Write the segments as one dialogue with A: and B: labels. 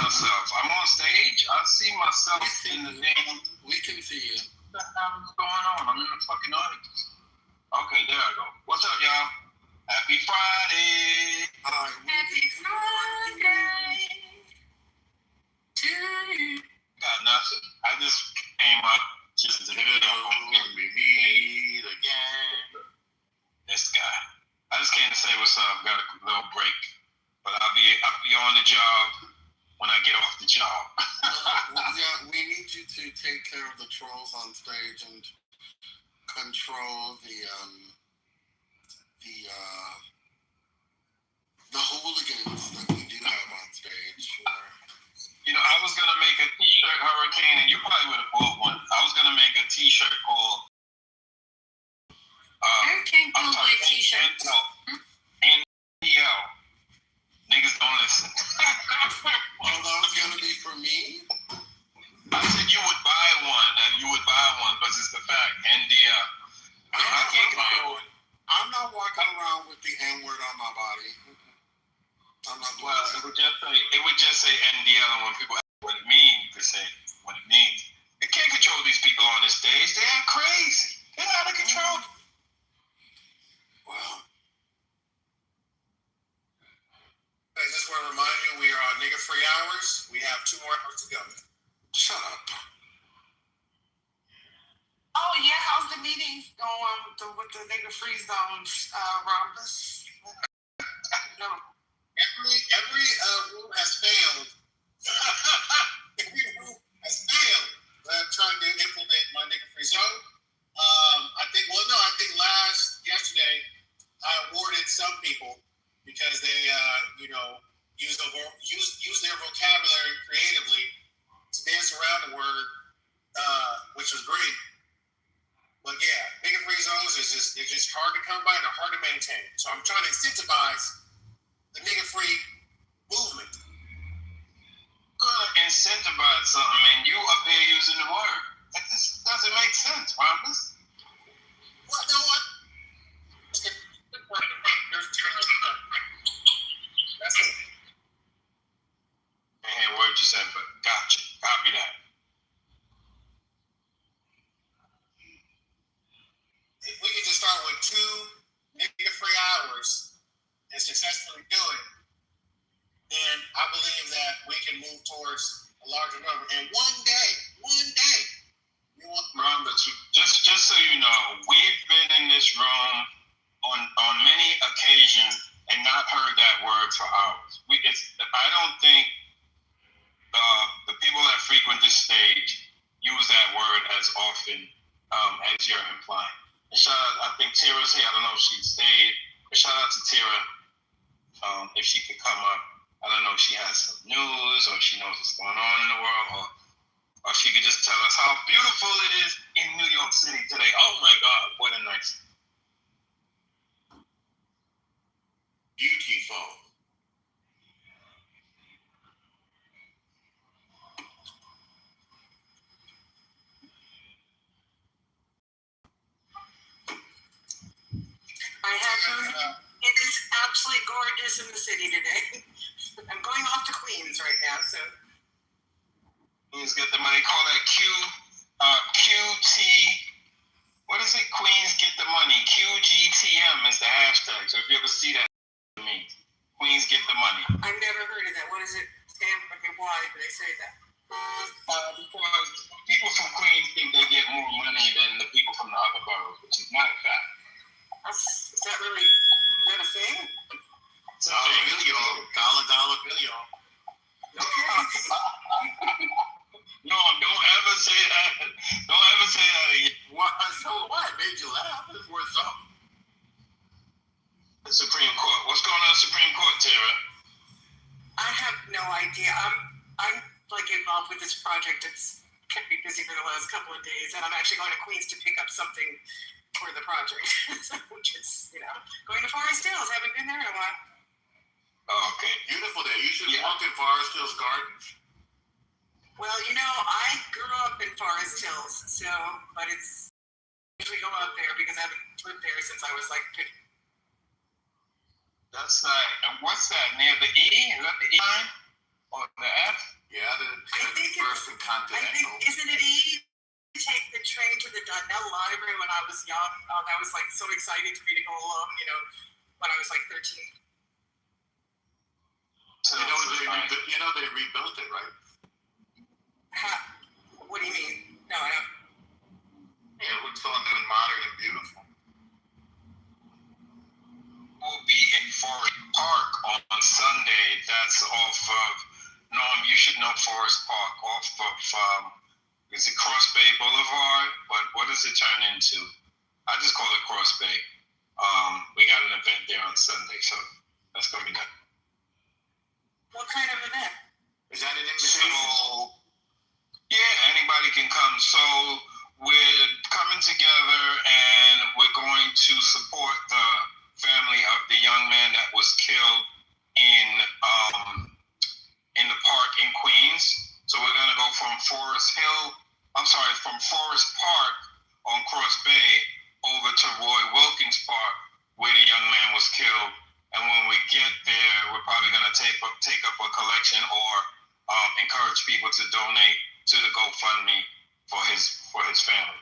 A: myself. I'm on stage. I see myself in the thing.
B: We can see you.
A: What the hell is going on? I'm in the fucking audience. Okay, there I go. What's up, y'all? Happy Friday.
C: Happy Friday to you.
A: Got nothing. I just came up just to meet
B: again.
A: This guy. I just came to say what's up. Got a little break, but I'll be on the job when I get off the job.
B: We need you to take care of the trolls on stage and control the hooligans that we do have on stage.
A: You know, I was gonna make a T-shirt hurricane, and you probably would have bought one. I was gonna make a T-shirt called
C: Hurricane don't wear T-shirts.
A: NPL. Niggas don't listen.
B: Well, that was gonna be for me.
A: I said you would buy one. You would buy one, but it's the fact. NDL. I can't control it.
B: I'm not walking around with the N-word on my body. I'm not doing that.
A: It would just say NDL, and when people ask what it means, they say what it means. They can't control these people on this stage. They are crazy. They're out of control.
B: Well, I just want to remind you, we are on nigga free hours. We have 2 more hours to go. Shut up.
C: Oh yeah, how's the meetings going with the nigga free zones, Rhombus? No.
B: Every room has failed. Every room has failed. I'm trying to implement my nigga free zone. I think yesterday I awarded some people because they use their vocabulary creatively to dance around the word, which was great. But yeah, nigga free zones is just hard to come by and hard to maintain. So I'm trying to incentivize the nigga free movement.
A: Incentivize something, and you up here using the word. That just doesn't make sense, Rhombus.
B: Well, you know what? There's 2 That's it.
A: I ain't hear a word you said, but gotcha. Copy that.
B: If we could just start with 2 nigga free hours and successfully do it, then I believe that we can move towards a larger number. And one day,
A: Rhombus, just so you know, we've been in this room on many occasions and not heard that word for hours. I don't think the people that frequent this stage use that word as often as you're implying. And shout out, I think Tira's here. I don't know if she stayed, but shout out to Tira. If she could come up. I don't know if she has some news or if she knows what's going on in the world, or she could just tell us how beautiful it is in New York City today. Oh my God, what a nice.
B: beautiful.
C: I have it is absolutely gorgeous in the city today. I'm going off to Queens right now, so.
A: Queens get the money. Call that QT. What is it? Queens get the money. QGTM is the hashtag. So if you ever see that, it means Queens get the money.
C: I've never heard of that. What does it stand for? Why do they say that?
A: Because people from Queens think they get more money than the people from the other boroughs, which is not a fact.
C: Is that a thing?
A: It's a thing.
B: Dollar bill, y'all.
A: No, don't ever say that. Don't ever say that again.
B: What? So what? Made you laugh? It's worth something.
A: The Supreme Court. What's going on in the Supreme Court, Tara?
C: I have no idea. I'm like involved with this project that's kept me busy for the last couple of days, and I'm actually going to Queens to pick up something for the project, which is, going to Forest Hills. Haven't been there in a while.
A: Oh, okay.
B: Beautiful day. You should walk in Forest Hills Gardens.
C: Well, I grew up in Forest Hills, but it's usually go out there because I haven't lived there since I was like 50.
A: That's like, and what's that, near the E? Is that the E line? Or the F?
B: Yeah,
C: I think
B: First and Continental.
C: isn't it easy to take the train to the Donnell Library when I was young? Oh, that was like so exciting to me to go along, when I was like 13.
B: They rebuilt it, right?
C: What do you mean? No, I don't.
B: Yeah, it looks all new and modern and beautiful.
A: We'll be in Forest Park on Sunday. That's off of Norm. You should know Forest Park off of is it Cross Bay Boulevard? But what does it turn into? I just call it Cross Bay. We got an event there on Sunday, so that's gonna be nice.
C: What kind of event?
B: Is that an invitation?
A: So, yeah, anybody can come. So we're coming together and we're going to support the family of the young man that was killed in the park in Queens. So we're gonna go from Forest Park on Cross Bay over to Roy Wilkins Park where the young man was killed. And when we get there, we're probably gonna take up a collection or encourage people to donate to the GoFundMe for his family.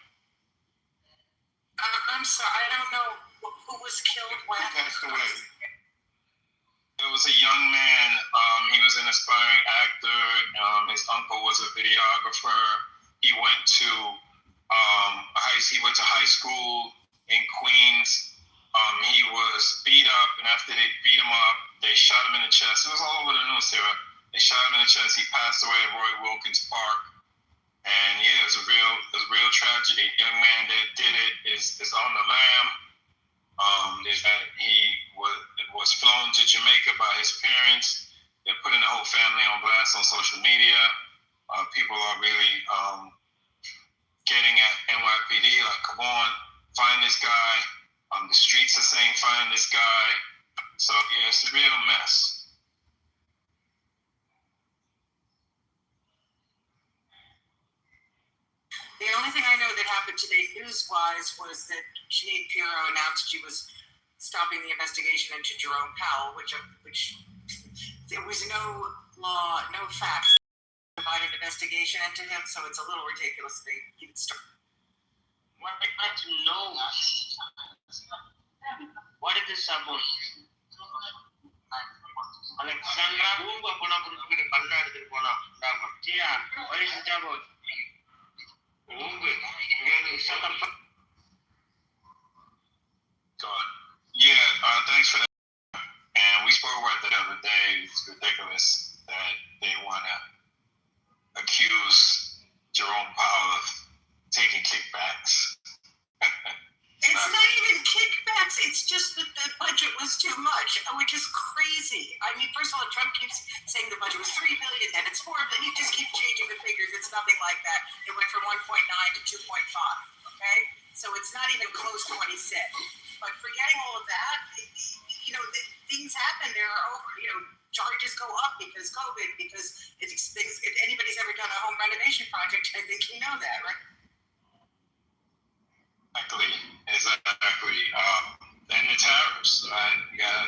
C: I'm sorry, I don't know who was killed when.
B: Who passed away?
A: It was a young man. He was an aspiring actor. His uncle was a videographer. He went to high school in Queens. He was beat up, and after they beat him up, they shot him in the chest. It was all over the news, Sarah. They shot him in the chest. He passed away at Roy Wilkins Park. And yeah, it was a real tragedy. The young man that did it is on the lam. He was flown to Jamaica by his parents. They're putting the whole family on blast on social media. People are really getting at NYPD like, come on, find this guy. The streets are saying, find this guy. So yeah, it's a real mess.
C: The only thing I know that happened today news-wise was that Jeanine Pirro announced she was stopping the investigation into Jerome Powell, which there was no law, no facts about an investigation into him, so it's a little ridiculous they even start.
D: What I'd like to know, what is this about? Alexandra, what is it about?
A: God. Yeah, thanks for that. And we spoke about that the other day. It's ridiculous that they want to accuse Jerome Powell of taking kickbacks.
C: It's not even kickbacks. It's just that the budget was too much, which is crazy. I mean, first of all, Trump keeps saying the budget was $3 billion, then it's $4 billion. He just keeps changing the figures. It's nothing like that. It went from 1.9 to 2.5. Okay, so it's not even close to what he said. But forgetting all of that, things happen. There are charges go up because COVID. Because if anybody's ever done a home renovation project, I think you know that, right?
A: Exactly. And the tariffs, right? Yeah,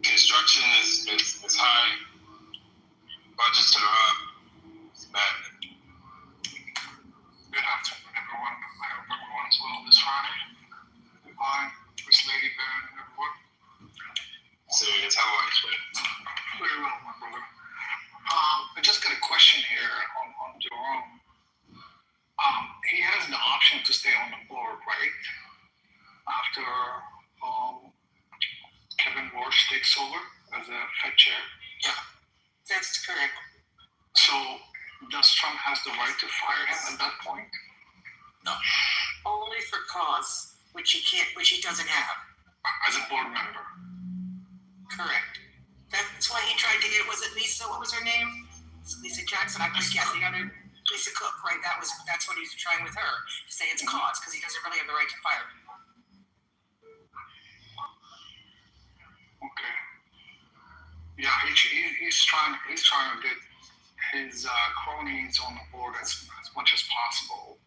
A: construction is high. Budgets are up. It's bad.
E: Good afternoon, everyone. I hope everyone's well this Friday. Goodbye, Miss Lady Bear and everyone.
A: Serious, how are you, sir?
E: Very well, my brother. I just got a question here on Jerome. He has an option to stay on the board, right? After Kevin Walsh takes over as a Fed chair.
C: Yeah, that's correct.
E: So does Trump has the right to fire him at that point?
C: No. Only for cause, which he doesn't have.
E: As a board member.
C: Correct. That's why he tried to get, was it Lisa, what was her name? Lisa Jackson, I forget the other, Lisa Cook, right? That's what he's trying with her, to say it's cause, because he doesn't really have the right to fire people.
E: Okay. Yeah, he's trying to get his cronies on the board as much as possible,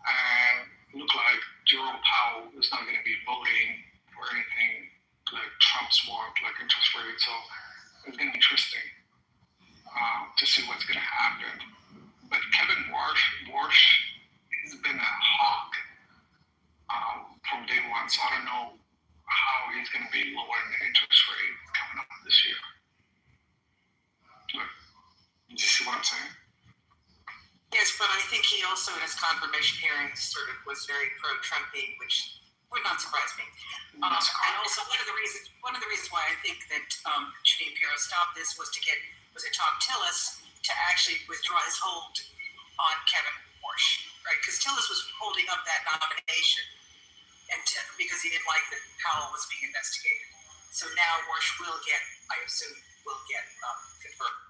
E: and look like Jerome Powell is not going to be voting for anything like Trump's want, like interest rates. So it's going to be interesting to to see what's going to happen. But Kevin Warsh has been a hawk from day one, so I don't know how he's going to be lowering the interest rate coming up this year. Look, you see what I'm saying?
C: Yes, but I think he also in his confirmation hearings sort of was very pro-Trumpy, which would not surprise me. And also one of the reasons why I think that Janine Pirro stopped this was to talk Tillis to actually withdraw his hold on Kevin Warsh, right? Because Tillis was holding up that nomination, and because he didn't like that Powell was being investigated. So now Warsh will get, I assume, confirmed.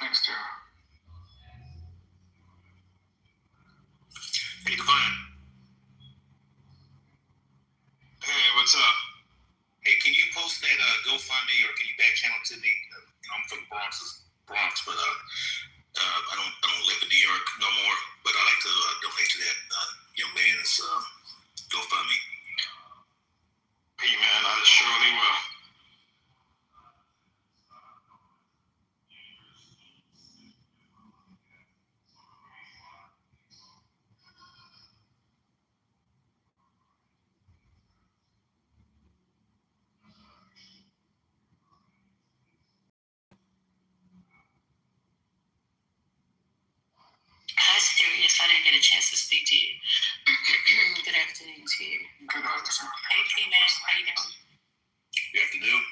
E: Thanks, Tara.
A: Hey, Glenn. Hey, what's up?
B: Hey, can you post that GoFundMe or can you back channel to me? I'm from Bronx, but I don't live in New York no more. But I like to donate to that young man's GoFundMe.
A: Hey, man, I surely will.
F: Hi, Sirius. I didn't get a chance to speak to you. Good afternoon to you.
E: Good afternoon.
F: Hey, P-Man. How you doing?
B: Good afternoon.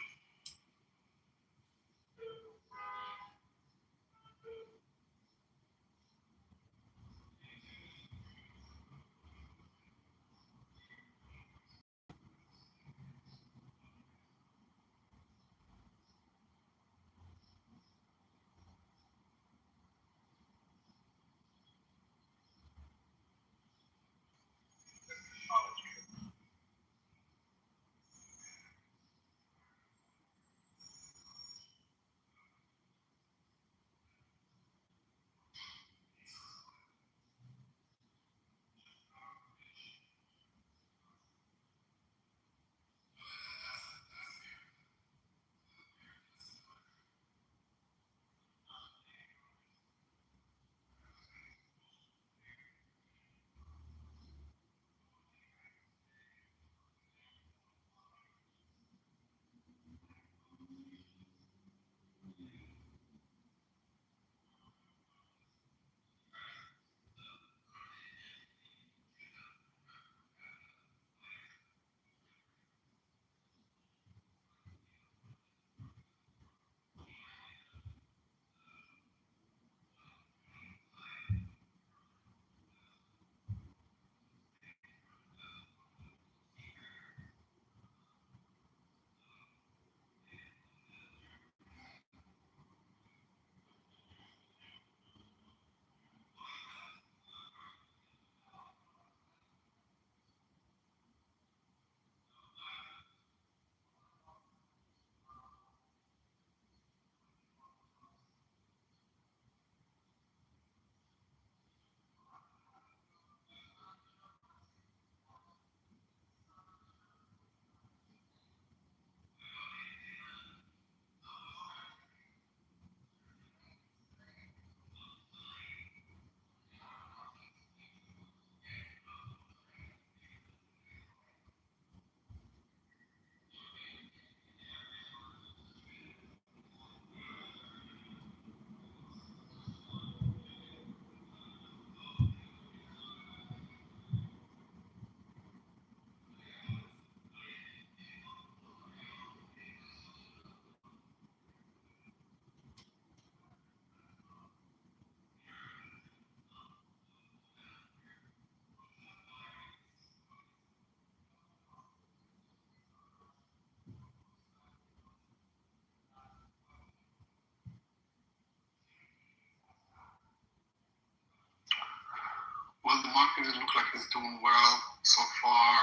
E: Well, the market looks like it's doing well so far,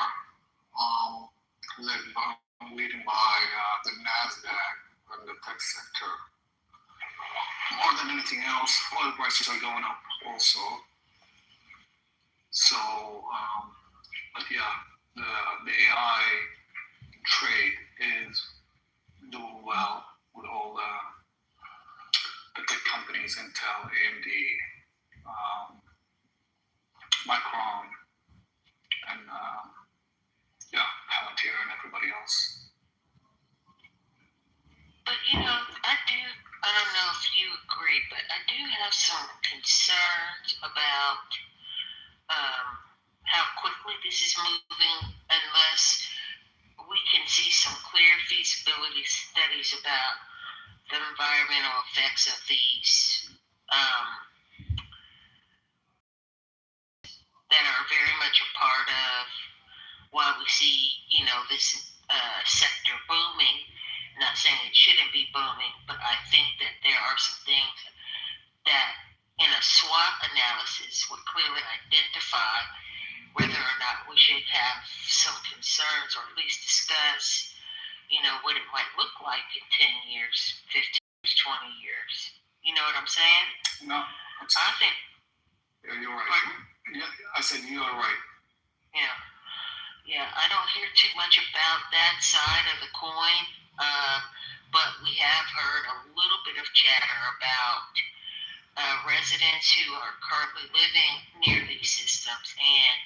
E: leading by the NASDAQ and the tech sector. More than anything else, oil prices are going up also. So, but yeah, the AI trade is doing well with all the
F: I don't know if you agree, but I do have some concerns about how quickly this is moving unless we can see some clear feasibility studies about the environmental effects of these that are very much a part of why we see, this sector booming. Not saying it shouldn't be booming, but I think that there are some things that in a SWOT analysis would clearly identify whether or not we should have some concerns or at least discuss, what it might look like in 10 years, 15 years, 20 years. You know what I'm saying?
E: No,
F: I think.
E: Yeah, you're right.
F: Pardon?
E: Yeah, I said you are right.
F: Yeah, I don't hear too much about that side of the coin, but we have heard a little bit of chatter about residents who are currently living near these systems, and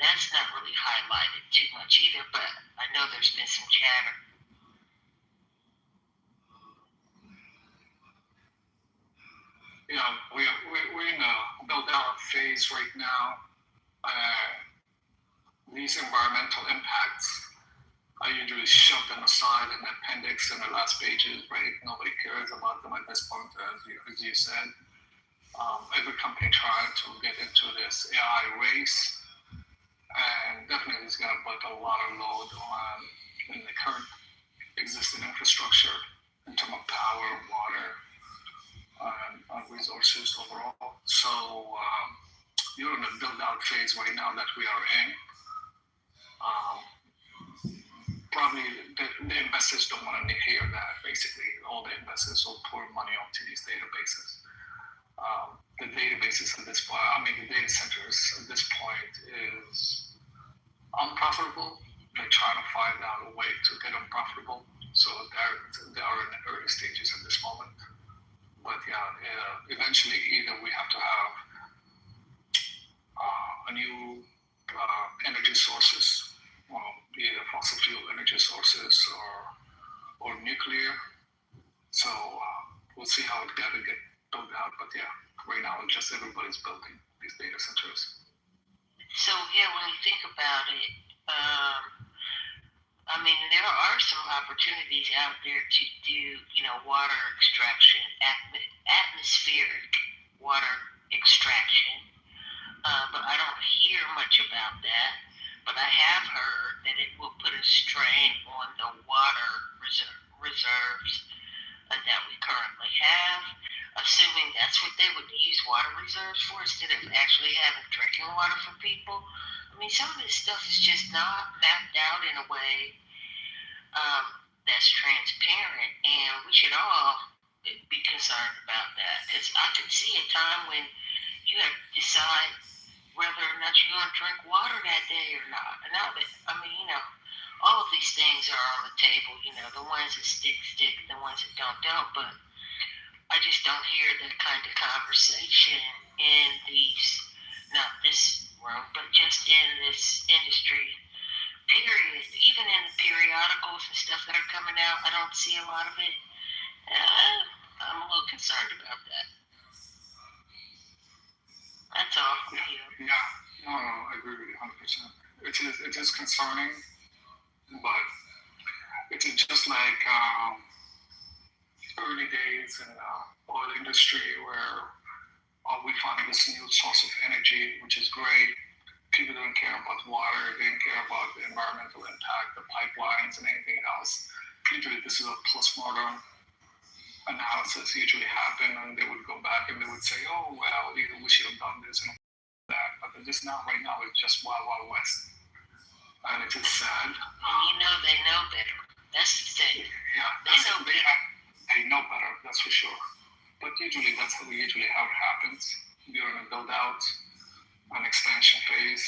F: that's not really highlighted too much either, but I know there's been some chatter.
E: We're in a build-out phase right now. These environmental impacts are usually shoved on the side in the appendix and the last pages, right? Nobody cares about them at this point, as you said. Every company trying to get into this AI race, and definitely it's going to put a lot of load on in the current existing infrastructure in terms of power, water, and resources overall. So you're in the build-out phase right now that we are in. Probably the investors don't want to hear that. Basically, all the investors will pour money onto these databases. The databases at this point, the data centers at this point is unprofitable. They're trying to find out a way to get them profitable. So they are in the early stages at this moment. But eventually either we have to have a new energy sources, either fossil fuel energy sources or nuclear. So we'll see how it get built out. But right now it's just everybody's building these data centers.
F: So when you think about it, there are some opportunities out there to do, water extraction, atmospheric water extraction, but I don't hear much about that. But I have heard that it will put a strain on the water reserves that we currently have, assuming that's what they would use water reserves for instead of actually having drinking water for people. Some of this stuff is just not mapped out in a way that's transparent, and we should all be concerned about that, because I could see a time when you have to decide whether or not you're going to drink water that day or not. And all of these things are on the table, the ones that stick, the ones that don't, but I just don't hear that kind of conversation in not this room, but just in this industry, period. Even in the periodicals and stuff that are coming out, I don't see a lot of it. I'm a little concerned about that. That's all.
E: No, I agree with you 100%. It is concerning, but it is just like early days in the oil industry where we found this new source of energy, which is great. People don't care about water, they don't care about the environmental impact, the pipelines, and anything else. Usually, this is a postmortem analysis usually happen, and they would go back and they would say, "Oh well, we should have done this and that." But just now, right now, it's just wild west, and it is sad.
F: And they know better. That's the thing.
E: Yeah, they know better. That's for sure. But usually, that's how it happens during a build out, an expansion phase.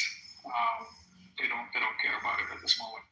E: They don't care about it at this moment.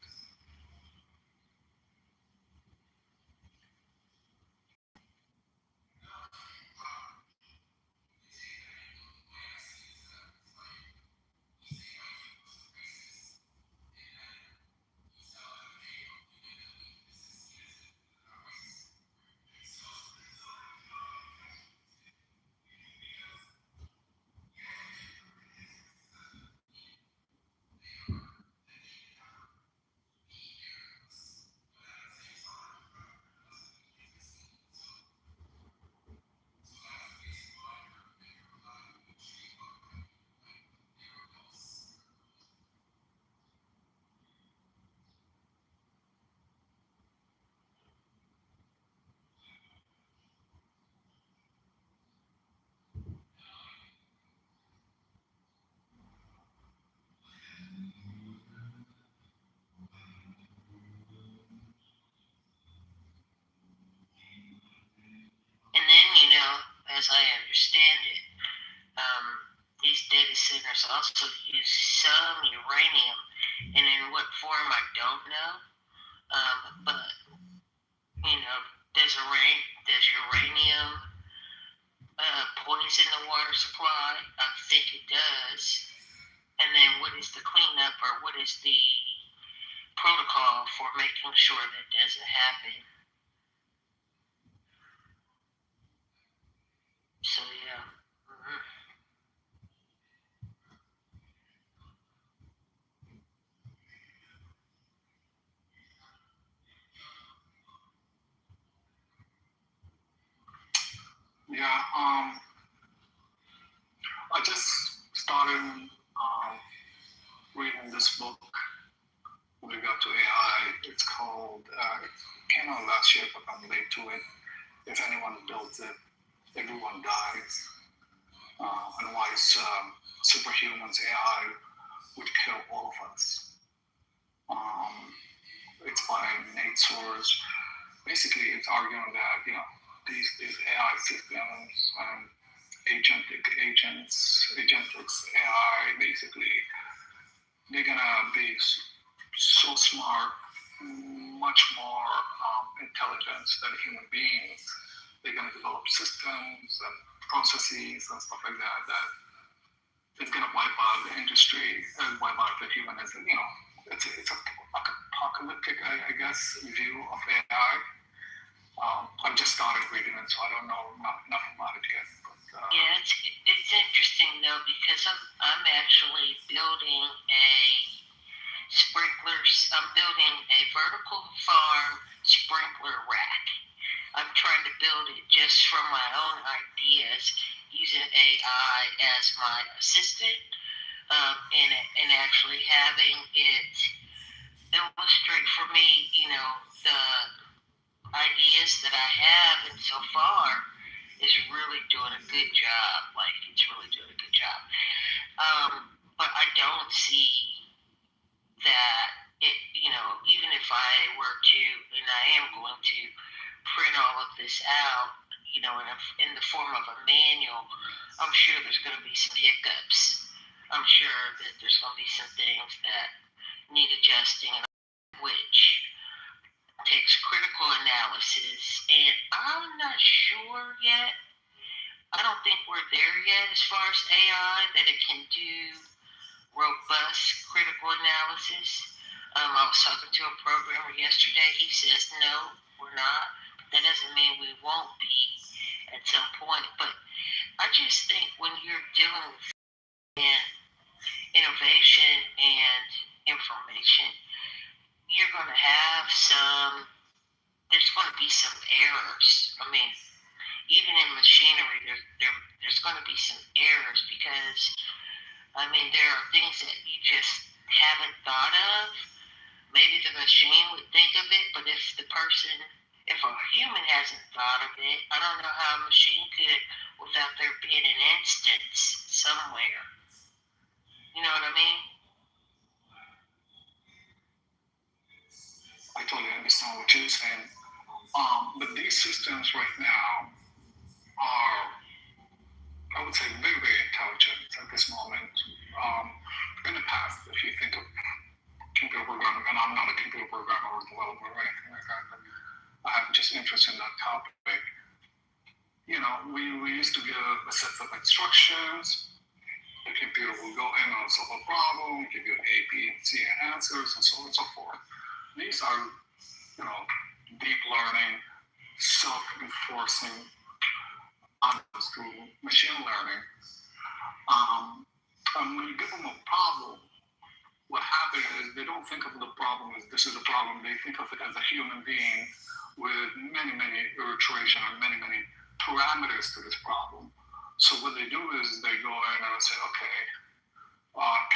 F: also use some uranium, and in what form I don't know. But does uranium poison the water supply? I think it does. And then what is the cleanup, or what is the protocol for making sure that doesn't happen? So yeah. Mm-hmm.
E: Yeah, I just started reading this book with regard to AI. It's called, it came out last year, but I'm late to it. If anyone builds it, everyone dies. And why superhumans AI would kill all of us. It's by Nate Soares. Basically, it's arguing that these AI systems and agentic AI, basically, they're gonna be so smart, much more intelligence than human beings. They're gonna develop systems and processes and stuff like that that it's gonna wipe out the industry and wipe out the humanism. It's a apocalyptic, I guess, view of AI. I've just started reading it, so I don't know enough about it yet. But,
F: yeah, it's interesting though, because I'm actually building I'm building a vertical farm sprinkler rack. I'm trying to build it just from my own ideas, using AI as my assistant, and actually having it illustrate for me, the ideas that I have, and so far is really doing a good job. Like, it's really doing a good job. But I don't see that even if I were to, and I am going to print all of this out, in the form of a manual, I'm sure there's going to be some hiccups. I'm sure that there's going to be some things that need adjusting, which takes critical analysis. And I'm not sure yet. I don't think we're there yet as far as AI, that it can do robust critical analysis. I was talking to a programmer yesterday. He says, no, we're not. That doesn't mean we won't be at some point. But I just think when you're dealing with innovation and information, you're going to have there's going to be some errors. I mean, even in machinery, there's going to be some errors, because, there are things that you just haven't thought of. Maybe the machine would think of it, but if a human hasn't thought of it, I don't know how a machine could, without there being an instance somewhere. You know what I mean?
E: I totally understand what you're saying. But these systems right now are, I would say, very, very intelligent at this moment. In the past, if you think of computer programming, and I'm not a computer programmer or developer or anything like that, but I have just interest in that topic. We used to give a set of instructions. The computer will go in and solve a problem, give you A, B, and C answers, and so on and so forth. These are, deep learning, self-enforcing algorithms through machine learning. And when you give them a problem, what happens is they don't think of the problem as this is a problem. They think of it as a human being with many, many iterations and many, many parameters to this problem. So what they do is they go in and say, okay,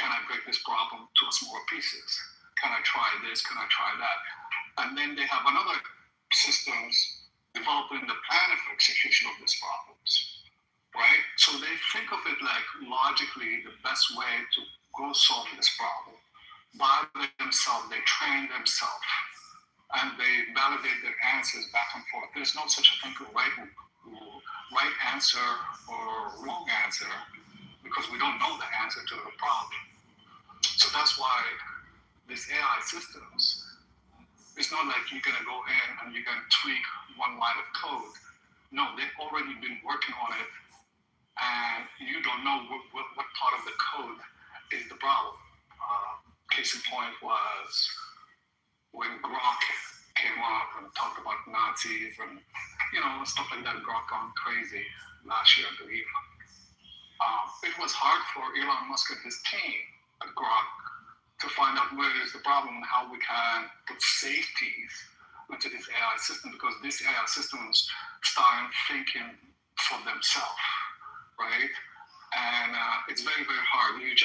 E: can I break this problem to smaller pieces? Can I try this? Can I try that? And then they have another systems developing the plan of execution of these problems, right? So they think of it like logically the best way to go solve this problem. By themselves, they train themselves, and they validate their answers back and forth. There's no such a thing as right answer or wrong answer, because we don't know the answer to the problem. So that's why these AI systems, it's not like you're going to go in and you're going to tweak one line of code. No, they've already been working on it, and you don't know what part of the code is the problem. Case in point was when Grok came up and talked about Nazis and stuff like that. Grok gone crazy last year, I believe. It was hard for Elon Musk and his team at Grok to find out where is the problem and how we can put safeties into this AI system, because this AI systems start thinking for themselves, right? And it's very, very hard. You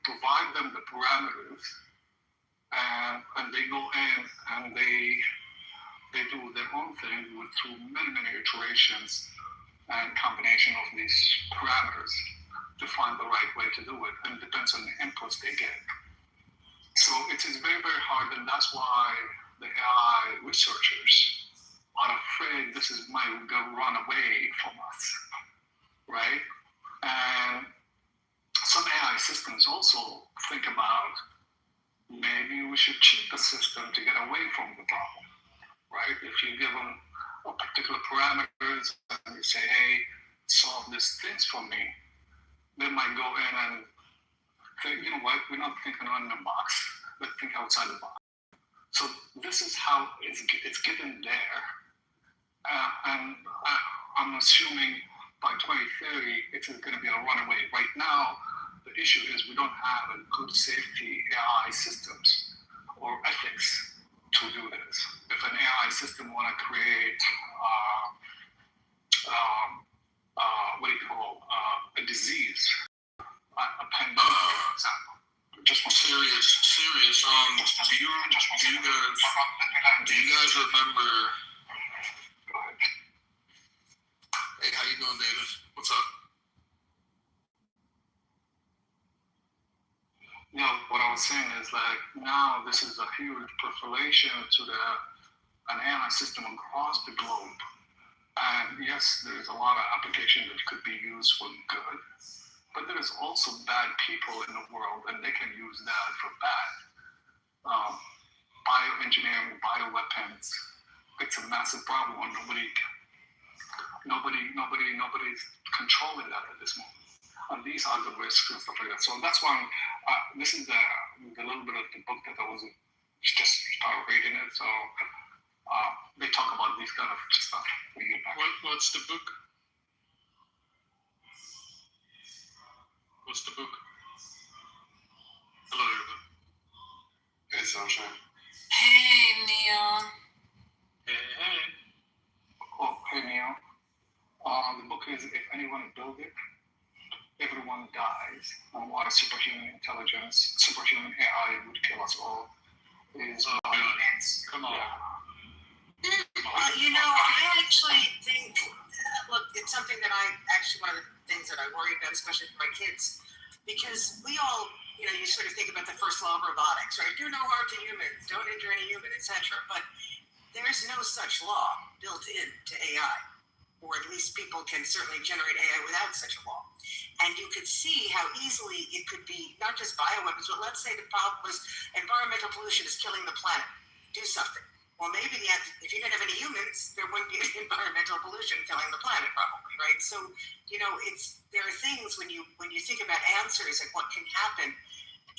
E: provide them the parameters, and they go in and they do their own thing through many, many iterations and combination of these parameters to find the right way to do it. And it depends on the inputs they get. So it is very, very hard, and that's why the AI researchers are afraid this might run away from us, right? And some AI systems also think about maybe we should cheat the system to get away from the problem, right? If you give them a particular parameters and you say, hey, solve these things for me, they might go in and think, you know what, we're not thinking on the box, let's think outside the box. So this is how it's getting there. And I'm assuming by 2030, it is going to be a runaway. Right now, the issue is we don't have a good safety AI systems or ethics to do this. If an AI system want to create a disease, a pandemic, for example. Just one
G: serious. Do you guys remember?
E: Go ahead.
G: Hey, how you doing, David? What's up?
E: What I was saying is like now this is a huge proliferation to an AI system across the globe. And yes, there's a lot of applications that could be used for good, but there is also bad people in the world, and they can use that for bad. Bioengineering, bioweapons, it's a massive problem, and nobody's controlling that at this moment. And these are the risks and stuff like that. So that's why this is the little bit of the book that I was just started reading it. So they talk about these kind of stuff.
G: What's the book? What's the book? Hello, everybody.
B: Hey, Sunshine.
H: Hey, Neil.
G: Hey.
E: Oh, hey, Neil. The book is If Anyone Build It, Everyone Dies, and Why Superhuman Intelligence, Superhuman AI Would Kill Us All.
G: Come on.
C: I actually think, look, it's something that one of the things that I worry about, especially for my kids, because we all, you sort of think about the first law of robotics, right? Do no harm to humans, don't injure any human, etc. But there's no such law built into AI, or at least people can certainly generate AI without such a law. And you could see how easily it could be not just bioweapons, but let's say the problem was environmental pollution is killing the planet. Do something. Well, maybe if you didn't have any humans, there wouldn't be any environmental pollution killing the planet, probably, right? So, there are things when you think about answers and what can happen,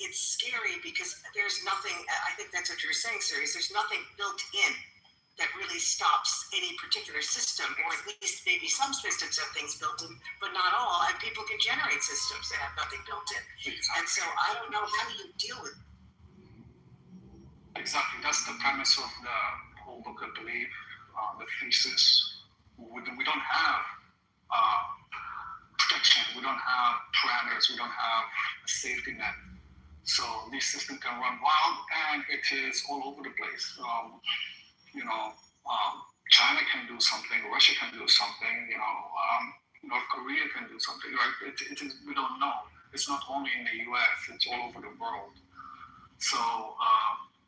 C: it's scary because there's nothing. I think that's what you're saying, Sirius. There's nothing built in that really stops any particular system, or at least maybe some systems have things built in, but not all. And people can generate systems that have nothing built in. And so I don't know how you deal with it.
E: Exactly, that's the premise of the whole book, I believe. The thesis. We don't have protection. We don't have parameters. We don't have a safety net. So these systems can run wild, and it is all over the place. China can do something. Russia can do something. North Korea can do something. Right? We don't know. It's not only in the U.S. It's all over the world. So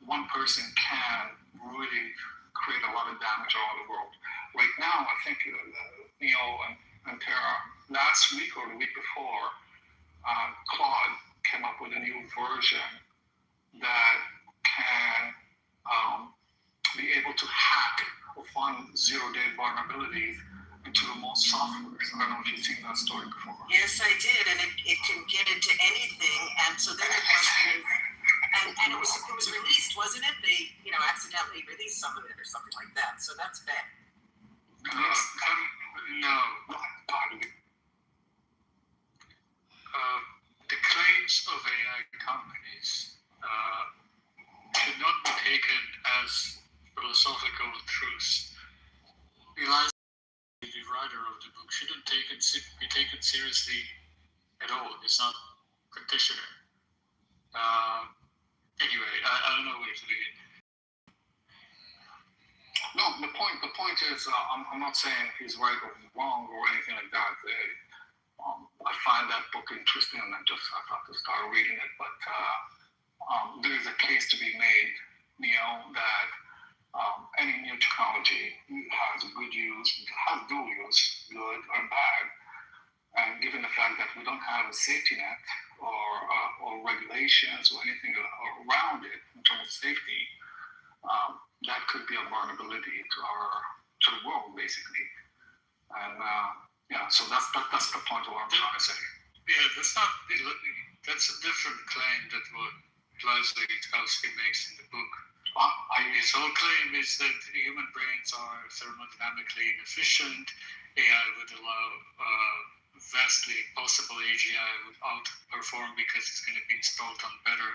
E: one person can really create a lot of damage around the world. Right now, I think Neil and Tara, last week or the week before, Claude came up with a new version that can be able to hack or find zero-day vulnerabilities into most softwares. I don't know if you've seen that story before.
C: Yes, I did, and it can get into anything. And so then the question is, and it was released, wasn't it? They accidentally released some of it or something like that. So that's bad.
I: No. The claims of AI companies should not be taken as philosophical truths. Eliza, the writer of the book, shouldn't be taken seriously at all. It's not practitioner. Anyway, I don't know where to begin.
E: No, the point is, I'm not saying he's right or wrong or anything like that. I find that book interesting, and I thought to start reading it. But there is a case to be made, that any new technology has a good use, has dual use, good or bad. And given the fact that we don't have a safety net or regulations or anything around it in terms of safety, that could be a vulnerability to the world, basically. And so that's the point of what I'm trying to say.
I: Yeah, that's a different claim that what Eliza Yudkowsky makes in the book. His whole claim is that human brains are thermodynamically inefficient. AI would allow vastly possible AGI would outperform because it's going to be installed on better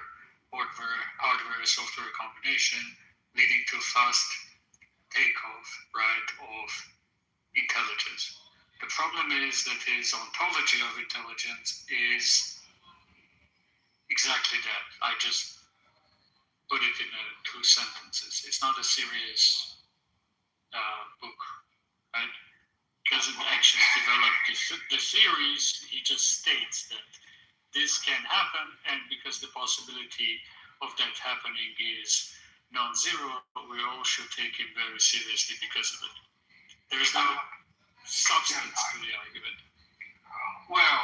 I: hardware, software combination, leading to fast takeoff, right, of intelligence. The problem is that his ontology of intelligence is exactly that. I just put it in 2 sentences. It's not a serious book, right? Doesn't actually develop the theories. He just states that this can happen, and because the possibility of that happening is non-zero, we all should take him very seriously because of it. There is no substance to the argument.
E: Well,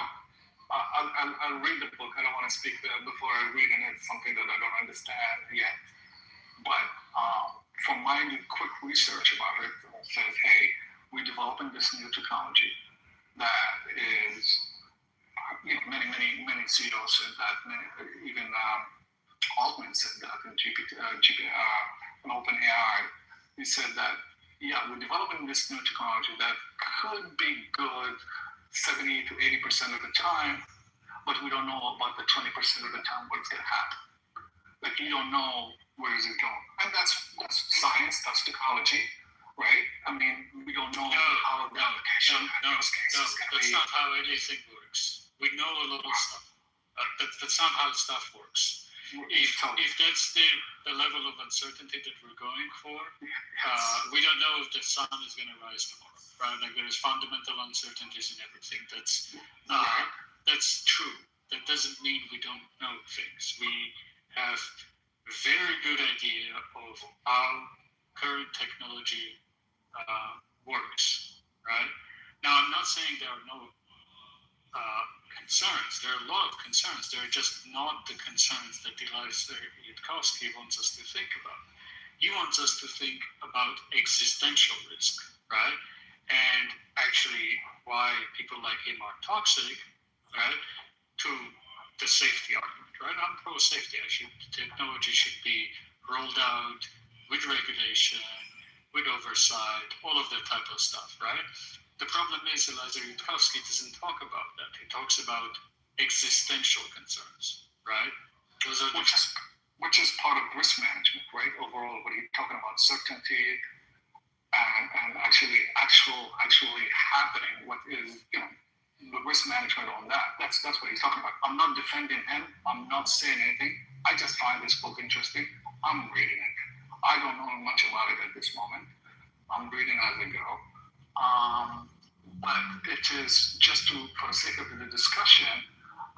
E: I'll read the book. I don't want to speak before I read it. It's something that I don't understand yet. But from my quick research about it, it says, hey, we're developing this new technology that is, many CEOs said that, even Altman said that in OpenAI. He said that, we're developing this new technology that could be good 70 to 80% of the time, but we don't know about the 20% of the time what's going to happen. Like, you don't know where is it going. And that's science, that's technology, right? I mean, we don't know how the application
I: That's not how anything works. We know a lot of stuff. That's not how stuff works. If that's the level of uncertainty that we're going for, we don't know if the sun is going to rise tomorrow, right? Like, there's fundamental uncertainties in everything. That's true. That doesn't mean we don't know things. We have a very good idea of how current technology works, right? Now, I'm not saying there are no concerns. There are a lot of concerns. They're just not the concerns that Eliza Yudkowsky wants us to think about. He wants us to think about existential risk, right? And actually why people like him are toxic, right? To the safety argument, right? I'm pro-safety. Technology should be rolled out with regulation, with oversight, all of that type of stuff, right? The problem is Eliza Yudkowsky doesn't talk about that. He talks about existential concerns, right? Those are
E: which is part of risk management, right? Overall, what he's talking about, certainty and actually happening. What is the risk management on that? That's what he's talking about. I'm not defending him. I'm not saying anything. I just find this book interesting. I'm reading it. I don't know much about it at this moment. I'm reading as I go. But it is just for the sake of the discussion,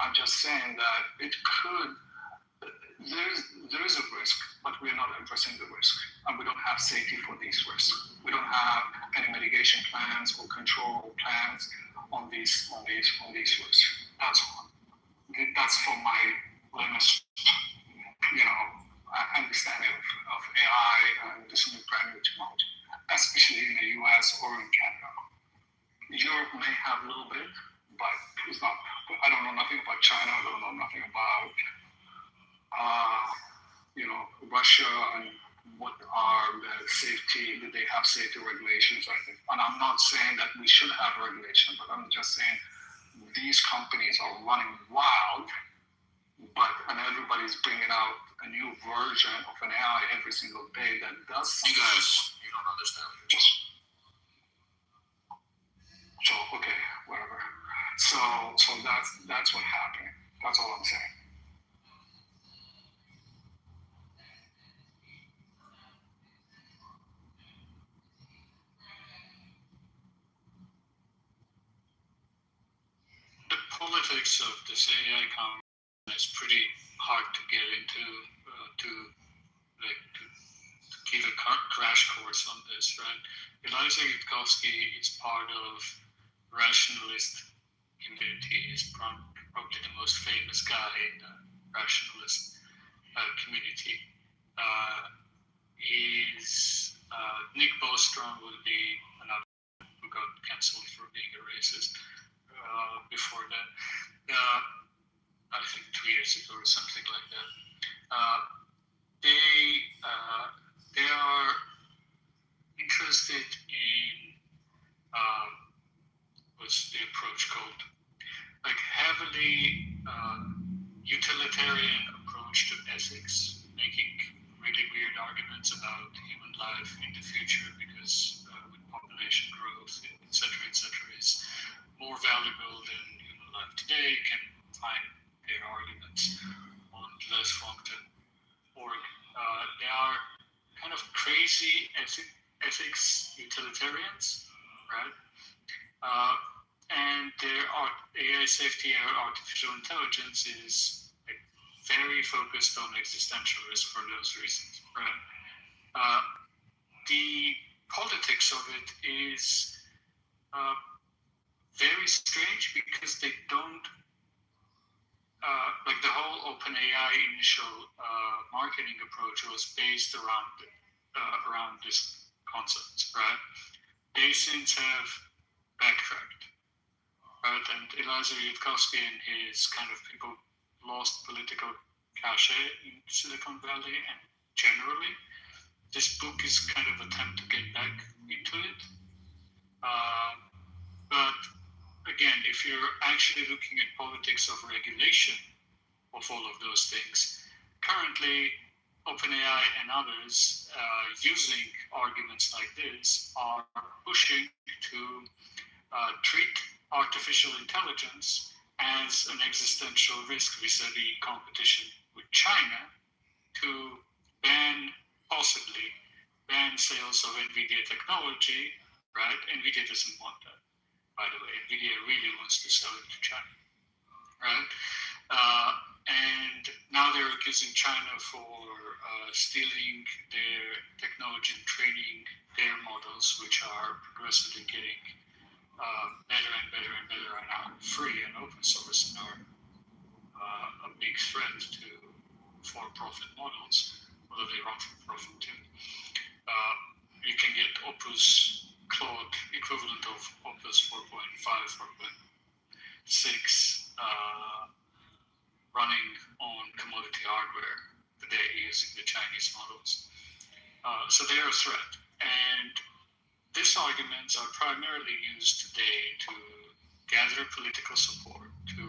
E: I'm just saying that it could, there is a risk, but we're not addressing the risk. And we don't have safety for these risks. We don't have any mitigation plans or control plans on these risks. That's all. that's for my limited, understanding of AI and this new brand new technology, especially in the US or in Canada. Europe may have a little bit, but it's not. I don't know nothing about China. I don't know nothing about, Russia and what are the safety. Do they have safety regulations? I think, and I'm not saying that we should have regulation, but I'm just saying these companies are running wild. And everybody's bringing out a new version of an AI every single day that does something.
G: You guys, you don't understand what you're just.
E: So okay, whatever. So that's what's happening. That's all I'm saying.
I: The politics of this AI conversation is pretty hard to get into, to give a crash course on this, right? Eliza Yudkowsky is part of rationalist community. He's probably the most famous guy in the rationalist community. Nick Bostrom would be another who got cancelled for being a racist before that. I think 2 years ago or something like that. They are interested in what's the approach called? Like heavily utilitarian approach to ethics, making really weird arguments about human life in the future because with population growth, etc., is more valuable than human life today, can find their arguments on less long-term. They are kind of crazy ethics utilitarians, right? And their AI safety and artificial intelligence is very focused on existential risk for those reasons, right? The politics of it is very strange because they don't like the whole OpenAI initial marketing approach was based around this concept, right? They since have backtracked, right? And Eliza Yudkowsky and his kind of people lost political cachet in Silicon Valley, and generally, this book is kind of an attempt to get back into it. But again, if you're actually looking at politics of regulation of all of those things, currently OpenAI and others using arguments like this are pushing to treat artificial intelligence as an existential risk vis-a-vis competition with China, to possibly ban sales of NVIDIA technology, right? NVIDIA doesn't want that, by the way. NVIDIA really wants to sell it to China, right? And now they're accusing China for stealing their technology and training their models, which are progressively getting better and better and better and are free and open source and are a big threat to for-profit models, although they run for profit too. You can get Opus Claude equivalent of Opus 4.5, 4.6 running on commodity hardware today using the Chinese models. So they're a threat. And these arguments are primarily used today to gather political support, to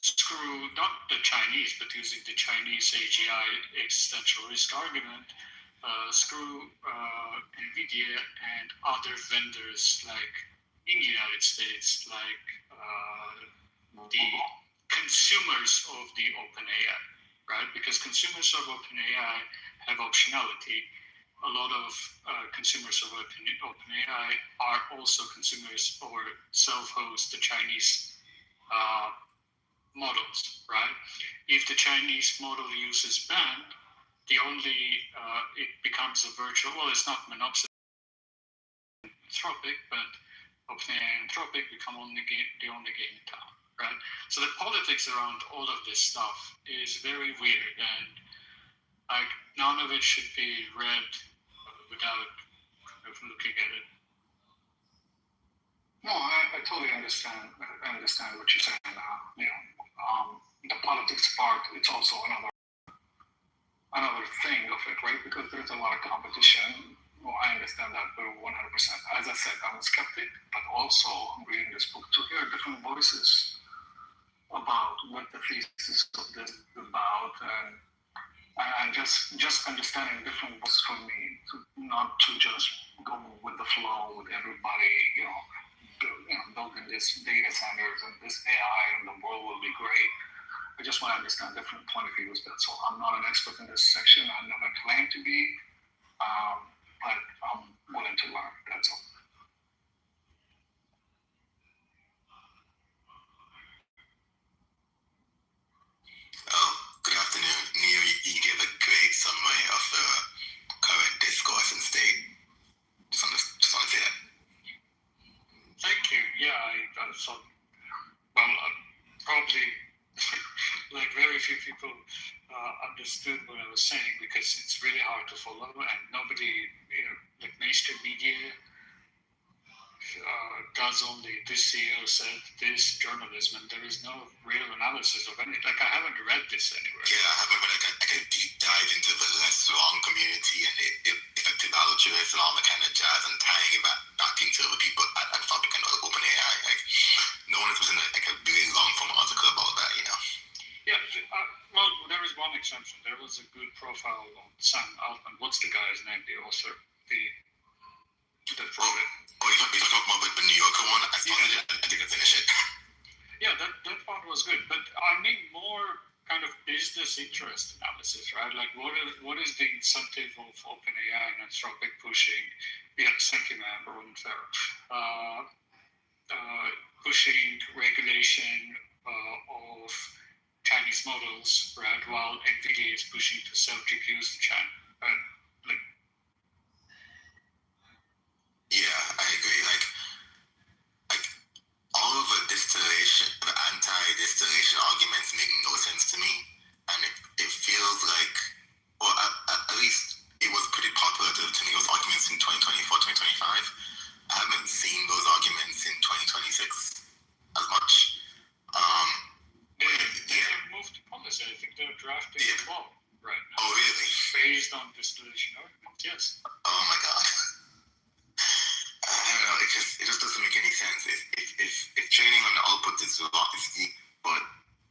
I: screw not the Chinese, but using the Chinese AGI existential risk argument, screw NVIDIA and other vendors like in the United States, like the consumers of the OpenAI, right? Because consumers of OpenAI have optionality. A lot of consumers of OpenAI are also consumers or self-host the Chinese models, right? If the Chinese model uses band, it becomes a virtual, well, it's not monopoly Anthropic, but OpenAI and Anthropic become the only game in town, right? So the politics around all of this stuff is very weird, and like none of it should be read without kind of looking at it.
E: No, I totally understand. I understand what you're saying. The politics part, it's also another thing of it, right? Because there's a lot of competition. Well, I understand that 100%. As I said, I'm a skeptic, but also I'm reading this book to hear different voices about what the thesis of this is about, and just understanding different voices for me, not to just go with the flow with everybody, building this data centers and this AI and the world will be great. I just want to understand different point of views. That's all. I'm not an expert in this section. I never claim to be, but I'm willing to learn. That's all.
J: Oh, good afternoon. Neil, you gave a great summary of the current discourse in state. Just want to say that.
I: Thank you. Yeah, I thought, well, probably like very few people understood what I was saying because it's really hard to follow and nobody, like mainstream media does only this CEO said this journalism and there is no real analysis of any, like I haven't read this anywhere.
J: Yeah, I haven't read like a deep dive into the less wrong community and the effective altruists and all the kind of jazz and tying it back into the people at Fabric and OpenAI. Like, no one has written a really long form article about that,
I: Yeah, well, there is one exception. There was a good profile on Sam Altman. What's the guy's name? The author, the project.
J: Oh, you're talking about the New Yorker one? I didn't finish it.
I: Yeah, that part was good, but I need more kind of business interest analysis, right? Like, what is the incentive of OpenAI and Anthropic pushing? Yeah, thank you, ma'am, Roland Farrell. Pushing regulation of Chinese models, right? While NVIDIA is pushing to sell GPUs in China, right? Like,
J: Yeah, I agree. Like all of the anti-distillation arguments make no sense to me, and it feels like, well, at least it was pretty popular to make those arguments in 2024, 2025. I haven't seen those arguments in 2026 as much.
I: they have moved to policy. I think they're drafting a law right now.
J: Oh, really?
I: Based on distillation arguments, yes.
J: Oh my God. I don't know. It just doesn't make any sense. If training on the output is steep, but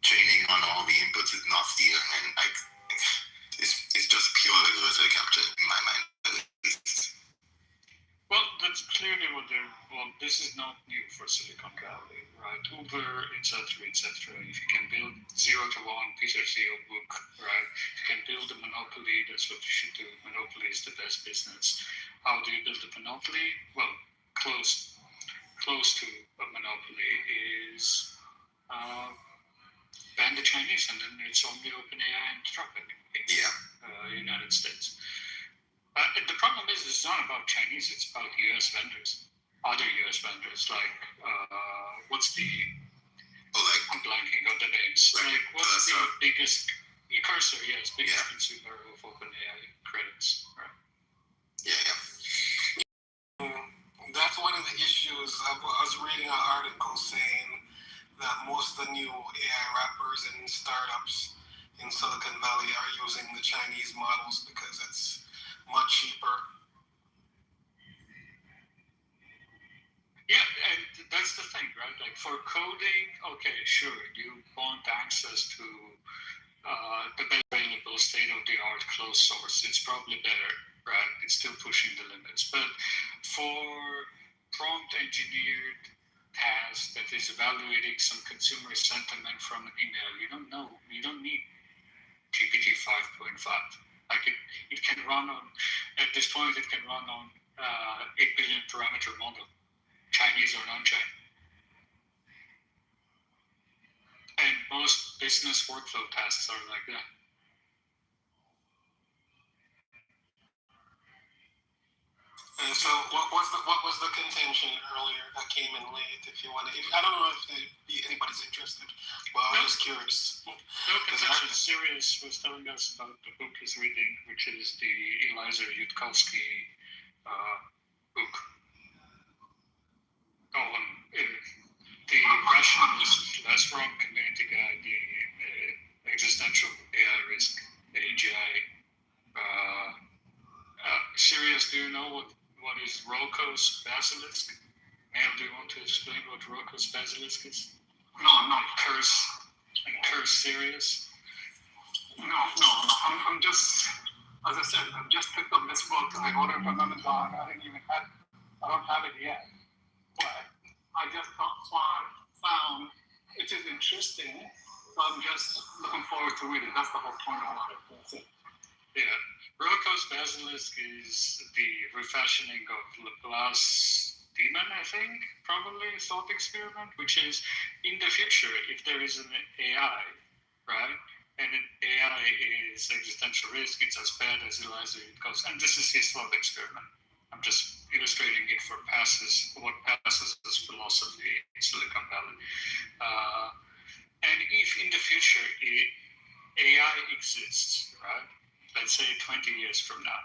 J: training on all the inputs is not stealing, and like it's just pure regulatory capture in my mind, at least.
I: Well, that's clearly what they're. Well, this is not new for Silicon Valley, right? Uber, etc., etc. If you can build 0 to 1, Peter Thiel book, right? If you can build a monopoly, that's what you should do. Monopoly is the best business. How do you build a monopoly? Well, close to a monopoly is ban the Chinese, and then it's only OpenAI and Anthropic in United States. The problem is it's not about Chinese, it's about US vendors. Other US vendors, like, what's the, I'm blanking on the names. Like, what's the biggest, Cursor, yes, biggest consumer of OpenAI credits, right?
K: That's one of the issues. I was reading an article saying that most of the new AI wrappers and startups in Silicon Valley are using the Chinese models because it's much cheaper.
I: Yeah, and that's the thing, right? Like for coding, okay, sure, you want access to the best available state-of-the-art closed source. It's probably better, right? It's still pushing the limits. But for prompt engineered task that is evaluating some consumer sentiment from an email, you don't need GPT 5.5. Like it can run on, at this point, it can run on 8 billion parameter model, Chinese or non-Chinese. And most business workflow tasks are like that.
K: And so, what was the contention earlier that came in late? If you want to, I don't know if anybody's interested, but I was just curious.
I: No, contention. Sirius was telling us about the book he's reading, which is the Eliza Yudkowsky book on the rationalist less wrong community guide, the existential AI risk, the AGI. Sirius, do you know what is Roko's basilisk? Ma'am, do you want to explain what Roko's basilisk is?
E: No.
I: Curse Sirius?
E: No. I'm just, as I said, I've just picked up this book. I ordered from Amazon. I don't have it yet. But I just found it is interesting. So I'm just looking forward to read it. That's the whole point of it. That's it.
I: Yeah. Roko's basilisk is the refashioning of Laplace demon, I think, probably thought experiment, which is in the future, if there is an AI, right, and an AI is existential risk, it's as bad as Eliza Yudkowsky. And this is his thought experiment. I'm just illustrating it for what passes as philosophy in Silicon Valley. And if in the future AI exists, right, let's say 20 years from now,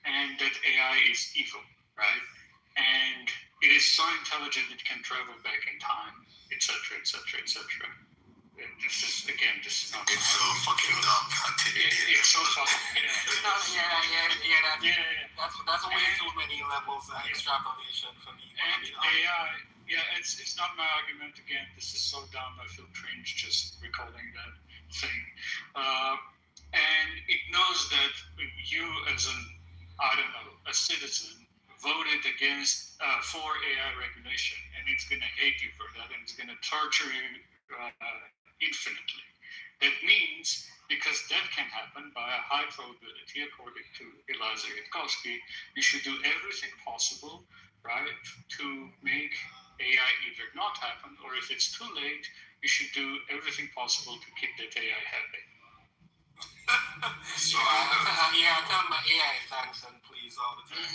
I: and that AI is evil, right, and it is so intelligent it can travel back in time, etc. This is not.
J: It's so fucking dumb.
I: It's so fucking.
K: That's way too many levels of extrapolation for me.
I: And AI, it's not my argument again. This is so dumb. I feel cringe just recalling that thing. And it knows that you, as a citizen, voted against for AI regulation, and it's going to hate you for that, and it's going to torture you infinitely. That means, because that can happen by a high probability, according to Eliza Yudkowsky, you should do everything possible, right, to make AI either not happen, or if it's too late, you should do everything possible to keep that AI happy.
K: So I tell my AI thanks and please all the time.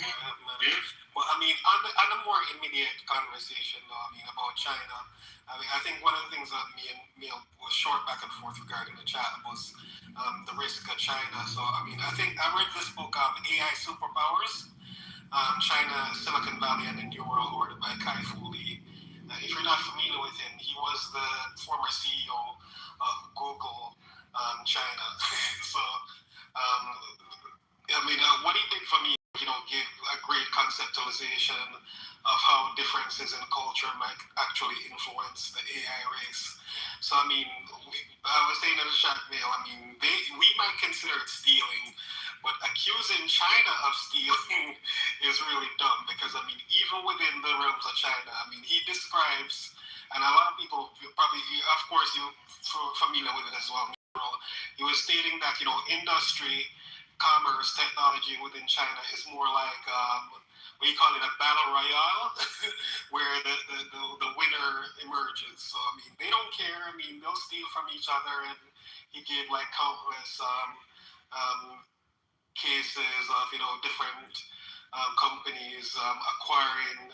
K: But I mean, on a more immediate conversation, though, I mean, about China, I think one of the things that me and Neil was short back and forth regarding the chat was the risk of China. So I mean, I read this book, AI Superpowers, China, Silicon Valley, and the New World Order by Kai Fu Lee. If you're not familiar with him, he was the former CEO of Google China. So, I mean, what he did for me, give a great conceptualization of how differences in culture might actually influence the AI race. So, I mean, I was saying in the chat mail, I mean, we might consider it stealing, but accusing China of stealing is really dumb because, I mean, even within the realms of China, I mean, he describes, and a lot of people probably, of course, you're familiar with it as well. He was stating that, industry, commerce, technology within China is more like, we call it a battle royale, where the winner emerges. So, I mean, they don't care. I mean, they'll steal from each other. And he gave like countless cases of, different companies acquiring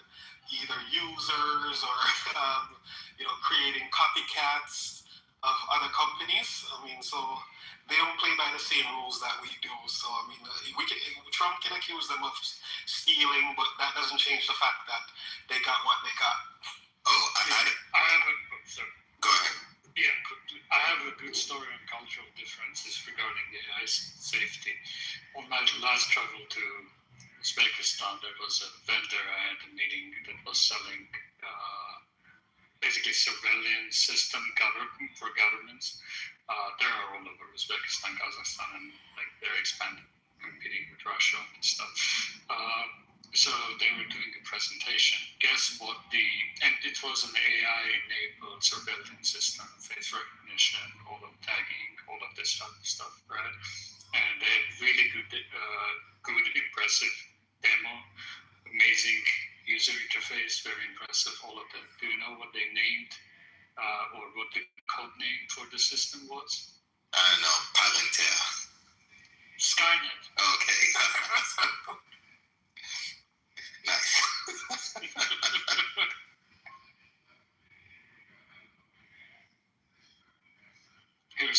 K: either users or, creating copycats of other companies. I mean, so they don't play by the same rules that we do. So, I mean, Trump can accuse them of stealing, but that doesn't change the fact that they got what they got.
J: Oh,
I: Go ahead. Yeah, I have a good story on cultural differences regarding the AI safety. On my last travel to Uzbekistan, there was a vendor I had a meeting that was selling basically surveillance system for governments. There are all over Uzbekistan, Kazakhstan, and like they're expanding, competing with Russia and stuff. So they were doing a presentation. Guess what? And it was an AI-enabled surveillance system, face recognition, all of tagging, all of this type of stuff, right? And they had really good, impressive demo, amazing user interface, very impressive, all of that. Do you know what they named or what the code name for the system was?
J: I don't know, Palantir.
I: Skynet.
J: Okay.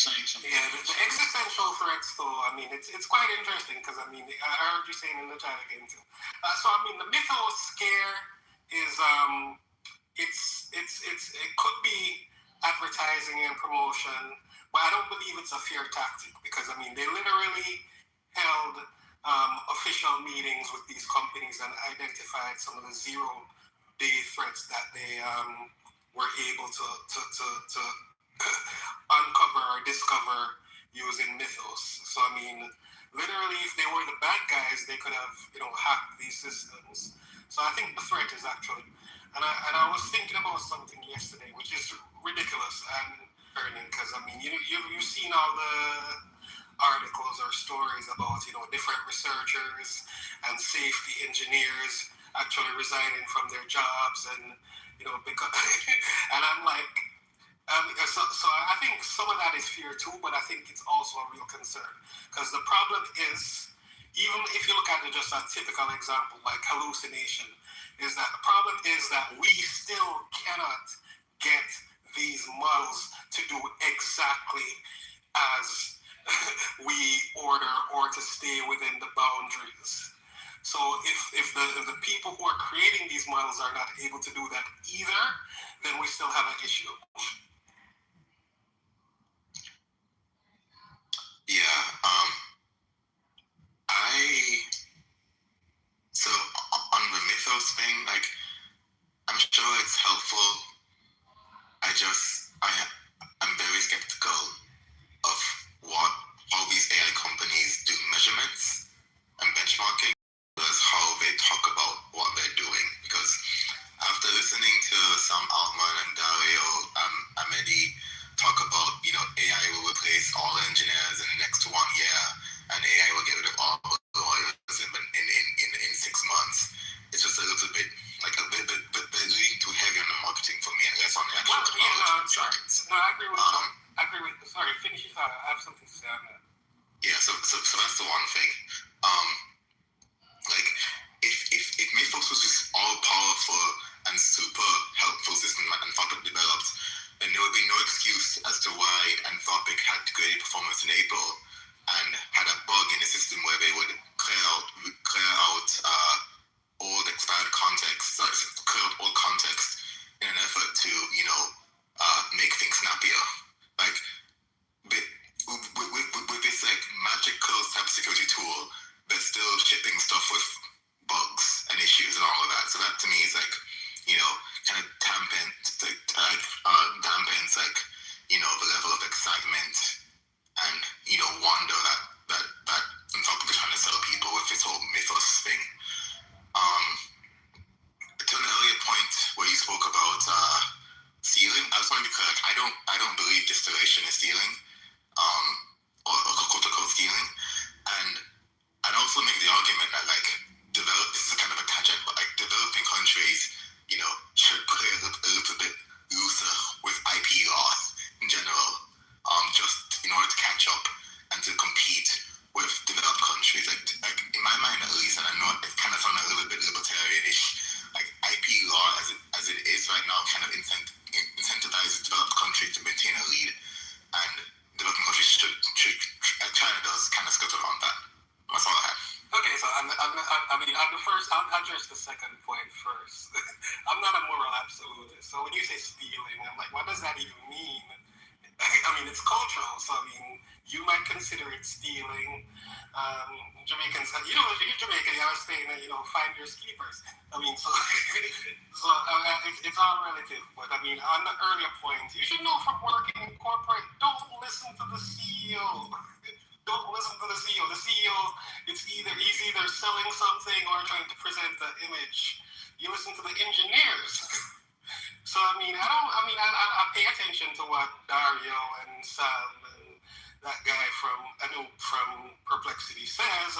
I: saying something.
K: Yeah, the existential threats, though, I mean, it's quite interesting because, I mean, I heard you saying in the chat again, too. So, I mean, the mythos scare is, it could be advertising and promotion, but I don't believe it's a fear tactic because, I mean, they literally held official meetings with these companies and identified some of the zero-day threats that they were able to uncover or discover using mythos. So I mean, literally, if they were the bad guys, they could have hacked these systems. So I think the threat is actually, and I was thinking about something yesterday, which is ridiculous and concerning because I mean, you've seen all the articles or stories about different researchers and safety engineers actually resigning from their jobs and because and I'm like. So I think some of that is fear too, but I think it's also a real concern because the problem is, even if you look at it just a typical example like hallucination, is that the problem is that we still cannot get these models to do exactly as we order or to stay within the boundaries. So if the people who are creating these models are not able to do that either, then we still have an issue.
J: Yeah, so on the mythos thing, like, I'm sure it's helpful. I'm very skeptical of how these AI companies do measurements and benchmarking, as how they talk about what they're doing. Because after listening to Sam Altman and Dario Amedi talk about, AI will replace all engineers in the next 1 year, and AI will get rid of all lawyers in 6 months. It's just a little bit but they're leaning too heavy on the marketing for me and less on the actual technology and science.
K: No, I agree with you. I agree with you. Sorry, finish your thought. I have something to say on that.
J: Yeah, so that's the one thing. Like, if mythos was this all powerful and super helpful system that Anthropic developed, then there would be no excuse as to why Anthropic had graded performance in April and had a bug in the system where they would clear out old expired context, clear out old context in an effort to make things snappier. Like, with this like magical cybersecurity tool, they're still shipping stuff with bugs and issues and all of that. So that to me is like, kind of dampens like, the level of excitement and, wonder that Anthropic is trying to sell people with this whole mythos thing. To an earlier point where you spoke about stealing, I was going to be clear, like, I don't believe distillation is stealing, or quote unquote stealing. And I'd also make the argument that like this is kind of a tangent, but like developing countries, should play a little bit looser with IP law in general, just in order to catch up and to compete with developed countries. Like in my mind at least, and I know it kind of sounds a little bit libertarianish, like IP law as it is right now kind of incentivizes developed countries to maintain a lead, and developing countries should China does kind of skirt around that. That's all I have.
K: Okay, so I'll address the second point first. I'm not a moral absolutist. So when you say stealing, I'm like, what does that even mean? I mean, it's cultural. So I mean, you might consider it stealing. Jamaicans, you're Jamaican. You always saying that find your keepers. I mean, so it's all relative. But I mean, on the earlier point, you should know from working in corporate, don't listen to the CEO. Don't listen to the CEO. The CEO, he's either selling something or trying to present the image. You listen to the engineers. So I pay attention to what Dario and Sam and that guy from Perplexity says.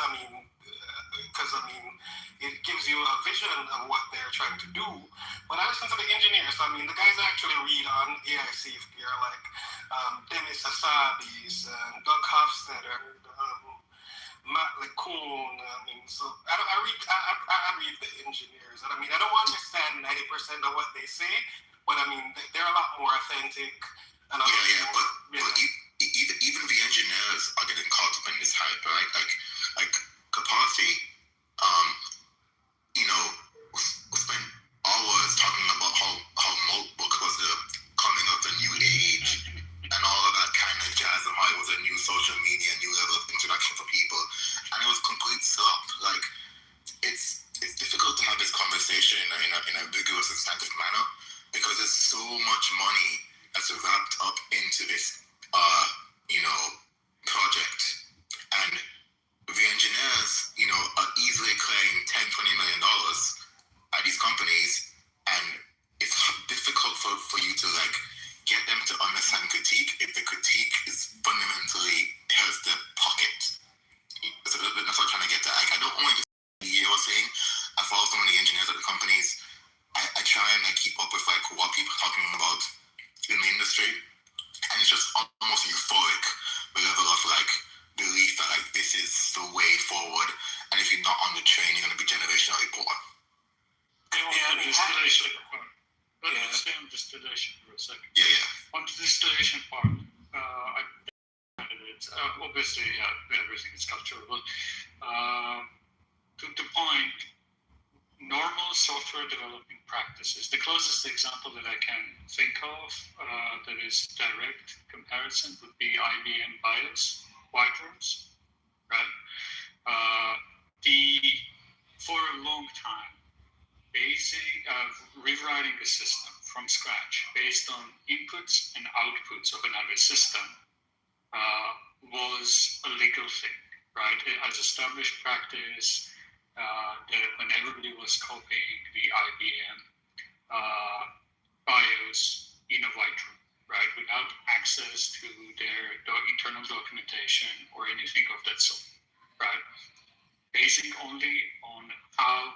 K: Because it gives you a vision of what they're trying to do. But I listen to the engineers. The guys I actually read on AI safety are like Dennis Hassabis and Doug Hofstadter, Matt LeCun. So I read the engineers, and I don't understand 90% of what they say, but they're a lot more authentic. And
J: but even and this hype, right? Like Kapasi, we spent hours talking about how notebook was the coming of the new age and all of that kind of jazz, and how it was a new social media, new level of introduction for people, and it was complete slop. Like it's difficult to have this conversation in a vigorous and substantive manner because there's so much money that's wrapped up into this project, and the engineers are easily claim $10-20 million at these companies, and it's difficult for you to like get them to understand critique if the critique is fundamentally hurts their pocket. So that's what I'm trying to get to. I don't want to you're saying. I follow some of the engineers at the companies. I try and keep up with like what people are talking about in the industry, and it's just almost euphoric the level of like belief that like this is the way forward, and if you're not on the train, you're going to be generationally poor.
I: Distillation part. Let's stay on distillation for a second.
J: Yeah.
I: On the distillation part, obviously, everything is cultural. To the point, normal software development practices. The closest example that I can think of that is direct comparison would be IBM BIOS white rooms, right? For a long time, rewriting a system from scratch based on inputs and outputs of another system was a legal thing, right? It has established practice when everybody was copying the IBM BIOS in a white room, right, without access to their internal documentation or anything of that sort, right? Basing only on how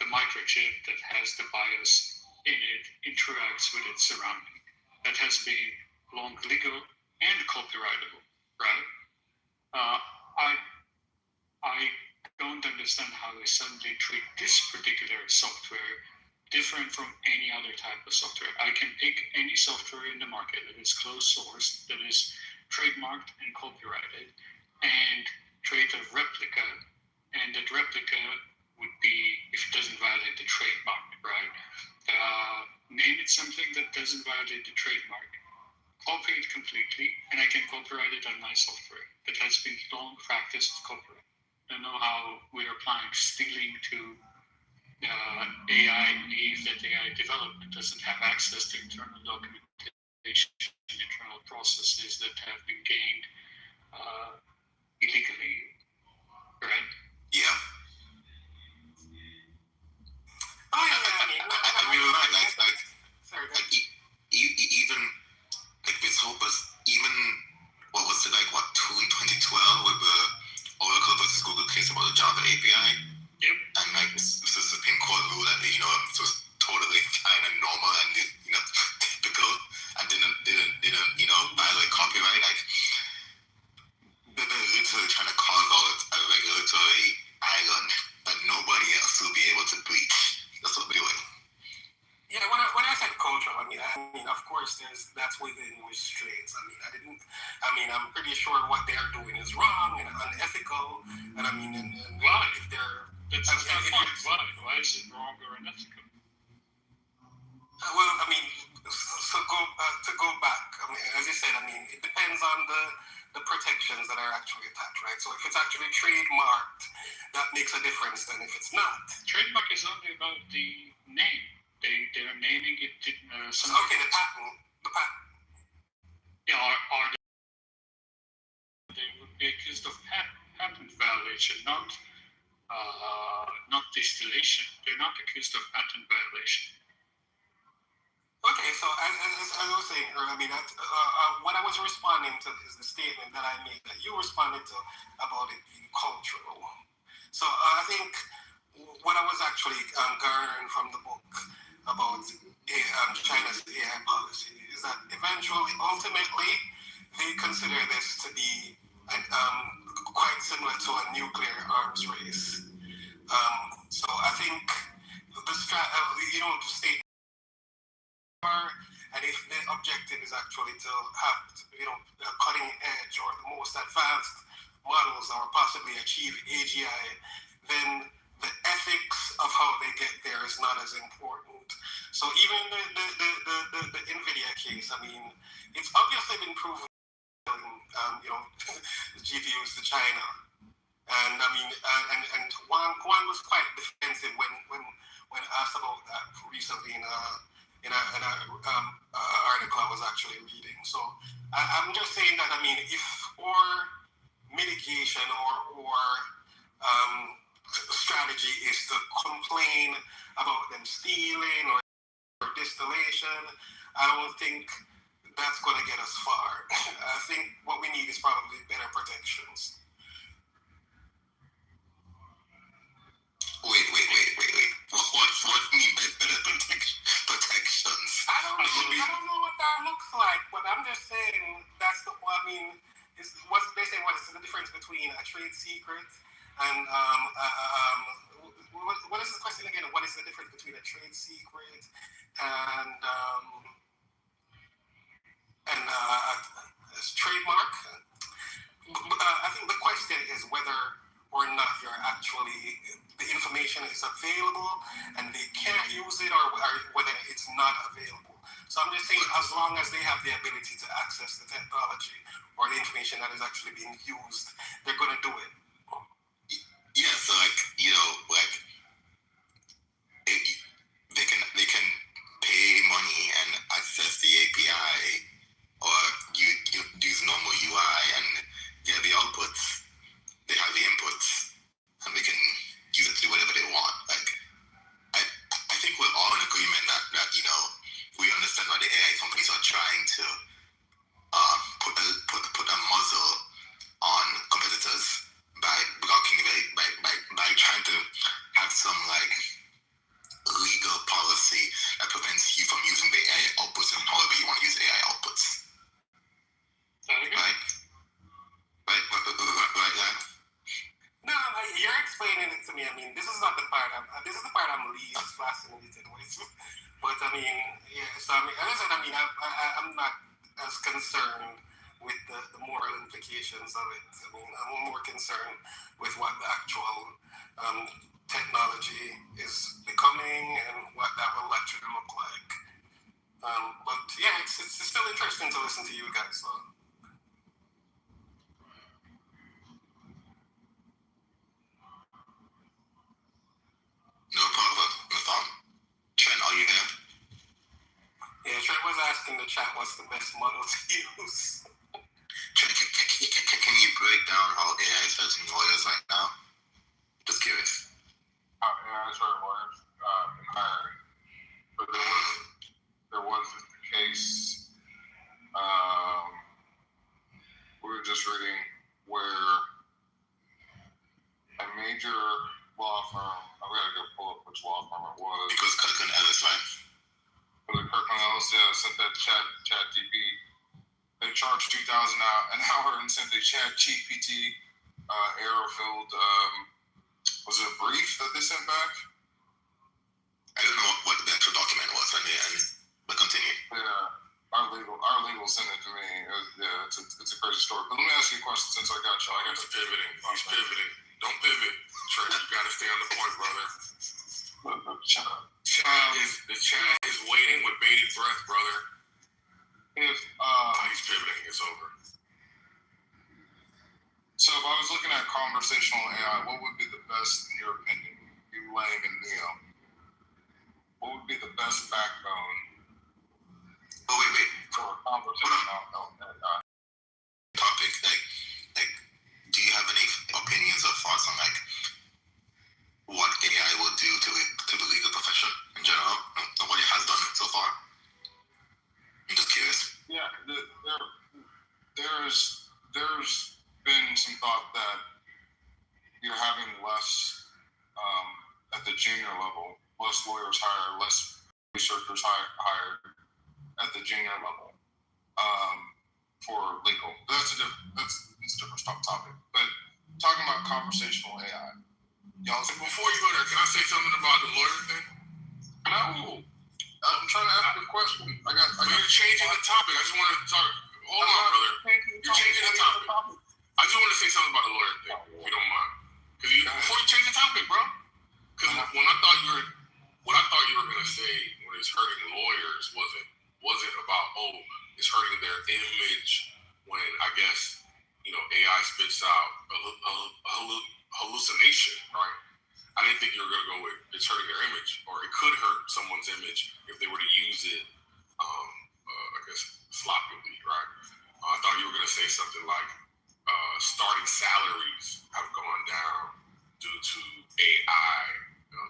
I: the microchip that has the BIOS in it interacts with its surrounding. That has been long legal and copyrightable, right? I don't understand how we suddenly treat this particular software different from any other type of software. I can pick any software in the market that is closed source, that is trademarked and copyrighted, and create a replica, and that replica would be, if it doesn't violate the trademark, right? Name it something that doesn't violate the trademark, copy it completely, and I can copyright it on my software. That has been long practice of copyright. I don't know how we're applying stealing to AI, if that AI development doesn't have access to internal documentation and internal processes that have been gained illegally, right?
J: Yeah. I mean, even like this whole even what was it like 2012 with the Oracle versus Google case about the Java API?
I: Yep.
J: And like this Supreme Court rule that it was totally fine and normal and typical and didn't violate copyright. Like they're literally trying to carve out a regulatory island that nobody else will be able to breach. That's what they're doing.
K: Yeah, when I said cultural, I mean, of course, that's within restraints. I'm pretty sure what they're doing is wrong and unethical, and
I: why?
K: If they're
I: that's not fine. Why is it wrong or unethical?
K: Well, to go back, as you said, it depends on the protections that are actually attached, right? So if it's actually trademarked, that makes a difference than if it's not.
I: Trademark is only about the name. They're naming it something.
K: Okay, the patent.
I: Yeah, they would be accused of patent violation, not distillation. They're not accused of patent violation.
K: Okay, so as I was saying earlier, what I was responding to is the statement that I made that you responded to about it being cultural. So I think what I was actually garnering from the book about China's AI policy is that ultimately, they consider this to be quite similar to a nuclear arms race. So I think the statement, and if the objective is actually to have, the cutting edge or the most advanced models or possibly achieve AGI, then the ethics of how they get there is not as important. So even the NVIDIA case, I mean, it's obviously been proven, the GPUs to China. And I mean, and Juan was quite defensive when asked about that recently in an article I was actually reading. So I'm just saying that, I mean, if for mitigation or strategy is to complain about them stealing or distillation, I don't think that's going to get us far. I think what we need is probably better protections.
J: Wait. What do you mean by better protections?
K: I don't know what that looks like, but I'm just saying that's they say what is the difference between a trade secret and what is the question again? What is the difference between a trade secret and a trademark? I think the question is whether or not the information is available and they can't use it, or whether it's not available. So I'm just saying, as long as they have the ability to access the technology or the information that is actually being used, they're going to do it.
J: Yeah, so they can pay money and access the API, or you use normal UI and get the outputs. They have the inputs, and they can use it to do whatever they want. I think we're all in agreement that we understand why the AI companies are trying to put a muzzle on competitors by blocking by trying to have some legal policy that prevents you from using the AI outputs and however you want to use AI outputs. Right?
K: No, you're explaining it to me. I mean, this is not the part. This is the part I'm least fascinated with. But I mean, yeah. So I mean, as I said, I'm not as concerned with the moral implications of it. I mean, I'm more concerned with what the actual technology is becoming and what that will actually look like. But yeah, it's still interesting to listen to you guys. So.
J: No problem. Trent, are you there?
K: Yeah, Trent was asking the chat what's the best model to use.
J: Trent, can you break down how AI is hurting lawyers right now? Just curious.
A: How AI is hurting lawyers in hiring. But there was the case we were just reading where a major law firm, I gotta go pull up which law firm it was.
J: Because Kirkland Ellis, right?
A: Was it Kirkland Ellis? Yeah, sent that chat GP. They charged $2,000 an hour and sent a chat GPT error-filled, was it a brief that they sent back?
J: I don't know what the actual document was, but continue.
A: Yeah, our legal sent it to me. It's a crazy story. But let me ask you a question since I got you.
G: He's pivoting. Don't pivot, Trent. You got to stay on the point, brother.
A: Shut up.
G: The chat is waiting with bated breath, brother.
A: If
G: he's pivoting, it's over.
A: So if I was looking at conversational AI, what would be the best, in your opinion, you Lang and Neo? What would be the best backbone?
J: Oh, wait.
A: For a conversational AI?
J: Topic, do you have any opinions or thoughts on what AI will do to the legal profession in general, and what it has done so far? I'm just curious.
A: Yeah, there's been some thought that you're having less at the junior level, less lawyers hired, less researchers hired at the junior level for legal. That's a different topic. But talking about conversational AI, y'all.
G: Before you go there, can I say something about the lawyer thing?
A: No.
G: I'm trying to ask you a question. You're changing the topic. I just want to talk. Hold on, brother. You're changing the topic. I just want to say something about the lawyer thing, if you don't mind. Before you change the topic, bro. Because what I thought you were gonna say when it's hurting lawyers wasn't about it's hurting their image when I guess AI spits out a hallucination, right? I didn't think you were gonna go with it's hurting their image, or it could hurt someone's image if they were to use it, I guess sloppily, right? I thought you were gonna say something like starting salaries have gone down due to AI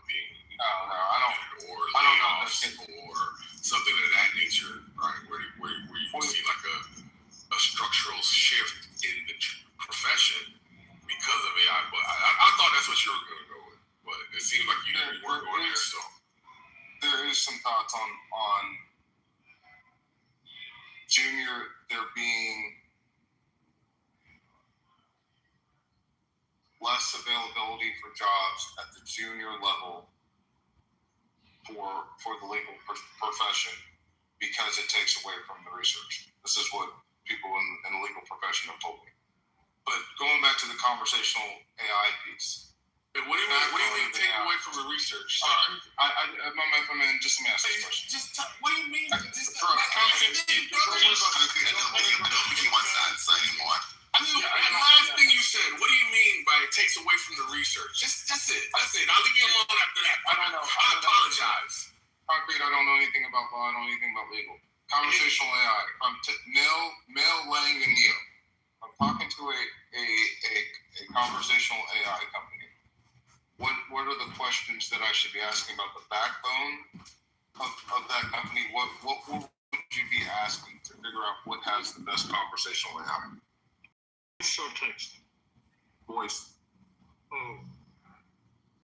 G: being
L: I don't
G: or layoffs or something of that nature, right? Where you see like a structural shift in the profession because of AI. But I thought that's what you were going to go with. But it seems like you weren't going there. So
L: there is some thoughts on junior there being less availability for jobs at the junior level for the legal profession because it takes away from the research. This is what people in the legal profession have told me. But going back to the conversational AI piece.
G: What do you mean take away from the research?
L: Sorry. Just let me ask this question.
G: What do you mean?
J: I don't be one side side anymore.
G: The last thing you said, what do you mean by it takes away from the research? That's it. I'll leave you alone after that.
L: I don't know.
G: I apologize.
L: Concrete, I don't know anything about law. I don't know anything about legal. Conversational AI. I'm Mel Lang and Neil. I'm talking to a conversational AI company. What are the questions that I should be asking about the backbone of that company? What would you be asking to figure out what has the best conversational AI?
I: Short text.
L: Voice.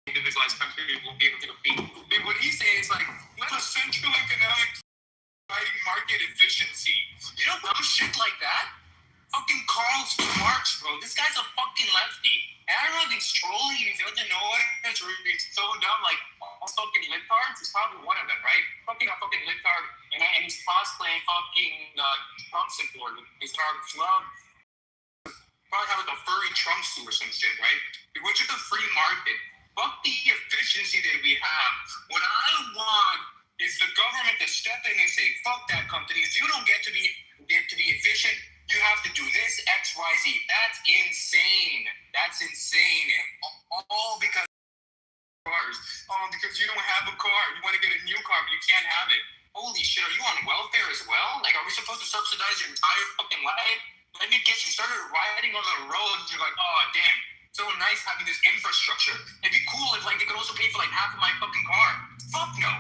B: Individualized country will be able to compete. But what he's saying is like, let a central economic fighting market efficiency. You know, dumb shit like that? Fucking Karl Marx, bro. This guy's a fucking lefty. And I don't know if he's trolling, he doesn't know what it is, or he's so dumb, like, all fucking libtards is probably one of them, right? Fucking a fucking libtard, and he's cosplaying fucking Trump supporter. He's probably have like a furry Trump suit or some shit, right? Which is the free market. Fuck the efficiency that we have. What I want is the government to step in and say, fuck that, companies. You don't get to be efficient. You have to do this, X, Y, Z. That's insane. That's insane. And all because cars. Because you don't have a car. You want to get a new car, but you can't have it. Holy shit, are you on welfare as well? Like, are we supposed to subsidize your entire fucking life? Then you started riding on the road, you're like, oh, damn, so nice having this infrastructure. It'd be cool if, like, they could also pay for, like, half of my fucking car. Fuck no.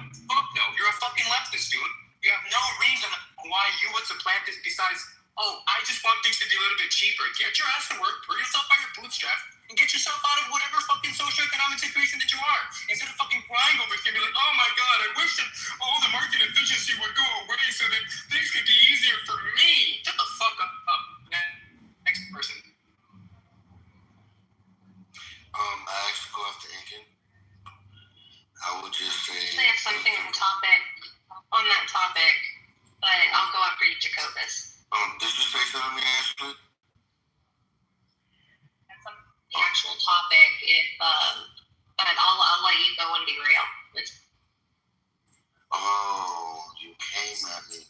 B: You're a fucking leftist, dude. You have no reason why you would supplant this besides, I just want things to be a little bit cheaper. Get your ass to work, pull yourself by your bootstraps, and get yourself out of whatever fucking socioeconomic situation that you are. Instead of fucking crying over here and be like, oh my God, I wish that all the market efficiency would go away so that things could be easier for me. Shut the fuck up. Next person.
J: I actually go after Aiken. I would just say.
F: I have something on that topic, but I'll go after you, Jacobus.
J: Did you say something, Ashley?
F: That's the actual topic. But I'll let you go and be real.
J: You came at me.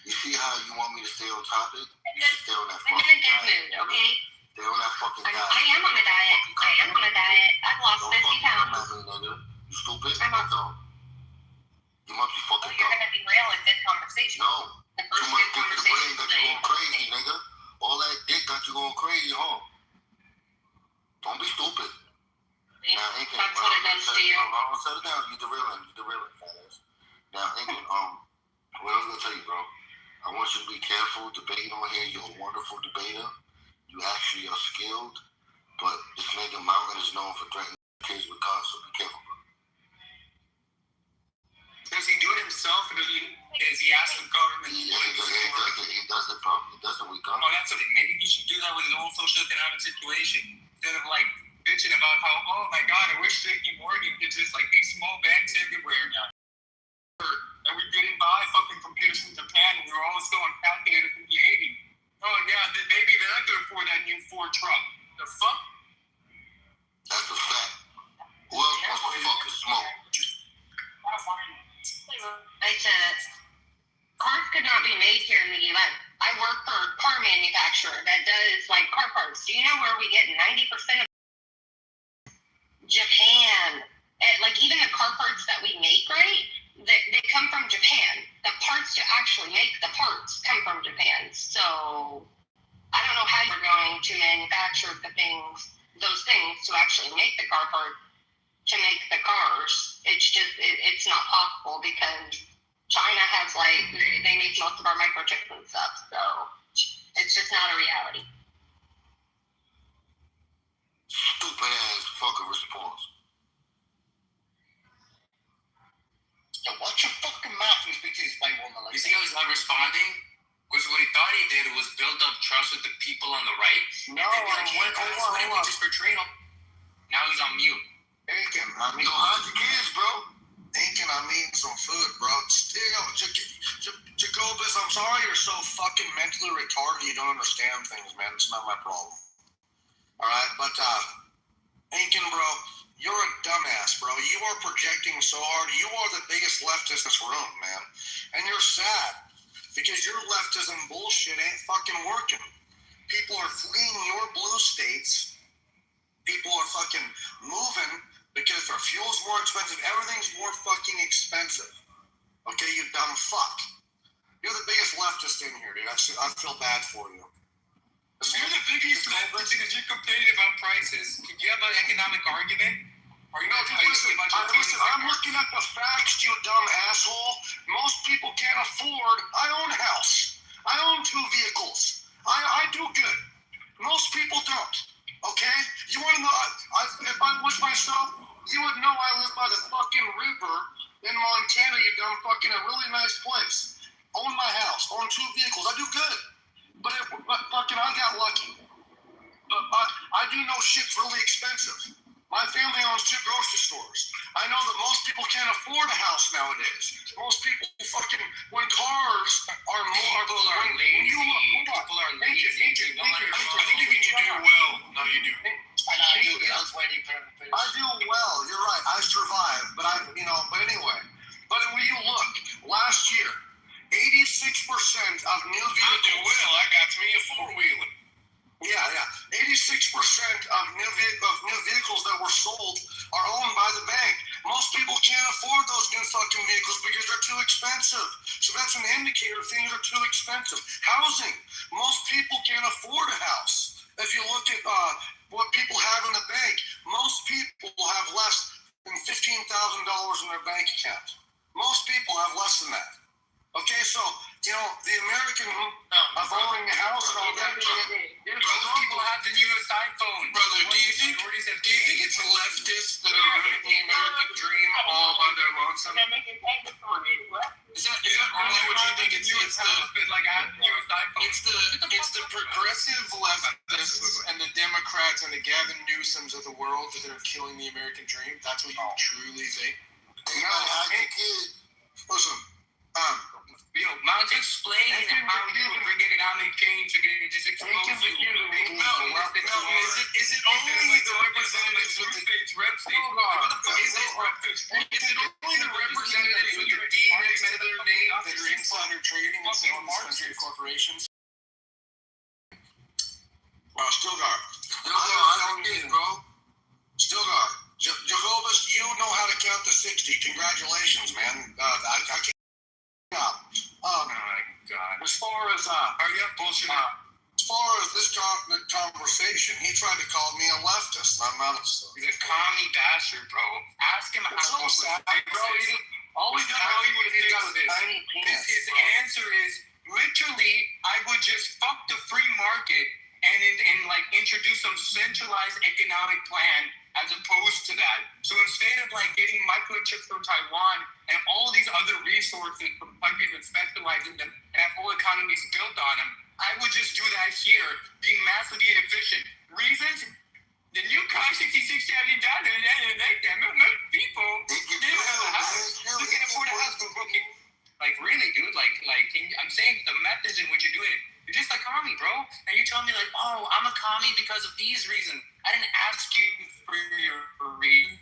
J: You see how you want me to stay on topic? Stay on that
F: I'm in a good mood, okay?
J: Stay on that fucking diet.
F: I am on a diet. I've lost 50 pounds.
J: You stupid?
F: I'm on.
J: You must be fucking
F: You're going to be real in this conversation.
J: No.
F: The
J: Too
F: first
J: much
F: good
J: dick in the brain
F: conversation
J: got you going crazy, nigga. All that dick got you going crazy, huh? Don't be stupid. Now, Aiken,
F: that's what it does to you.
J: Settle down. You derailing, fat ass. Now, Aiken, what I was gonna tell you, bro. I want you to be careful debating on here. You're a wonderful debater. You actually are skilled, but this nigga Mountain is known for threatening kids with guns, so be careful, bro.
B: Does he do it himself, or does he ask the government?
J: He does it, bro. He does it with guns.
B: Oh, that's something. Maybe he should do that with his own socioeconomic situation. Instead of, like, bitching about how, oh my God, I wish JP Morgan could just, like, these small banks everywhere now.
F: I said, cars could not be made here in the U.S. I work for a car manufacturer that does like car parts. Do you know where we get 90% of Japan? And, like even the car parts that we make, right? They come from Japan. The parts to actually make the parts come from Japan. So I don't know how you're going to manufacture those things to actually make the car part to make the cars. It's just it's not possible because China has they make most of our microchips and stuff. So it's just not a reality.
J: Stupid ass fucking response.
B: Yo, watch your fucking mouth and speak to these white woman like
M: You see how he's not responding? Because what he thought he did was build up trust with the people on the right.
B: No,
M: hold on. Just portrayed him. Now he's on mute.
J: Aiken, I mean, don't hide your kids, bro. Aiken, I mean some food, bro. Still, Jacobus, I'm sorry you're so fucking mentally retarded you don't understand things, man. It's not my problem. Alright, but, Aiken, bro, you're a dumbass, bro. You are projecting so hard. You are the biggest leftist in this room, man. And you're sad because your leftism bullshit ain't fucking working. People are fleeing your blue states. People are fucking moving because their fuel's more expensive. Everything's more fucking expensive. Okay, you dumb fuck. You're the biggest leftist in here, dude. I feel bad for you.
M: You're the biggest leftist because you're complaining about prices. Do you have an economic argument? Or you
J: listen, I'm looking at the facts, you dumb asshole. Most people can't afford. I own a house. I own 2 vehicles. I do good. Most people don't. Okay? You want to know? If I was myself, you would know I live by the fucking river in Montana. You dumb fucking a really nice place. Own my house. Own 2 vehicles. I do good. But fucking I got lucky. But I do know shit's really expensive. My family owns 2 grocery stores. I know that most people can't afford a house nowadays. Most people fucking, when cars are more...
M: People are lazy.
G: I think you do well. No, you do.
B: I was waiting for him to finish.
J: I do well. You're right. I survived. But but anyway. But when you look, last year, 86% of new vehicles...
G: I do well. I got me a 4-wheeler.
J: Yeah. 86% of new vehicles that were sold are owned by the bank. Most people can't afford those new fucking vehicles because they're too expensive. So that's an indicator things are too expensive. Housing. Most people can't afford a house. If you look at what people have in the bank, most people have less than $15,000 in their bank account. Most people have less than that. Okay, so, the American of owning a house and all that,
M: people have the newest iPhone.
G: Brother, do you think it's leftists that are ruining the American dream all by their lonesome? Is that really what you think? It's the progressive leftists and the Democrats and the Gavin Newsoms of the world that are killing the American dream? That's what you truly think?
J: Listen,
M: Mount's explaining how you would bring economic change again. Just expose you.
G: Is it only the representatives with the states rep states? Is it only the representatives with the D next to their name that are insider trading and selling this country to corporations?
J: Stilgar. I don't get it, bro. Stilgar. Jacobus, you know how to count to 60. Congratulations, man. I can't.
M: Oh my God.
J: As far as
M: bullshit.
J: As far as this conversation, he tried to call me a leftist. I'm not a leftist.
M: He's a commie bastard, bro. Ask him how
J: so sad, bro.
M: His answer is literally, I would just fuck the free market and introduce some centralized economic plan as opposed to that. So instead of getting microchips from Taiwan and all these other resources from countries that specialize in them and have whole economies built on them, I would just do that here, being massively inefficient. Reasons? The new car 66 having done it, most people live in a house. They can afford a house for booking. Really, dude? I'm saying the methods in which you're doing it. You're just a commie, bro. And you're telling me I'm a commie because of these reasons. I didn't ask you for your reason.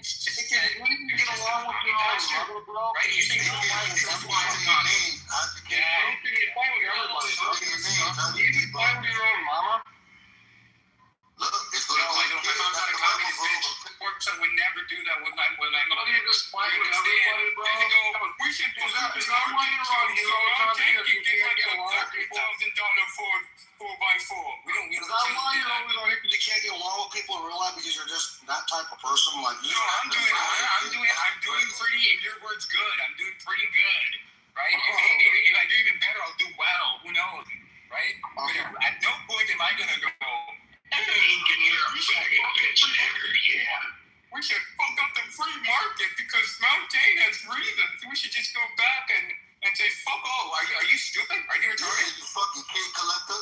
J: You get along with your own mother, bro.
M: right? You think
J: That's why they names.
M: yeah.
K: You fight with everybody, bro. You fight with your own mama.
J: Look, it's going to
M: My mom's not a communist bitch. Son would never do that with my
K: How do you just fight with everybody, bro?
M: And they go, we should do that.
K: Is that why you're on here all the time? Because you can't get along with people?
M: $30,000 4x4. We don't.
K: Is that why you're always on here? Because you can't get along with people in real life because you're just that type of person? Like you?
M: No, I'm doing pretty. In your words, good. I'm doing pretty good, right? If I do even better, I'll do well. Who knows, right?
K: Okay.
M: But at no point am I gonna go. We should fuck up the free market because Mountain has reasons. We should just go back and say, fuck all. Are you stupid? Are you retarded?
J: You fucking kid collector.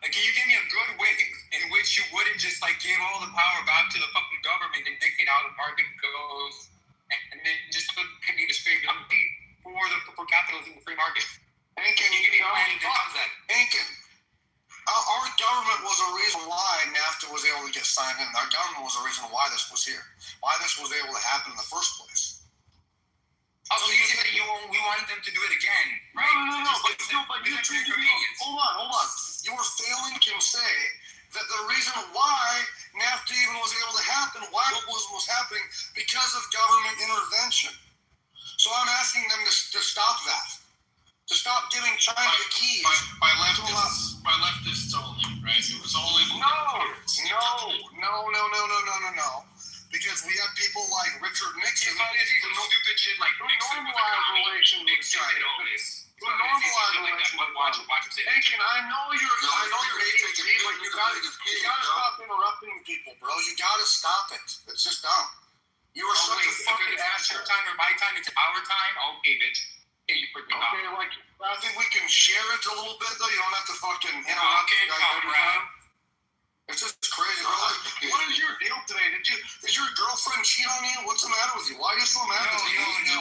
M: Like, can you give me a good way in which you wouldn't just, like, give all the power back to the fucking government and dictate how the market goes and then just look at me to straight up for capitalism and free market?
K: Hankin,
M: Can you give me a plan that does that?
K: Hankin, our government was a reason why NAFTA was able to get signed in. Our government was the reason why this was here. Why this was able to happen in the first place.
M: Also, you said we wanted them to do it again, right?
K: No, but hold on. You were failing to say that the reason why NAFTA even was able to happen, why globalism was happening, because of government intervention. So I'm asking them to stop that. To stop giving China the keys.
A: By leftists only, right? It was only
K: No. Because we have people like Richard Nixon
M: It's not stupid shit like
K: normalize relations with China. Watch him say Hankin, I know you're ADD, but you gotta stop interrupting people, bro. You gotta stop it. It's just dumb. You are such a fucking asshole.
M: Your time or my time, it's our time. Okay, bitch. Yeah, you put me off.
K: Okay, like I think we can share it a little bit though. You don't have to fucking interrupt.
M: Okay, comrade.
K: It's just crazy, bro. What is your deal today? Did your girlfriend cheat on you? What's the matter with you? Why are you so mad?
M: No.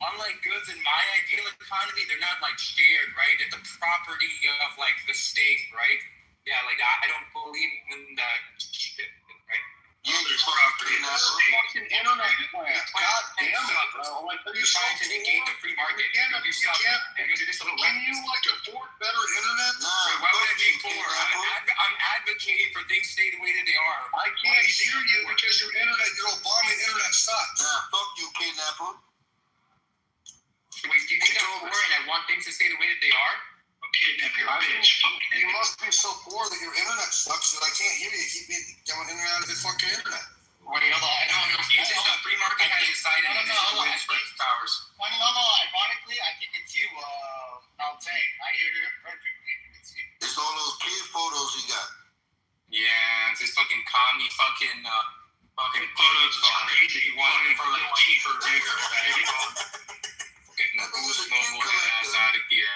M: Unlike goods in my ideal economy, they're not like shared, right? It's the property of like the state, right? Yeah, like I don't believe in that shit, right?
A: There's property in that
K: fucking internet plan. God damn it, bro. Like,
M: You're trying to negate the free market.
K: Can you like afford better internet?
M: Why would I be poor? I'm advocating for things stay the way that they are.
K: I can't hear you because your Obama internet sucks.
J: Nah, fuck you, kidnapper.
M: Wait, do you think I'm poor and I want things to stay the way that they are?
A: Kidnap your bitch.
K: You must be so poor that your internet sucks that I can't hear you. Keep going in and out of the fucking internet.
M: Wait, hold on. No. It's just the free market has decided to use powers.
B: Ironically, I think it's you, Mountain. I hear you perfectly. It's you.
J: It's all those kid photos you got.
M: Yeah, it's this fucking commie fucking photos. Crazy. He wanted for like cheaper, bigger. Getting the boost mobile ass out of here.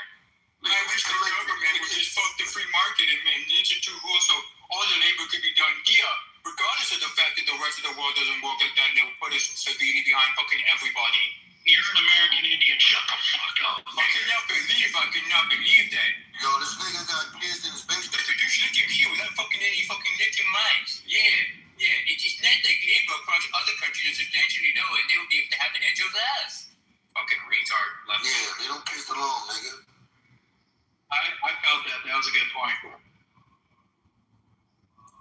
M: I wish the government would just fuck the free market and institute rules so all the labor could be done here, regardless of the fact that the rest of the world doesn't work like that and they'll put us severely behind fucking everybody.
A: You're an American Indian. Shut the fuck up.
M: I cannot believe that.
J: Yo, this nigga got kids in his basement.
M: Let's introduce Nick here without fucking any fucking Nick minds. Yeah. It's just not like labor across other countries are substantially lower and they will be able to have an edge over us. Fucking retard. Left.
J: Yeah, they don't kiss along, nigga.
A: I felt that. That was a good point.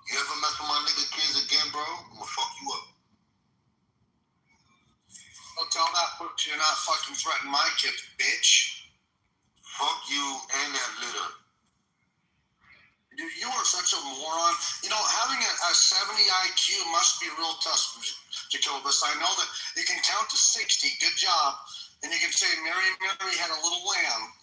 J: You ever mess with my nigga kids again, bro? I'm gonna fuck you up.
K: Don't tell that bitch you're not fucking threatening my kids, bitch.
J: Fuck you and that litter.
K: Dude, you are such a moron. You know, having a 70 IQ must be real tough, Jacobus. I know that you can count to 60. Good job. And you can say Mary had a little lamb.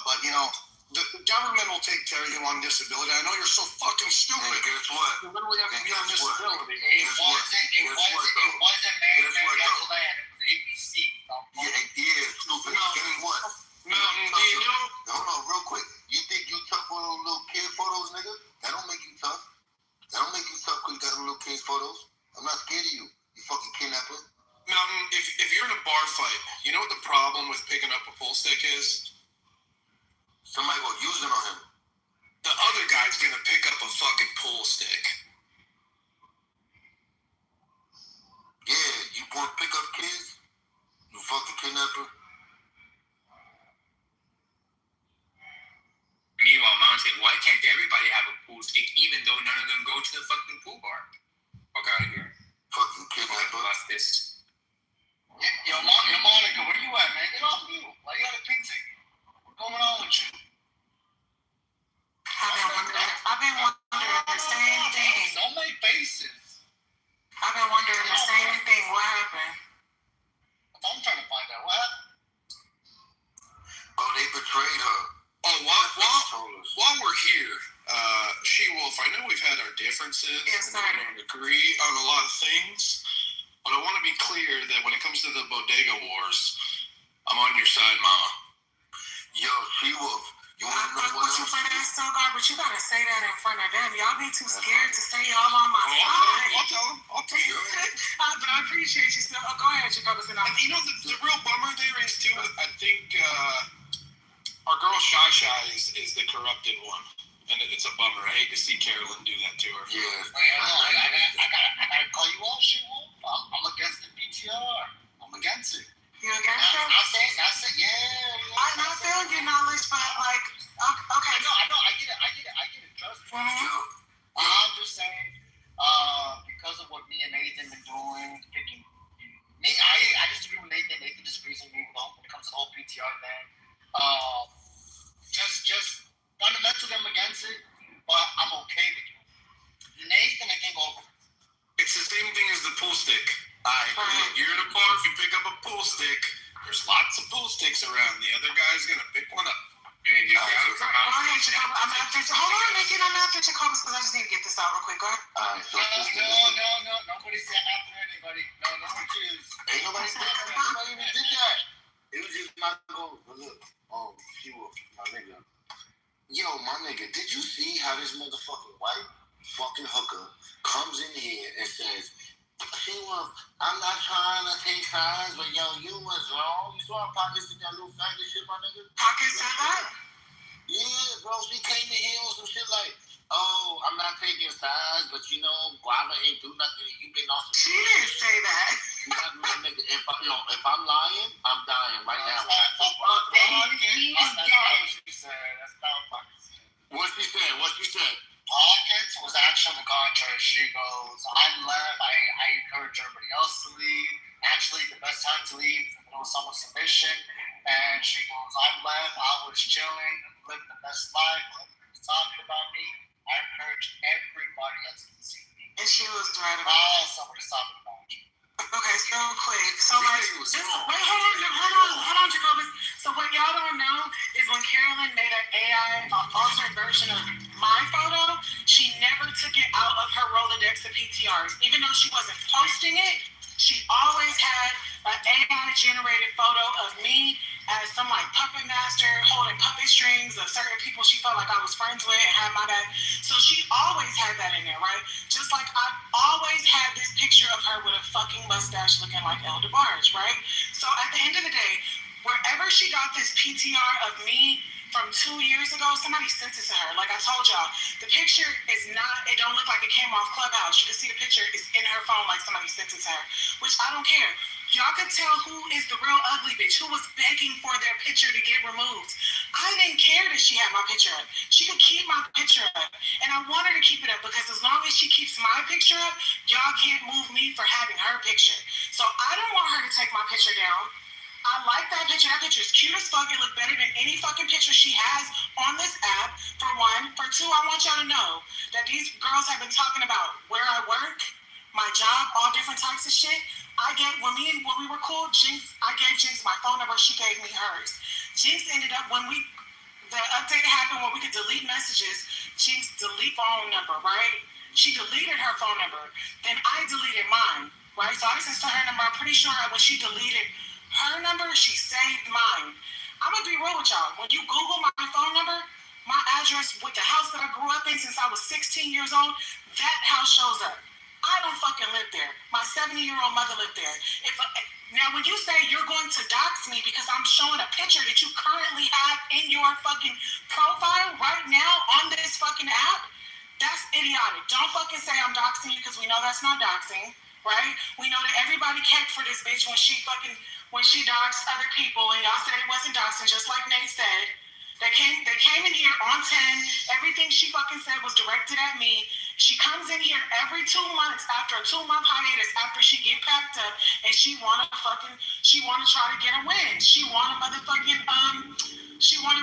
K: But, you know, the government will take care of you on disability. I know you're so fucking stupid.
J: Hey, guess what?
K: You literally have to be on disability.
B: It wasn't Mary had a land. It was ABC.
J: Yeah, stupid. Guess what?
A: Mountain, do you know?
J: Hold on, real quick. You think you tough on those little kid photos, nigga? That don't make you tough. That don't make you tough because you got them little kids photos. I'm not scared of you, you fucking kidnapper.
G: Mountain, if you're in a bar fight, you know what the problem with picking up a pool stick is?
J: Somebody gonna use it on him.
G: The other guy's gonna pick up a fucking pool stick.
J: Yeah, you
L: to the fucking pool bar. Fuck out of here.
J: Fucking kidnapper.
L: Lost this.
B: Yo, Monica, where you at, man? Get off you. Why you got a pink ticket? What's going on with you?
H: I've been wondering the same thing.
B: Don't make faces.
H: I've been wondering the same thing. What happened?
B: I'm trying to find out what happened.
J: Oh, they betrayed her.
G: Oh, while we're here, She-Wolf, I know we've had our differences.
H: Yes, sir.
G: We don't agree on a lot of things, but I want to be clear that when it comes to the bodega wars, I'm on your side, Mama.
J: Yo, She-Wolf, you want
H: I
J: to know
H: fuck
J: what
H: with you
J: else?
H: for that so God, but you gotta say that in front of them. Y'all be too scared to say y'all on my side.
G: I'll tell him.
H: But I appreciate you still. Oh, go ahead, Jacob.
G: And you know, the real bummer there is, too, I think our girl Shy is the corrupted one. And it's a bummer. I hate to see Carolyn do that to her.
J: Yeah.
B: Wait, I gotta call you out, She-Wolf. I'm against the BTR. I'm against it.
H: You against it?
B: I say, yeah.
H: I feel your knowledge, but like, okay.
B: I know. I get it. Trust me. I'm just saying, because of what me and Nathan been doing, picking me, I disagree with Nathan. Nathan disagrees with me when it comes to the whole PTR thing. Just fundamentally, I'm against it, but I'm okay with it. Nathan, I can't go over.
G: It's the same thing as the pool stick. You're in a bar, if you pick up a pool stick, there's lots of pool sticks around. The other guy's going to pick one up.
L: And you got it from
H: Hold on, Jacob. I'm after Jacobus because I just need to get this out real quick. Go ahead.
B: No. Nobody said after anybody. No confused.
J: Ain't nobody even did that. It was just my goal. But look, She-Wolf, my nigga. Yo, my nigga, did you see how this motherfucking white fucking hooker comes in here and says, She-Wolf, I'm not trying to take sides, but yo, you was wrong. You saw how Pockets did that little faggot shit, my nigga?
H: Pocket said that?
J: Yeah, bro, she came in here on some shit like, oh, I'm not taking sides, but you know, Guava ain't do nothing and you been off some
H: She didn't say that.
J: My nigga, if I'm lying, I'm dying right now. What she said?
B: Pockets was actually the contrary. She goes, I'm left. I encourage everybody else to leave. Actually, the best time to leave is when it was someone's submission. And she goes, I'm left. I was chilling, living the best life. Everybody was talking about me. I encourage everybody else to see me.
H: And she was right about
B: Oh, somebody's talking about you.
H: Okay, so quick. So like, wait, hold on, Jacobus. So what y'all don't know is when Carolyn made an AI alternate version of my photo, she never took it out of her Rolodex of PTRs. Even though she wasn't posting it, she always had an AI generated photo of me as some like puppet master holding puppet strings of certain people she felt like I was friends with and had my back. So she always had that in there, right? Just like I always had this picture of her with a fucking mustache looking like El DeBarge, right? So at the end of the day, wherever she got this PTR of me from 2 years ago, somebody sent it to her. Like I told y'all, the picture is not, it don't look like it came off Clubhouse. You can see the picture is in her phone like somebody sent it to her, which I don't care. Y'all can tell who is the real ugly bitch, who was begging for their picture to get removed. I didn't care that she had my picture up. She could keep my picture up. And I want her to keep it up because as long as she keeps my picture up, y'all can't move me for having her picture. So I don't want her to take my picture down. I like that picture. That picture is cute as fuck. It looked better than any fucking picture she has on this app, for one. For two, I want y'all to know that these girls have been talking about where I work, my job, all different types of shit. When we were cool, I gave Jinx my phone number. She gave me hers. Jinx ended up, the update happened where we could delete messages, Jinx delete phone number, right? She deleted her phone number. Then I deleted mine, right? So I listened to her number. I'm pretty sure when she deleted her number, she saved mine. I'm going to be real with y'all. When you Google my phone number, my address with the house that I grew up in since I was 16 years old, that house shows up. I don't fucking live there. My 70-year-old mother lived there. Now, when you say you're going to dox me because I'm showing a picture that you currently have in your fucking profile right now on this fucking app, that's idiotic. Don't fucking say I'm doxing you because we know that's not doxing, right? We know that everybody kept for this bitch when she doxed other people, and y'all said it wasn't doxing, just like Nate said. They came in here on 10. Everything she fucking said was directed at me. She comes in here every 2 months after a 2-month hiatus after she get packed up and she wanna try to get a win. She want a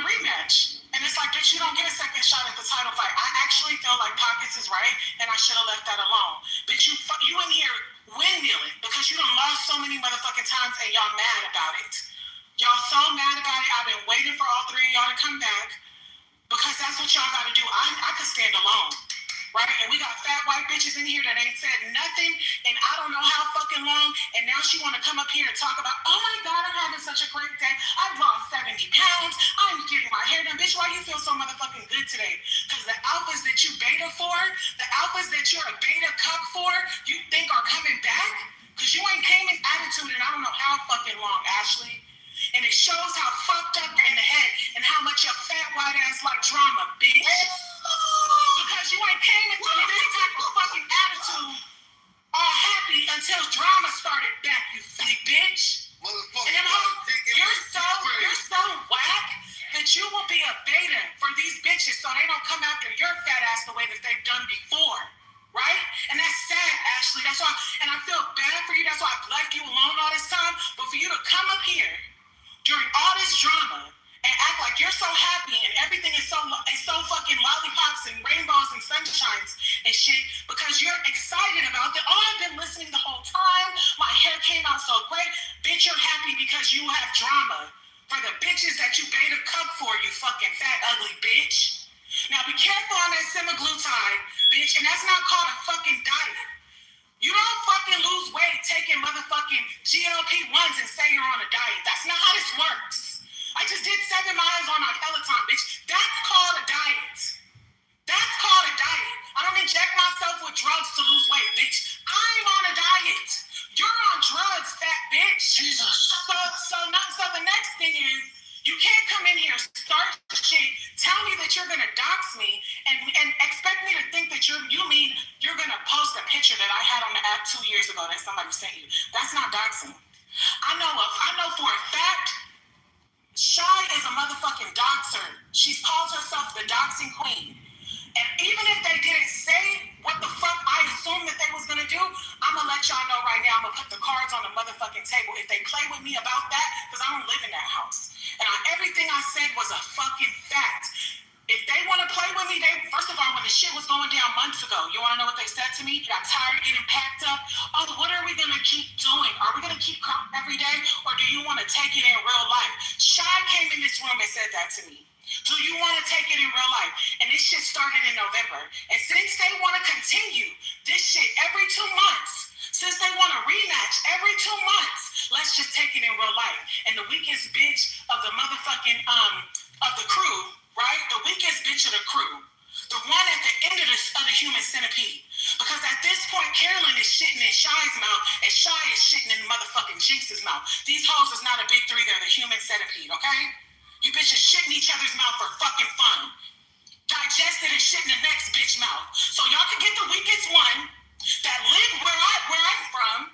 H: rematch. And it's like, bitch, you don't get a second shot at the title fight. I actually feel like Pockets is right and I should have left that alone. Bitch, you in here windmilling because you done lost so many motherfucking times and y'all mad about it. Y'all so mad about it. I've been waiting for all three of y'all to come back because that's what y'all gotta do. I could stand alone. Right? And we got fat white bitches in here that ain't said nothing and I don't know how fucking long, and now she want to come up here and talk about, oh my God, I'm having such a great day. I've lost 70 pounds. I'm getting my hair done. Bitch, why you feel so motherfucking good today? Because the alphas that you beta for, the alphas that you're a beta cup for, you think are coming back? Because you ain't came in attitude in I don't know how fucking long, Ashley. And it shows how fucked up in the head and how much your fat white ass like drama, bitch. Because you ain't came into this type of fucking attitude all happy until drama started back, you silly bitch. And them hoes, you're so whack that you will be a beta for these bitches so they don't come after your fat ass the way that they've done before. Right? And that's sad, Ashley. That's why, and I feel bad for you. That's why I've left you alone all this time. But for you to come up here during all this drama and act like you're so happy and everything is so fucking lollipops and rainbows and sunshines and shit because you're excited about that. Oh, I've been listening the whole time. My hair came out so great. Bitch, you're happy because you have drama for the bitches that you beta cup for, you fucking fat, ugly bitch. Now be careful on that semaglutide, bitch, and that's not called a fucking diet. You don't fucking lose weight taking motherfucking GLP-1s and say you're on a diet. That's not how this works. I just did 7 miles on my Peloton, bitch. That's called a diet. That's called a diet. I don't inject myself with drugs to lose weight, bitch. I'm on a diet. You're on drugs, fat bitch. Jesus. So the next thing is, you can't come in here, start shit, tell me that you're gonna dox me, and expect me to think that you're gonna post a picture that I had on the app 2 years ago that somebody sent you. That's not doxing. I know for a fact, Shy is a motherfucking doxer. She calls herself the doxing queen. And even if they didn't say what the fuck I assumed that they was gonna do, I'm gonna let y'all know right now, I'm gonna put the cards on the motherfucking table. If they play with me about that, because I don't live in that house. And everything I said was a fucking fact. If they want to play with me, first of all, when the shit was going down months ago, you want to know what they said to me? Got tired of getting packed up. Oh, what are we going to keep doing? Are we going to keep crying every day? Or do you want to take it in real life? Shy came in this room and said that to me. Do you want to take it in real life? And this shit started in November. And since they want to continue this shit every 2 months, since they want to rematch every 2 months, let's just take it in real life. And the weakest bitch of the motherfucking, of the crew, right? The weakest bitch of the crew. The one at the end of the human centipede. Because at this point, Carolyn is shitting in Shy's mouth, and Shy is shitting in motherfucking Jinx's mouth. These hoes is not a big three, they're the human centipede, okay? You bitches shitting each other's mouth for fucking fun. Digest it and shit in the next bitch mouth. So y'all can get the weakest one that live where I'm from,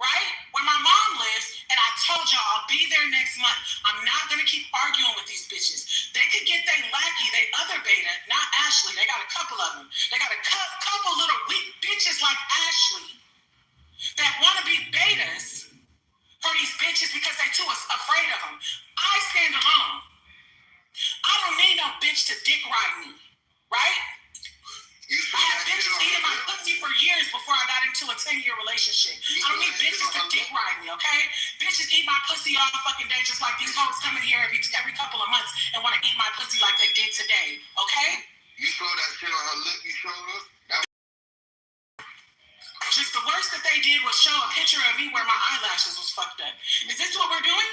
H: right? Where my mom lives, and I told y'all I'll be there next month. I'm not gonna keep arguing with these bitches. They could get their lackey, they other beta, not Ashley. They got a couple of them. They got a couple little weak bitches like Ashley that want to be betas for these bitches because they too afraid of them. I stand alone. I don't need no bitch to dick ride me, right? I had bitches eating my pussy for years before I got into a 10-year relationship. I don't need bitches to dick ride me, okay? Bitches eat my pussy all fucking day just like these hoes come in here every couple of months and want to eat my pussy like they did today, okay?
J: You saw that shit on her lip you showed us?
H: Just the worst that they did was show a picture of me where my eyelashes was fucked up. Is this what we're doing?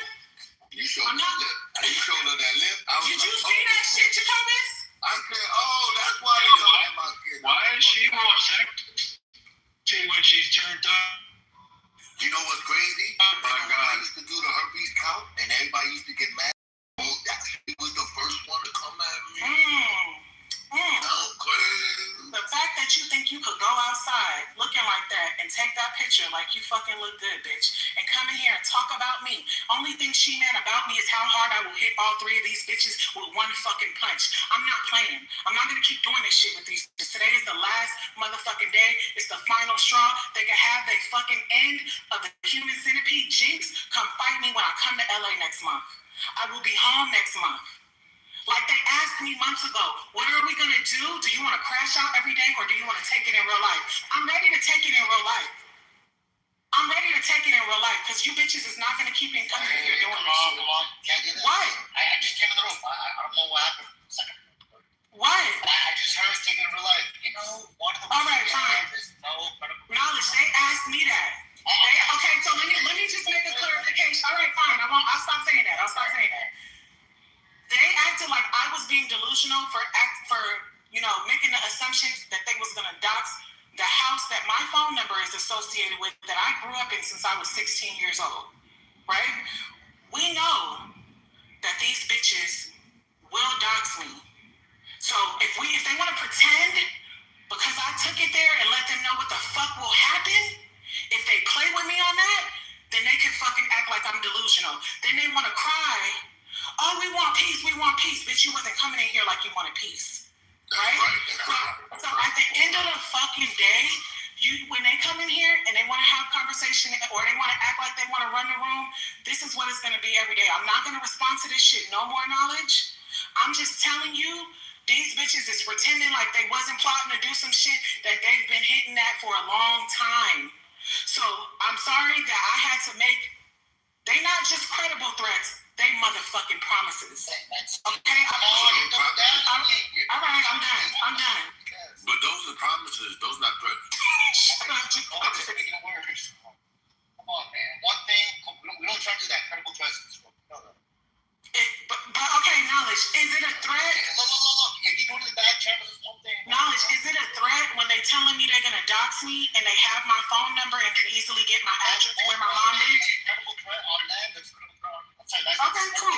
J: You showed her lip. You showed her that lip.
H: Did you see that shit, Jacobus?
J: I said, oh, that's why they talking about kids.
I: Why is she more affected when she's turned up?
J: You know what's crazy?
I: Oh my God.
J: I used to do the herpes count, and everybody used to get mad. Oh, that shit was the first one to come at me. That was crazy.
H: The fact that you think you could go outside looking like that and and take that picture like you fucking look good, bitch, and come in here and talk about me. Only thing she meant about me is how hard I will hit all three of these bitches with one fucking punch. I'm not playing. I'm not gonna keep doing this shit with these bitches. Today is the last motherfucking day. It's the final straw. They can have their fucking end of the human centipede jinx. Come fight me when I come to LA next month. I will be home next month. Like they asked me months ago, what are we gonna do? Do you wanna crash out every day or do you wanna take it in real life? I'm ready to take it in real life. I'm ready to take it in real life because you bitches is not gonna keep in coming in here doing this shit.
B: Come on, can't do that.
H: What?
B: I just came in the room. I don't know what happened.
H: What?
B: I just heard it taking in real life. You know, one of the
H: all right, fine. Knowledge, they asked me that. Okay, so let me just make a clarification. All right, fine. I'll stop saying that. They acted like I was being delusional for making the assumption that they was gonna dox the house that my phone number is associated with that I grew up in since I was 16 years old. Right? We know that these bitches will dox me. So if they want to pretend because I took it there and let them know what the fuck will happen, if they play with me on that, then they can fucking act like I'm delusional. Then they want to cry. Oh, we want peace. Bitch, you wasn't coming in here like you wanted peace. Right? So at the end of the fucking day, when they come in here and they want to have conversation or they want to act like they want to run the room, this is what it's going to be every day. I'm not going to respond to this shit. No more knowledge. I'm just telling you, these bitches is pretending like they wasn't plotting to do some shit that they've been hitting at for a long time. So I'm sorry that I had to make, they not just credible threats, they motherfucking promises. Okay? All right, I'm done.
G: But those are promises, those not threats.
B: Come on, man. One thing, we don't try to do that. Credible threats.
H: But okay, knowledge, is it a threat?
B: Look. If you go to the back channel, it's one thing.
H: Knowledge, is it a threat when they telling me they're gonna dox me and they have my phone number and can easily get my address where my mom lives?
B: Credible threat on that. That's credible threat.
H: Okay, cool.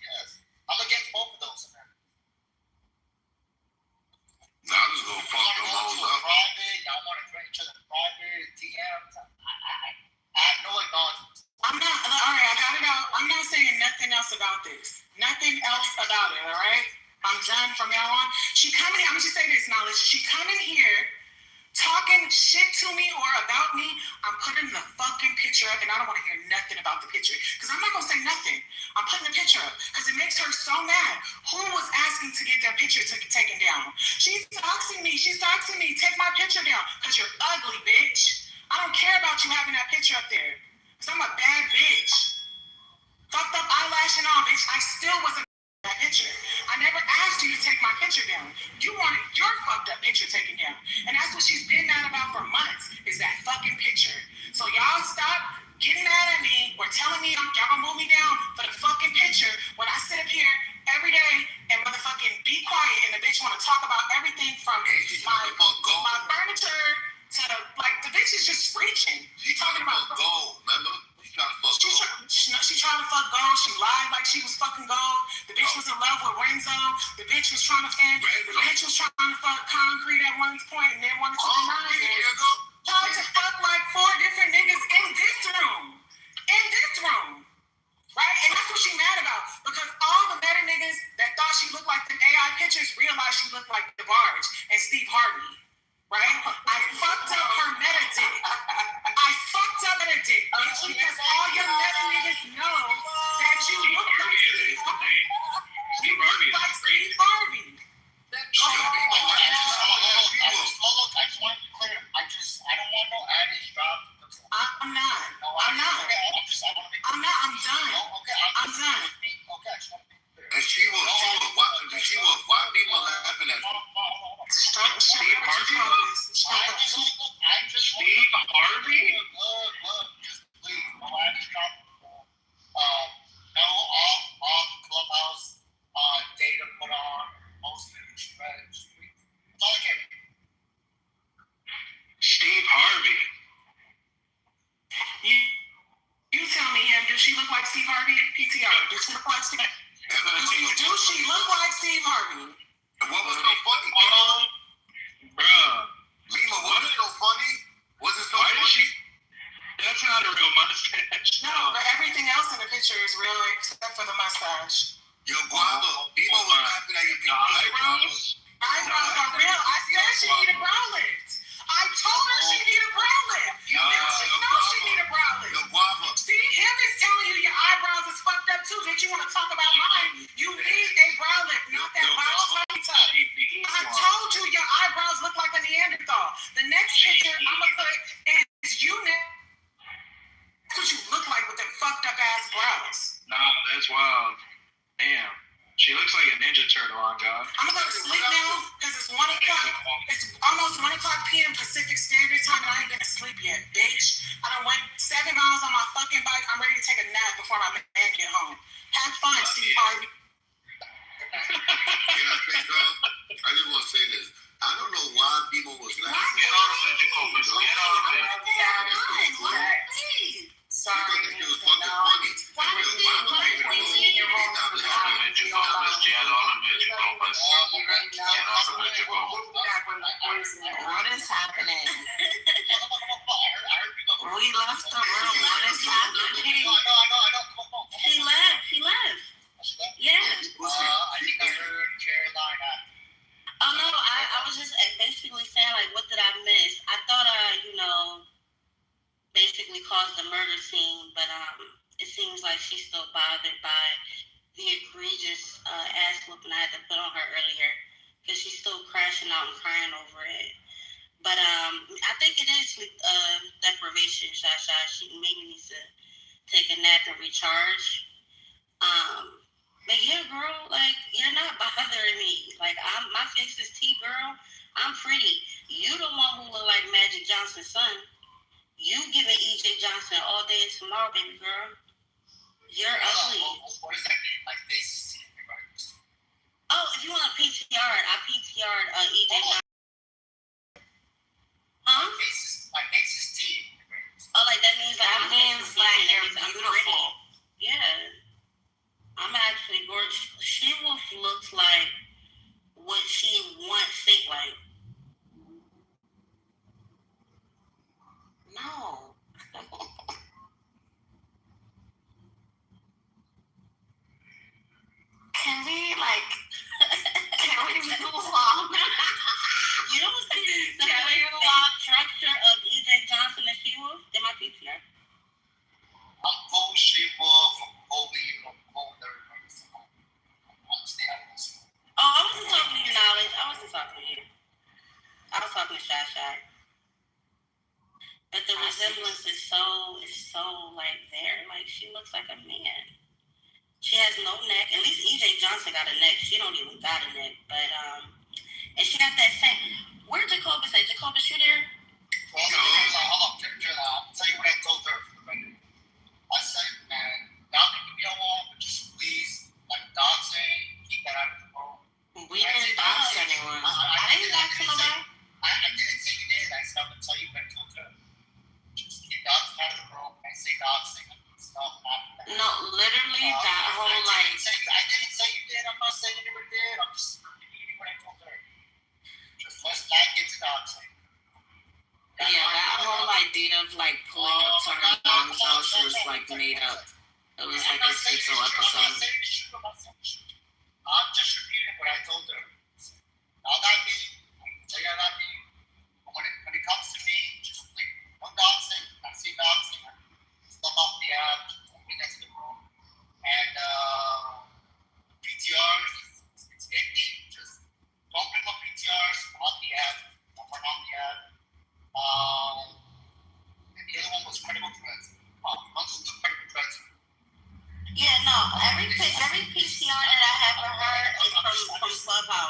B: Yes. I'm against both of those.
G: Now I'm just gonna fuck them all up.
B: Private, y'all want to threaten each other private, DMs. I have no acknowledgement.
H: I'm not, all right, I got it out. I'm not saying nothing else about this. Nothing else about it, all right? I'm done from now on. She coming, I'm just saying this, knowledge. She coming here talking shit to me or about me. I'm putting the fucking picture up and I don't want to hear nothing about the picture because I'm not going to say nothing. I'm putting the picture up because it makes her so mad. Who was asking to get their picture taken down? She's doxing me. Take my picture down because you're ugly, bitch. I don't care about you having that picture up there because I'm a bad bitch. Fucked up eyelash and all, bitch. I still wasn't that picture. I never asked you to take my picture down. You wanted your fucked up picture taken down. And that's what she's been mad about for months, is that fucking picture. So y'all stop getting mad at me or telling me y'all gonna move me down for the fucking picture when I sit up here every day and motherfucking be quiet and the bitch wanna talk about everything from my furniture to the bitch is just reaching. She talking about
G: gold, remember?
H: She trying to fuck gold. She lied like she was fucking gold. The bitch was in love with Renzo. The bitch was trying to fuck Concrete at one point and then wanted to deny it. Tried to fuck like 4 different niggas in this room. Right? And that's what she mad about. Because all the better niggas that thought she looked like the AI pictures realized she looked like DeBarge and Steve Harvey. Right? I fucked up her meta dick. Bitch, because all your meta niggas know that you look like Steve Harvey. You look like Steve Harvey.
B: I just want to be clear. I don't want no added drop.
H: I'm not. I'm done. I'm done.
G: And she will why people laughing at you?
H: Steve Harvey?
B: Steve Harvey? Look, just please, no added drop. No off Clubhouse data put on, mostly strategy. That's all I care.
M: Steve Harvey.
H: You tell me, does she look like Steve Harvey? PTR. Does she look like Steve Harvey? Do she look like Steve Harvey?
G: And what was so funny?
I: Bruh.
G: Lima, what was so
H: picture is real, except for the mustache.
J: Yo, Guava, Bebo was laughing at your eyebrows.
H: Eyebrows are real. I said she need a brow lift. I told her she need a brow lift. Now she knows she need a brow lift.
J: Yo, Guava.
H: See, him is telling you your eyebrows is fucked up too. Did you want to talk about mine? You need a brow lift, not that box tummy tuck. I told you your eyebrows look like a Neanderthal. The next picture I'm gonna put is you now. That's what you look like with them fucked up ass brows.
I: Nah, that's wild. Damn. She looks like a Ninja Turtle on God.
H: I'm gonna go to sleep now because it's 1 o'clock. It's almost 1 o'clock p.m. Pacific Standard Time, and I ain't been asleep yet, bitch. I done went 7 miles on my fucking bike. I'm ready to take a nap before my man get home. Have fun, Steve Harvey.
J: Yeah, I just want to say this. I don't know why Bebo was laughing.
I: Get out of it, Jacobus. Get out of it.
H: Sorry.
J: He was fucking funny.
I: Get out of it, Jacobus. Get out of it, Jacobus. Get out of it, Jacobus.
F: What is happening? We left the room. What is happening? She left. Yes.
B: I think I heard Carolina.
F: Oh no, I was just basically saying, like, what did I miss? I thought basically caused the murder scene, but it seems like she's still bothered by the egregious ass whooping I had to put on her earlier, because she's still crashing out and crying over it. But I think it is sleep deprivation, Shasha. She maybe needs to take a nap and recharge. But yeah, girl, like, you're not bothering me. Like, my face is tea, girl. I'm pretty. You the one who look like Magic Johnson's son. You giving E.J. Johnson all day and tomorrow, baby girl. You're ugly.
B: What does that mean? My face is tea, right?
F: Oh, if you want a PTR, I PTR'd E.J. Johnson. Huh?
B: My face is tea.
F: Oh, like that means like you're beautiful. Yeah. I'm actually gorgeous. She-Wolf looks like what she wants fake like. No. Can we move on? You don't see the structure of E.J. Johnson and She-Wolf in my PTR?
B: I'm full She-Wolf, full everybody.
F: Oh, I wasn't talking to you, Knowledge. I wasn't talking to you. I was talking to Shy. But the resemblance is so like there. Like, she looks like a man. She has no neck. At least E.J. Johnson got a neck. She don't even got a neck. But and she got that same. Where Jacobus at? Jacobus, you there?
B: Well, I'll tell you what I told her. I said, man, not to be alone, but just please, like doxing, keep that out of the room.
F: We didn't dox anyone. I didn't dox nobody.
B: I didn't say you did. I said, I'm going to tell you what I told her. Just keep doxing out of the room. I say doxing and stuff after that.
F: No, literally, that whole like.
B: I didn't say you did. I'm not saying you never did. I'm just repeating what I told her. Just let's not get to doxing.
F: Yeah, that whole idea of like pulling up to her mom's house was like made up. It was like a fictional episode.
B: I'm just repeating what I told her. Now not me. I'm gonna tell you not me. But when it comes to me, just like one doxing, I see doxing, stuff off the app, next to the room, and PTRs. It's icky. Just don't bring up PTRs on the app. Don't run on the app. And the other one was credible threats. Most of the credible threats.
F: Yeah, no. Every PCR that I have for her is from Clubhouse.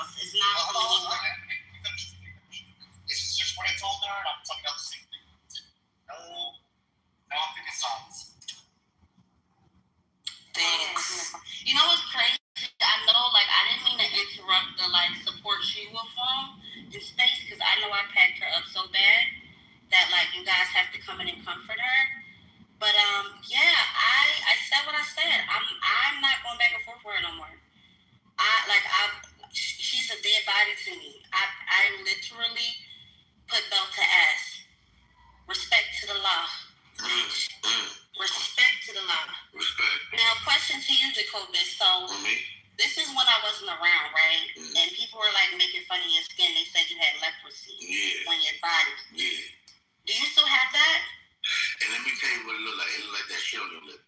J: shit on your lip.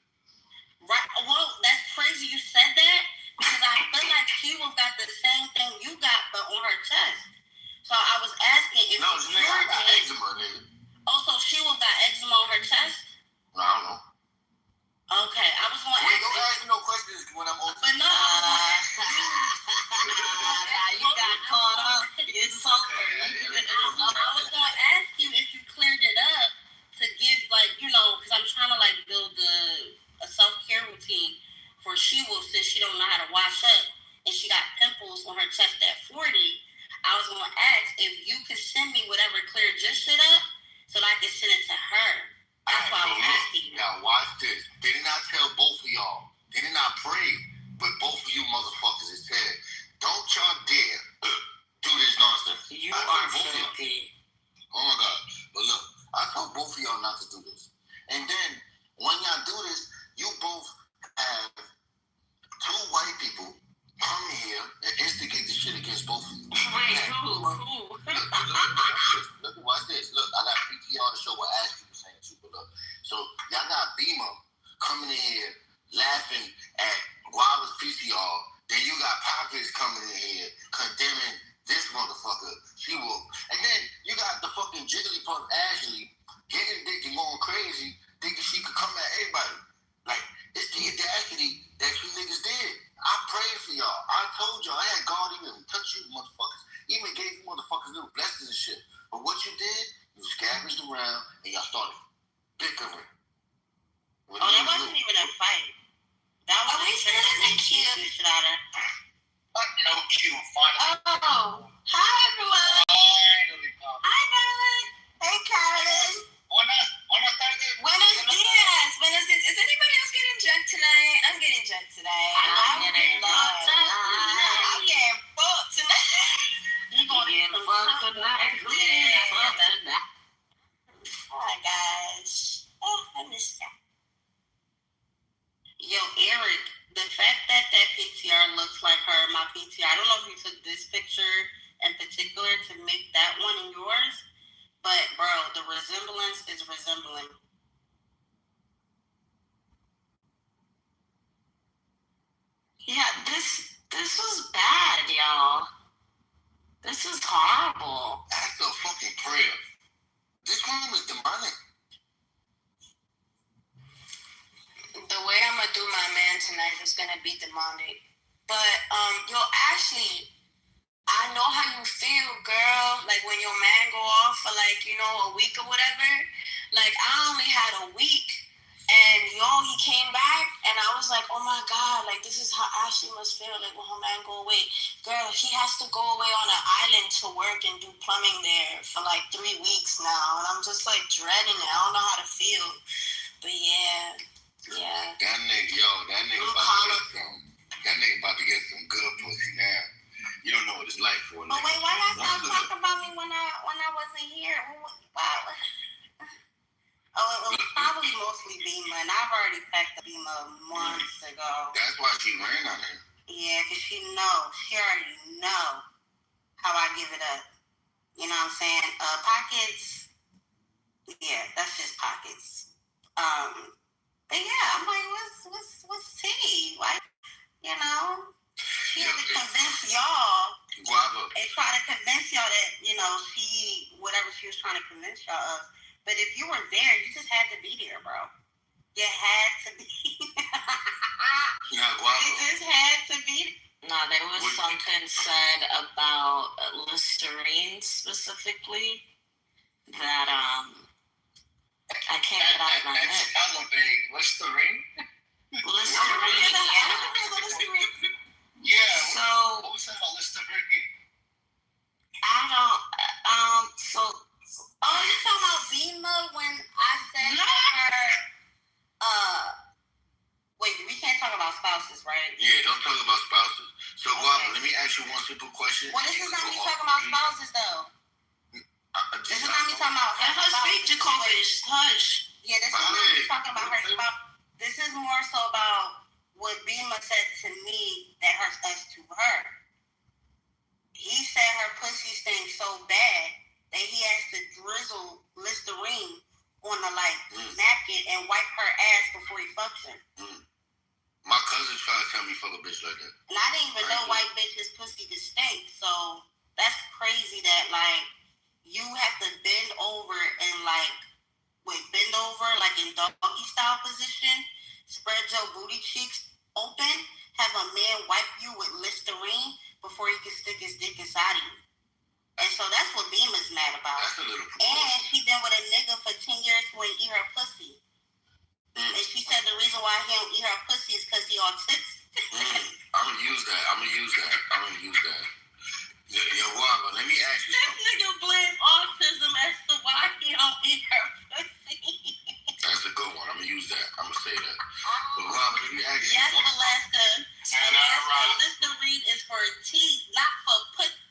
N: Right. Well, that's crazy you said that because I feel like she will got the same thing you got, but on her chest. So I was asking if
J: no, nigga, I got eczema, nigga.
N: Oh, so she will got eczema on her chest?
J: No, I don't know.
N: Okay, I was going to ask.
J: Don't ask me no questions when I'm open.
N: But no, I you got caught up. It's over. I was going to ask you if you cleared it up to give, like, you know, because I'm trying to, like, build a self-care routine for She-Wolf since she don't know how to wash up and she got pimples on her chest at 40. I was going to ask if you could send me whatever cleared your shit up so that I can send it to her. That's why I was asking you.
J: Now watch this. They did not tell both of y'all. They did not pray, but both of you motherfuckers is said, don't y'all dare do this nonsense.
N: You are filthy.
J: Oh my God. But look, I told both of y'all not to do this. And then when y'all do this, you both have two white people come here and instigate this shit against both of you.
N: Wait, who?
J: Look, watch this. Look, I got PTR to show what Ashley was saying too. But look, so y'all got Beamer coming in here laughing at Guava's PCR. Then you got Pockets coming in here condemning this motherfucker, She-Wolf. And then you got the fucking Jigglypuff Ashley getting dick and going crazy, thinking she could come at everybody. Like, it's the audacity that you niggas did. I prayed for y'all. I told y'all. I had God even touch you motherfuckers. Even gave you motherfuckers little blessings and shit. But what you did, you scavenged around and y'all started bickering.
N: That wasn't even a fight. That was a cute.
B: No cute.
N: Oh, hi everyone. Hi Madeline. Hey Carolyn. Buenos dias. Is anybody else getting junked tonight? I'm getting junked today. I'm getting fucked tonight. You're getting fucked tonight. Oh my gosh. Oh, I missed that. Yo, Eric, the fact that PTR looks like her, my PTR, I don't know if you took this picture in particular to make that one in yours, but bro, the resemblance is resembling. Yeah, this was bad, y'all. This is horrible.
J: That's a fucking prayer. This room is demonic.
N: The way I'm gonna do my man tonight is gonna be demonic. But yo, Ashley, I know how you feel, girl. Like when your man go off for like, you know, a week or whatever. Like I only had a week, and he came back, and I was like, oh my God, like this is how Ashley must feel. Like when her man go away, girl, he has to go away on an island to work and do plumbing there for like 3 weeks now, and I'm just like dreading it. I don't know how to feel, but yeah. Yeah.
J: That nigga about to get some good pussy now. You don't know what it's like for a nigga.
N: Oh wait, why y'all stop talking about me when I wasn't here? Wow. Oh, it was probably mostly Beamer, and I've already packed the Beamer months ago.
J: That's why she ran on him.
N: Yeah, because she already know how I give it up. You know what I'm saying? Pockets. Yeah, that's just Pockets. But yeah, I'm like, what's tea? Like, you know, she had to convince y'all.
J: Guava.
N: And try to convince y'all that, you know, whatever she was trying to convince y'all of. But if you were there, you just had to be there, bro. You had to be. You just had to be. No, there was something said about Listerine specifically that I can't get out of my head.
B: Listerine?
N: Listerine,
B: Yeah.
N: So,
B: what was that about Listerine?
N: I don't, you're talking about Bima when I said to her, wait, we can't talk about spouses, right?
J: Yeah, don't talk about spouses. So, Guava, let me ask you one simple question.
N: Well, this is not me talking about spouses, though. This is not me talking about her. Let her speak, Jacobish. Hush. Yeah, this is not me talking about her spouse. This is more so about what Bima said to me that hurts us to her. He said her pussy stinks so bad that he has to drizzle Listerine on a napkin and wipe her ass before he fucks her.
J: My cousin tried to tell me fuck a bitch like that.
N: And I didn't even know white bitches pussy could stink. So that's crazy that you have to bend over and bend over in doggy style position, spread your booty cheeks open, have a man wipe you with Listerine before he can stick his dick inside of you. And so that's what Beamer's mad about.
J: That's a little
N: and she been with a nigga for 10 years who ain't eat her pussy. And she said the reason why he don't eat her pussy is because he autistic.
J: I'm gonna use that. Yo, Waba, let me ask you something.
N: That nigga blame autism as to why he don't eat her pussy.
J: That's a good one. I'm gonna use that. I'm gonna say that. But Waba, let me ask you
N: yes,
J: something.
N: Alaska, Listerine is for teeth, not for pussy.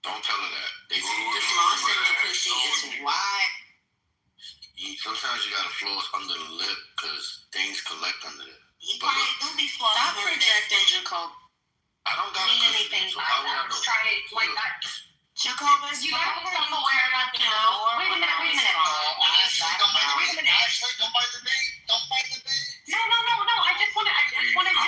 J: Don't tell her that. They see
N: flossing the pussy is why.
J: Sometimes you gotta floss under the lip because things collect under there.
N: He probably do be flossing.
F: Stop projecting, Jacob.
J: I don't got
F: anything
J: so
F: like that. Try it like that.
N: Jacobus,
F: You gotta be self-aware enough to know. Wait a minute.
B: Don't bite the bait. Don't bite the bait.
F: No. I just wanted to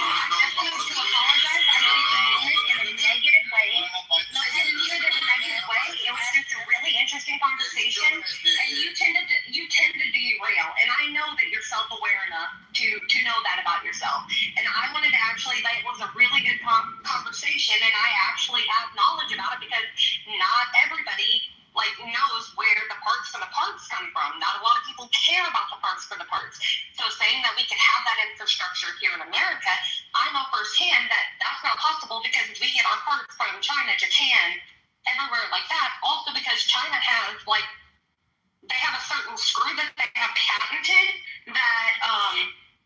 F: apologize. I didn't mean it in a negative way. No, I didn't mean it in a negative way. It was just a really interesting conversation, and you tended to derail. And I know that you're self-aware enough to know that about yourself. And I wanted to actually, that was a really good conversation, and I actually have knowledge about it because not everybody knows where the parts for the parts come from. Not a lot of people care about the parts for the parts. So saying that we could have that infrastructure here in America, I know firsthand that that's not possible because we get our parts from China, Japan, everywhere like that. Also because China has they have a certain screw that they have patented that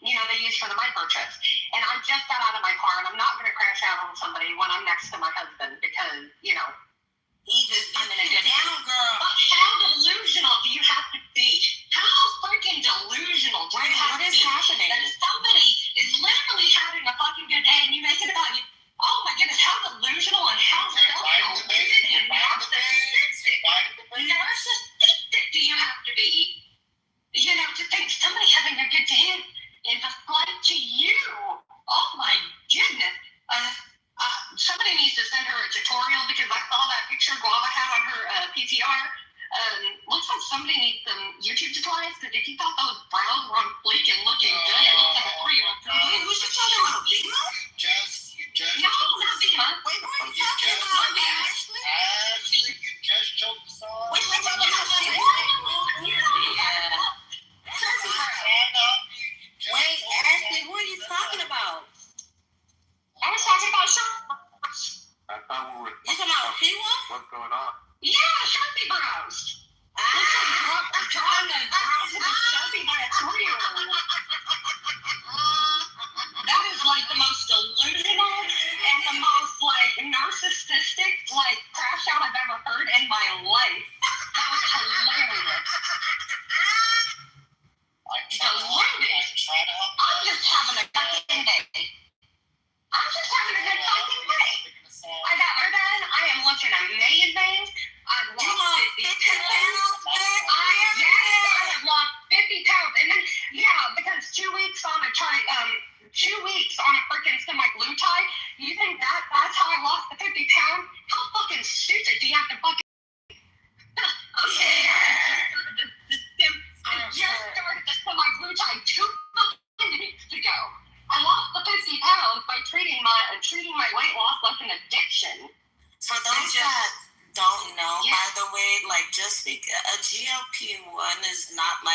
F: they use for the microchips. And I just got out of my car and I'm not going to crash out on somebody when I'm next to my husband because
N: he just
F: I'm in a good
N: down, girl.
F: But how delusional do you have to be? How freaking delusional do you have to be? What is happening? That somebody is literally having a fucking good day and you make it about you. Oh my goodness, how delusional and how self-deluded and narcissistic do you have to be? To think somebody having a good day is a flight to you. Oh my goodness. Somebody needs to send her a tutorial because I saw that picture Guava had on her PTR. Looks like somebody needs some YouTube tutorials because if you thought those brows were on fleek and looking good, it looks like a 3-year-old.
N: Who's she talking about? Bima?
F: No, not Bima.
N: Wait, what are you talking about? Ashley?
B: Ashley, you just choked the song.
N: Wait, we're talking about Ashley? Wait, Ashley, who are you talking about?
F: I was talking about
J: I thought we were.
N: You talking about Shiwa?
J: What's going on?
F: yeah, Sharpie brows. I'm drawing the brows with a Sharpie by a 3-year-old. That is the most delusional and the most narcissistic crash out I've ever heard in my life. That was hilarious. I'm just having a fucking day. I got her done. I am looking amazing. I've lost 50 pounds. I have lost 50 pounds. And then, because 2 weeks on a freaking semi-glutide, you think that's how I lost the 50 pounds? How fucking stupid do you have to fucking... Okay. I just started the semi-glutide 2 fucking weeks ago. I lost the 50 pounds by treating my weight loss like an addiction.
N: For those that don't know, by the way, just a GLP-1 is not a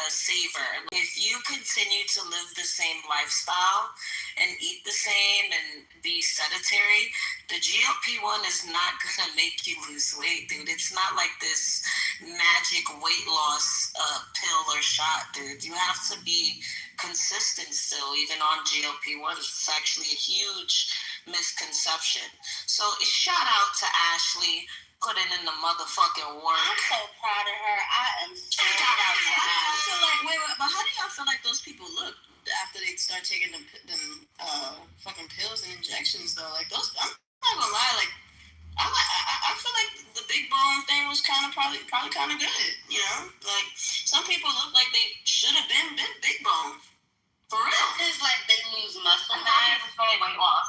N: saver. If you continue to live the same lifestyle and eat the same and be sedentary, the GLP-1 is not gonna make you lose weight, dude. It's not like this magic weight loss pill or shot, dude. You have to be consistent still, even on GLP-1. It's actually a huge misconception. So shout out to Ashley. Put it in the motherfucking work. I'm so proud of her. I am so proud of her. Wait, but how do y'all feel like those people look after they start taking them fucking pills and injections though? I'm not gonna lie, I feel like the big bone thing probably kind of good, you know? Like, some people look like they should have been big bone. For real.
F: It's like they lose muscle mass.
D: Weight loss.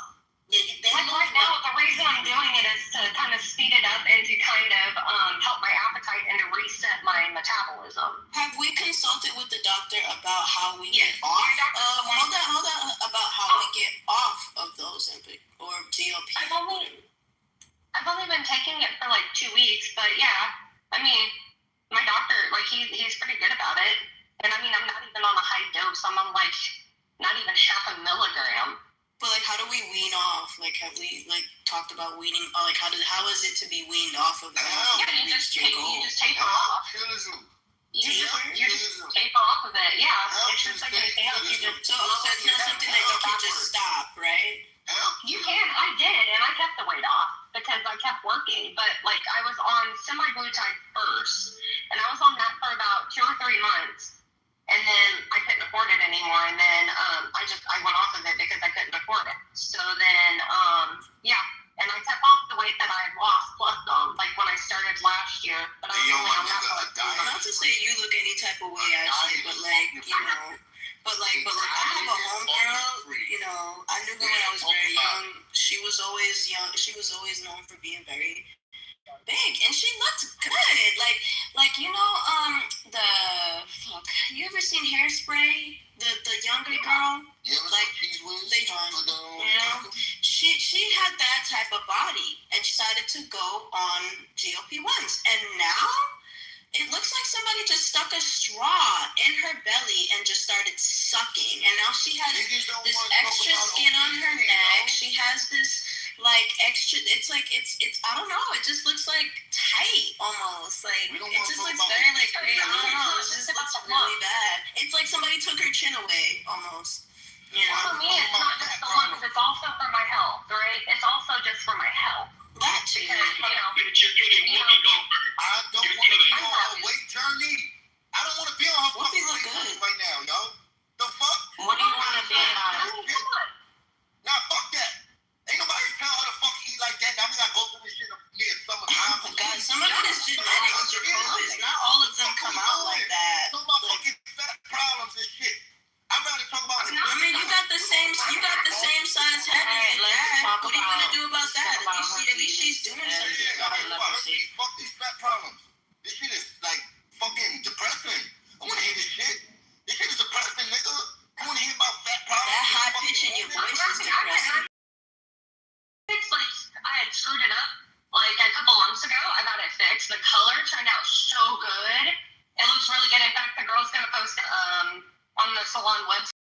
F: Yeah, they
D: Like right now, the reason I'm doing it is to kind of speed it up and to kind of help my appetite and to reset my metabolism.
N: Have we consulted with the doctor about how we get off? Hold on. About how we get off of those or GLP?
D: I've only been taking it for like 2 weeks, but yeah, I mean, my doctor, like he's pretty good about it. And I mean, I'm not even on a high dose. I'm on like not even half a milligram.
N: But like, how do we wean off? Like, have we like talked about weaning? Like, how is it to be weaned off of that?
D: Yeah, you just taper off. You just taper off of it. Yeah, it's just like anything else. You just
N: so it's not something that you can just stop, right?
D: You can. I did, and I kept the weight off because I kept working. But like, I was on semaglutide first, and I was on that for about 2 or 3 months. And then I couldn't afford it anymore, and then I went off of it because I couldn't afford it. So then, and I kept off the weight that I had lost plus like when I started last year. But I was only on that for like 3 months.
N: Not to say you look any type of way, actually, but like, you know, but like I have a homegirl, you know, I knew her when I was very young. She was always young. She was always known for being very big, and she looked good. Like you know, you ever seen Hairspray? The younger girl, like they, you know, she had that type of body, and she decided to go on GLP-1s, and now it looks like somebody just stuck a straw in her belly and just started sucking, and now she has this extra skin on her neck. She has this like extra, it's I don't know, it just looks like tight almost, like it just looks very like, I don't know, it just looks really bad. It's like somebody took her chin away almost, you know.
D: For me, it's not just the looks, it's also for my health, right? It's also just for my health.
N: That too.
D: Because, you know,
B: I don't want to be on her weight journey. I don't want to be on her fucking weight journey right now, yo. The fuck?
D: What do you want to be on? Come on.
B: Nah, fuck that. Ain't nobody tell her to fucking eat like that. Now we gotta go through this shit near summertime.
N: Oh my God, some of it is genetics or purpose. Not all of them come out like that.
B: Talk about fucking fat problems and shit. I'd rather talk about.
N: I mean, you got the same size head. What are you gonna do about that? At least she's doing something.
B: Fuck these fat problems. This shit is like fucking depressing. I wanna hear this shit. This shit is depressing, nigga. I wanna hear about fat problems.
N: That high pitch in your voice is depressing.
D: It's like I had screwed it up like a couple months ago. I got it fixed. The color turned out so good. It looks really good. In fact, the girl's gonna post on the salon website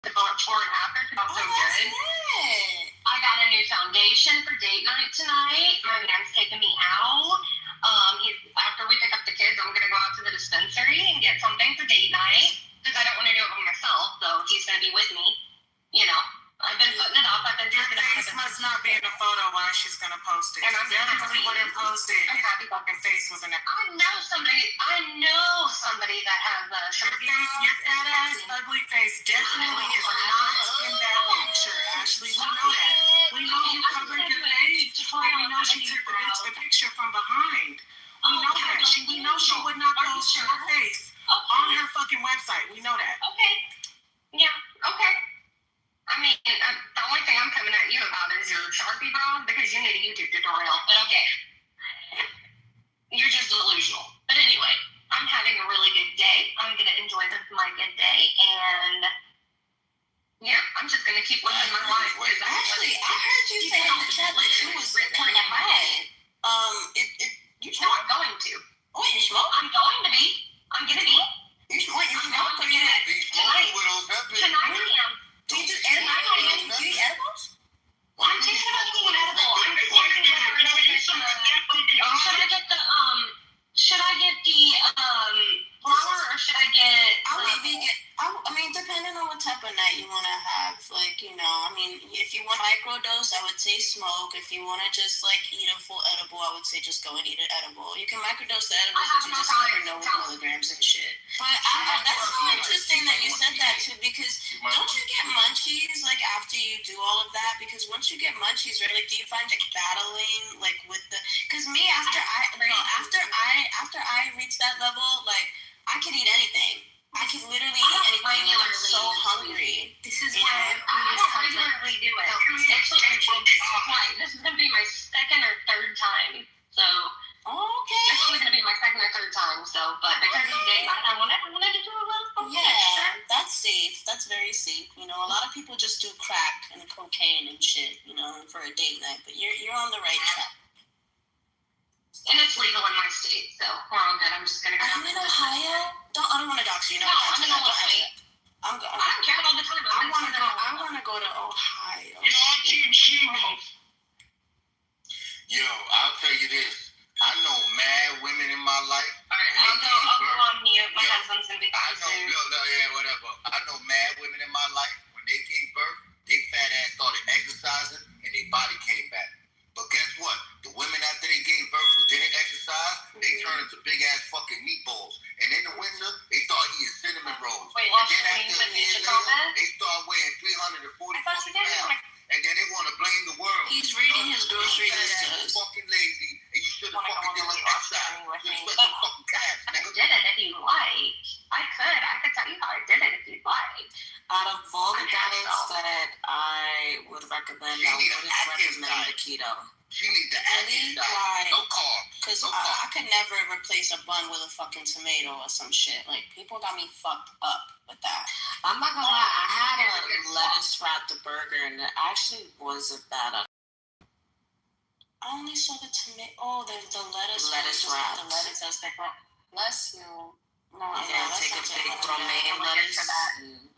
D: the before and after. It felt so good. I got a new foundation for date night tonight. My man's taking me out. After we pick up the kids, I'm gonna go out to the dispensary and get something for date night because I don't want to do it by myself. So he's gonna be with me. You know. I've been putting it up. I've been
H: Your face must not be in the photo while she's gonna post it.
D: And I'm
H: definitely wouldn't post it if your fucking face was in it.
D: I know somebody that has a
H: your fat ass, ugly face definitely is not in that picture, Ashley. We know that. We know you covered your face, but we know she took the picture from behind. We know that. We know she would not post your face on her fucking website. We know that.
D: Okay. Yeah. Okay. I mean, the only thing I'm coming at you about is your Sharpie, bro, because you need a YouTube tutorial. But okay. You're just delusional. But anyway, I'm having a really good day. I'm going to enjoy this my good day. And, yeah, I'm just going to keep living my life.
N: Actually, I heard you say in the chat that you was kind of high.
D: You know I'm going to.
N: Oh, you smoke?
D: I'm going to be. I'm going to be.
N: You smoke? You smoke?
D: Tonight I am.
N: Do you do edibles? Do you eat edibles?
D: I'm thinking about doing an edible. I'm deciding whether or not to get some. Should I get the flour or should I get?
N: I mean, depending on what type of night you want to have, like, you know, I mean, if you want microdose, I would say smoke. If you want to just like eat a full edible, I would say just go and eat an edible. You can microdose the edibles, but you just never know with milligrams and shit. But that's so interesting that you said that too, because don't you get munchies like after you do all of that? Because once you get munchies, right, like, do you find like battling like with the? Because me after
D: So it's only gonna be my second or third time. So, but because he's gay, I wanted to do a little
N: Yeah, that's safe. That's very safe. You know, a lot of people just do crack and cocaine and shit, you know, for a date night. But you're on the right track.
D: And it's legal in my state, so we're all good. I'm just gonna go.
N: Are you in Ohio? I don't want to dox you. No,
D: I'm in Illinois.
N: I'm going.
D: I don't care all the time.
N: I want to go to Ohio.
A: Yo, I'm Team She-Hulk.
J: Yo, I'll tell you this. I know mad women in my life.
D: Alright, I'll go on mute. My husband's gonna be
J: I know, whatever. I know mad women in my life. When they gave birth, they fat ass started exercising and their body came back. But guess what? The women after they gave birth who didn't exercise, they turned into big ass fucking meatballs. And in the winter, they start eating cinnamon rolls.
D: Wait,
J: and then after a year later, they start weighing 340 fucking pounds. And then they want to blame the world.
N: He's reading his grocery list to us.
J: Fucking lazy, and you should have fucking did some exercise. You sweat some fucking calves,
D: I
J: nigga.
D: did it if you like. I could tell you how I did it if you'd like.
N: Out of all the diets that I would recommend, I would recommend the keto.
J: She needs the Atkins diet. No carbs.
N: Because I could never replace a bun with a fucking tomato or some shit. Like, people got me fucked up with that. I'm not gonna lie, I had a lettuce wrapped burger and it actually wasn't bad. I only saw the tomato. Oh, the lettuce. Lettuce wrapped. The lettuce that's like, bless you. No, yeah, take a big romaine lettuce.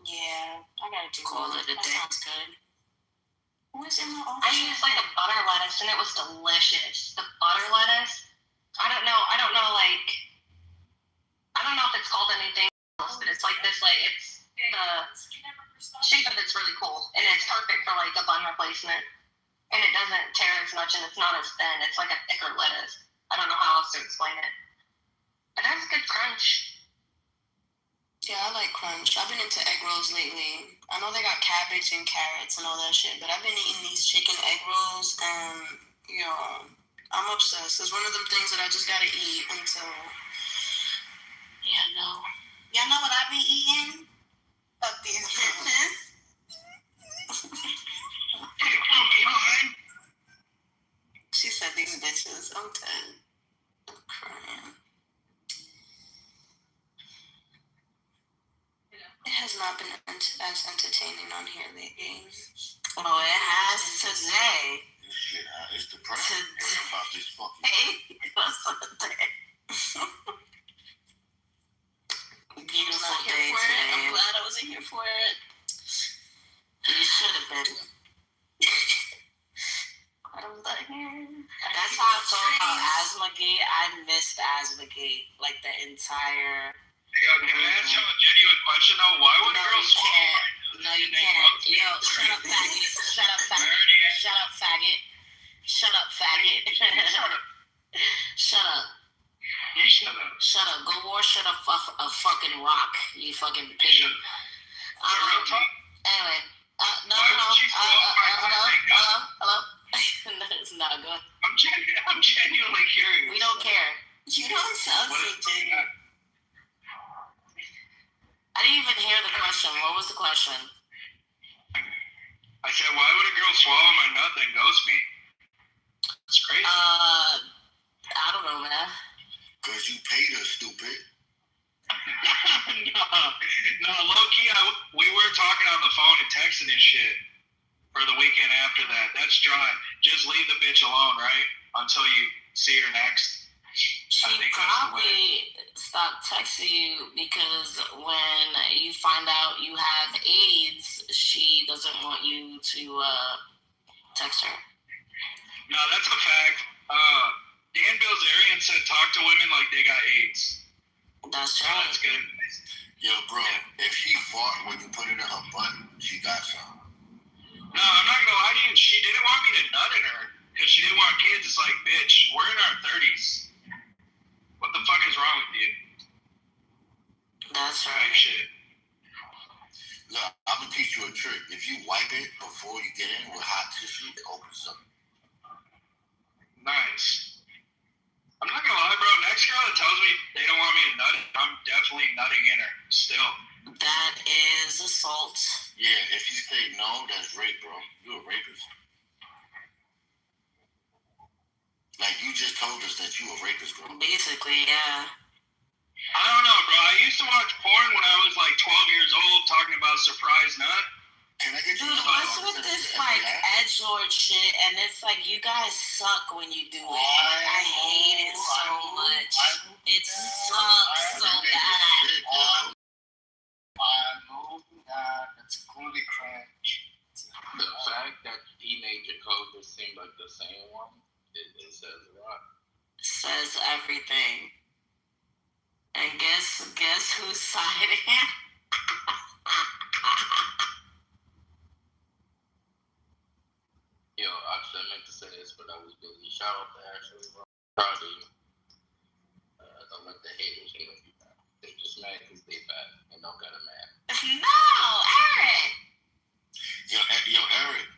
N: Yeah, I gotta do call it a day. Sounds good. What's in my office?
D: I used like a butter lettuce and it was delicious. The butter lettuce. I don't know like I don't know if it's called anything else, but it's like this, like it's the shape of it's really cool and it's perfect for like a bun replacement. And it doesn't tear as much and it's not as thin. It's like a thicker lettuce. I don't know how else to explain it. It has good crunch.
N: Yeah, I like crunch. I've been into egg rolls lately. I know they got cabbage and carrots and all that shit, but I've been eating these chicken egg rolls and, yo, I'm obsessed. It's one of them things that I just gotta eat until, yeah, no. Y'all know what I be eating? Up these bitches. She said these bitches. I'm dead. I'm crying. It has not been as entertaining on here lately. Oh, it has today.
J: This shit, it's depressing. About this fucking
N: beautiful day today. I'm glad I wasn't here for it. You should have been. I was like, that's how I felt about Asthma Gate. I missed Asthma Gate, like the entire.
A: Yo, can I ask you a genuine question though? Why would girls swallow?
N: No, you can't. Yo, shut up, faggot. Shut up, faggot. Shut up, faggot. Shut up, faggot. Shut up.
A: You shut up.
N: Shut up. Go wash a fucking rock, you fucking pigeon. Anyway. No. Hello? No, it's not good.
A: I'm genuinely curious.
N: We don't care. You don't sound so genuine. I didn't even hear the question. What was the question?
A: I said, why would a girl swallow my nut and ghost me? It's crazy.
N: I don't know, man.
J: Because you paid her, stupid.
A: No, low-key, we were talking on the phone and texting and shit for the weekend after that. That's dry. Just leave the bitch alone, right? Until you see her next.
N: She probably stopped texting you because when you find out you have AIDS, she doesn't want you to text her.
A: No, that's a fact. Dan Bilzerian said talk to women like they got AIDS.
N: That's
A: true. That's good.
J: Yo, bro, if she fought when you put it in her butt, she got some.
A: No, I'm not gonna lie to you. She didn't want me to nut in her because she didn't want kids. It's like, bitch, we're in our 30s. What the fuck is wrong with you?
N: That's right.
A: Shit.
J: Look, I'm gonna teach you a trick. If you wipe it before you get in with hot tissue, it opens up.
A: Nice. I'm not gonna lie, bro. Next girl that tells me they don't want me to nut, I'm definitely nutting in her. Still.
N: That is assault.
J: Yeah, if you say no, that's rape, bro. You're a rapist. Like, you just told told us that you a rapist, bro.
N: Basically, yeah.
A: I don't know, bro. I used to watch porn when I was like 12 years old, talking about surprise nut.
J: Can I get you?
N: Dude, what's with this like edgelord shit? And it's like you guys suck when you do it. Like, I hate it so much. It sucks so bad.
M: I know that. That's clearly cringe.
L: The fact that he made Jacoby seem like the same one, it says a lot.
N: Says everything. And guess who's siding?
L: Yo, actually, I meant to say this, but I was busy. Shout out to Ashley, bro. Proud of you. Don't let the haters hate on you, man. They're just mad because they bad and don't got a man.
N: No, Eric.
J: Yo, Eric.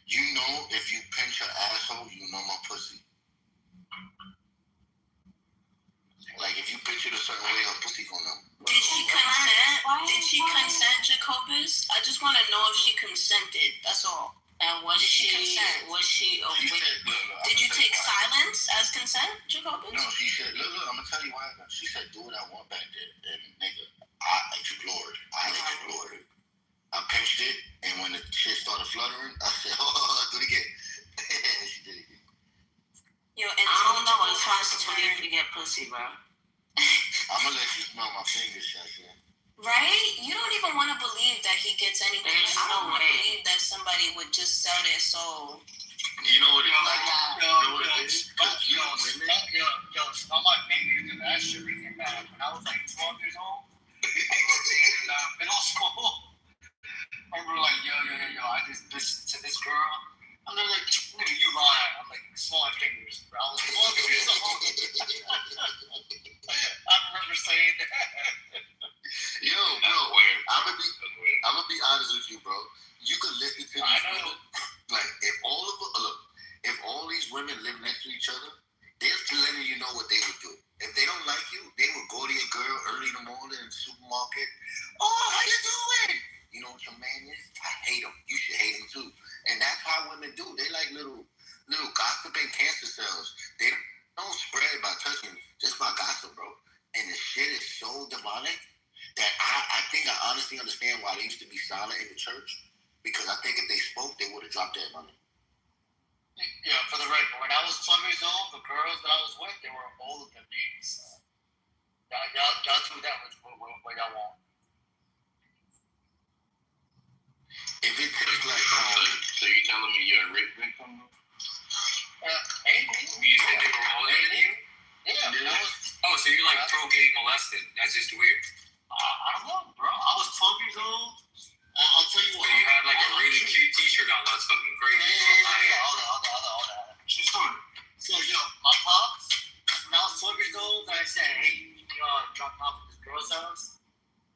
J: You know if you pinch your asshole, you know my pussy. Like if you pinch it a certain way, her pussy gonna know.
N: Did she consent? Did she consent, Jacobus? I just want to know if she consented. That's all. And was she consent? Was she? Oh,
J: She said, look,
N: did you take silence as consent, Jacobus?
J: No, she said, look, I'm gonna tell you what happened. She said, do what I want back there. And nigga, I explored it. I pinched it, and when the shit started fluttering, I said, oh, do it again. She did it again.
N: Yo, and I don't know. It's hard to believe you get pussy, bro.
J: I'm gonna let you smell my fingers, Shasha.
N: Right? You don't even want to believe that he gets anything. I don't want to believe that somebody would just sell their soul.
J: You know what it's like?
M: Yo, smell my fingers and that shit brings me back. When I was like 12 years old, I was in middle school. I remember like, yo, I just listened to this girl. And they're like, nigga, you lying. I'm like, smell my fingers, bro. I was 12 years old. I remember saying that.
J: Yo, I'm gonna be honest with you, bro. You could listen to these women. Like, if all these women live next to each other, they're letting you know what they would do. If they don't like you, they would go to your girl early in the morning in the supermarket. Oh, how you doing? You know what your man is? I hate him. You should hate him too. And that's how women do. They like little gossiping cancer cells. They don't spread by touching, just by gossip, bro. And the shit is so demonic that I think I honestly understand why they used to be silent in the church, because I think if they spoke, they would have dropped their money.
M: Yeah, for the record, when I was 12 years old, the girls that I was with, they were older than me. So y'all do that with what y'all want.
J: If it tastes like
L: So you telling me you're a rape victim?
M: Maybe.
O: You said they were older than you?
M: Yeah.
O: Oh, so you're like pro getting molested. That's just weird.
M: I don't know, bro. I was 12 years old. I'll tell you what.
O: So you had like a really cute t-shirt on. That's fucking crazy.
M: Yeah. Hold on. True story. So, my pops, when I was 12 years old, I said, hey, drop me off at this girl's house.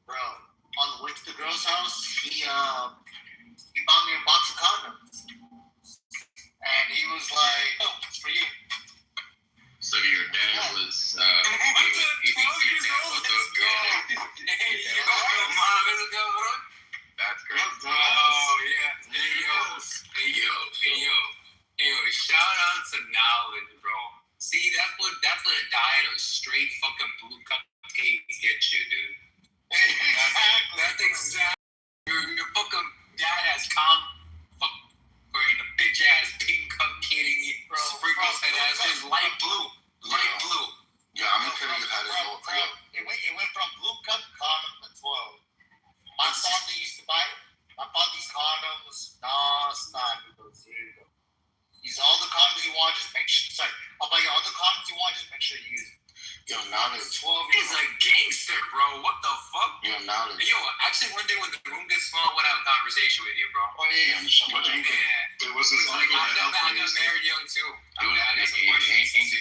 M: Bro, on the way to the girl's house, he bought me a box of condoms. And he was like, oh, it's for you.
L: So your dad was, he thinks your dad was
O: Hey, your mom is a cabrón.
L: That's great.
O: Oh, yeah. Hey, yo, shout out to Knowledge, bro. See, that's what a diet of straight fucking blue cupcakes gets you, dude. That's exactly. Your fucking dad has wearing a bitch ass pink cupcake eating sprinkles head ass is light blue.
J: Yeah, I'm gonna tell you how this all goes.
M: It went from blue cup condom to 12. My father used to buy it. I bought these condoms non-stop. Here you go. Use all the condoms you want. Just make sure. I'll buy you all the condoms you want. Just make sure you use them.
J: Yo, Knowledge.
O: 12 years a gangster, bro. What the fuck?
J: Yo, Knowledge.
O: Yo, actually, one day when the room gets small, I want to have a conversation with you, bro.
M: Oh, yeah.
L: It was his uncle that helped
O: I got married young, too. I got some questions.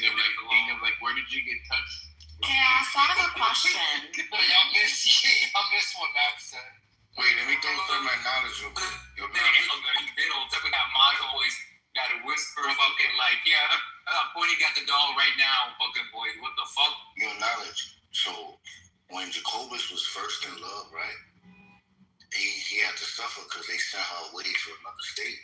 L: Like, where did you get touched?
N: Yeah, so I have a question.
M: Y'all missed what Max said.
J: Wait, let me go through my knowledge real quick. Yo,
O: They don't talk about Mono always gotta whisper fucking like, Pointy got the doll right now, fucking boy. What the fuck?
J: Yo, Knowledge. So, when Jacobus was first in love, right? He had to suffer because they sent her away to another state.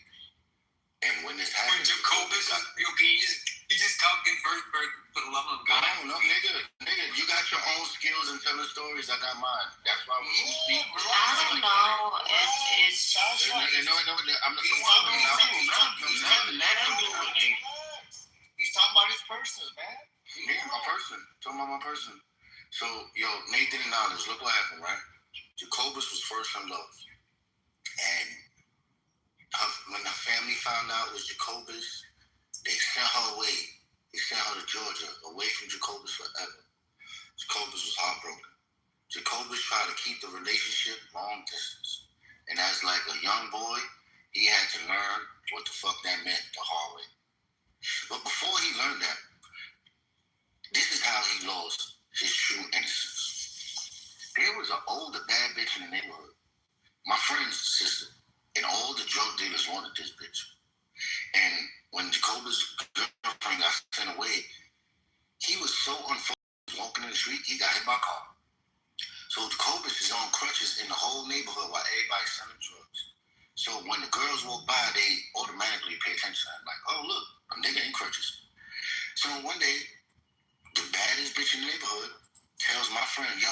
J: And when this happened,
O: When Jacobus, can you just You just talking first person for the love of God.
J: I don't know, nigga. You got your own skills and telling stories. I got mine. That's why when you speak,
N: I don't know. It's
J: no, I'm not
B: He's talking about his person, man.
J: Yeah, my person. Talking about my person. So, yo, Nathan and Knowledge, look what happened, right? Jacobus was first in love. And when the family found out it was Jacobus, they sent her away. They sent her to Georgia, away from Jacobus forever. Jacobus was heartbroken. Jacobus tried to keep the relationship long distance. And as like a young boy, he had to learn what the fuck that meant the hard way. But before he learned that, this is how he lost his true innocence. There was an older bad bitch in the neighborhood, my friend's sister, and all the drug dealers wanted this bitch. And when Jacobus' girlfriend got sent away, he was so unfocused walking in the street, he got hit by a car. So Jacobus is on crutches in the whole neighborhood while everybody's selling drugs. So when the girls walk by, they automatically pay attention. I'm like, oh, look, a nigga in crutches. So one day, the baddest bitch in the neighborhood tells my friend, yo,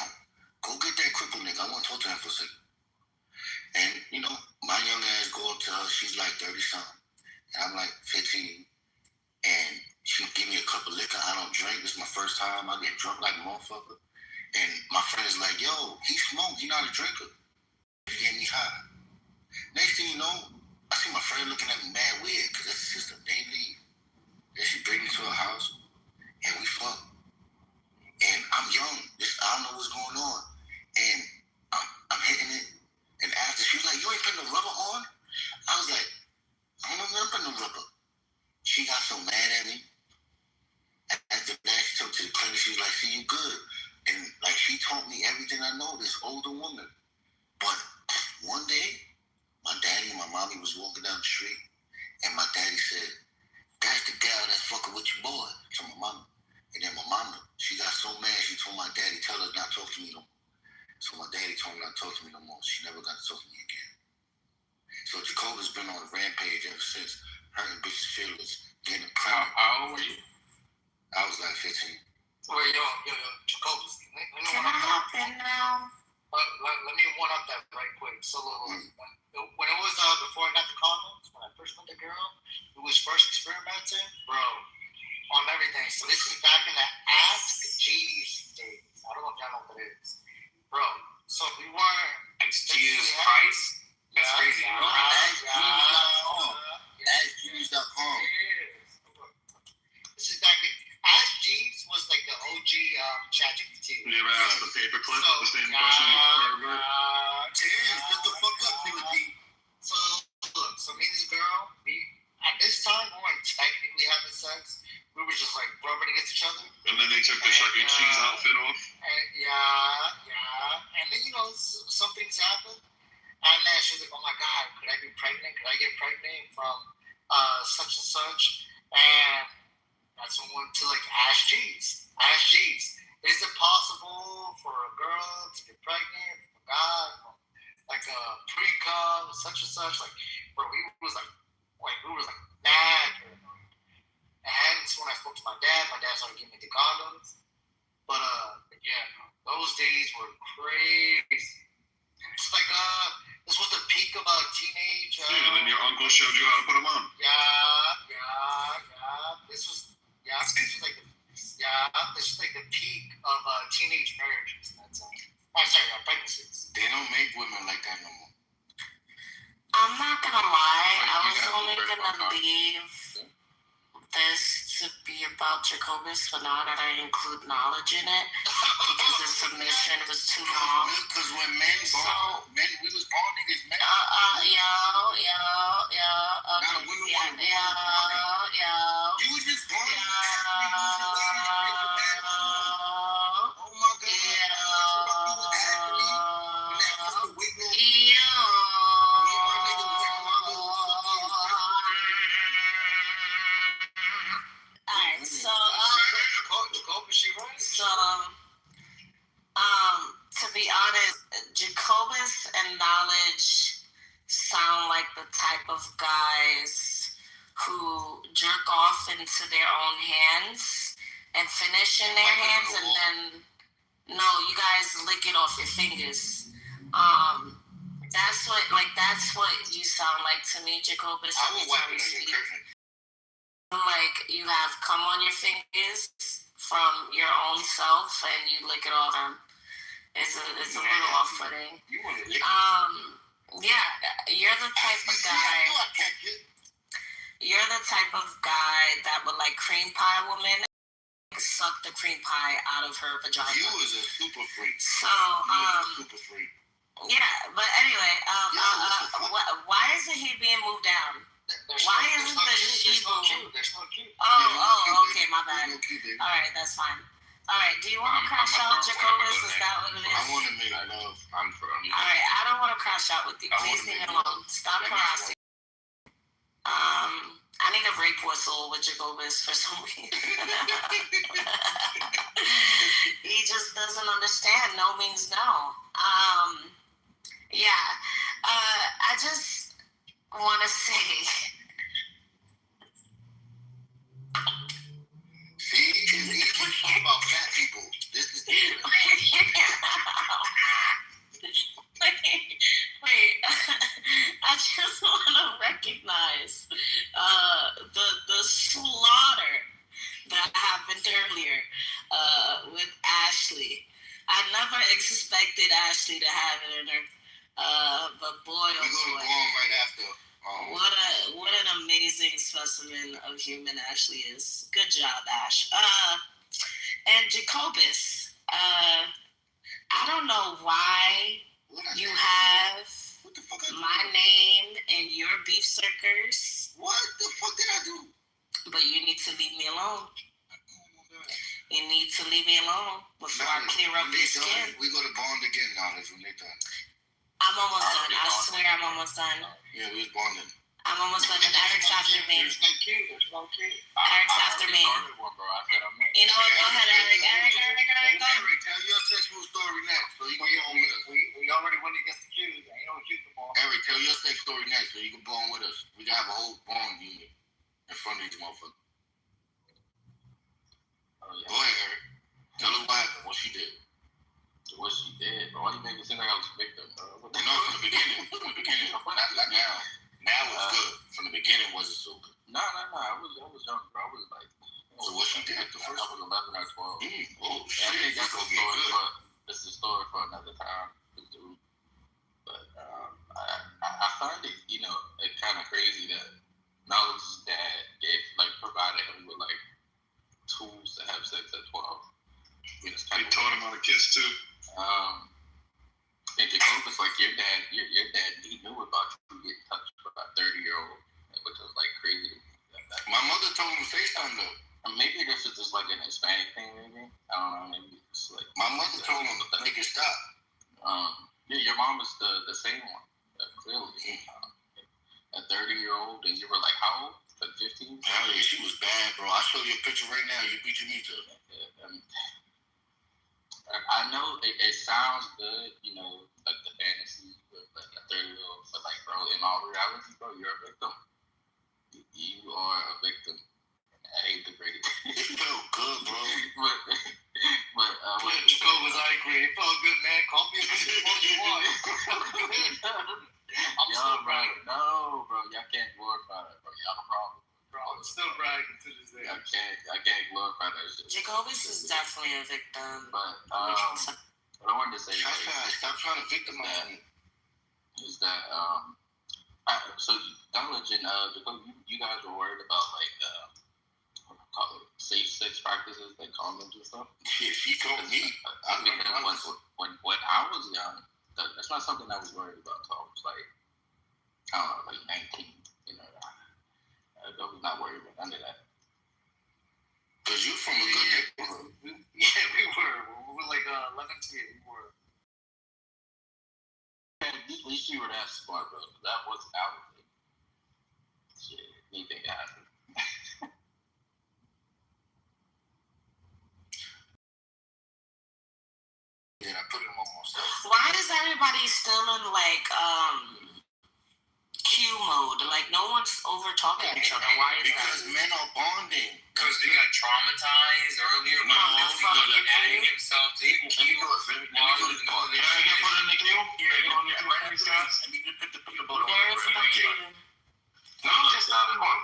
J: go get that crippled nigga. I want to talk to him for a second. And, you know, my young ass go up to her. She's like 30-something. And I'm like 15. And she give me a cup of liquor. I don't drink. This is my first time. I get drunk like a motherfucker. And my friend is like, yo, he smoked. He not a drinker. He get me high. Next thing you know, I see my friend looking at me mad weird because that's his sister. They leave. Then she bring me to her house. And we fuck. And I'm young. I don't know what's going on. And I'm hitting it. And after, she was like, you ain't putting no rubber on? I was like, I don't know, I'm putting no rubber. She got so mad at me. After that, she took to the clinic. She was like, see, you good. And like, she taught me everything I know, this older woman. But one day, my daddy and my mommy was walking down the street. And my daddy said, that's the gal that's fucking with your boy, to my mama. And then my mama, she got so mad, she told my daddy, tell her not to talk to me no more. So my daddy told her not to talk to me no more. She never got to talk to me again. So Jacobus been on a rampage ever since, hurting bitches' feelings, getting proud.
L: How old were you?
J: I was like 15.
B: Wait, yo, Jacobus.
N: Can I hop in now?
B: Let me one up that right quick. So when it was before I got the condoms, when I first met the girl who was first experimenting, bro, on everything. So this is back in the Ask Jeeves days. I don't know if y'all know what it is, bro. So we weren't.
O: Jesus Christ. That's crazy.
J: AskJeeves.com.
B: This is back in Ask Jeeves was like the OG ChatGPT.
G: You ever asked the paperclip the same question?
J: Shut the fuck up, Timothy.
B: So look, me and this girl, at this time we weren't technically having sex. We were just like rubbing against each other.
G: And then they took the Chuck E. Cheese outfit off.
B: And then some things happened. And then she was like, oh my God, could I be pregnant? Could I get pregnant from such and such? And that's when we went to like Ask Jeeves. Ask Jeeves. Is it possible for a girl to get pregnant from a guy from like a pre-cum, such and such? Like, bro, we was like mad. And so when I spoke to my dad started giving me the condoms. But yeah, those days were crazy. It's like this was the peak of a teenage.
G: And then your uncle showed you how to put them on.
B: This was like the peak of teenage marriages. That's pregnancies.
J: They don't make women like that no more.
N: I'm not gonna lie, I was only gonna leave this to be about Jacobus, but now that I include knowledge in it, because the submission was too long.
J: Because when we was born niggas, men. You was just born. Oh my
N: to be honest, Jacobus and Knowledge sound like the type of guys who jerk off into their own hands and finish in their hands, and then no, you guys lick it off your fingers. That's what you sound like to me, Jacobus.
J: I will wipe it on your curtain.
N: Like you have cum on your fingers from your own self, and you lick it off. It's a little off-putting.
J: You want to lick?
N: Yeah, you're the type of guy. You're the type of guy that would like cream pie woman, suck the cream pie out of her vagina.
J: You is a super freak.
N: So
J: super freak.
N: Yeah, but anyway, why isn't he being moved down? Why isn't the she moved? Oh, okay, my bad. All right, that's fine. All right, do you want to crash out, Jacobus? Is that what it is?
J: I want to make love.
N: All right, I don't want to crash out with you. Please leave me alone. Stop harassing. I need a rape whistle with Jacobus for some reason. He just doesn't understand. No means no. Yeah. I just want to say.
J: See, it's about fat people. This is
N: Wait. I just want to recognize the slaughter that happened earlier with Ashley. I never expected Ashley to have it in her, but boy, oh boy.
J: We're going to go on right after.
N: What an amazing specimen of human Ashley is. Good job, Ash. And Jacobus, I don't know why you have my name and your beef circus.
J: What the fuck did I do?
N: But you need to leave me alone. You need to leave me alone before I clear up your skin.
J: We go to bond again now. When they done.
N: I'm almost done. I swear I'm almost done.
J: Yeah, we was bonding.
N: I'm almost done. And Eric's after me.
L: There's no key.
N: Eric's after me. You know what? Go ahead, Eric. Go.
J: Eric, tell your sexual story next, so you can bond with us.
L: We already went against the Qs. Ain't no Q tomorrow.
J: Eric, tell your sex story next, so you can bond with us. We can have a whole bond unit in front of these motherfuckers. Go ahead, Eric. Tell us what happened, what she did.
A: What she did, bro. Why you make it seem like I was a victim, bro?
J: No, from the beginning. Not now. Now it's good. From the beginning, wasn't so good.
A: No. I was young, bro. I was like.
J: So what she did? The first
A: I was 11 or 12.
J: Oh shit!
A: I think that's a story, but it's a story for another time. But I find it, it kind of crazy that Knowledge's dad provided him with tools to have sex at 12.
G: He taught him how to kiss too.
A: And Jacobus, your dad, he knew about you getting touched by a 30-year-old, which was crazy to me.
J: My mother told him to FaceTime though.
A: Maybe this is just an Hispanic thing, maybe. I don't know. Maybe it's
J: my mother told him to make it stop.
A: Yeah, your mom is the same one, clearly. A 30-year-old, and you were how old? 15?
J: Hell yeah, she was bad, bro. I'll show you a picture right now. You beat your meat up.
A: I know it sounds good, the fantasy with a 30-year-old, but bro, in all reality, bro, you're a victim. You are a victim. I hate the break.
J: It felt good, bro.
A: but
L: Jacobus, I agree. It felt good, man. Call me if you want.
A: No, bro, y'all can't glorify that, bro. Y'all no problem.
L: I'm still bragging to this day.
A: I can't glorify that shit.
N: Jacobus is definitely a victim.
A: But what I wanted to say
J: stop trying to victimize me.
A: Is that so Knowledge and Jacob, you guys were worried about safe sex practices, condoms and stuff?
J: Yeah, she told me.
A: When I was young, that's not something I was worried about until I was I don't know, 19. I was not worried about none of that.
J: Cause you from a good neighborhood.
L: Yeah, we were. We were 11 to 8. We were.
A: At least you were that smart, bro. That wasn't our thing. Shit, anything can happen.
J: Yeah, I put him on myself.
N: Why is everybody still in Q mode. Like, no one's over talking each other. Why is
J: because
N: that?
J: men are bonding.
O: Because they got traumatized earlier.
J: No,
O: adding himself to the queue.
J: Can I get put in the queue? Let me just put the peanut butter on the bread.
G: No, just not one.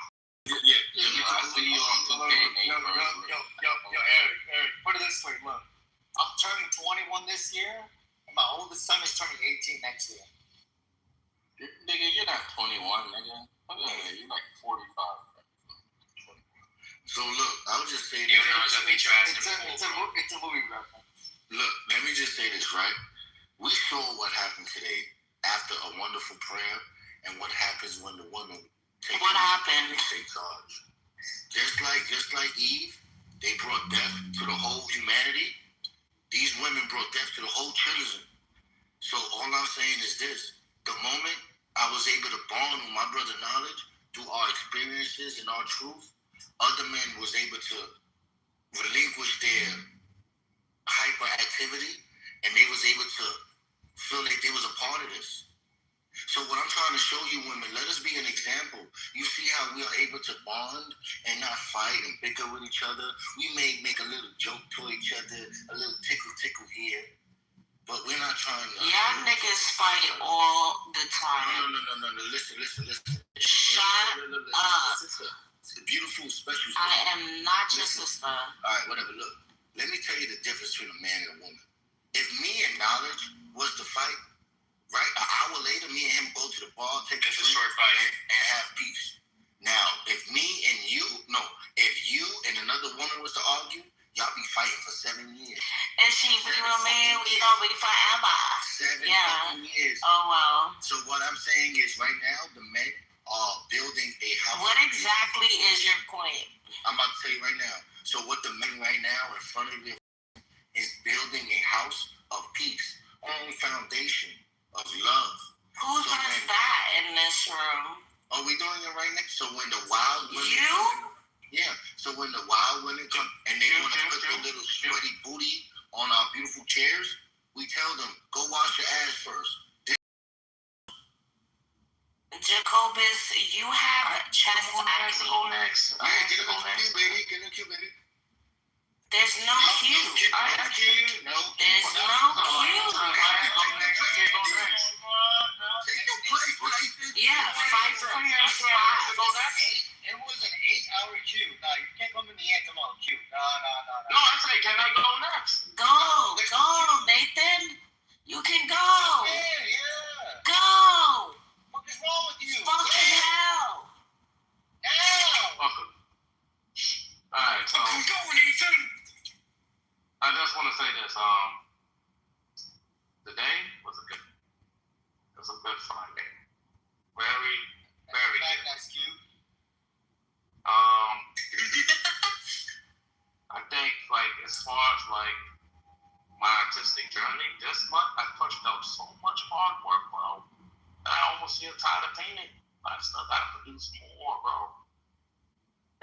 J: Yeah, I see you on 2K.
B: Yo, Eric, put it this way, look. I'm turning 21 this year, and my oldest son is turning 18 next year.
J: Nigga, you're not 21, nigga. You're like 45. So look, I'll just say this.
B: It's a movie reference.
J: Look, let me just say this, right? We saw what happened today after a wonderful prayer and what happens when the woman takes charge. Just like Eve, they brought death to the whole humanity. These women brought death to the whole children. So all I'm saying is this. The moment I was able to bond with my brother Knowledge through our experiences and our truth, other men was able to relinquish their hyperactivity and they was able to feel like they was a part of this. So what I'm trying to show you women, let us be an example. You see how we are able to bond and not fight and bicker with each other. We may make a little joke to each other, a little tickle here, but we're not trying to...
N: Y'all niggas fight all the time.
J: No. Listen.
N: Shut up.
J: It's a beautiful, special
N: I am not your sister.
J: All right, whatever. Look, let me tell you the difference between a man and a woman. If me and Knowledge was to fight, right, an hour later, me and him go to the bar, take a short fight, and have peace. Now, if you and another woman was to argue, y'all be fighting for 7 years.
N: And she be with me, we gonna be forever.
J: 7 years.
N: Oh, wow.
J: So what I'm saying is right now, the men are building a house.
N: What exactly is your point?
J: I'm about to tell you right now. So what the men right now in front of you is building a house of peace on foundation of love.
N: Who does that in this room?
J: Are we doing it right now? So when the wild women So when the wild women come and they want to put their little sweaty booty on our beautiful chairs, we tell them, go wash your ass first.
N: Jacobus, you have chest acne.
J: Next. All right, get in the queue, baby.
N: There's no queue.
J: There's no queue. Take your place, right?
N: Yeah, fight for your spot.
B: It was an 8-hour queue. No, you can't come in the end tomorrow queue. No.
G: No, I say, can I go next?
N: Go, Nathan. You can go.
B: Yeah.
N: Go.
B: What is wrong with you?
N: Fucking hell.
B: Now.
G: Alright, so I just want to say this. Today was a good Friday. Very, very good.
B: That's cute.
G: I think like as far as like my artistic journey, this month I pushed out so much hard work, bro. I almost feel tired of painting. I still gotta produce more, bro.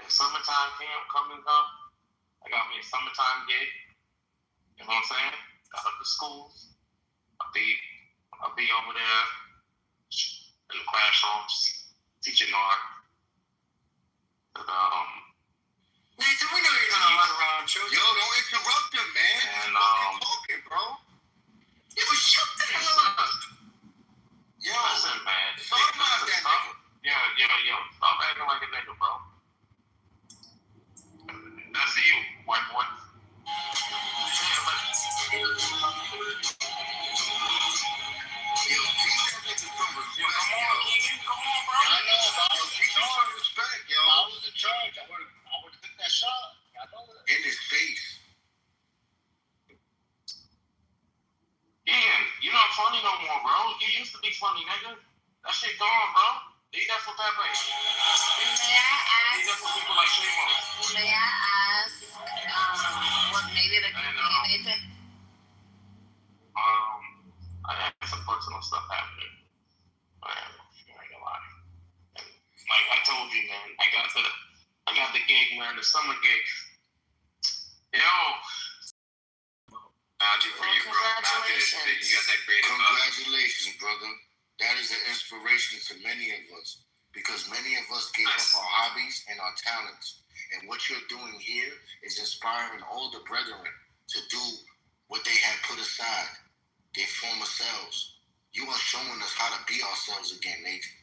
G: And summertime coming up. I got me a summertime gig. You know what I'm saying? Got up to schools. I'll be over there in the classrooms teaching art. But,
B: Nathan, we know you're not allowed around children.
J: Yo, don't interrupt him, man.
G: And
J: talking, bro. Yo, shut the hell up. Yo,
G: listen, man.
J: Stop about that nigga.
G: Yo. Stop acting like a nigga, bro. That's you, white boy.
B: Come on, bro. I know, respect, yo. I was in charge. I would have took that shot. I know that.
J: In his face.
G: Ian, you're not funny no more, bro. You used to be funny, nigga. That shit gone, bro. Leave that for Pepe.
N: May I ask?
G: Leave that for people like Shimo.
N: May I ask? What maybe the anything?
G: I had some personal stuff happening. I ain't gonna lie. And like I told you, man, I got the gig, man, the summer gig. Yo.
O: Bounty for you, bro. Bounty this thing. You got that creative.
J: Congratulations, brother. that is an inspiration to many of us because many of us gave up our hobbies and our talents. And what you're doing here is inspiring all the brethren to do what they had put aside, their former selves. You are showing us how to be ourselves again, Nathan.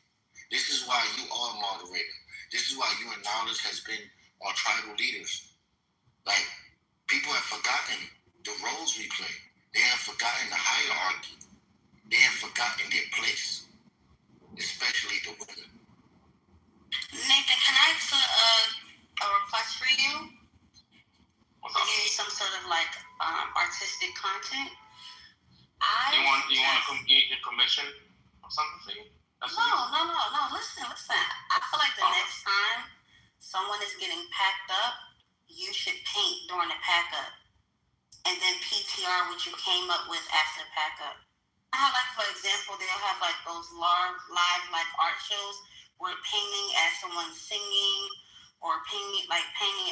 J: This is why you are a moderator. This is why you and Knowledge has been our tribal leaders. Like, people have forgotten the roles we play. They have forgotten the hierarchy. They have forgotten their place, especially the women.
N: Nathan, can I ask a request for you? To give you some sort of like artistic content.
A: You want to get your commission or something for you?
N: No. Listen. I feel like the next time someone is getting packed up, you should paint during the pack up, and then PTR what you came up with after the pack up. I have, like, for example, they'll have like those live like art shows where painting as someone's singing or painting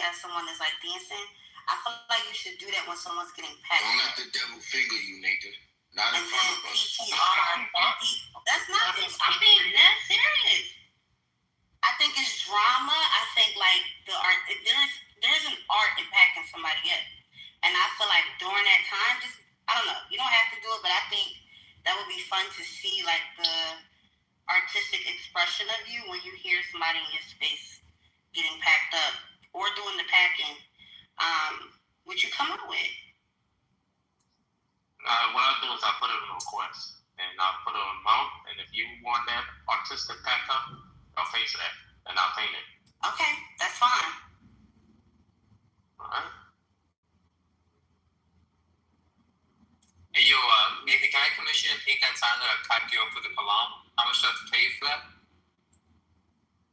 N: as someone is like dancing. I feel like you should do that when someone's getting packed up.
J: Don't let the devil finger you, Nathan. Not in front of us.
N: That's not. I'm being that serious. I think it's drama. I think like the art. There's an art in packing somebody up, and I feel like during that time, just I don't know. You don't have to do it, but I think that would be fun to see like the artistic expression of you when you hear somebody in your space getting packed up or doing the packing. What you come up with?
A: What I'll do is I'll put it in a request, and I'll put an amount, and if you want that artistic pack up, I'll face that, and I'll paint it.
N: Okay, that's fine.
A: All right.
O: Hey, yo, Nathan, can I commission and paint that sign that I typed you up with the Kalam? How much do I have to pay for that?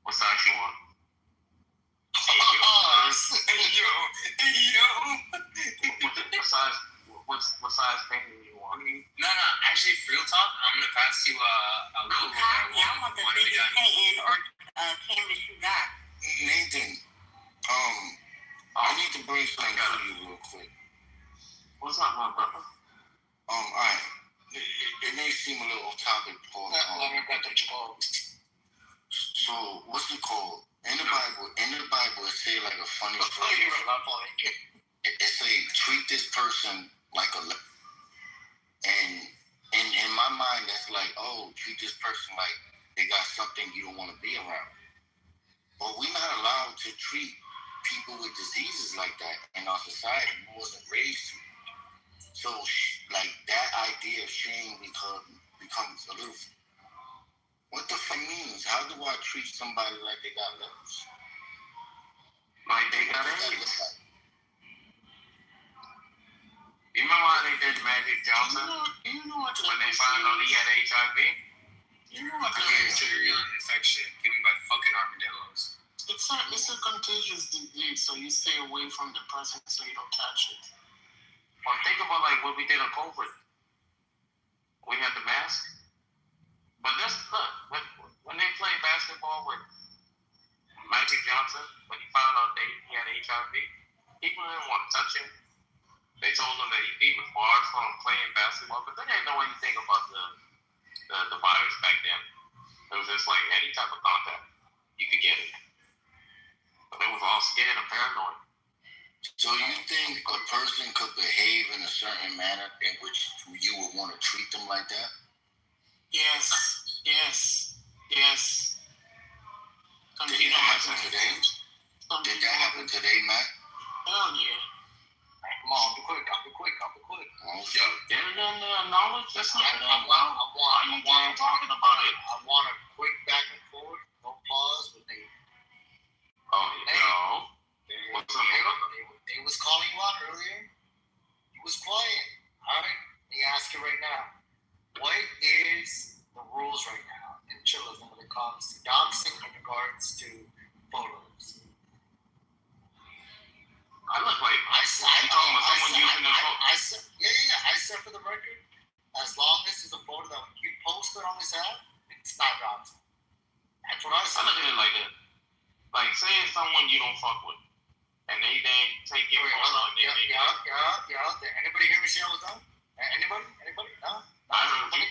A: What size you want? What size painting you want?
O: No, actually, for real talk, I'm gonna pass you a logo that
N: I want the biggest painting or canvas you got.
J: Nathan, I need to bring something to you real quick.
A: What's up, my brother?
J: Alright. It may seem a little off topic, Paul. So, what's it called? In the Bible, it say like a funny phrase. It say, treat this person like a... And in my mind, that's like, oh, treat this person like they got something you don't want to be around. But we're not allowed to treat people with diseases like that in our society. We wasn't raised to. So, like, that idea of shame becomes a little... What the fuck means? How do I treat somebody like they got levels?
A: Like they got AIDS. You remember how they did Magic Johnson?
H: You know what?
A: When they found out he had HIV?
H: You know what?
O: Bacterial infection given by fucking armadillos.
H: It's a contagious disease, so you stay away from the person so you don't catch it.
A: Or think about like what we did on COVID. We had the mask. But look, when they played basketball with Magic Johnson, when he found out he had HIV, people didn't want to touch him. They told him that he was barred from playing basketball, but they didn't know anything about the virus back then. It was just like any type of contact, you could get it. But they was all scared and paranoid.
J: So you think a person could behave in a certain manner in which you would want to treat them like that?
H: Yes.
J: Did that happen today? Did that happen today, Matt?
H: Hell yeah.
O: Come on, be quick.
J: Oh,
A: Yo, knowledge, that's not
O: I want
A: talking about it.
O: I want a quick back and forth, no pause, but they was calling you out earlier. He was quiet. All right, let me ask you right now. What is the rules right now in Chilism when it comes to doxing in regards to photos?
A: I look like I
O: said for the record, as long as it's a photo that you posted on this app, it's not doxing. That's what I said.
A: I look at it like this. Like, say it's someone you don't fuck with, and they take your photo.
O: Yeah. Anybody hear me say I was done? Anybody? No?
A: I heard you.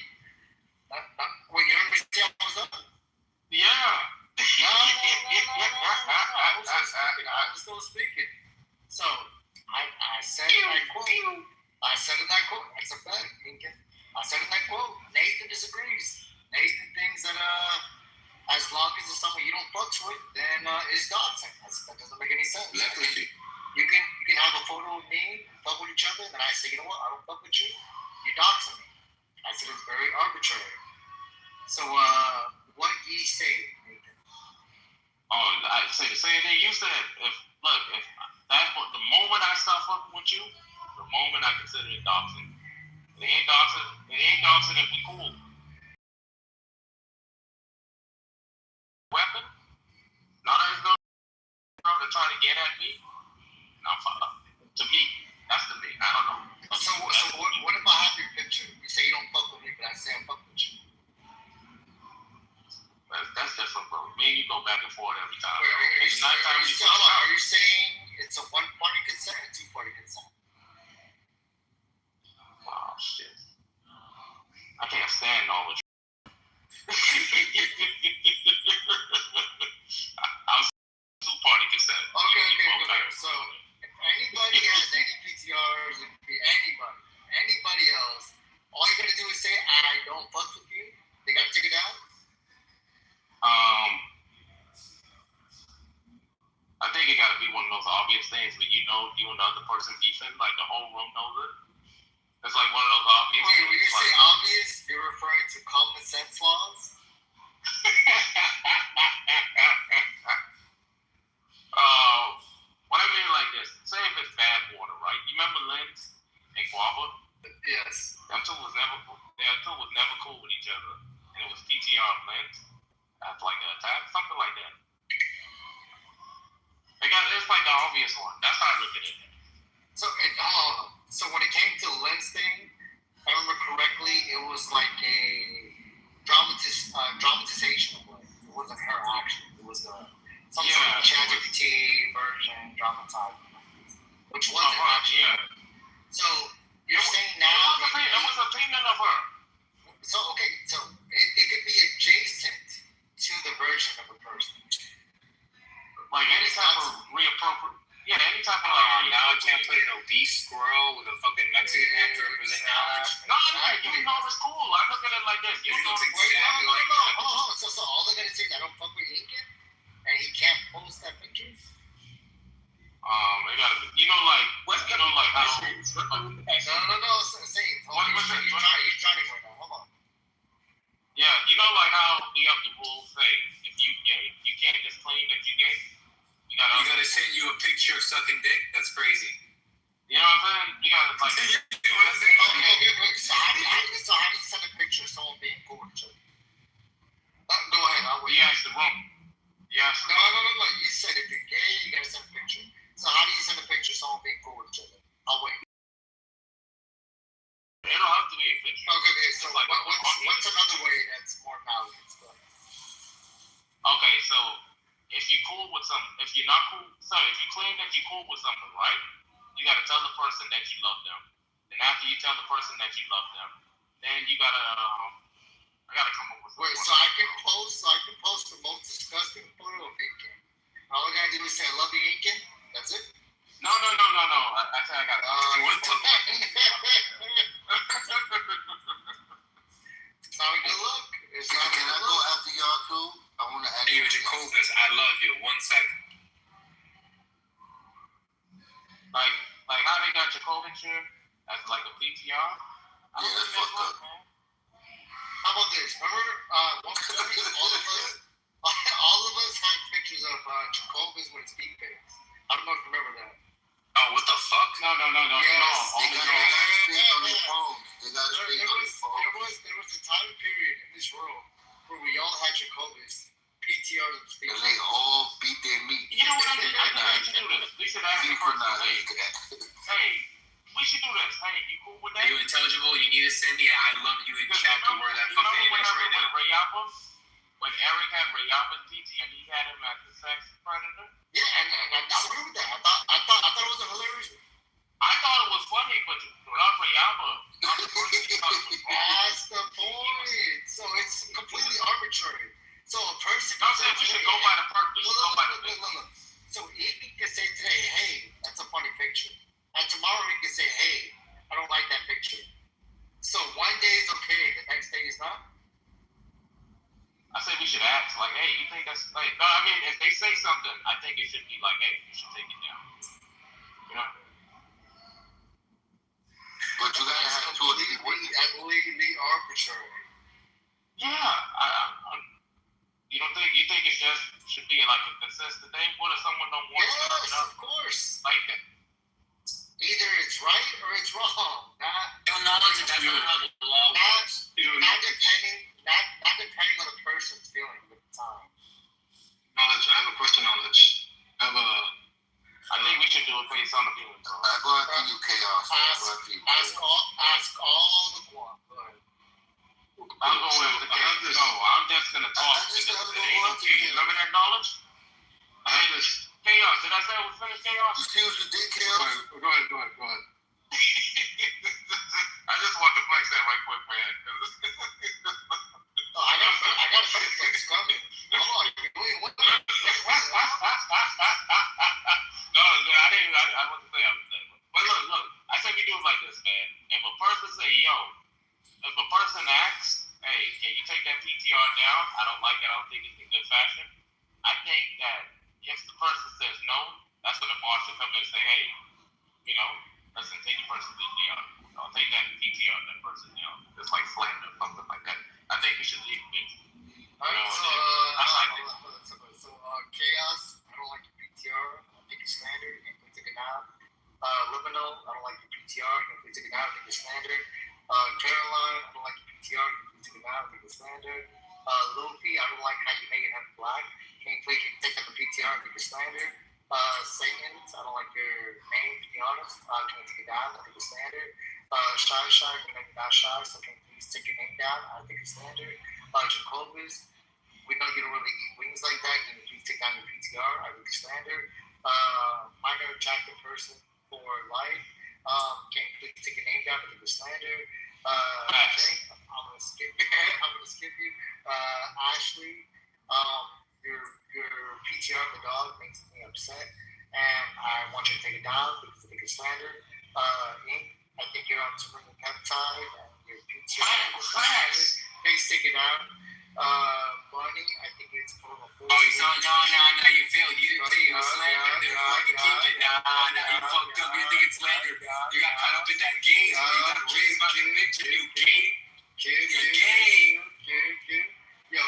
O: Wait, you
P: I quote. I said in that quote. That's a fact, Lincoln. I said in that quote. Nathan disagrees. Nathan thinks that as long as it's someone you don't fuck with, then it's doxing. That doesn't make any sense.
J: Leprosy.
P: You can have a photo of me, fuck with each other, then I say, you know what, I don't fuck with you. You're doxing me. I said it's very arbitrary. So what do you say, Nathan?
A: Oh, I say the same thing you said. If that's what the moment I start fucking with you, the moment I consider it doxing. It ain't doxing if we cool. Weapon? Not as no girl to try to get at me. No, to me. That's to me. I don't know.
P: So what if I have your picture? You say you don't fuck with me, but I say I fuck with you.
A: That's different, bro. Me and you go back and forth every time.
P: Wait, are you saying it's a one-party consent or two-party consent?
A: Oh, shit. I can't stand all the I'm two-party consent.
P: Okay. So if anybody has any PTRs, it could be anybody else, all you gotta do is say, I don't fuck with you. They gotta take it down?
A: I think it gotta be one of those obvious things where you know you and the other person beefing, like the whole room knows it. It's like one of those obvious
P: things. Wait, when you
A: like,
P: say obvious, you're referring to common sense laws?
A: What I mean like this, say if it's bad water, right? You remember Lens and Guava?
P: Yes.
A: Them two was never cool with each other. And it was PTR of Lens. That's like an attack, something like that. It's like the obvious one. That's how I look at it.
P: So when it came to the Lens thing, if I remember correctly, it was like a dramatization of it. It wasn't her action. It was some sort of ChatGPT version dramatized, which wasn't actually. Yeah. So you're saying now
A: it was a opinion of her.
P: So it could be adjacent to the version of a person.
A: Like any type of reappropriate. Yeah, any type of
O: now I can't play an obese squirrel with a fucking Mexican actor representing knowledge.
A: No, you know it's cool. I look at it like this. You know
P: exactly like that. Oh, so all they're gonna say is I don't fuck with Lincoln, and he can't post that picture.
A: It gotta be. You know, like how.
P: No. Say it. He's trying to go now. Hold on.
A: Yeah, you know, like how we have the rules say if you gay, you can't just claim that you gay. You gotta
O: send you a picture of sucking dick. That's crazy.
A: You know what I'm saying? You gotta like.
P: Okay. So how do you send a picture of someone being cool with each other? Go ahead. I'll wait.
A: You asked the wrong.
P: No. You said if you're gay, you gotta send a picture. So how do you send a picture of someone being cool with each other? I'll wait.
A: It don't have to be a picture.
P: Okay. So like, what's another way that's more valid?
A: Okay, so if you're cool with something, if you're not cool, if you claim that you're cool with someone, right? You gotta tell the person that you love them. And after you tell the person that you love them, then you gotta, I gotta come up with.
P: Wait, so I can post the most disgusting photo of Incan. All I gotta do is say I love you, Incan. That's it.
A: No. I said I got.
P: It's not a good look.
J: Can I go after y'all too? I want to ask
O: you. Jacobus, I love you. 1 second.
A: Like how they got Jacobus here as like a PTR.
J: Yeah, that's fucked up.
P: How about this? Remember, once all of us had pictures of Jacobus with his feet pics. I don't know if you remember that.
O: Oh, what the fuck?
A: No.
P: Yes,
J: They got to speak on their phone. There
P: was a time period in this world where we all had Jacobus PTRs of speakers.
J: And they all beat their meat.
A: You know what I did? We should do this. We should ask the person, hey, we should do this. Hey, you cool with that?
O: Are you intelligible? You need to send me I love you in chat to where that fucking image right now.
A: When Eric had Rayappa's PTR and he had him as the sex predator?
P: Yeah, and I agree with that. I thought it was a hilarious one.
A: I thought it was funny, but without Rayappa,
P: that's the point. So it's completely arbitrary. So a person
A: can say, we should go by the person.
P: So Ethan can say today, hey, that's a funny picture. And tomorrow he can say, hey, I don't like that picture. So one day is okay, the next day is not.
A: I say we should ask, like, hey, you think that's like? No, I mean, if they say something, I think it should be like, hey, you should take it down. You know.
J: But you gotta have two
P: completely arbitrary.
A: Yeah, you don't think it just should be like a consistent thing? What if someone don't want to?
P: Yes, of course.
A: Like
P: either it's right or it's wrong.
O: Knowledge that's not how the law works.
P: Not depending on the person's feeling at the time.
L: Knowledge. I have a question. Knowledge.
A: I think we should do it based on the feelings.
J: I go after you, Chaos.
P: Ask all the one.
A: I'm going with the chaos. No, I'm just gonna talk because it ain't no key. Remember that knowledge?
L: I have this.
A: Chaos. Did I say I was finished, Chaos?
J: You see what you did, Chaos?
L: Go ahead.
A: I just want to flex that right quick, man.
P: I got a better flex coming. Come on, what?
A: No, I didn't. I wasn't saying. But look. I said we do it like this, man. If a person say, yo, if a person asks, hey, can you take that PTR down? I don't like it. I don't think it's in good fashion. I think that if the person says no, that's when the boss should come in and say, hey, you know, listen, take your person's PTR. I'll take that PTR on that person, you know, just like slander or something like that. I think we should leave it.
P: So Chaos, I don't like your PTR. I think it's slander. You can take it down. Liminal, I don't like your PTR. You can take it down. I think it's slander. Caroline, I don't like your PTR. You can take it down. I think it's slander. Luffy, I don't like how you made him black. Can you please take up a PTR? I think it's slander. Satan's, I don't like your name, to be honest. Can you take it down? I think it's slander. Shy, can make it not shy, so can you please take your name down? I think it's slander. Jacobus, we know you don't really eat wings like that. Can you please take down your PTR? I think it's slander. Minor attractive person for life. Can you please take your name down? I think it's slander. Jake, I'm gonna skip you. Ashley, your PTR of the dog makes me upset, and I want you to take it down because I think it's slander. Ink, I think you're on some peptide, and your PTR is slander. Please take it down. Bunny, I think it's full of a
O: no, you failed. You didn't think it was slander. Therefore, you keep it. You fucked up. You think it's slander. You got caught up in that game. So you got to raise my picture, you gay. You're gay.
P: Yo,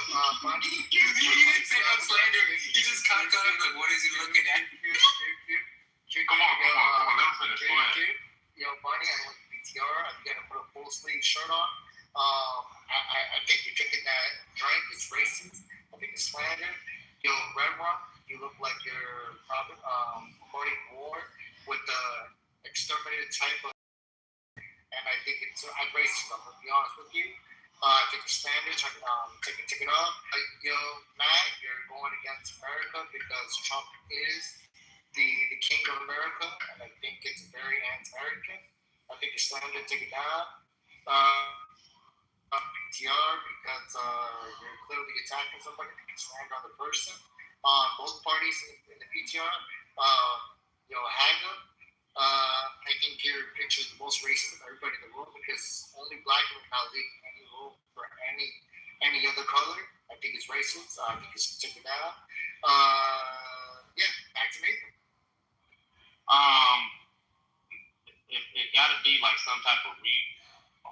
P: Bunny.
O: You didn't say no slander. You just caught up like, what is he looking at?
A: Come on. Let him finish. Go ahead.
P: Yo, Bunny, I like PTR. I think you gotta put a full sleeve shirt on. I think you're taking that drink. It's racist. I think it's slander. Yo, Red One, you look like you're probably promoting war with the exterminated type of. And I think it's racism. To be honest with you, I think the standards are take it off. Yo, Matt, you're going against America because Trump is the king of America, and I think it's very anti-American. I think it's slander. Take it down. PTR because you're clearly attacking somebody. I think it's slander on the person. Both parties in the PTR. Haga. I think your picture is the most racist of everybody in the room because only black people can leave any room for any other color. I think it's racist. I think it's take it down. Back to me.
A: It got to be like some type of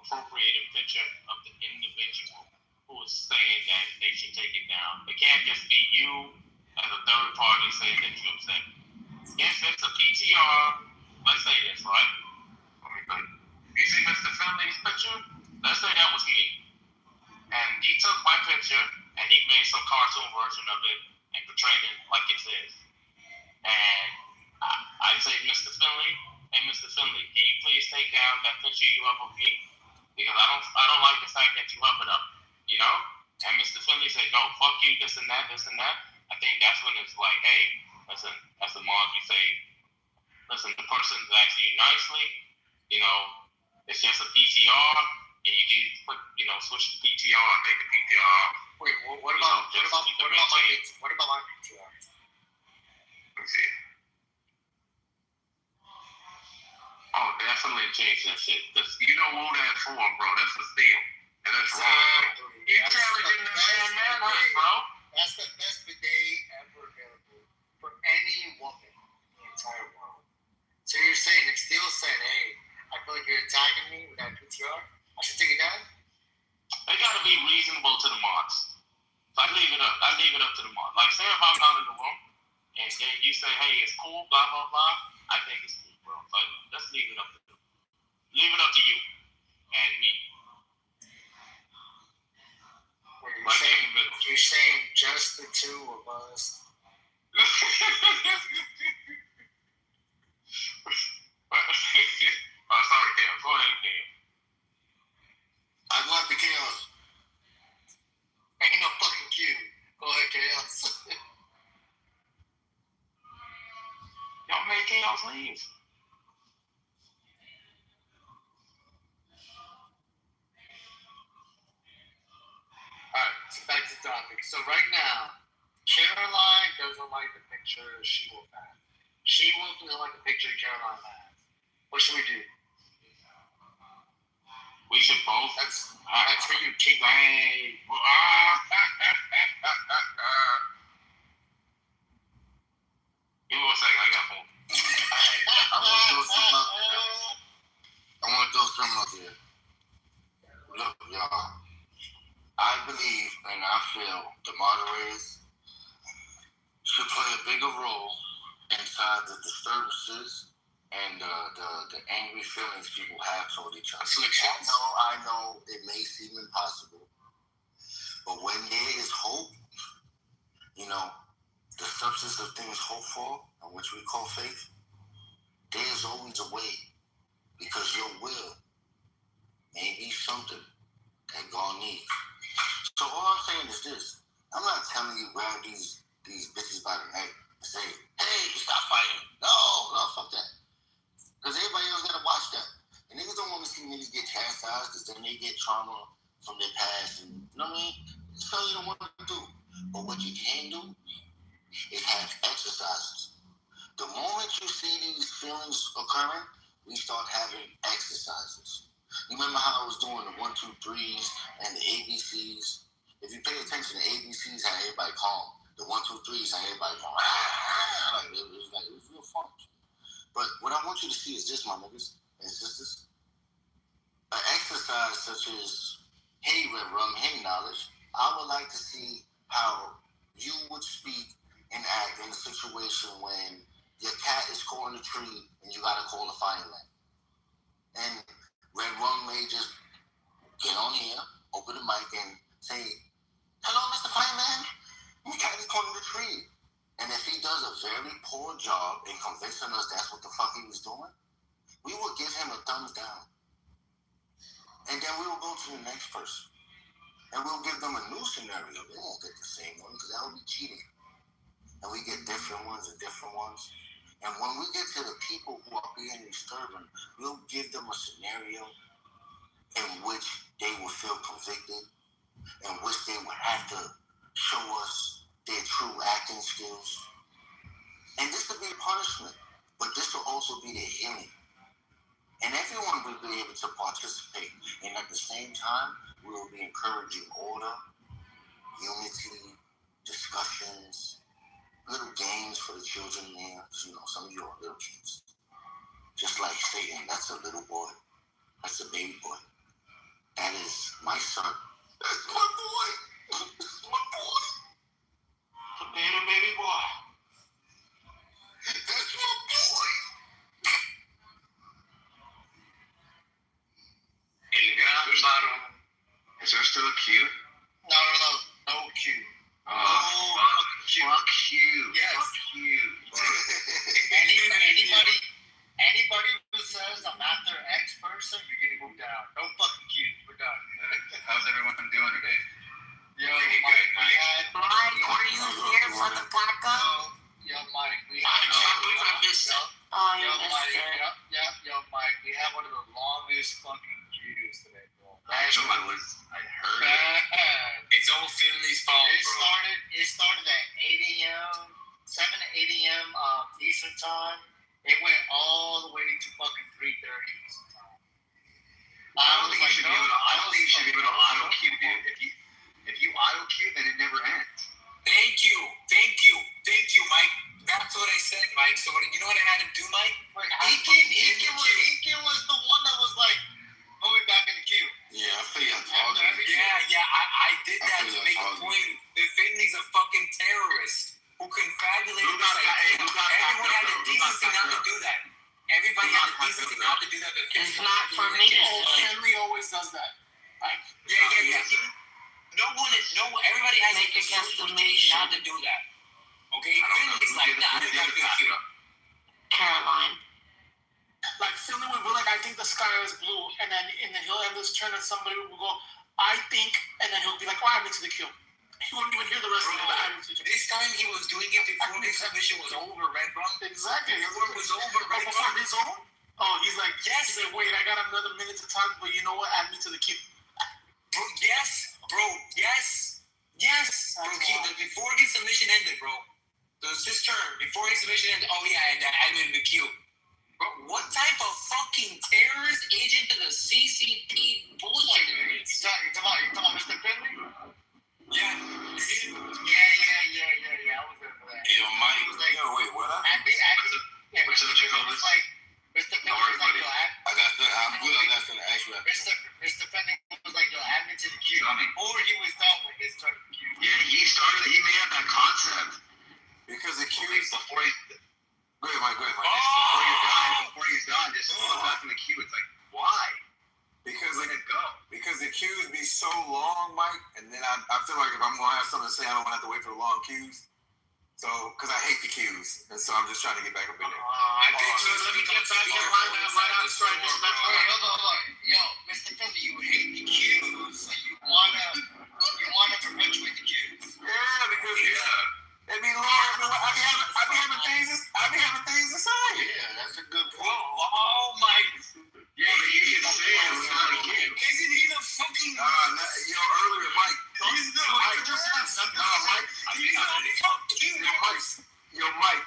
A: appropriated picture of the individual who is saying that they should take it down. It can't just be you as a third party saying that you're upset. If it's a PTR, let's say this, right? You see Mr. Finley's picture? Let's say that was me. And he took my picture and he made some cartoon version of it and portrayed it like it's his. And I'd say, Mr. Finley, hey, Mr. Finley, can you please take down that picture you have of me? Because I don't like the fact that you have it up, you know? And Mr. Finley said, no, fuck you, this and that. I think that's when it's like, hey, listen, that's the mom you say, listen, the person's asking you nicely, you know, it's just a PTR, and you need to put, you know, switch the PTR and make the PTR.
P: Wait, what about my PTR?
A: Let's see.
G: Oh, definitely change that shit. Cause you know what that's for, bro. That's a steal. And that's wrong. You challenging the man, bro.
P: That's the best bidet ever available for any woman in the entire world. So you're saying if Steele said, hey, I feel like you're attacking me with that PTR, I should take it down?
G: They gotta be reasonable to the mods. So I leave it up. I leave it up to the mods. Like, say if I'm not in the room and then you say, hey, it's cool, blah, blah, blah, I think it's cool, bro. So let's leave it up to them. Leave it up to you and me.
P: You're saying just the two of us.
G: Oh, sorry, Cam. Go ahead, Cam.
P: I want the chaos. Ain't no fucking Q. Go ahead, chaos.
G: Y'all made chaos leave.
P: Alright, so back to the topic. So right now, Caroline doesn't like the picture She-Wolf has. She-Wolf doesn't like the picture Caroline has. What should we do?
G: We should both.
P: That's for you, King.
G: Give me 1 second. I got phone.
J: I want to throw something out there. Look, y'all. I believe and I feel the moderators should play a bigger role inside the disturbances and the angry feelings people have toward each other. I know it may seem impossible, but when there is hope, you know, the substance of things hoped for, and which we call faith, there is always a way, because your will may be something that God needs. So all I'm saying is this: I'm not telling you grab these bitches by the neck and say, "Hey, stop fighting." No, fuck that. Because everybody else gotta watch that. And niggas don't want to see niggas get chastised because then they get trauma from their past. And you know what I mean? That's all you don't want to do. But what you can do is have exercises. The moment you see these feelings occurring, we start having exercises. You remember how I was doing the 1, 2, 3s and the ABCs? If you pay attention, the ABCs had everybody calm. The 1, 2, 3s had everybody calm. It was real fun. But what I want you to see is this, my niggas and sisters. An exercise such as, hey, Red Rum, hey, Knowledge. I would like to see how you would speak and act in a situation when your cat is caught in a tree and you gotta call a fireman. And Red Rum may just get on here, open the mic, and say, "Hello, Mr. Fireman. Your cat is caught in the tree." And if he does a very poor job in convincing us that's what the fuck he was doing, we will give him a thumbs down. And then we will go to the next person. And we'll give them a new scenario. They won't get the same one because that would be cheating. And we get different ones and different ones. And when we get to the people who are being disturbing, we'll give them a scenario in which they will feel convicted, in which they would have to show us their true acting skills. And this will be a punishment, but this will also be their healing. And everyone will be able to participate. And at the same time, we will be encouraging order, unity, discussions, little games for the children here. You know, some of you are little kids. Just like Satan, that's a little boy. That's a baby boy. That is my son. That's my boy. That's my boy.
G: Little baby boy.
J: That's my boy.
G: El gran varón. Is there still a Q?
P: No Q.
G: Fuck you.
P: Yes.
G: Fuck you.
P: Anybody who says I'm after X person, you're getting moved down. No fucking Q. We're done.
G: How's everyone doing today?
P: Yo,
G: Pretty good, Mike.
N: Mike, were you here for the backup?
P: Yo, Mike, we
G: I can't believe I missed it.
N: Oh, you
P: Yo,
N: missed
P: Mike,
N: it.
P: yo, Mike, we have one of the longest fucking queues today, bro.
G: I heard it. It's all Finley's fault, bro.
P: It started at 8 a.m., 7 to 8 a.m. Eastern time. It went all the way to fucking 3:30
N: It's not for me.
H: Finley always does that. Like,
O: yeah. Everybody has
N: Make
O: a
N: a
O: guesstimation not to do that. Okay? Finley's like, nah, I got PQ.
N: Caroline.
H: Like Finley would be like, I think the sky is blue, and then he'll end this turn and somebody will go, I think, and then he'll be like, oh, I admit to the kill. He wouldn't even hear the rest of it. I admit to the kill.
O: This time he was doing it before the submission was over, right, bro?
H: Exactly.
O: Before it was over, right, bro?
H: Before his own? Oh, he's like, yes. He's like, wait, I got another minute to talk, but you know what? Add me to the queue.
O: Bro, yes. Bro, before his submission ended, bro. So it's his turn. Before his submission ended, oh yeah, and add me to the queue. Bro, what type of fucking terrorist agent to the CCP bullshit is this?
P: You talking about Mr. Finley?
O: Yeah.
P: I was there for that.
G: Yo, Mike.
P: Was like,
J: Yo, wait, what?
G: What's up, Jacobus?
P: was like, Mr. Finley was like, yo,
J: I'm good. I'm not gonna ask you that.
P: Mr. Finley was like, yo, add me to the queue. Before he was done with his turn to the queue.
G: Yeah, he made up that concept.
J: Because the queue is
G: Before he...
J: Go ahead, Mike.
G: Before he's done, just throw it back in the queue. It's like, why?
J: Because
G: Let it go.
J: Because the queues be so long, Mike, and then I feel like if I'm gonna have something to say, I don't want to have to wait for the long queues. So, because I hate the queues, and so I'm just trying to get back up in there.
O: I think so. Let me get back in line right after I just left.
P: Hold on. Yo, Mr. Finley, you hate the queues, so you wanna perpetuate the queues.
J: Yeah, because it be long. I be having things to say.
P: Yeah, that's a good point.
O: Oh my.
G: Yeah, but you should say it was not a queue.
O: Isn't he the fucking...
J: Earlier, Mike. Mike,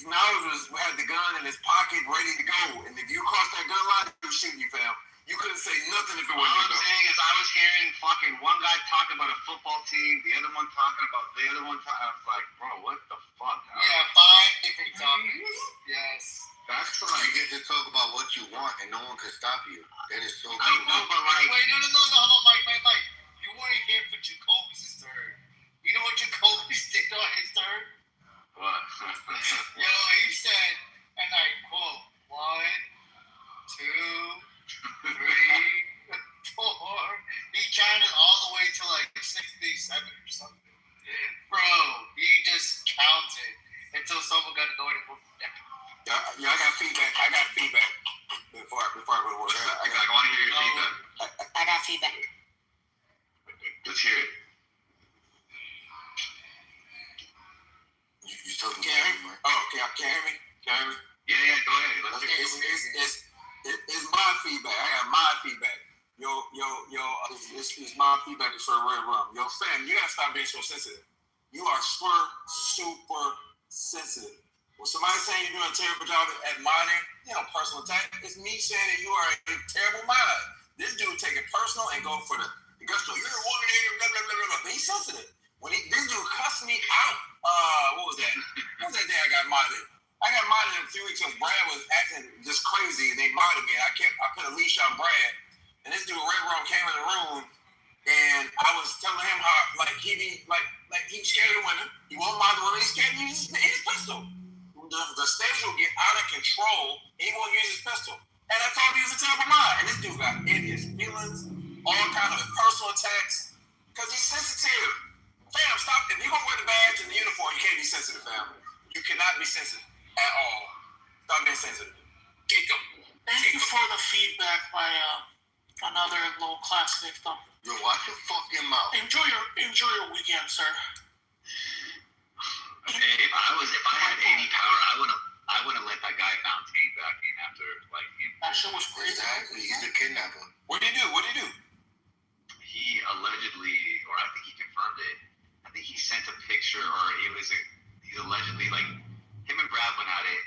J: Niles had the gun in his pocket ready to go. And if you crossed that gun line, he was shooting you, fam. You couldn't say nothing if it
G: What
J: wasn't
G: I'm
J: go.
G: saying is I was hearing fucking one guy talking about a football team, the other one talking about the other one. I was like, bro, what the fuck?
P: Yeah, 5 different topics. Yes.
G: That's
J: You get to talk about what you want and no one can stop you. That is so cool.
G: I know, but like...
P: Wait, no, hold on, Mike. You weren't here for Jacobus' turn. You know what Jacobus did on his turn?
G: What?
P: Yo, he said, and I quote, 1, 2, 3, 4. He counted all the way to like 67 or something. Bro, he just counted until someone got to go in and move down.
J: Yeah, I got feedback. Before I go to work.
G: I want to hear your feedback.
N: I got feedback.
G: Let's hear it.
J: You talking to me? Oh, okay. Can you hear me?
G: Yeah, go ahead. Let's hear it.
J: It's my feedback. I got my feedback. Yo, it's my feedback to Sir Red Rum. Yo, fam, you gotta stop being so sensitive. You are super sensitive. When somebody's saying you're doing a terrible job at modding, personal attack, it's me saying that you are a terrible mod. This dude take it personal and go for the gusto. You're a woman, blah, blah, blah, blah, blah. But he's sensitive. This dude cussed me out. What was that? What was that day I got modded? I got modded a few weeks because Brad was acting just crazy and they modded me. I put a leash on Brad. And this dude, Red Rum, came in the room and I was telling him how, he's scared of women. He won't mod the women. He's scared to use his pistol. The stage will get out of control. He won't use his pistol. And I told him he was a terrible mod. And this dude got in his feelings, all kind of personal attacks, because he's sensitive. Fam, stop. If you're going to wear the badge and the uniform, you can't be sensitive, fam. You cannot be sensitive at all. Stop being sensitive.
H: Thank you for the feedback by another low-class victim.
J: Yo, watch your fucking mouth.
H: Enjoy your weekend, sir.
G: Hey, if I had any power, I wouldn't let that guy Fontaine back in after
H: that shit was crazy.
J: Exactly, he's a kidnapper.
G: What did he do? He allegedly, or I think he confirmed it. I think he sent a picture, or he's allegedly him and Brad went at it.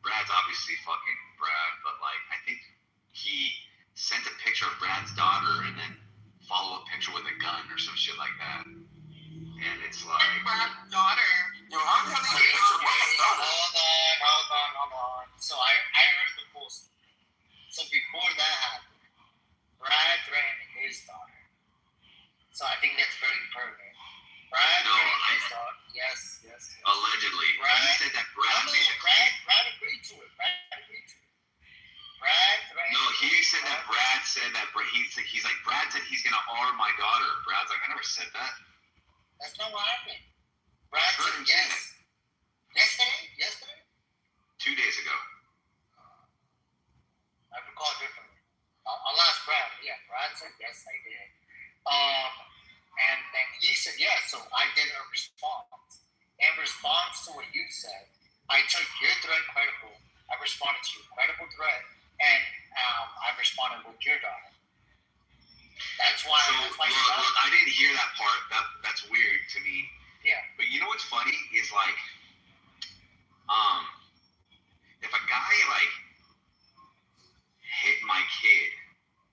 G: Brad's obviously fucking Brad, but I think he sent a picture of Brad's daughter and then follow a picture with a gun or some shit like that. And it's like
C: Brad's daughter.
J: Yo, how the hell did you get your Brad's daughter?
P: Hold on. So I heard the post. So before that happened, Brad threatened his daughter. So I think that's very pertinent. Brad threatened his daughter. Yes.
G: Allegedly. He said that Brad made a claim.
P: Brad agreed to it. Brad threatened.
G: No, he
Q: said that Brad said that he's like, Brad said he's gonna arm my daughter. Brad's like, I never said that.
P: That's not what happened. Brad said yes. Yesterday?
Q: 2 days ago.
P: I recall differently. I'll ask Brad. Yeah, Brad said yes, I did. And then he said yes, so I did a response. In response to what you said, I took your threat credible. I responded to your credible threat, and I responded with your daughter. That's why.
Q: So look, I didn't hear that part. That's weird to me.
P: Yeah.
Q: But you know what's funny is like, if a guy like hit my kid,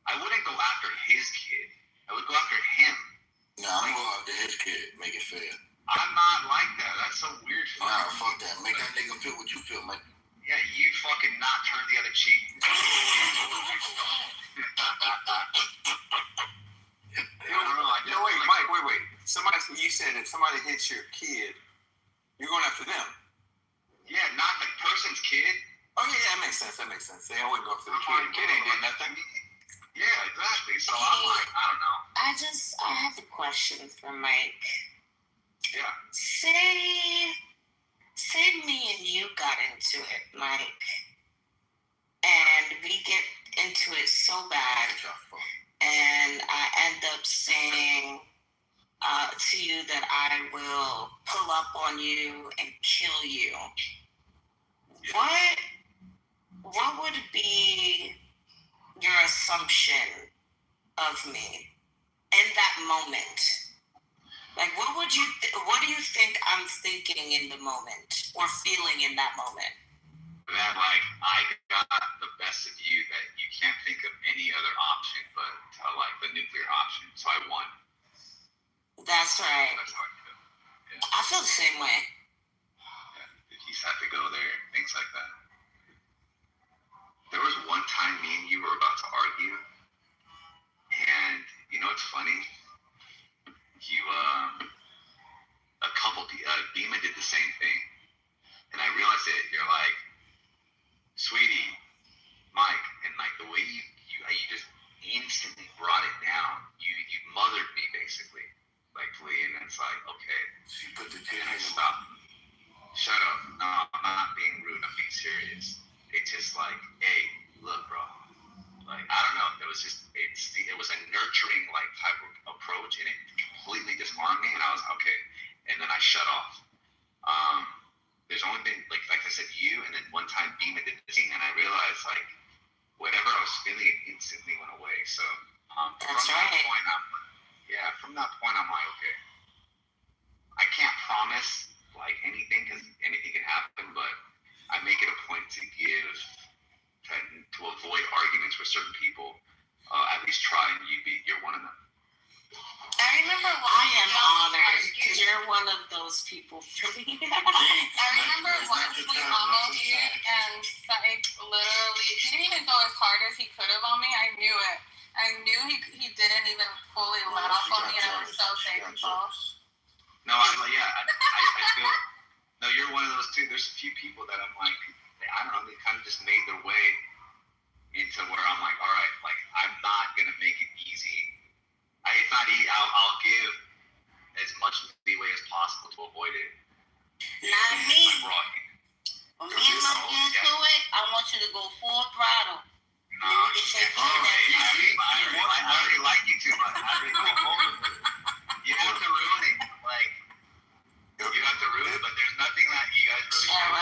Q: I wouldn't go after his kid. I would go after him.
J: No, I'm going after his kid. Make it fair.
Q: I'm not like that. That's so weird.
J: Nah, fuck that. Make that nigga feel what you feel, man.
Q: Yeah, you fucking not turn the other cheek.
R: Wait, Mike, wait. You said if somebody hits your kid, you're going after them.
Q: Yeah, not the person's kid.
R: Oh yeah, that makes sense. They always go after the kid. The kid ain't did nothing.
Q: Yeah, exactly. So I'm like, I don't know.
N: I have a question for Mike.
Q: Yeah.
N: Say me and you got into it, Mike, and we get into it so bad, and I end up saying to you that I will pull up on you and kill you. What would be your assumption of me in that moment? Like, what do you think I'm thinking in the moment or feeling in that moment?
Q: That, like, I got the best of you, that you can't think of any other option but like the nuclear option. So I won.
N: That's right.
Q: That's how I feel. Yeah.
N: I feel the same way.
Q: Yeah. You just have to go there, things like that. There was one time me and you were about to argue, and you know what's funny? You, Beeman did the same thing. And I realized it. You're like, sweetie, Mike, and like the way you just instantly brought it down. You mothered me basically, like and it's like, okay.
J: She put the kid
Q: and I
J: in the
Q: stopped. Shut up. No, I'm not being rude. I'm being serious. It's just like, hey, look, bro. Like, I don't know. It was just, it was a nurturing like type of approach, and it completely disarmed me. And I was okay. And then I shut off. There's only been like I said, you, and then one time Beeman did the thing, and I realized like whatever I was feeling, it instantly went away. So
N: That's right.
Q: From that point, I'm like, okay. I can't promise like anything because anything can happen, but I make it a point to to avoid arguments with certain people. At least try, and you're one of them.
N: I remember I am honored because you're one of those people for me.
H: I remember once we almost and like literally he didn't even go as hard as he could have on me. I knew it. I knew he didn't even fully let off on me, and I was so thankful.
Q: No, I feel it. No, you're one of those too. There's a few people that I'm like, I don't know, they kind of just made their way into where I'm like, all right, like I'm not gonna make it easy. It's not easy. I'll give as much leeway as possible to avoid it.
N: Not me.
Q: When
N: me and my into it, I want you to go full throttle.
Q: No, I already like you too much. You have to ruin it. Like, you have to ruin it, but there's nothing that you guys really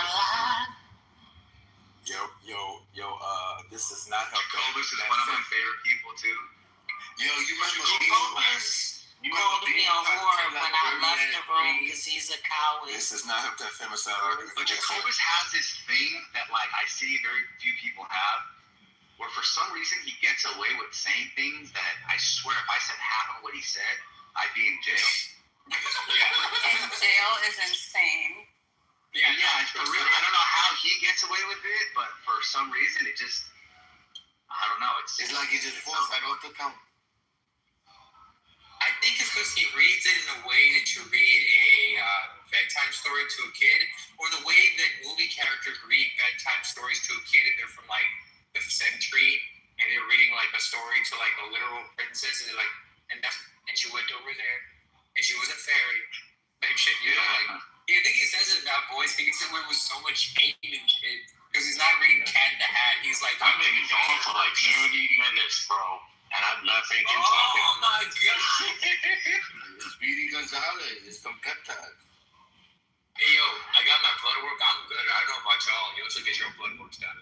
R: Yo, this is not helpful.
Q: Jacobus is one of my favorite people too.
J: Yo, you remember
N: Jacobus called me a whore when I left the room because he's a coward.
R: This does not help that femicide argument.
Q: But Jacobus has this thing that like I see very few people have, where for some reason he gets away with saying things that I swear if I said half of what he said, I'd be in jail.
H: And jail is insane.
Q: Yeah, it's for real. I don't know how he gets away with it, but for some reason it just, I don't know. It's
J: like he just forced that off the count.
M: I think it's because he reads it in a way that you read a bedtime story to a kid, or the way that movie characters read bedtime stories to a kid if they're from like the 5th century
O: and they're reading like a story to like a literal princess, and they're like, and she went over there, and she was a fairy, type shit, you know, like. I think he says it in that voice. He said it with so much pain and shit because he's not reading Cat in the Hat. He's like,
A: I've been gone for like 30 minutes, bro, and I've not thinking talking.
O: Oh my god!
S: It's Speedy Gonzalez. It's some peptides.
O: Hey yo, I got my blood work. I'm good. I don't know about y'all. You also get your blood work done.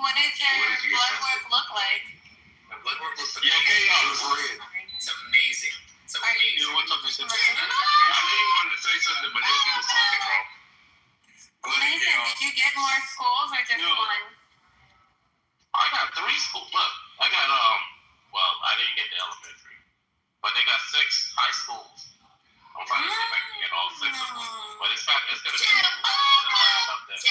N: What does your blood work look like?
O: My blood work looks
A: Yeah, okay,
O: It's amazing. It's amazing.
A: Yo, what's up, Mr. I didn't want to say something, but he was talking, bro.
N: Nathan, did you get more schools or just one?
A: I got 3 schools. Look, I got well, I didn't get the elementary, but they got 6 high schools. I'm trying to see if I can get all 6 of them, but it's gonna be tomorrow is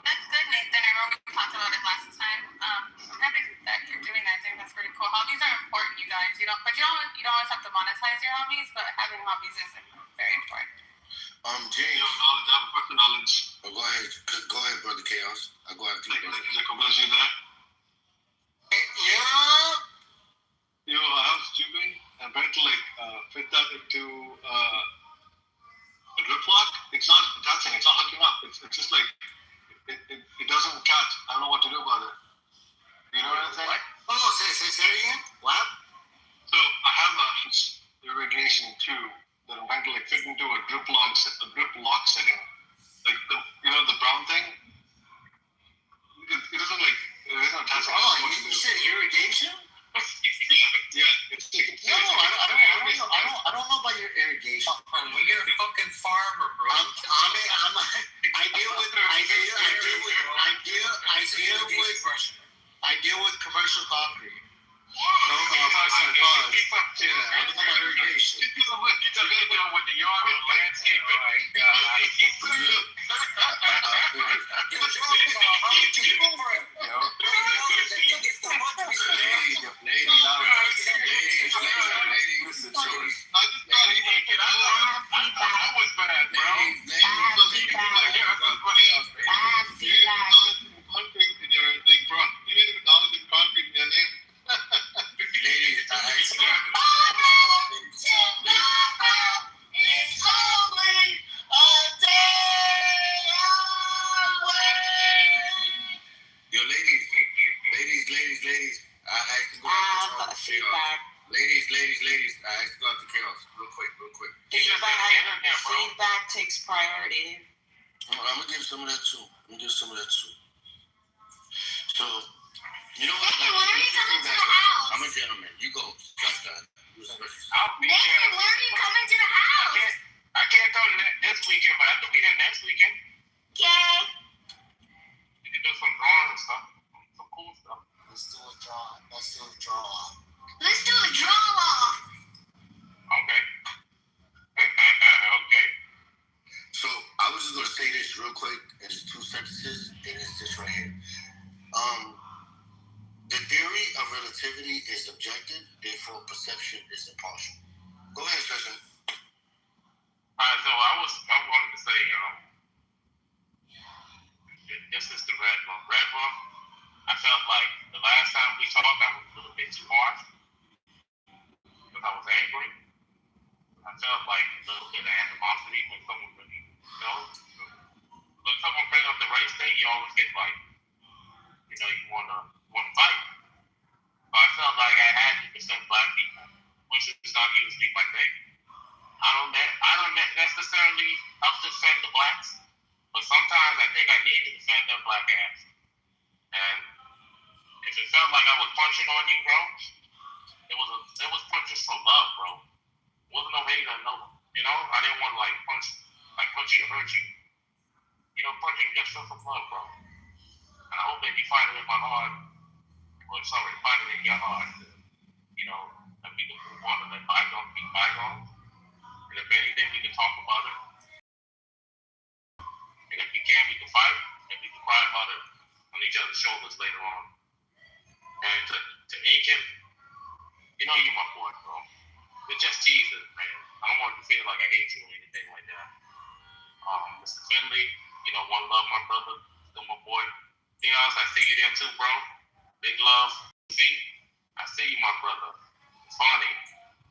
N: That's good, Nathan. I remember we talked about it last time. I'm happy that you're doing that. I think that's pretty cool. Hobbies are important, you guys. You don't always have to monetize your hobbies, but having hobbies is very important.
S: James.
A: Knowledge, I have a question, knowledge.
S: Oh, go ahead, brother Chaos. I'll go after you, brother.
I: Yeah. Yo, I was tubing and trying to like fit that into a drip lock. It's not attaching. It's not hooking up. It's just like it doesn't catch. I don't know what to do about it. You know what I'm saying?
S: What? Oh, say again. What?
I: So I have a irrigation tube that I'm trying to like fit into a drip lock setting. Like the brown thing. It doesn't like it doesn't attach.
S: Oh, you said irrigation?
I: Yeah, it's
S: no. I don't know about your irrigation.
O: Well, you're a fucking farmer, bro.
S: I deal with commercial concrete.
A: I don't know about irrigation.
S: You
A: took it with the yard and landscaping.
S: Ladies, I asked about the chaos real quick.
N: Feedback takes priority.
S: I'm gonna give some of that too. So, you know what?
N: Nathan, when are you coming to the house?
S: I'm a gentleman. You go. Stop that.
N: Nathan, when are you coming to the house?
A: I can't come this weekend, but I could be there next weekend.
N: Okay.
A: We can do some drawing and stuff. Some cool stuff.
S: Let's do a draw.
N: Let's do a draw-off.
A: Okay. Okay.
S: So I was just gonna say this real quick. It's 2 sentences, and it's this right here. The theory of relativity is objective, therefore perception is impartial. Go ahead, Tristan.
A: Alright, so I wanted to say, this is the red one. I felt like the last time we talked, I was a little bit too harsh because I was angry. I felt like a little bit of animosity when someone really, when someone brings up the race thing, you always get like, you want to fight. So I felt like I had to defend black people, which is not usually my thing. I don't necessarily have to defend the blacks, but sometimes I think I need to defend their black ass. And if it felt like I was punching on you, bro, it was punches from love, bro. It wasn't no hate or no, I didn't want to punch you to hurt you. Punching just from love, bro. And I hope that you find it in my heart, find it in your heart, that we can move on and let bygones be bygones. And if anything, we can talk about it. And if we can, we can fight, and we can cry about it on each other's shoulders later on. And to Aiken, you're my boy, bro. We're just teasers, man. I don't want you to feel like I hate you. love my brother, still my boy. Dion, I see you there too, bro. Big love. See, I see you, my brother. Funny.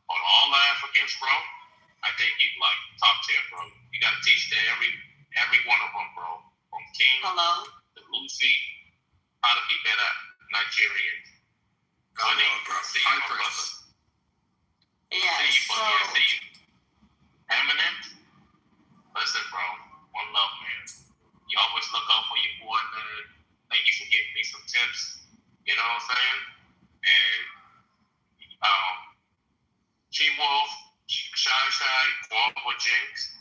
A: On all the Africans, bro, I think you like top 10, bro. You gotta teach to every one of them, bro. From King to Lucy, how to be better Nigerians. Funny, bro. See you, my brother.
N: Yeah,
A: see you, buddy. I see you. Eminent. Listen, bro. One love, man. You always look out for your boy, man. Thank you for giving me some tips. You know what I'm saying? And She-Wolf, Shy, Guava Jinx.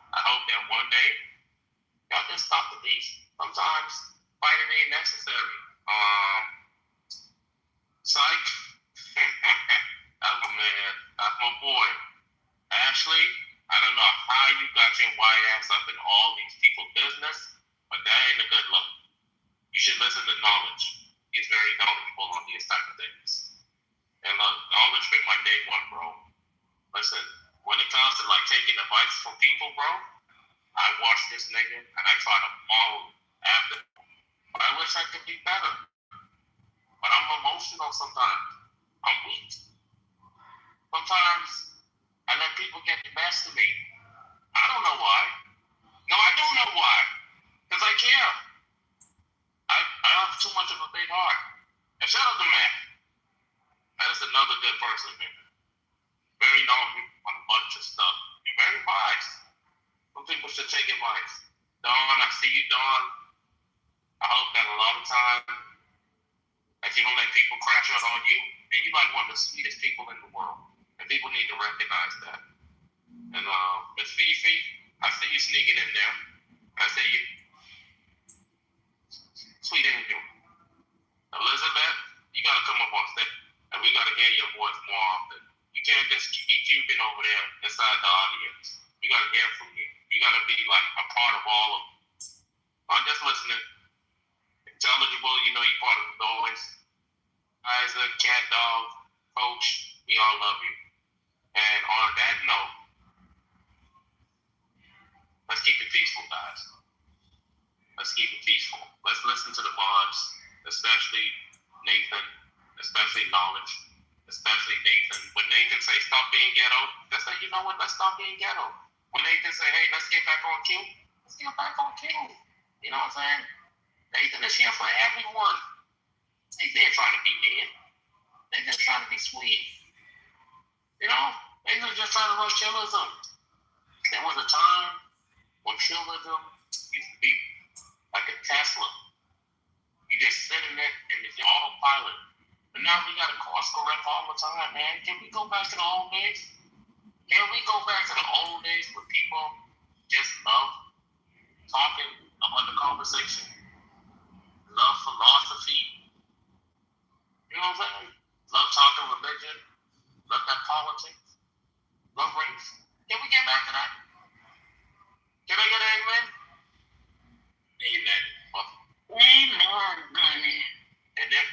A: I hope that one day y'all can stop the beast. Sometimes fighting ain't necessary. Psych. That's my man. That's my boy. Ashley, I don't know how you got your white ass up in all these people's business, but that ain't a good look. You should listen to knowledge. He's very knowledgeable on these type of things. And look, knowledge been my day one, bro. Listen, when it comes to like taking advice from people, bro, I watch this nigga and I try to follow after. But I wish I could be better. But I'm emotional sometimes. I'm weak. Sometimes I let people get the best of me. I don't know why. No, I do know why. Because I care. I have too much of a big heart. And shout out to Matt. That is another good person, man. Very knowledgeable on a bunch of stuff. And very wise. Some people should take advice. Dawn, I see you, Dawn. I hope that a lot of time that you don't let people crash out on you. And you're like one of the sweetest people in the world. And people need to recognize that. And Miss Fifi, I see you sneaking in there. I see you. Sweet angel. Elizabeth, you gotta come up on stage. And we gotta hear your voice more often. You can't just keep keeping over there inside the audience. We gotta hear from you. You gotta be like a part of all of them. I'm just listening. Intelligible, you know you're part of the boys. Isaac, Cat Dog, Coach, we all love you. And on that note, let's keep it peaceful, guys. Let's keep it peaceful. Let's listen to the mods, especially Nathan, especially Knowledge, especially Nathan. When Nathan say stop being ghetto, just say, you know what, let's stop being ghetto. When Nathan say, hey, let's get back on cue, let's get back on cue. You know what I'm saying? Nathan is here for everyone. Nathan ain't trying to be mean. Nathan's trying to be sweet. You know? Nathan's just trying to run chillism. There was a time when chillism used to be like a Tesla. You just sit in it and it's autopilot. But now we got to course correct all the time, man. Can we go back to the old days? Can we go back to the old days where people just love talking about the conversation? Love philosophy. You know what I'm saying? Love talking religion. Love that politics. Love race. Can we get back to that? Can I get an amen? Amen.
F: Amen, honey.
A: And if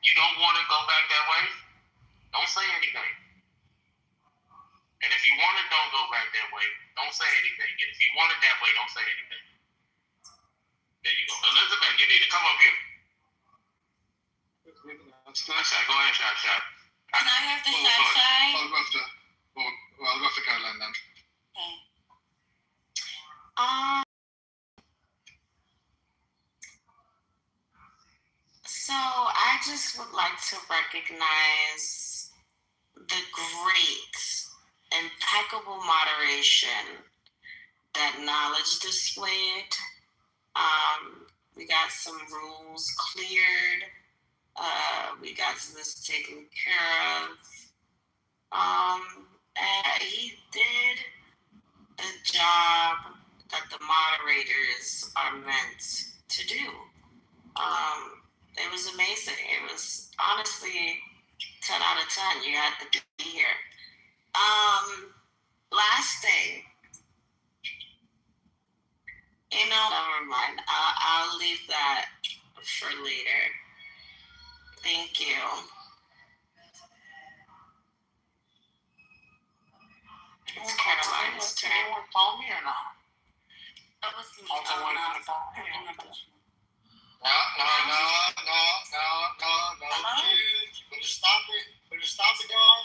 A: you don't want to go back that way, don't say anything. And if you want to don't go back that way, don't say anything. And if you want it that way, don't say anything. There you go. Elizabeth, you need to come up here. Go ahead, Shy.
N: Can I have the Shy?
E: I'll go after Caroline then.
N: Okay. So I just would like to recognize the great, impeccable moderation that Knowledge displayed. We got some rules cleared. We got this taken care of. And he did the job that the moderators are meant to do. It was amazing. It was honestly 10 out of 10. You had to be here. Last thing. Never mind. I'll leave that for later. Thank you. It's Caroline's turn.
F: Anyone call me or not?
N: That was
B: Also, one on the phone.
S: No. Better stop it, dog.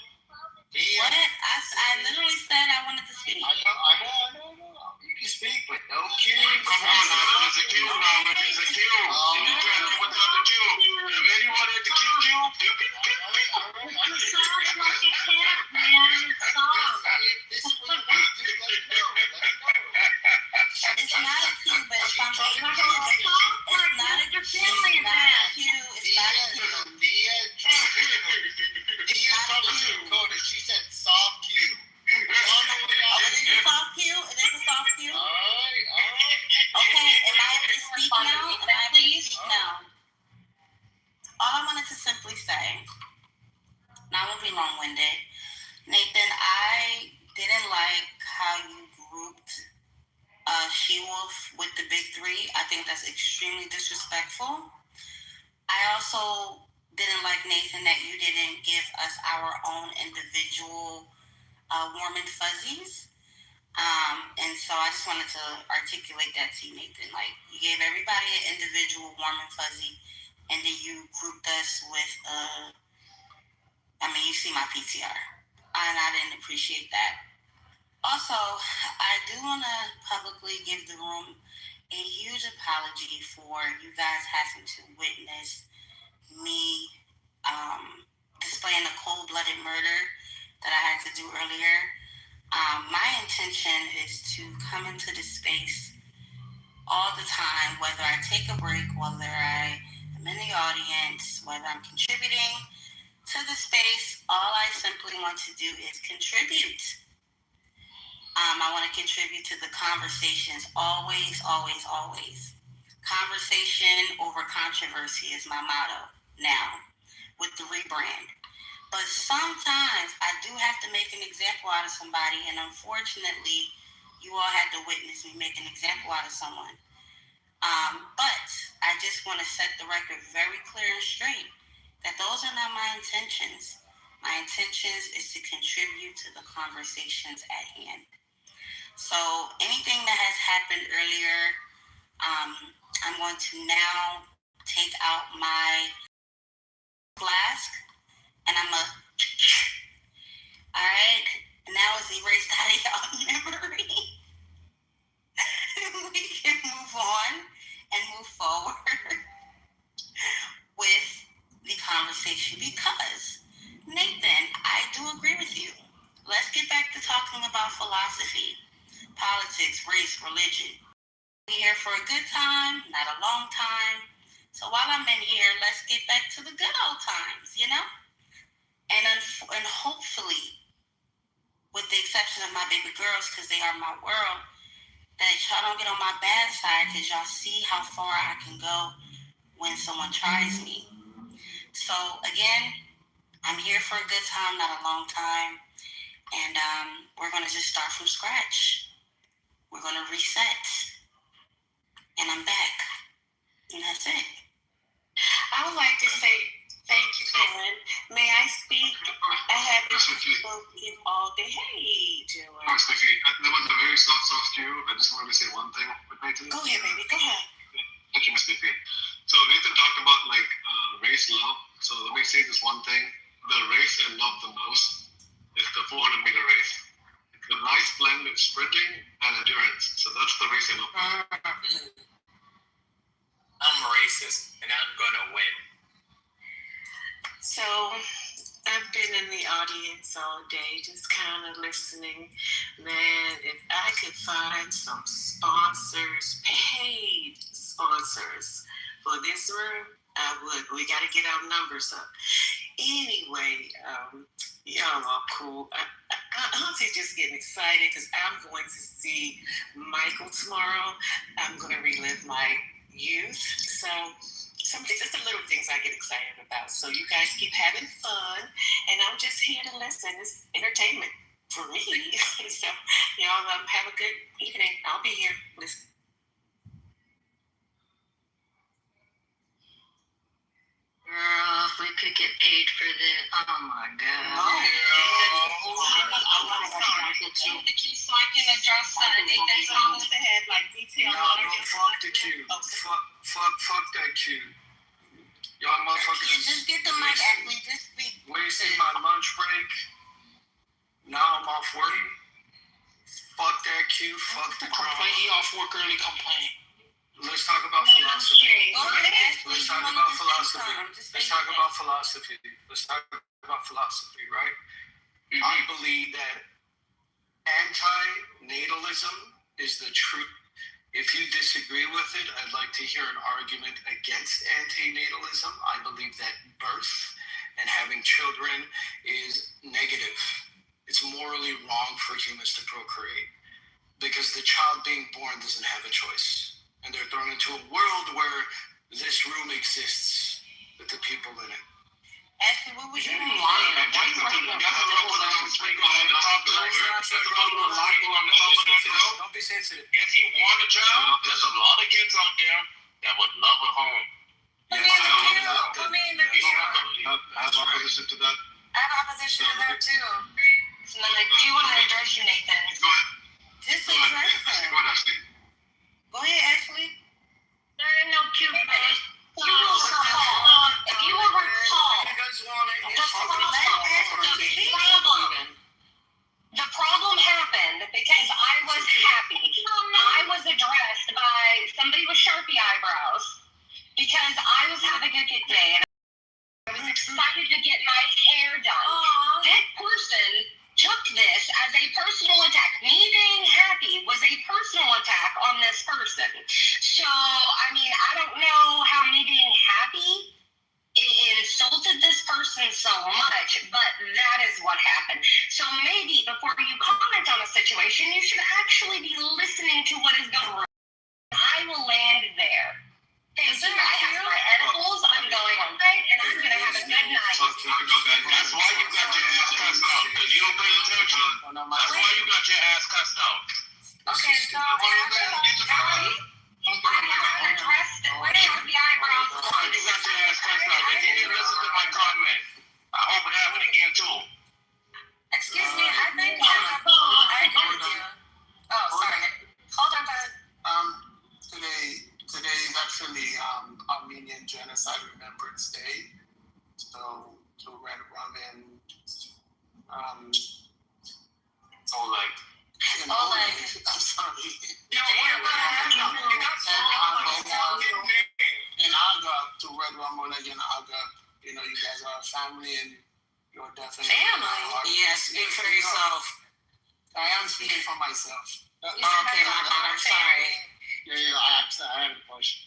N: What? I literally said I wanted to speak.
S: I know. You can speak, but no cue.
G: Come on now, there's a cue now. There's a cue. You can't do without the cue. If anyone had the cue.
S: All right.
D: Sounds like a cat, man. Stop.
S: This is what you want to do. Let me know.
N: It's not a cue, but if I'm able to,
D: It's not a good feeling, man.
N: It's not a cue.
S: Dia told us to code it. She said soft cue. Y'all know what that
N: It is a soft cue. It is a soft cue.
S: All right.
N: Okay, am I able to speak now? All I wanted to simply say, now I won't be long-winded. Nathan, I didn't like how you grouped She-Wolf with the big three. I think that's extremely disrespectful. I also didn't like, Nathan, that you didn't give us our own individual warm and fuzzies. And so I just wanted to articulate that to you, Nathan. Like, you gave everybody an individual warm and fuzzy, and then you grouped us with, you see my PTR. And I didn't appreciate that. Also, I do want to publicly give the room a huge apology for you guys having to witness me displaying a cold-blooded murder that I had to do earlier. My intention is to come into this space all the time, whether I take a break, whether I am in the audience, whether I'm contributing to the space. All I simply want to do is contribute. I want to contribute to the conversations, always. Conversation over controversy is my motto now with the rebrand. But sometimes I do have to make an example out of somebody, and unfortunately, you all had to witness me make an example out of someone. But I just want to set the record very clear and straight that those are not my intentions. My intentions is to contribute to the conversations at hand. So anything that has happened earlier, I'm going to now take out my flask and I'm all right, now it's erased out of y'all memory. We can move on and move forward with the conversation, because Nathan, I do agree with you. Let's get back to talking about philosophy, politics, race, religion. We're here for a good time, not a long time. So while I'm in here, let's get back to the good old times, you know? And hopefully, with the exception of my baby girls, because they are my world, that y'all don't get on my bad side, because y'all see how far I can go when someone tries me. So again, I'm here for a good time, not a long time. And we're going to just start from scratch. We're going to reset. And I'm back. And that's it.
H: I would like to say thank you, Colin. May I speak? I haven't spoken all day. Hey, Joey.
I: Sticky, there was a very soft cue. I just wanted to say one thing with Nathan.
H: Go ahead, baby. Go ahead.
I: Thank you, Miss Sticky. So Nathan talked about race love. So let me say this one thing. The race I love the most is the 400-meter race. It's a nice blend of sprinting and endurance. So that's the race I love.
O: I'm racist, and I'm gonna win.
H: So I've been in the audience all day, just kind of listening. Man, if I could find some sponsors, paid sponsors for this room, I would. We got to get our numbers up. Anyway, y'all are cool. I'm honestly just getting excited because I'm going to see Michael tomorrow. I'm going to relive my youth. So some things, just the little things I get excited about. So you guys keep having fun, and I'm just here to listen. It's entertainment for me. So y'all have a good evening. I'll be here listening.
F: Girl, if we could get paid for this, oh my god.
D: The key so I can address Nathan's comments ahead, like detail.
E: Fuck the Q. Fuck that Q. Y'all motherfuckers
N: Just get the mic, Ashley. Just speak.
E: wasting my lunch break. Now I'm off work. Fuck that Q. Fuck the
K: Complain. He off work early. Complain.
E: Let's talk about philosophy. Let's talk about philosophy. Let's talk about philosophy. Let's talk about philosophy, right? I believe that anti-natalism is the truth. If you disagree with it, I'd like to hear an argument against anti-natalism. I believe that birth and having children is negative. It's morally wrong for humans to procreate because the child being born doesn't have a choice. And they're thrown into a world where this room exists with the people in it.
N: Ashley, what was your name?
E: Don't be sensitive.
G: If you want a child, there's a lot of kids out there that would love a home.
N: Put me in the queue.
G: I have opposition to that.
N: I have opposition to that too.
D: So then I do want to address you, Nathan.
N: Just address them. Go ahead, Ashley.
D: There are no cute things. If you will recall, the problem happened because I was happy. I was addressed by somebody with Sharpie eyebrows because I was having a good day and I was excited to get my hair done. This person took this as a personal attack. Me being happy was a personal attack on this person. So, I mean, I don't know how me being happy insulted this person so much, but that is what happened. So maybe before you comment on a situation, you should actually be listening to what is going on. I will land there. Thank you. I have my edibles. I'm going on right, and I'm going to have a good night.
G: That's why you got your ass cussed out, because you don't pay attention. That's why you got your ass cussed out.
N: Okay, so
D: I haven't addressed the eyebrows.
G: That's why you got your ass cussed out. If you didn't listen to my comment, I hope it happened again too.
N: excuse me, I think I agree with you. Oh, sorry. Hold on,
K: Today is actually Armenian Genocide Remembrance Day. So to Red Rum and I'm sorry. In Aga, to Red Rum and Aga, you know, you guys are a family and you're definitely
H: family. Yes, speak for yourself.
K: I am speaking for myself.
H: Okay, I'm sorry.
K: Yeah, I have a question.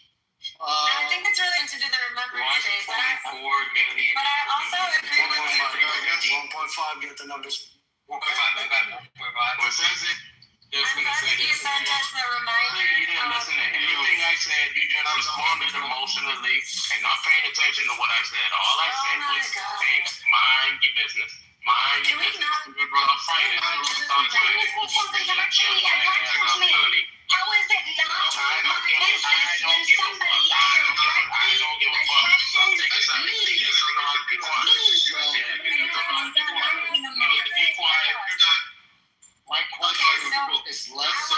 N: I think it's really to do the Remembrance Day, but I also agree with
E: 1.5, get the numbers.
N: 1.5.
G: What says it?
N: I'm glad that you sent us a reminder.
G: You didn't listen to anything I said. You just responded emotionally and not paying attention to what I said. All I said was, hey, mind your business. Mind your business. I'm fighting.
D: How is it not my business when somebody
G: I don't give a fuck. I'll take a second. Yes or no, I'll be quiet. Be quiet.
S: My question is less. I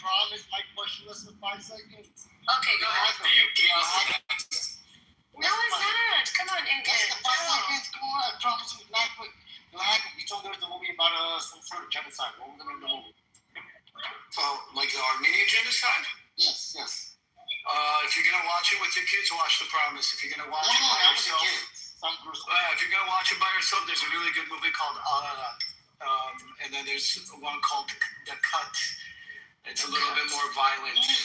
S: promise my question less than 5 seconds.
N: Okay, go ahead. No, it's not. Come on,
S: Less than 5 seconds. Come on, I promise you. You told there was a movie about some sort of genocide. What was the name of the movie?
E: Like the Armenian genocide?
S: Yes.
E: If you're gonna watch it with your kids, watch The Promise. If you're gonna watch it by yourself, if you're gonna watch it by yourself, there's a really good movie called and then there's one called The Cut. It's a little bit more violent.
H: Can you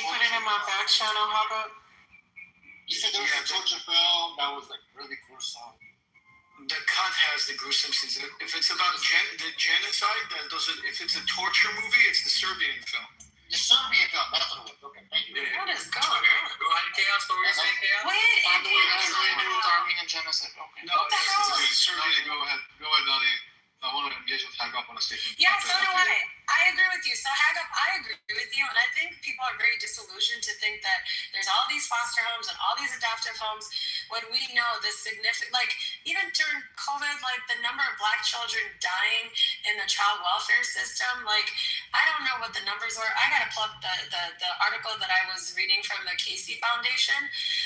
H: put it in my back channel? How about?
S: You said there was a torture film that was like really gruesome.
E: The Cut has the gruesome scenes. If it's about the genocide, if it's a torture movie, it's the Serbian film.
S: The Serbian film, that's what it was. Okay, thank you.
N: What is going on?
O: Go ahead, Chaos. What were you saying, Chaos?
N: Wait,
K: What has to do with Armenian genocide? Okay.
E: No,
N: the hell?
G: Serbian, go ahead, Donnie. I want to engage with Hagop on a statement.
N: Yeah, so do I. I I agree with you. So, Hagop, I agree with you. And I think people are very disillusioned to think that there's all these foster homes and all these adoptive homes when we know the significant, like, even during COVID, like, the number of Black children dying in the child welfare system, like, I don't know what the numbers were. I got to plug the article that I was reading from the Casey Foundation.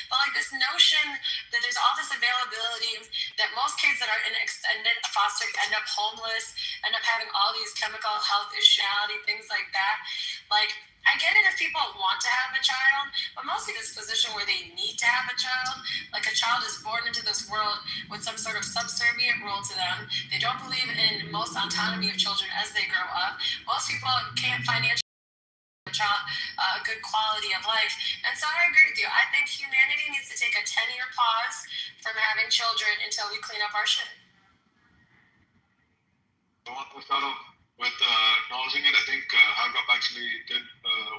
N: But, like, this notion that there's all this availability, that most kids that are in extended foster end up homeless, end up having all these chemical health issues, things like that. Like, I get it if people want to have a child, but mostly this position where they need to have a child, like a child is born into this world with some sort of subservient role to them. They don't believe in most autonomy of children as they grow up. Most people can't financially give a child a good quality of life. And so I agree with you. I think humanity needs to take a 10-year pause from having children until we clean up our shit.
I: I want to start off with acknowledging it. I think Hagop actually did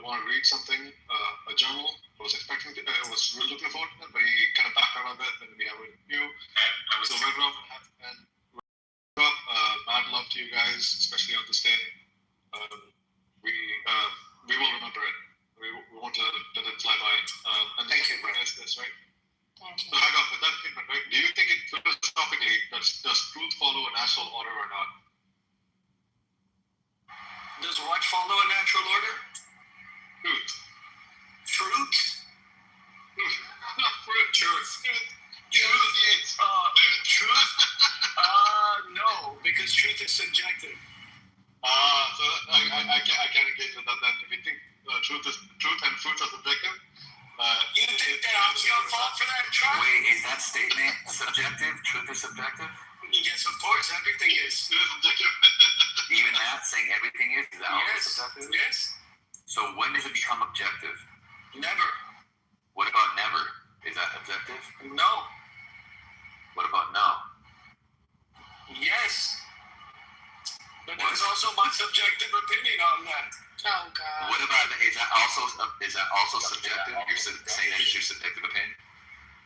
I: want to read something, a journal. I was expecting to, I was really looking forward to it, but he kind of backed out of it, and we have it with you. So Hagop and mad love to you guys, especially on this day. We will remember it. We won't let it fly by. And thank you for this, right?
N: Thank you.
I: So Hagop, with that statement, right? Do you think it philosophically does truth follow a natural order or not?
M: Does what follow a natural order?
I: Truth.
M: Fruit?
I: Fruit.
M: Truth. Truth? No, because truth is subjective.
I: So I can't engage with that then. If you think truth and fruits are subjective,
M: you think that I was going to fall for that trap?
Q: Wait, is that statement subjective? Truth is subjective?
M: Yes, of course. Everything is.
Q: Even that, saying everything is that also subjective?
M: Yes.
Q: So when does it become objective?
M: Never.
Q: What about never? Is that objective?
M: No.
Q: What about no?
M: Yes. But there's also my subjective opinion on that.
N: Oh God.
Q: What about, is that also subjective? You're saying that it's your subjective opinion?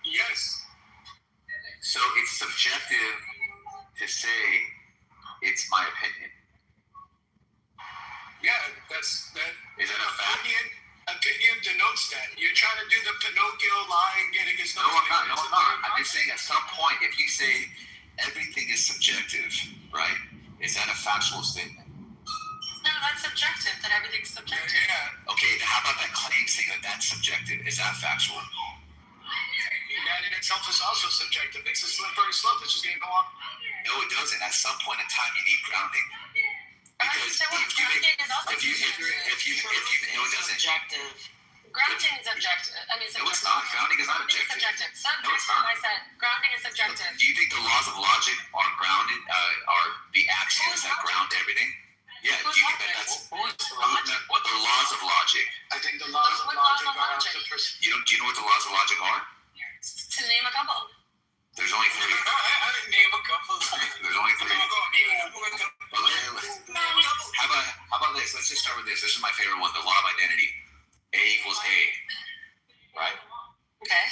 M: Yes.
Q: So it's subjective to say it's my opinion.
M: Yeah, that's that.
Q: Is that a fact?
M: Opinion denotes that. You're trying to do the Pinocchio lie and getting his nose.
Q: No, I'm not. I'm just saying at some point, if you say everything is subjective, right? Is that a factual statement?
N: No, that's subjective. That everything's subjective.
M: Yeah.
Q: Okay, how about that claim saying that that's subjective? Is that factual?
M: That in itself is also subjective. It's a slippery slope. It's just going to go on.
Q: No, it doesn't. At some point in time, you need grounding. Because if you no, it doesn't.
N: Subjective. Grounding is objective. I mean, subjective.
Q: No, it's not. Grounding is not objective.
N: Subjective.
Q: No, it's not.
N: I said grounding is subjective.
Q: Do you think the laws of logic are grounded? Are the axioms that ground everything? Yeah. Do you think that's what the laws of logic?
M: I think the laws of logic are up to
Q: Do you know what the laws of logic are?
N: To name a couple.
Q: There's only three.
M: Name a couple.
Q: There's only three. How about this? Let's just start with this. This is my favorite one, the law of identity. A equals A. Right?
N: Okay.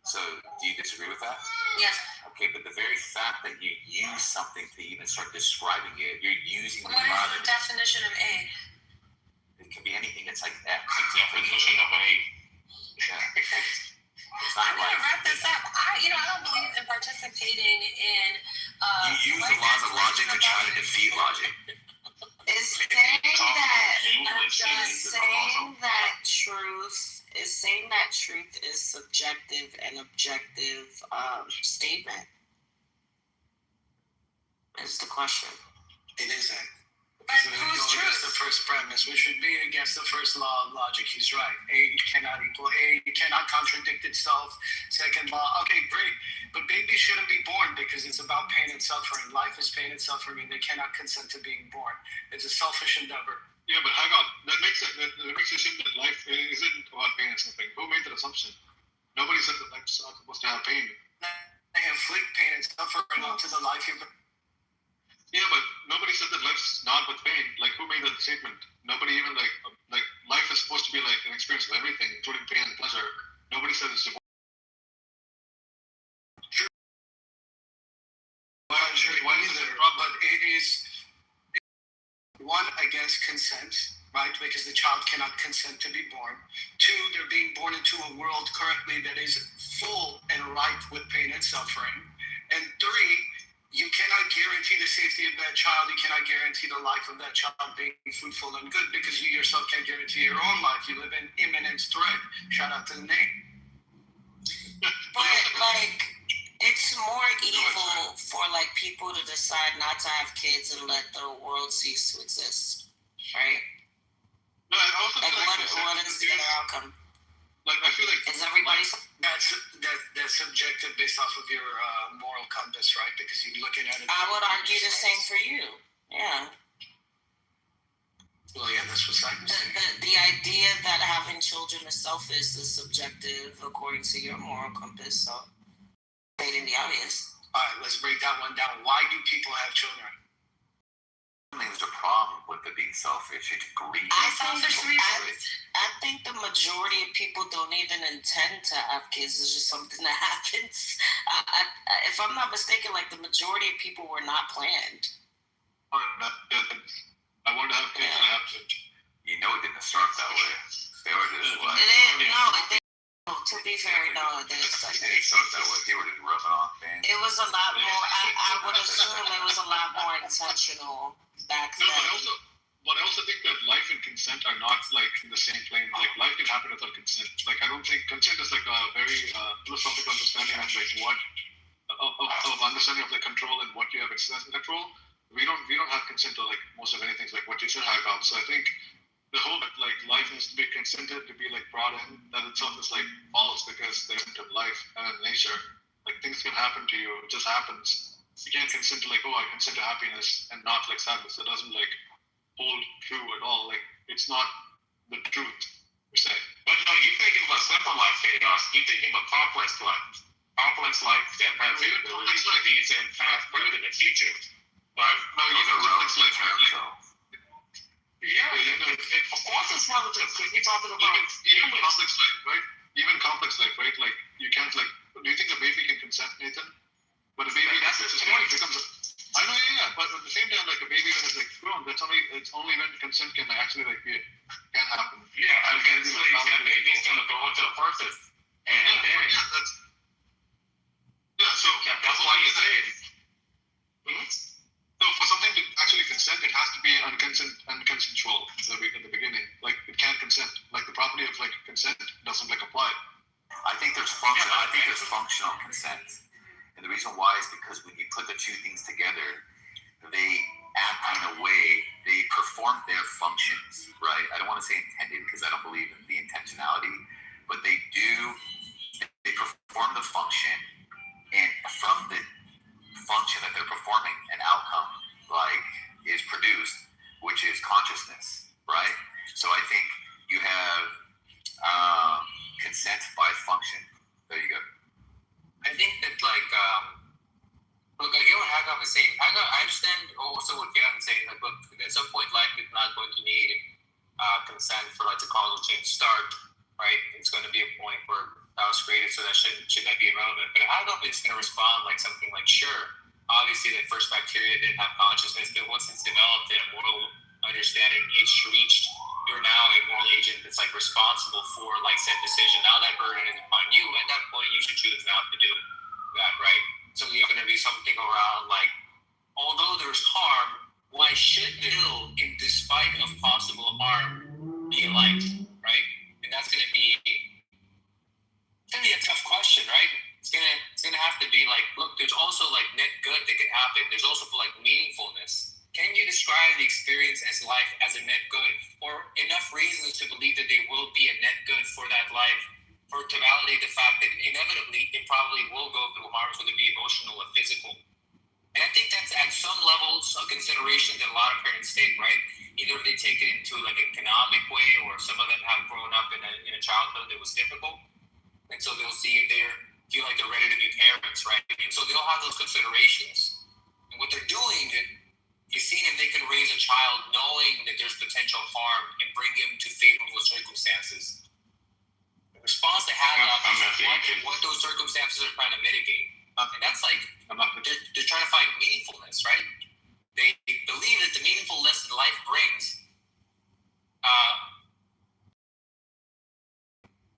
Q: So, do you disagree with that?
N: Yes.
Q: Okay, but the very fact that you use something to even start describing it, you're using the
N: What is the definition of A?
Q: It can be anything. It's like X.
A: Definition of A.
Q: Yeah. It's
N: I'm
Q: not
N: gonna
Q: like
N: wrap this up. I don't believe in participating in.
Q: you use the laws of logic to try to defeat logic.
N: Is saying that truth is subjective and objective statement? Is the question.
M: It isn't.
N: But
M: We're
N: whose
M: going against
N: truth?
M: the first premise. We should be against the first law of logic. He's right. A cannot equal A. Cannot contradict itself. Second law. Okay, great. But babies shouldn't be born because it's about pain and suffering. Life is pain and suffering, and they cannot consent to being born. It's a selfish endeavor.
I: Yeah, but hang on. That makes it assume that life isn't about pain and suffering. Who made that assumption? Nobody said that life's not supposed to have pain.
M: They inflict pain and suffering onto the life you've.
I: Yeah, but nobody said that life's not with pain. Like, who made that statement? Nobody even like life is supposed to be like an experience of everything, including pain and pleasure. Nobody said it's supposed.
M: True.
I: Why is it a problem?
M: But it is. one, I guess, consent, right? Because the child cannot consent to be born. Two, they're being born into a world currently that is full and ripe with pain and suffering. And three, you cannot guarantee the safety of that child. You cannot guarantee the life of that child being fruitful and good because you yourself can't guarantee your own life. You live in imminent threat. Shout out to the name.
N: But like, it's more evil for like people to decide not to have kids and let the world cease to exist, right?
A: No, I also
N: like,
A: feel
N: what is the other outcome?
A: Like, I feel like
N: is everybody?
M: That's subjective based off of your moral compass, right? Because you're looking at it.
N: I would argue the same for you. Yeah.
M: Well, yeah, that's what's happening.
N: The idea that having children is selfish is subjective according to your moral compass. So, stating the obvious.
M: All right, let's break that one down. Why do people have children?
Q: I think there's a problem with it being selfish. It's greed.
N: I think the majority of people don't even intend to have kids. It's just something that happens. If I'm not mistaken, like the majority of people were not planned.
A: I want to have kids and I have to.
Q: You know it didn't start that way. They were just like...
N: To be fair, no, it didn't start
Q: that way. They were just rubbing on things.
N: It was a lot more, I would assume it was a lot more intentional back then.
A: But I also think that life and consent are not like in the same plane. Like life can happen without consent. Like I don't think consent is like a very philosophical understanding of like what of understanding of like control and what you have access and control. We don't have consent to like most of anything like what you said high about. So I think the whole like life needs to be consented to be like brought in, that itself is like false because the end of life and nature, like things can happen to you, it just happens. You can't consent to like, oh, I consent to happiness and not like sadness. It doesn't like hold true at all. Like it's not the truth per se.
G: But no, you're thinking about simple life chaos. You're thinking about complex life. Complex life that has these in past, present, and future. But no, you know, relative terms though. Yeah, of course it's relative. You're talking about
A: even complex life, right? Even complex life, right? Like you can't like. Do you think a baby can consent, Nathan? But a baby becomes. I know, yeah. But at the same time, like a baby when it's like grown, it's only when consent can actually like can happen.
G: Yeah, I guess that baby's gonna go into a person, and then
A: so
G: that's why you say it.
A: So for something to actually consent, it has to be unconsensual at the beginning. Like it can't consent. Like the property of like consent doesn't like apply.
Q: I think there's functional consent, and the reason why is because when you put the two things together, they act in a way, they perform their functions, right? I don't want to say intended because I don't believe in the intentionality, but they perform the function, and from the function that they're performing, an outcome like is produced, which is consciousness, right? So I think you have consent by function. There you go.
O: I think that look, I get what Hagab is saying. I understand also what Gavin is saying. Like, look, at some point, life is not going to need consent for like the causal chain to start, right? It's going to be a point where that was created, so that should that be irrelevant. But Hagab is going to respond like something like, sure, obviously the first bacteria didn't have consciousness, but once it's developed in a moral understanding, it's reached, you're now a moral agent that's like responsible for like said decision. Now that burden is upon you. At that point, you should choose not to do that, right? So you're going to be something around like, although there's harm, why should still, in despite of possible harm, be a life, right? And that's going to be a tough question, right? It's gonna have to be like, look, there's also like net good that can happen. There's also like meaningfulness. Can you describe the experience as life as a net good, or enough reasons to believe that there will be a net good for that life, for to validate the fact that inevitably it probably will go through harm, whether it be emotional or physical? And I think that's at some levels of consideration that a lot of parents take, right? Either they take it into like an economic way, or some of them have grown up in a childhood that was difficult, and so they'll see if they feel like they're ready to be parents, right? And so they'll have those considerations. And what they're doing is seeing if they can raise a child knowing that there's potential harm and bring him to favorable circumstances. The response to have what those circumstances are trying to mitigate. And that's like, they're trying to find meaningfulness, right? they believe that the meaningfulness that life brings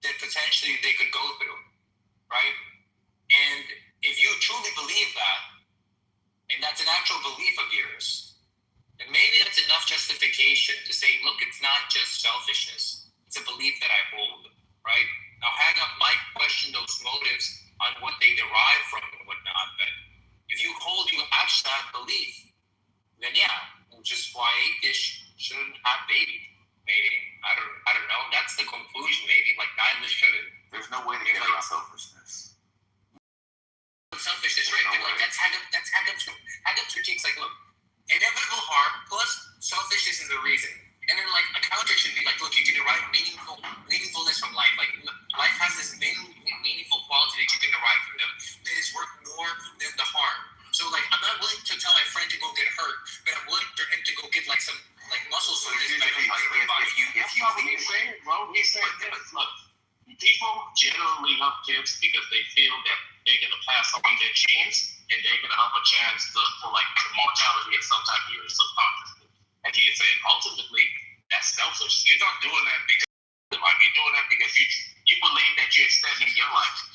O: that potentially they could go through, right? And if you truly believe that, and that's an actual belief of yours, then maybe that's enough justification to say, look, it's not just selfishness. It's a belief that I hold, right? Now, hang up might question those motives on what they derive from and whatnot, but if you hold you actually have belief, then yeah, which is why atheists shouldn't have babies. Maybe I don't know. That's the conclusion. Maybe like neither shouldn't.
Q: There's no way to get around selfishness.
O: Selfishness, right? But like that's Haggup's critiques. Like, look, inevitable harm plus selfishness is the reason. And then like a counter should be like, look, you can derive meaningfulness from life. Like life has this meaningful quality that you can derive from them that is worth more than the harm. So like I'm not willing to tell my friend to go get hurt, but I'm willing for him to go get like some like muscle soreness.
A: He's saying, look, people generally love kids because they feel that they're gonna pass on their genes and they're gonna have a chance for like mortality at some type of subconsciously. And he's saying ultimately that's selfish. You're not doing that because you're doing that because you believe that you're extending your life.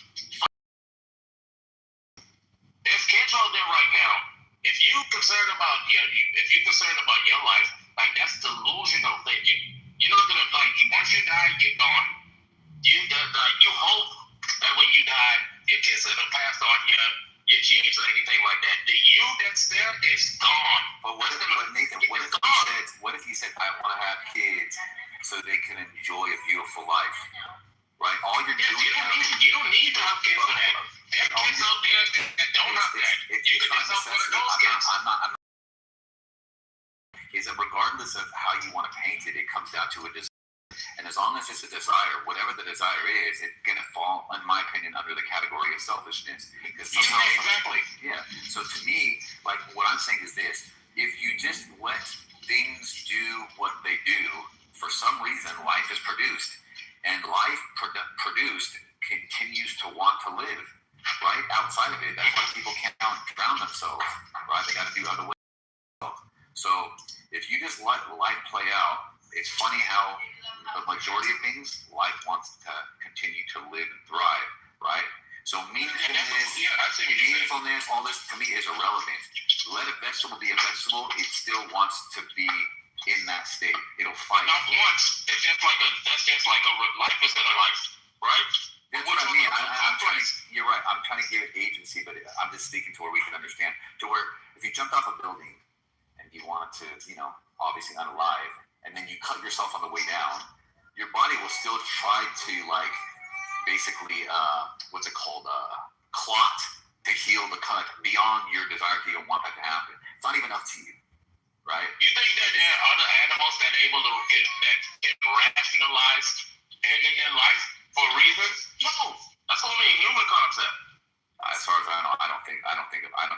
A: There's kids out there right now. If you're concerned about your life, like that's delusional thinking. You're not gonna like once you die, you're gone. You hope that when you die, your kids are gonna pass on your genes or anything like that. The you that's there is gone.
Q: But Nathan, what if he said, I want to have kids so they can enjoy a beautiful life? Right? All you're doing
A: you don't need to have kids for that. There are kids out there that don't have that. You can just help one of those kids.
Q: Is that regardless of how you want to paint it, it comes down to a desire. And as long as it's a desire, whatever the desire is, it's going to fall, in my opinion, under the category of selfishness. Because
A: exactly.
Q: Yeah. So to me, like what I'm saying is this: if you just let things do what they do, for some reason, life is produced, and life produced continues to want to live. Right outside of it, that's why people can't drown themselves. Right? They got to do other ways. So if you just let life play out, it's funny how the majority of things, life wants to continue to live and thrive, right? So meaningfulness, all this to me is irrelevant. Let a vegetable be a vegetable, it still wants to be in that state. It'll fight.
A: Not once. That's just like a life is in a life, right?
Q: That's what I mean. You're right. I'm trying to give it agency, but I'm just speaking to where we can understand. To where if you jumped off a building and you want to, obviously not alive, and then you cut yourself on the way down, your body will still try to basically clot to heal the cut beyond your desire to even want that to happen. It's not even up to you, right?
A: You think that there are other animals that are able to get rationalized and in their life for reasons? No, that's only a human concept.
Q: As far as I know, I don't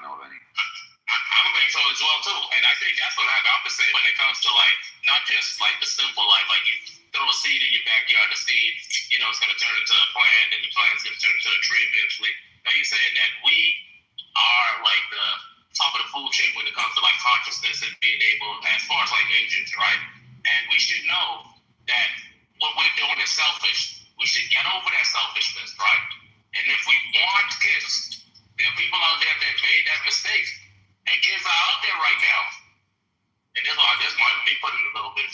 Q: know of any.
A: I don't think so as well too, and I think that's what I got to say when it comes to not just the simple life, like you throw a seed in your backyard, the seed, it's gonna turn into a plant, and the plant's gonna turn into a tree eventually. Now you're saying that we are like the top of the food chain when it comes to consciousness and being able, as far as agents, right? And we should know that what we're doing is selfish. We should get over that selfishness, right? And if we want kids, there are people out there that made that mistake. And kids are out there right now. And this might be putting a little bit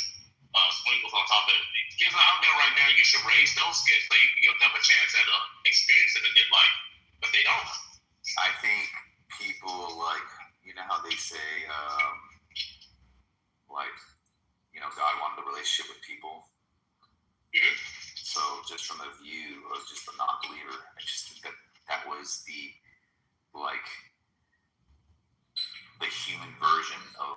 A: sprinkles on top of it. Kids are out there right now. You should raise those kids so you can give them a chance at experiencing a good life. But they don't.
Q: I think people how they say, God wanted a relationship with people.
A: Mm-hmm.
Q: So just from the view of just a non-believer, I just think that was the human version of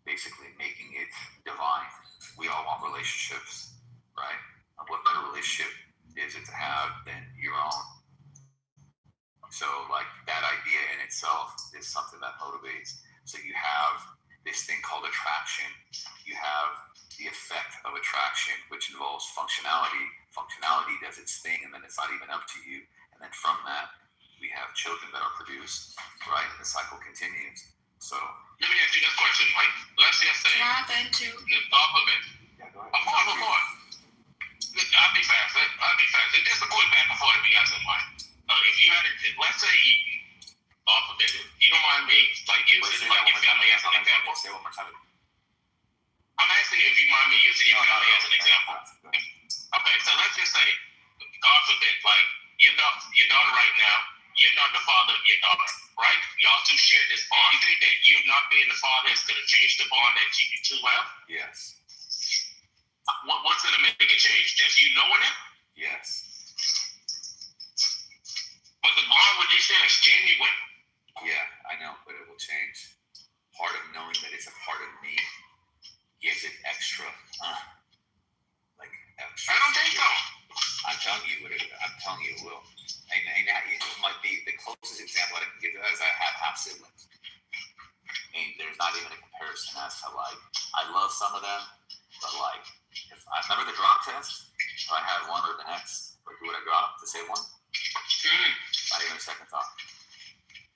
Q: basically making it divine. We all want relationships, right? And what better relationship is it to have than your own? So that idea in itself is something that motivates. So you have this thing called attraction. You have the effect of attraction, which involves functionality. Functionality does its thing, and then it's not even up to you. And then from that, we have children that are produced, right? And the cycle continues. So
G: let me ask you this question, Mike. Let's just say
H: Drop into
G: off of it.
Q: yeah, go ahead.
G: Before. I'll be fast. Just a quick back before we got some Mike. If you had it, let's say off of it, you don't mind me like using like your family as an example.
Q: Say one more time.
G: I'm asking you if you mind me using your family as an example. Okay, so let's just say, God forbid, like your daughter right now, you're not the father of your daughter, right? Y'all two share this bond. You think that you not being the father is going to change the bond that you two have?
Q: Yes.
G: What's going to make it change? Just you knowing it?
Q: Yes.
G: But the bond with you saying is genuine.
Q: Yeah, I know, but it will change. Part of knowing that it's a part of me gives it extra, extra.
G: I don't think so.
Q: I'm telling you it will. And that might be the closest example I can give you is I have half siblings. And there's not even a comparison as to like, I love some of them, but like, if I remember the drop test, if I had one or the next, like who would I drop to say one? Not even a second thought.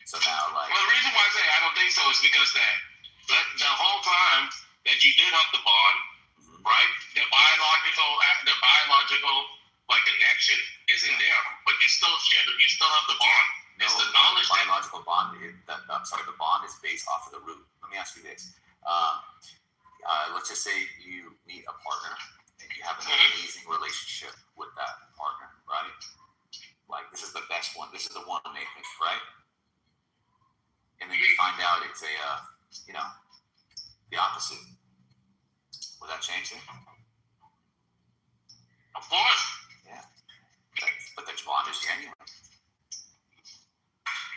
Q: So now like.
G: Well, the reason why I say I don't think so is because that the whole time that you did have the bond, right? The biological like connection isn't there, but you still have the bond.
Q: No,
G: it's the knowledge.
Q: The biological bond the bond is based off of the root. Let me ask you this. Let's just say you meet a partner and you have an amazing relationship with that partner, right? Like this is the best one. This is the one, Nathan, right? And then you find out it's the opposite. Will that change it?
G: Of course.
Q: Yeah. But the bond is genuine.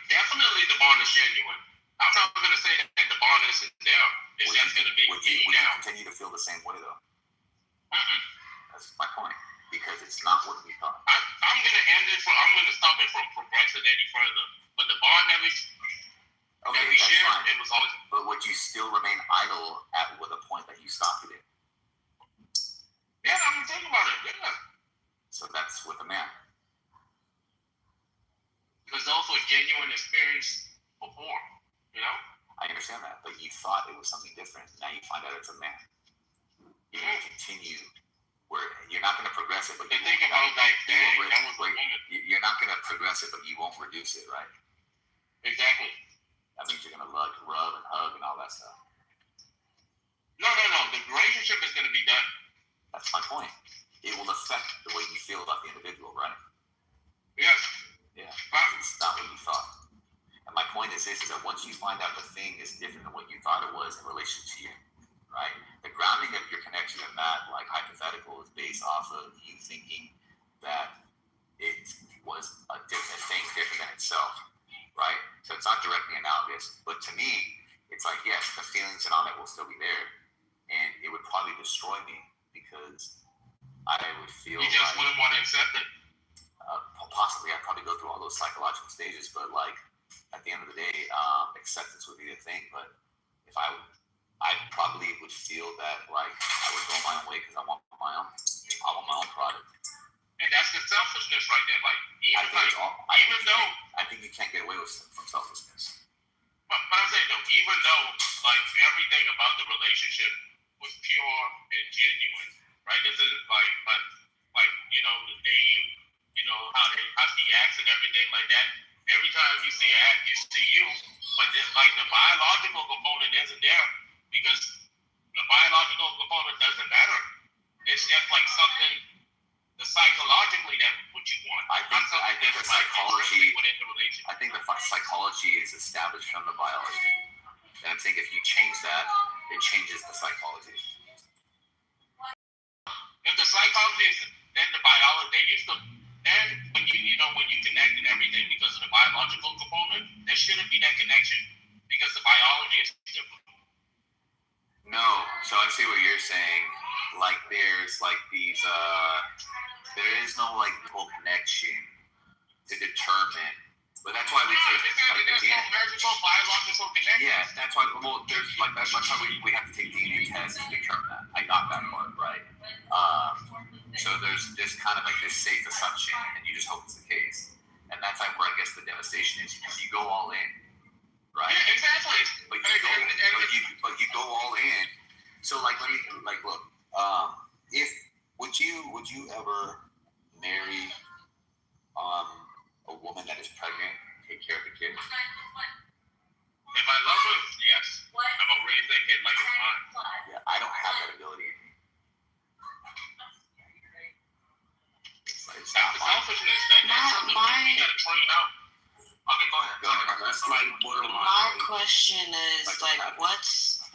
G: Definitely the bond is genuine. I'm not going to say that the bond isn't there. It's just going to be
Q: would you continue to feel the same way, though? That's my point. Because it's not what we thought.
G: I'm going to stop it from progressing any further. But the bond that we shared, fine. It was always.
Q: But would you still remain idle with a point that you stopped it?
G: Yeah, I'm going to think about it. Yeah.
Q: So that's with a man.
G: Because those were genuine experience before, you know?
Q: I understand that, but you thought it was something different. Now you find out it's a man. You're going to continue where you're not going to progress it, but
G: you're
Q: not going to progress it, but you won't reduce it, right?
G: Exactly.
Q: That means you're going to rub and hug and all that stuff.
G: No. The relationship is going to be done.
Q: That's my point. It will affect the way you feel about the individual, right?
G: Yes.
Q: Yeah. It's not what you thought. And my point is this, is that once you find out the thing is different than what you thought it was in relation to you, right? The grounding of your connection in that, like, hypothetical is based off of you thinking that it was a different thing, different than itself, right? So it's not directly analogous. But to me, it's like, yes, the feelings and all that will still be there. And it would probably destroy me because I would feel
G: you just wouldn't want to accept it.
Q: Possibly, I'd probably go through all those psychological stages, but like at the end of the day, acceptance would be the thing. But if I probably would feel that like I would go my own way because I want my own product.
G: And that's the selfishness right there. Like
Q: I think you can't get away from selfishness.
G: But I'm saying though, even though like everything about the relationship was pure and genuine, right? This is like the name, how she acts and everything like that. Every time you see her act, you see you. But it's like the biological component isn't there because the biological component doesn't matter. It's just like something psychologically that what you want.
Q: I think the psychology is established from the biology. And I think if you change that, it changes the psychology.
G: If the psychology is then the biology, they used to then when you connect and everything because of the biological component, there shouldn't be that connection because the biology is different.
Q: No, so I see what you're saying. Like there's like these there is no like full connection to determine. But that's why we take
G: biological connection.
Q: Yeah, that's why there's like that's why we have to take DNA tests to determine that. I got that part, right? So there's just kind of like this safe assumption and you just hope it's the case. And that's like where I guess the devastation is because you go all in. Right?
G: Yeah, exactly.
Q: But you
J: like borderline.
N: My question is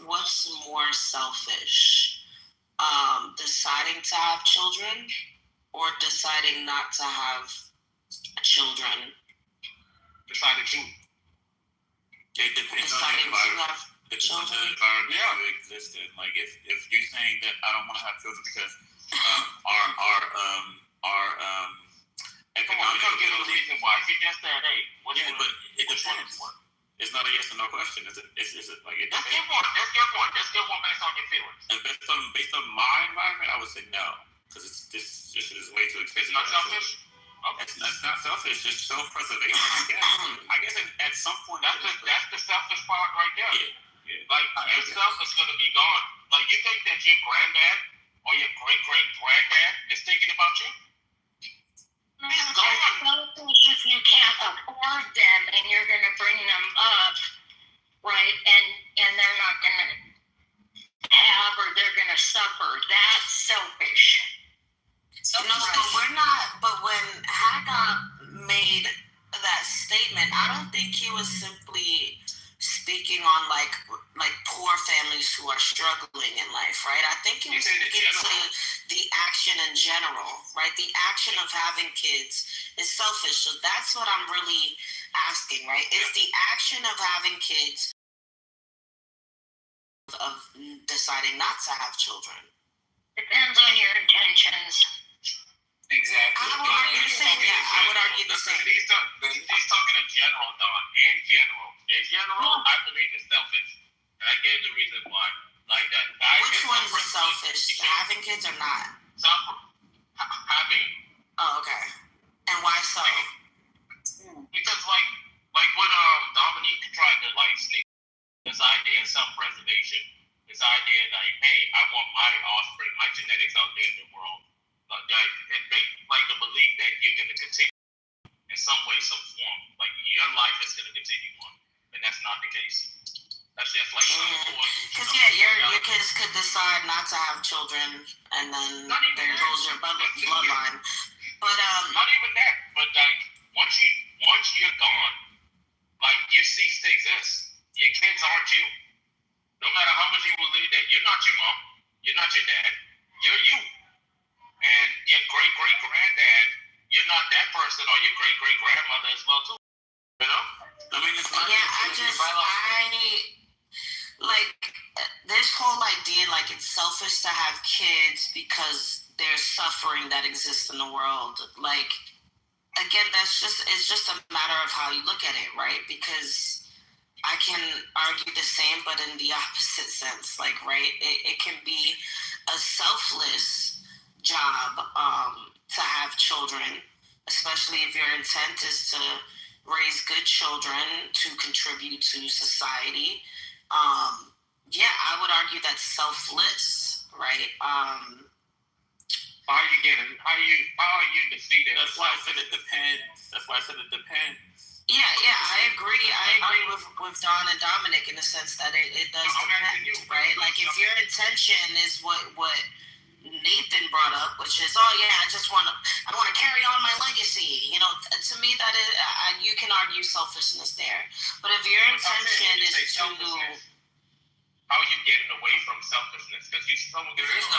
N: what's more selfish? Deciding to have children or deciding not to have children?
A: Decided to.
J: It depends on
N: Deciding to have children.
J: The environment you exist in. Like if you're saying that I don't want to have children because our economic ability.
A: Reason why. If you just said, hey,
J: But it depends. It's not a yes or no question. It's like it
A: Just
J: depends.
A: give one. Just give one based on your feelings.
J: And based on my environment, I would say no, because this shit is way too expensive.
A: It's not selfish. Okay.
J: It's not selfish. It's self-preservation. I guess at some point
A: that's the selfish part right there.
J: Yeah.
A: Like yourself is gonna be gone. Like you think that your granddad or your great-great-granddad is thinking about you?
D: It's selfish if you can't afford them and you're going to bring them up, right? And they're not going to have or they're going to suffer. That's selfish.
N: No, but we're not. But when Haga made that statement, I don't think he was simply speaking on like poor families who are struggling in life, right? I think he was speaking to the action in general, right? The action of having kids is selfish. So that's what I'm really asking, right? Is the action of having kids of deciding not to have children?
D: Depends on your intentions.
A: Exactly.
N: I would argue the same. Yeah, I would argue the same.
A: He's talking in general, Don. In general, I believe it's selfish. And I gave the reason why. Like that.
N: Which one's the selfish? Having kids or not?
A: Having.
N: Oh, okay. And why so?
A: Because like when Dominique tried to sneak this idea of self-preservation, this idea like, hey, I want my offspring, my genetics out there in the world. And make the belief that you're going to continue in some way, some form. Like your life is going to continue on, and that's not the case. That's just like
N: because your kids could decide not to have children, and then there goes your bloodline. But
A: not even that. But once you're gone, you cease to exist. Your kids aren't you. No matter how much you believe that you're not your mom, you're not your dad, you're you. And your great-great-granddad, you're not that person, or your great-great-grandmother as well, too. You know?
J: I mean, it's not
N: this whole idea, it's selfish to have kids because there's suffering that exists in the world. Again, it's just a matter of how you look at it, right? Because I can argue the same, but in the opposite sense. Right? It can be a selfless job to have children, especially if your intent is to raise good children to contribute to society. I would argue that's selfless, right?
A: How are you defeated?
J: That's why I said it depends.
N: Yeah, I agree. with Don and Dominic in the sense that it does depend, right? If your intention is what Nathan brought up, which is, I want to carry on my legacy. To me, that is, you can argue selfishness there. But if your intention is to,
A: how are you getting away from selfishness? Because there is no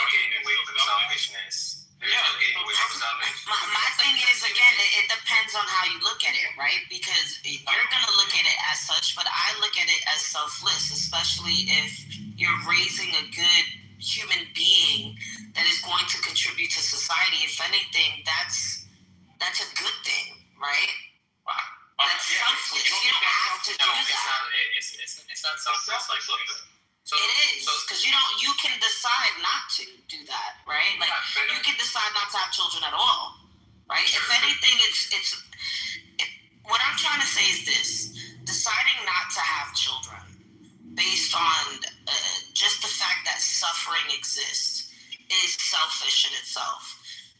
A: getting away from selfishness.
N: My thing is, again, it depends on how you look at it, right? Because you're going to look at it as such, but I look at it as selfless, especially if you're raising a good human being that is going to contribute to society. If anything, that's a good thing, right? That's selfless. You don't have to do that.
A: It's not selfless.
N: It is, because you can decide not to do that, right? You can decide not to have children at all, right? If anything, what I'm trying to say is this: deciding not to have children based on just the fact that suffering exists is selfish in itself.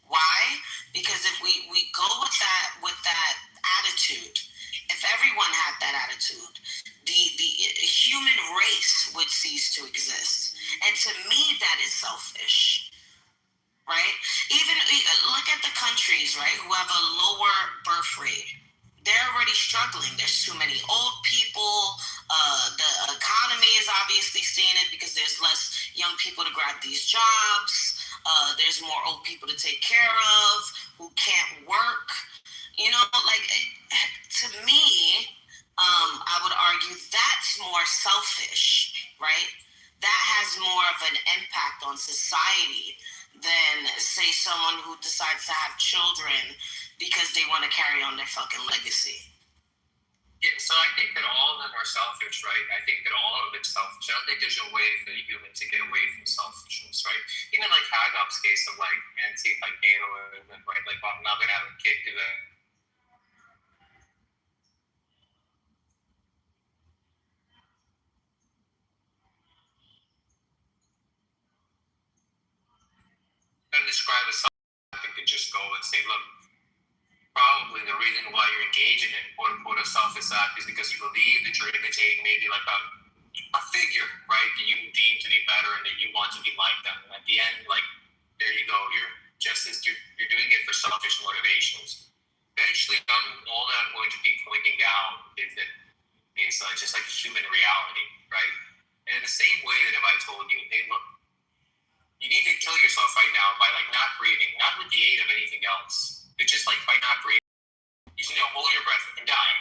N: Why? Because if we go with that attitude, if everyone had that attitude, the human race would cease to exist. And to me, that is selfish, right? Even look at the countries, right, who have a lower birth rate they're already struggling. There's too many old people. The economy is obviously seeing it because there's less young people to grab these jobs. There's more old people to take care of who can't work. You know, like, to me, I would argue that's more selfish, right? That has more of an impact on society than, say, someone who decides to have children because they want to carry on their fucking legacy.
O: Yeah, so I think that all of them are selfish, right? I think that all of it's selfish. I don't think there's a way for the human to get away from selfishness, right? Even like Hagop's case of like, man, see if I can, right? Like, well, I'm not gonna have a kid because describe as something to just go and say, look, probably the reason why you're engaging in quote unquote a selfish act is because you believe that you're imitating maybe like a figure, right, that you deem to be better and that you want to be like them. And at the end, like, there you go, you're doing it for selfish motivations. Eventually, all that I'm going to be pointing out is that it's just like human reality, right? And in the same way that if I told you, hey, look, you need to kill yourself right now by like not breathing, not with the aid of anything else, but just like by not breathing. You should hold your breath and die.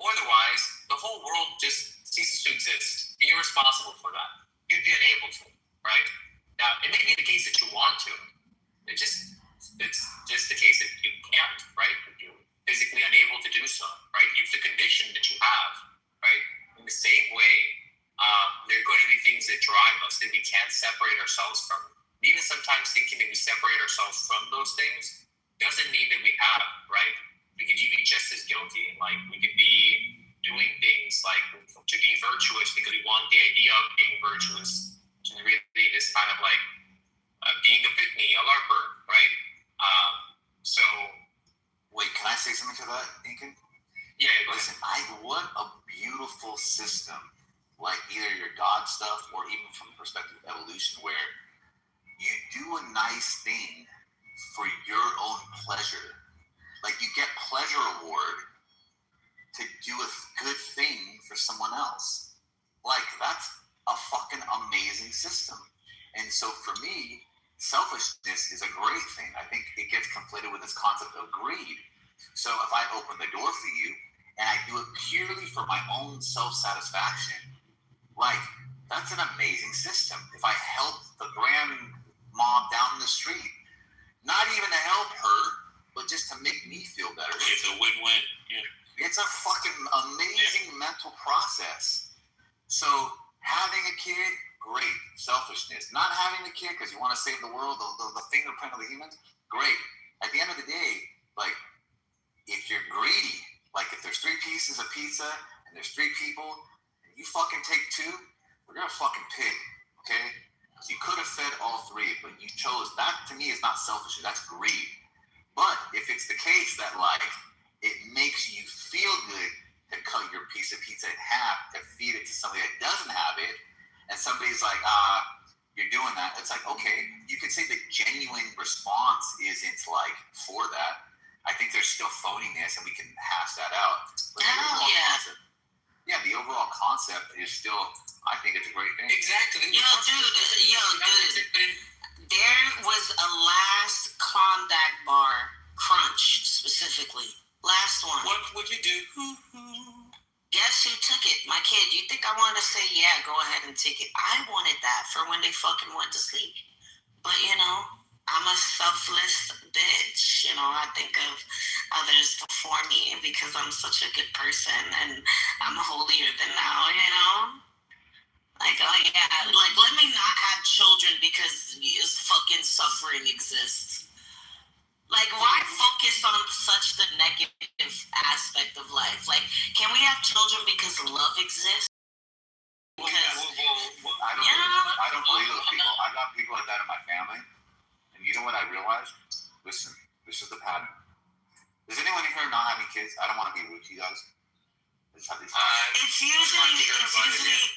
O: Or otherwise, the whole world just ceases to exist, and you're responsible for that. You'd be unable to, right? Now, it may be the case that you want to. It's just the case that you can't, right? You're physically unable to do so, right? It's the condition that you have, right? In the same way, there are going to be things that drive us that we can't separate ourselves from. Even sometimes thinking that we separate ourselves from those things doesn't mean that we have, right? We could be just as guilty. Like, we could be doing things like to be virtuous because we want the idea of being virtuous, to really just kind of like being a pick-me, a LARPer, right? So,
Q: wait, can I say something to that, Deacon?
O: Yeah.
Q: Listen, what a beautiful system. Like either your God stuff or even from the perspective of evolution, where you do a nice thing for your own pleasure. Like you get pleasure reward to do a good thing for someone else. Like that's a fucking amazing system. And so for me, selfishness is a great thing. I think it gets conflated with this concept of greed. So if I open the door for you and I do it purely for my own self-satisfaction, like, that's an amazing system. If I help the grandma down the street, not even to help her, but just to make me feel better.
A: It's a win-win. Yeah.
Q: It's a fucking amazing mental process. So, having a kid, great. Selfishness. Not having a kid because you want to save the world, the fingerprint of the humans, great. At the end of the day, like, if you're greedy, like if there's 3 pieces of pizza and there's 3 people, you fucking take 2, we're gonna fucking pig, okay? Because you could have fed all 3, but you chose. That to me is not selfishness, that's greed. But if it's the case that like it makes you feel good to cut your piece of pizza in half to feed it to somebody that doesn't have it, and somebody's like, you're doing that, it's like, okay, you could say the genuine response isn't like for that. I think there's still phoniness and we can hash that out. But yeah, the overall concept is still, I think it's a great thing.
O: Exactly.
N: Yo, dude. There was a last Klondike bar, Crunch specifically. Last one.
O: What would you do?
N: Guess who took it? My kid. You think I wanted to say, yeah, go ahead and take it. I wanted that for when they fucking went to sleep. But, you know, I'm a selfless bitch. You know, I think of others before me because I'm such a good person and I'm holier than thou, you know? Like, oh yeah, like let me not have children because fucking suffering exists. Like, why focus on such the negative aspect of life? Like, can we have children because love exists? Because,
Q: I don't believe those people. I got people like that in my family. And you know what I realized? Listen, this is the pattern. Does anyone in here not having kids? I don't want to be rude to you guys.
N: It's usually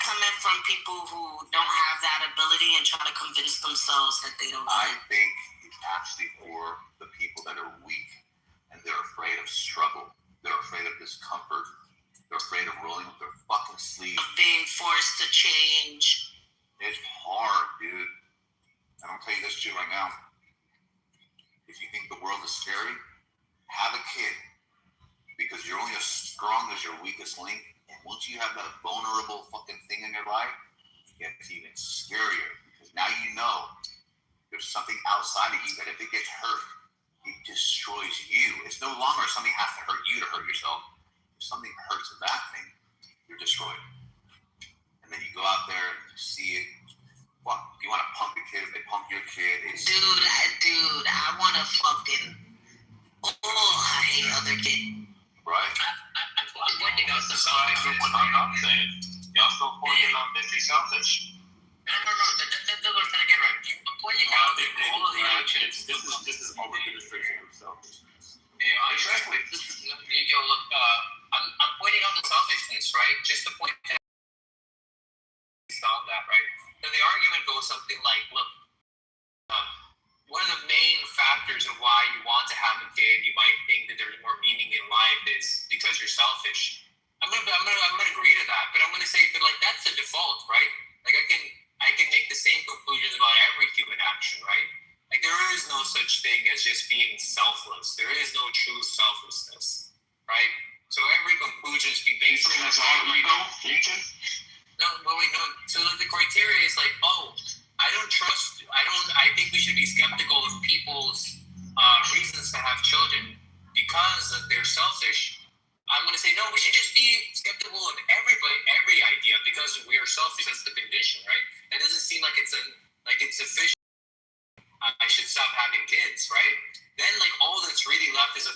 N: coming from people who don't have that ability and try to convince themselves that they don't know.
Q: I think it's actually for the people that are weak and they're afraid of struggle.
J: They're afraid of discomfort. They're afraid of rolling up their fucking sleeves.
N: Of being forced to change.
J: It's hard, dude. And I'll tell you this shit right now. If you think the world is scary, have a kid. Because you're only as strong as your weakest link. And once you have that vulnerable fucking thing in your life, it gets even scarier. Because now you know there's something outside of you that if it gets hurt, it destroys you. It's no longer something has to hurt you to hurt yourself. If something hurts that thing, you're destroyed. And then you go out there and you see it. Well, you want to punk a kid if they punk your kid.
N: Dude, I want to fucking. Oh, I hate other kids.
J: Right?
A: I'm pointing out the selfishness. I'm saying. Y'all still pointing out that you're selfish.
O: No. That's what I'm trying to get right. I'm pointing out all of the actions.
G: This is over demonstration of selfishness.
O: Exactly. Look, I'm pointing out the selfishness, right? Just to point out that, right? So the argument goes something like, look, one of the main factors of why you want to have a kid, you might think that there's more meaning in life, is because you're selfish. I'm gonna agree to that, but I'm gonna say that like that's the default, right? Like I can make the same conclusions about every human action, right? Like there is no such thing as just being selfless. There is no true selflessness, right? So every conclusion should be based on No. So the criteria is like, I think we should be skeptical of people's reasons to have children because they're selfish. I'm going to say, no, we should just be skeptical of every idea because we are selfish. That's the condition, right? That doesn't seem like it's sufficient. I should stop having kids, right? Then like all that's really left is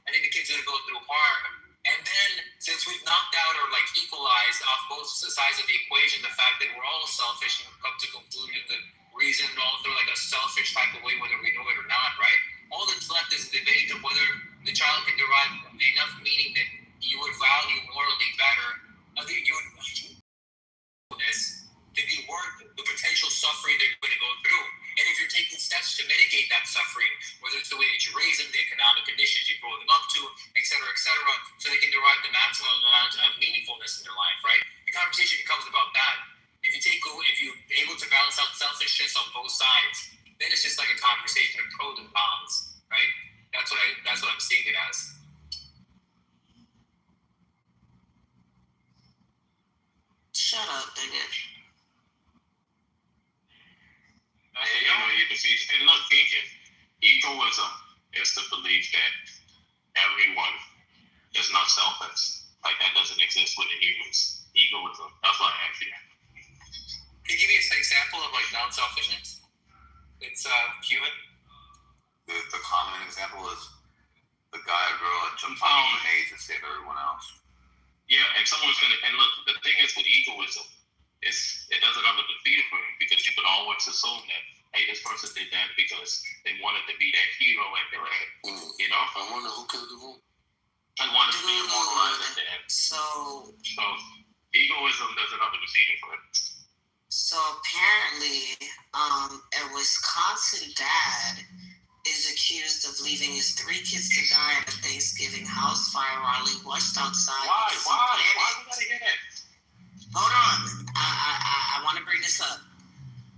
O: I think the kid's going to go through harm. And then, since we've knocked out or like equalized off both sides of the equation, the fact that we're all selfish and come to conclusion that reason all through like a selfish type of way, whether we know it or not, right? All that's left is the debate of whether the child can derive enough meaning that you would value morally better, that you would this to be worth the potential suffering they're going to go through. And if you're taking steps to mitigate that suffering, whether it's the way that you raise them, the economic conditions you grow them up to, et cetera, so they can derive the maximum amount of meaningfulness in their life, right? The conversation becomes about that. If you're able to balance out selfishness on both sides, then it's just like a conversation of pros and cons, right? That's what I'm seeing it as.
N: Shut up, nigga.
A: You defeat. And look, egoism is the belief that everyone is not selfish. Like that doesn't exist within humans. Egoism. That's why I asked you.
O: Can you give me an example of like non-selfishness? It's human.
J: The common example is the guy or girl that jumps on a grenade to save everyone else.
A: Yeah, and someone's gonna. And look, the thing is with egoism, it doesn't have a defeated for you because you could always assume that, hey, this person did that because they wanted to be that hero at their end. You know?
K: I wonder who killed the fool.
A: They wanted to be immortalized at the end.
N: So
A: egoism doesn't have a defeated for it.
N: So apparently, a Wisconsin dad is accused of leaving his 3 kids to die at a Thanksgiving house fire while he watched outside.
A: Why we gotta hear that?
N: Hold on. I want to bring this up.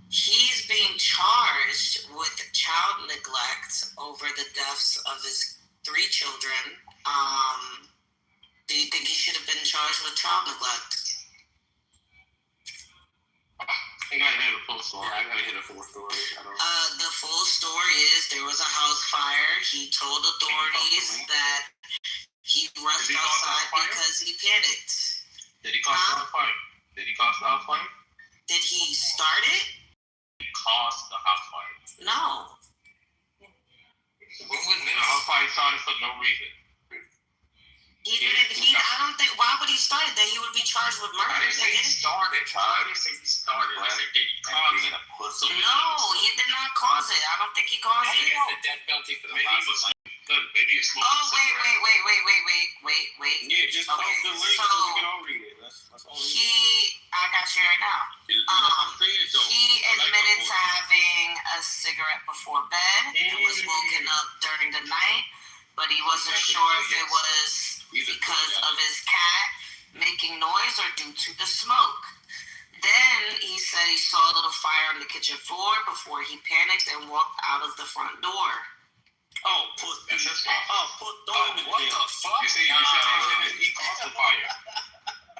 N: He's being charged with child neglect over the deaths of his 3 children. Do you think he should have been charged with child neglect?
A: I gotta hear the full story. I gotta hear the full story.
N: The full story is there was a house fire. He told authorities that he rushed outside because he panicked.
A: Did he cause the house fire? Did he cause the house fire?
N: Did he start it?
A: He caused the house fire.
N: No.
A: The house fire started for no reason.
N: He didn't. I don't think. Why would he start it? Then he would be charged with murder.
A: I didn't say he started. I didn't say he started. I said did he cause it?
N: No, he did not cause it. I don't think he caused it.
O: The death penalty for the last one.
A: Maybe it's smoking.
N: Oh wait.
K: Yeah, just post the link so we can all read it. That's all.
N: I got you right now. He admitted to having a cigarette before bed and was woken up during the night, but he wasn't sure if it fires are due to the smoke. Then he said he saw a little fire on the kitchen floor before he panicked and walked out of the front door.
A: Oh, put those.
O: What the fuck?
A: You see, he caused the fire.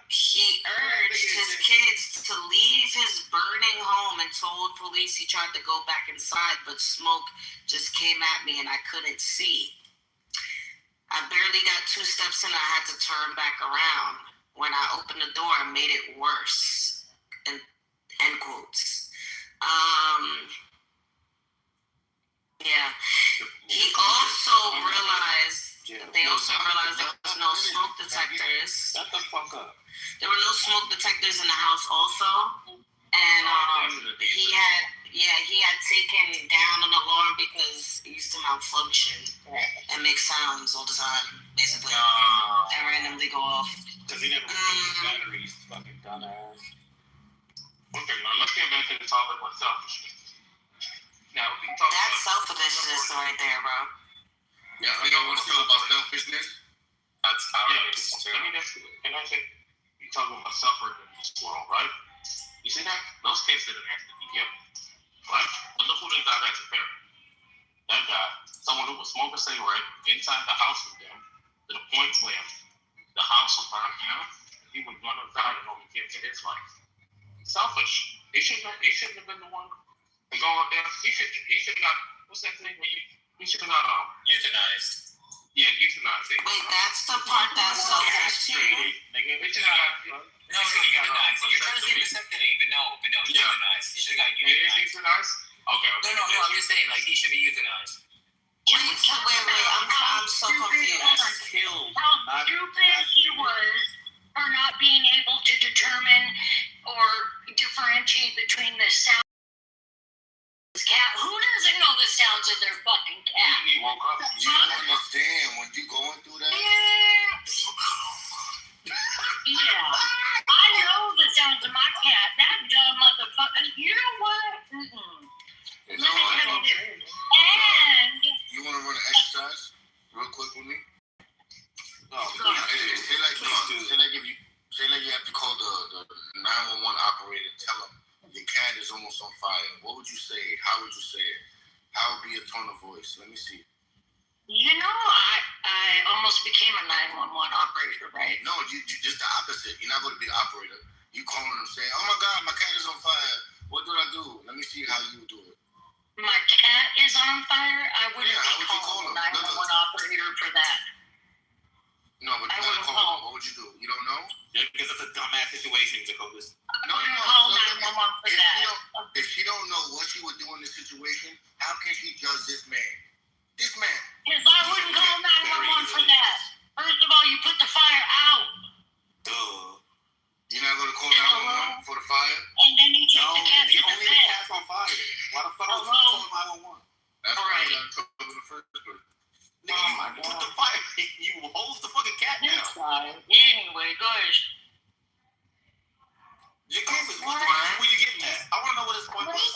N: He urged his kids to leave his burning home and told police he tried to go back inside, but smoke just came at me and I couldn't see. I barely got 2 steps in, I had to turn back around. When I opened the door, I made it worse. End quotes. Yeah. He also realized, they also realized there was no smoke detectors.
A: Shut the fuck up.
N: There were no smoke detectors in the house also. And he had taken down an alarm because it used to malfunction and make sounds all the time, basically. And randomly go off.
A: Because he never replaced his batteries, fucking dumbass. Okay, now let's get back to the topic of selfishness. Now,
N: that's selfishness right there, bro.
J: Yeah, we don't want to talk about selfishness.
A: That's cowardice. Let me just, can I say, you talking about suffering in this world, right? You see that? Those kids didn't have to be given, right? But look who they got as a parent. That guy, someone who was smoking cigarette inside the house with them, to the point where the house was burning down. He would run outside and know he can't get his life. Selfish. He shouldn't have been the one to go out there. He should have got, what's that thing where he should have got
O: euthanized.
A: Yeah, euthanized.
N: Wait, that's the part that's selfish.
A: Nigga, he should have got
O: euthanized. You're trying to say vasectomy, but no, euthanized. He should have got euthanized.
A: Okay.
O: No, I'm just saying, like, he should be euthanized.
N: Wait, I'm so confused.
D: How stupid he was for not being able to determine or differentiate between the sound of his cat. Who doesn't know the sounds of their fucking cat?
A: He woke up.
J: You don't understand when you going through that?
D: Yeah. I know the sounds of my cat. That dumb motherfucker. You know what? Let me tell you this. And
J: you want to run an exercise real quick with me? No. Say like you have to call the 911 operator and tell them your cat is almost on fire. What would you say? How would you say it? How would be your tone of voice? Let me see.
D: You know, I almost became a 911 operator, right?
J: No, you just the opposite. You're not going to be the operator. You calling them saying, "Oh my God, my cat is on fire. What did I do?" Let me see how you do it.
D: My cat is on fire. I wouldn't be calling a 911 operator for that.
J: No, but you gotta call them. What would you do? You don't know?
A: Yeah, because it's a dumbass situation, Jacobus.
D: No. Call 911 for that.
J: If she don't know what she would do in this situation, how can she judge this man? This man.
D: Because I wouldn't call 911 for that. First of all, you put the fire out.
J: Duh. You're not gonna call 911 for the fire?
D: And then you take the cat to the
A: only the cat's on fire. Why the fuck would you call 911?
J: That's why you gotta call them in the first place.
A: Nigga, you put the fire, you hose the fucking cat down.
D: Anyway, guys.
A: Jacobus, what you getting at? I wanna know what his point was.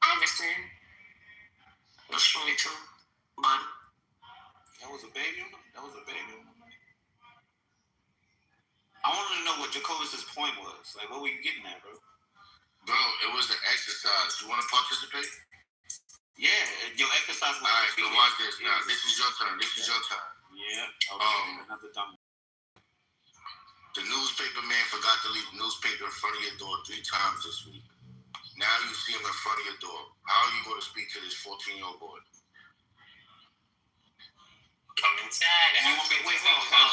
N: I understand. It was funny too, but
A: that was a baby on the mic. I wanted to know what Jacobus's point was. Like, what were you getting at, bro?
J: Bro, it was the exercise. You want to participate?
A: Yeah, your exercise.
J: All right, so watch this. Now, this is your turn.
A: Yeah. Okay. Another dumb.
J: The newspaper man forgot to leave the newspaper in front of your door 3 times this week. Now you see him in front of your door. How are you going to speak to this 14-year-old boy?
O: Come inside.
A: Wait, hold on.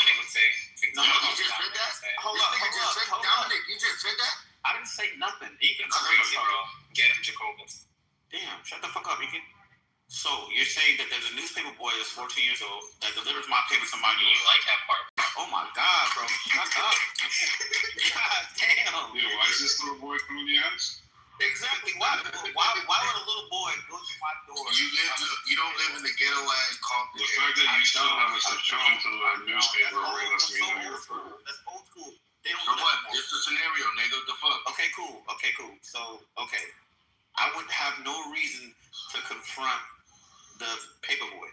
J: No, you just said that?
A: Hold up.
J: Dominic, you just said that?
A: I didn't say nothing.
O: Egan's crazy, bro. Get him, Jacobus.
A: Damn, shut the fuck up, Egan. So, you're saying that there's a newspaper boy that's 14 years old that delivers my paper to my door.
O: You like that part.
A: Oh my God, bro. Shut up. God damn.
G: Yeah, why is this little boy coming to your house?
A: Exactly. Why would a little boy go to my door?
J: You don't live in the ghetto ass Compton.
G: The fact that you still have a subscription to the newspaper already lets me know you're a fool.
A: That's old school. They don't
J: So what? It's the scenario, nigga. The fuck?
A: Okay, cool. So, I would have no reason to confront the paper boy.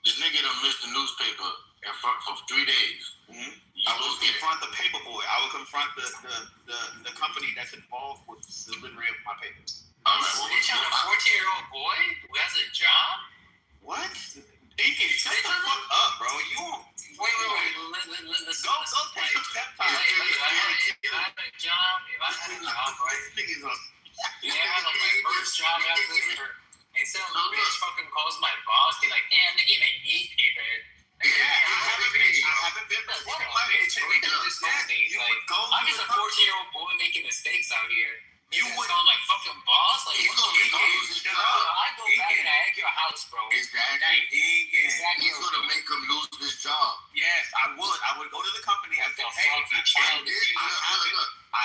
J: This nigga done missed the newspaper in for 3 days.
T: Mm-hmm. I will confront the paper boy. I will confront the company that's involved with the delivery of my papers.
O: All right. Well, you tell a 14-year-old boy who has a job?
T: What? Deacon, shut the fuck up, bro. You won't.
O: Wait. Let's
T: go take some pep talk.
O: If I had a job, right? Yeah, I had my first job after. And some bitch fucking calls my boss. He's like, "Damn, they gave me a newspaper."
T: I haven't been.
O: I'm just a 14-year-old boy making mistakes out here. You would call my fucking boss? Like,
J: he's gonna lose his job.
O: I go back and I egg your house, bro.
J: Exactly. He's gonna make him lose his job.
T: Yes, I would. I would go to the company and say, "Hey, I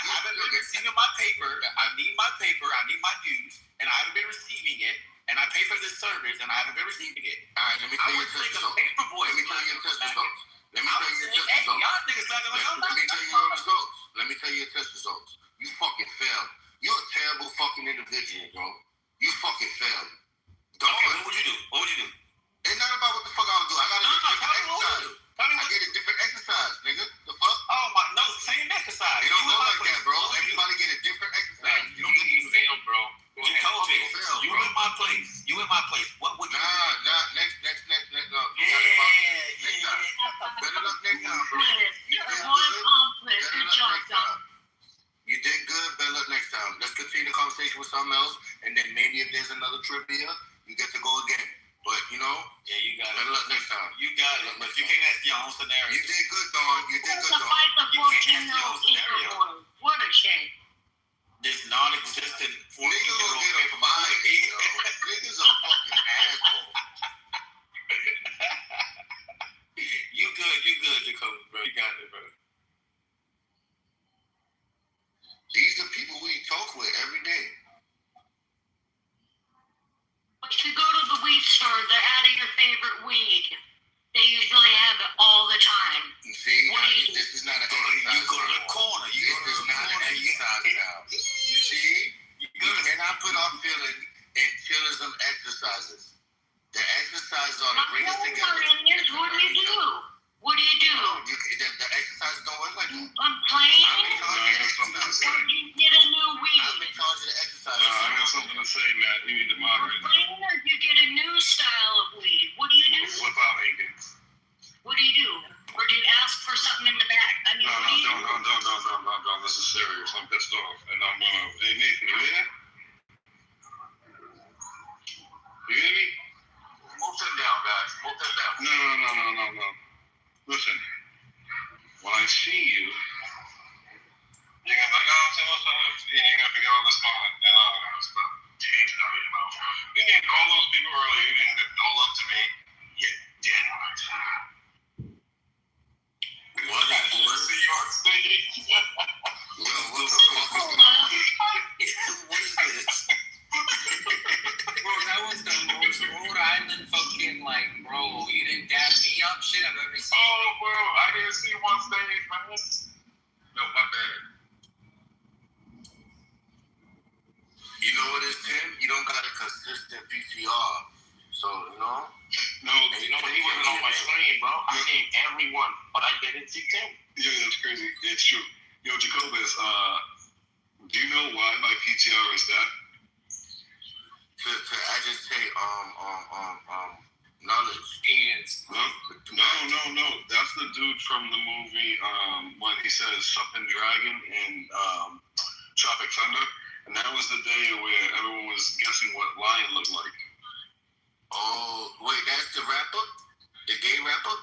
T: haven't been receiving my paper. I need my paper. I need my news, and I haven't been receiving it. And I pay for this service, and I haven't been receiving it."
J: All right, let me tell you your test results. Let me tell you your test results. Let me tell you your test results. Let me tell you your test results. You fucking failed. You're a terrible fucking individual, bro. You fucking failed.
T: Okay, what would you do?
J: It's not about what the fuck I would do. I gotta get a different exercise. I get a different exercise, nigga. The fuck?
T: Oh my, no, same exercise.
J: It don't go like that, bro. Everybody get a different exercise. You don't get to
O: fail, bro.
T: Jacoby, you in my place. What would you do?
J: Next. No. Next time. Better luck next time, bro. You did good. Better luck next time. Let's continue the conversation with something else, and then maybe if there's another trivia, you get to go again. But you got it. Better luck next time.
T: You got it. But you can't ask your own scenario.
J: You did good, Dawn. You can't ask
T: your own scenario.
F: What a shame.
T: This non-existent 14-year-old
J: get a fight, yo. Niggas a fucking asshole.
T: You good, Jacoby, bro. You got it, bro.
J: These are people we talk with every day.
F: If you go to the weed store, they're out of your favorite weed. They usually have it all the time.
J: You see, this is not an exercise.
T: You go to the corner.
J: This is not an exercise now. You see, you cannot put off feeling until some exercises. The exercises are to bring us together.
F: What do you do?
J: The exercises don't work like that.
F: I'm playing. You get a new weed.
J: I'm in charge of the exercise.
G: I got something to say, Matt. You need to moderate.
F: Or you get a new style of weed. What do you do?
G: Flip out Aikens.
F: What do you do? Or do you ask for something in the back? I mean,
G: don't. This is serious. I'm pissed off. And I'm gonna. Hey, Nathan, you hear? You hear me?
J: Move them down, guys. Move them down.
G: No. Listen. When I see you, you're gonna be like, oh, you're gonna forget all this moment and all that stuff. Change it out, You named all those people earlier. You didn't give no love to me. You're dead on time.
J: What?
G: See you on stage.
J: What the fuck is going on? What is this?
O: Bro, that was the most Rhode Island fucking, bro, you didn't dab me up shit I've ever seen.
G: Oh, bro, I didn't see you on stage, man. No, my bad.
J: You know what it is, Tim? You don't got a consistent PCR. So,
T: No, he wasn't on my screen, bro. I named everyone, but I didn't see Tim.
G: Yeah, that's crazy. It's true. Yo, Jacobus, do you know why my PTR is that?
J: To agitate knowledge.
O: Aliens.
G: Huh? No. That's the dude from the movie when he says something dragon in Tropic Thunder. And that was the day where everyone was guessing what lion looked like.
J: Oh, wait, that's the rapper? The gay rapper?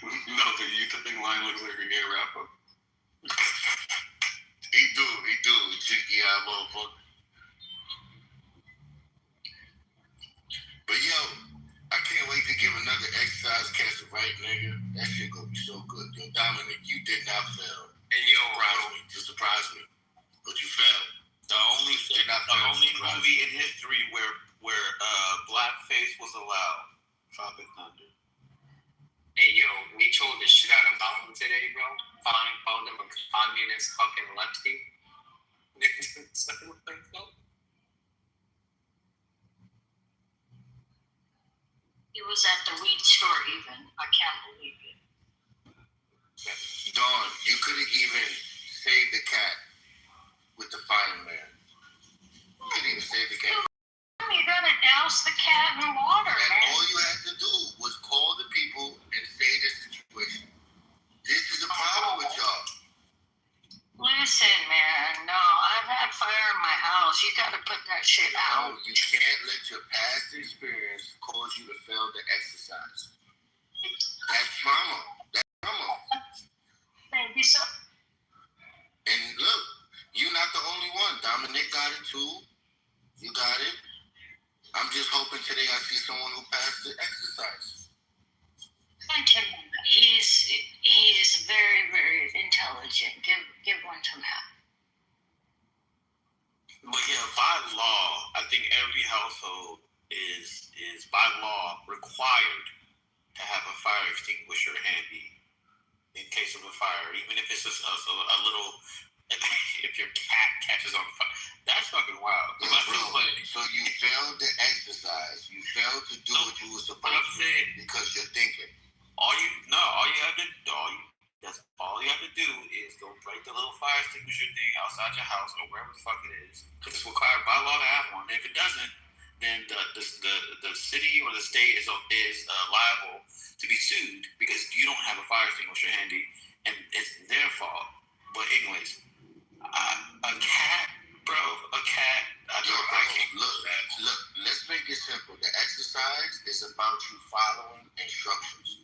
G: No, you think lion looks like a gay rapper?
J: He do. Cheeky eye motherfucker. But yo, I can't wait to give another exercise catch the right nigga. That shit gonna be so good. Yo, Dominic, you did not fail.
O: And yo,
J: You surprised me. But you failed.
T: The only movie in history where blackface was allowed. Tropic Thunder.
O: Hey yo, we told the shit out of Mountain today, bro. Found him a communist fucking lefty.
F: He was at the weed store even.
J: someone who passed the exercise.
F: Quentin, he's very, very intelligent. Give one to Matt.
T: But yeah, by law, I think every household is by law required to have a fire extinguisher handy in case of a fire, even if it's just a little. If your cat catches on fire, that's fucking wild.
J: Yeah, bro, so you failed to exercise. You failed to do what you were supposed to do because you're thinking.
T: All you have to do is go break the little fire extinguisher thing outside your house or wherever the fuck it is, because it's required by law to have one. If it doesn't, then the city or the state is liable to be sued because you don't have a fire extinguisher handy, and it's their fault. But anyways, a cat.
J: Look, let's make it simple. The exercise is about you following instructions.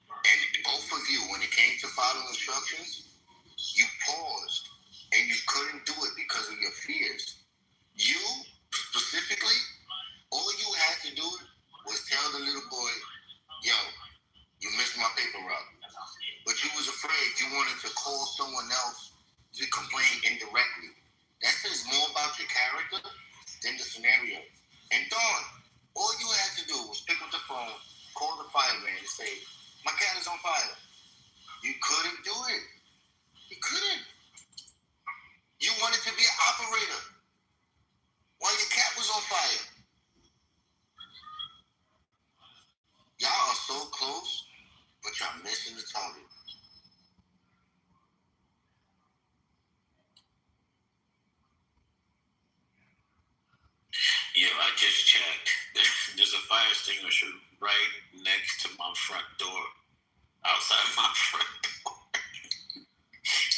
J: And both of you, when it came to following instructions, you paused and you couldn't do it because of your fears. You, specifically, all you had to do was tell the little boy, yo, you missed my paper route. But you was afraid. You wanted to call someone else to complain indirectly. That says more about your character than the scenario. And Dawn, all you had to do was pick up the phone, call the fireman, and say, my cat is on fire. You couldn't do it. You couldn't. You wanted to be an operator while your cat was on fire. Y'all are so close, but y'all missing the target.
T: Yeah, I just checked. There's a fire extinguisher right next to my front door, outside my front door.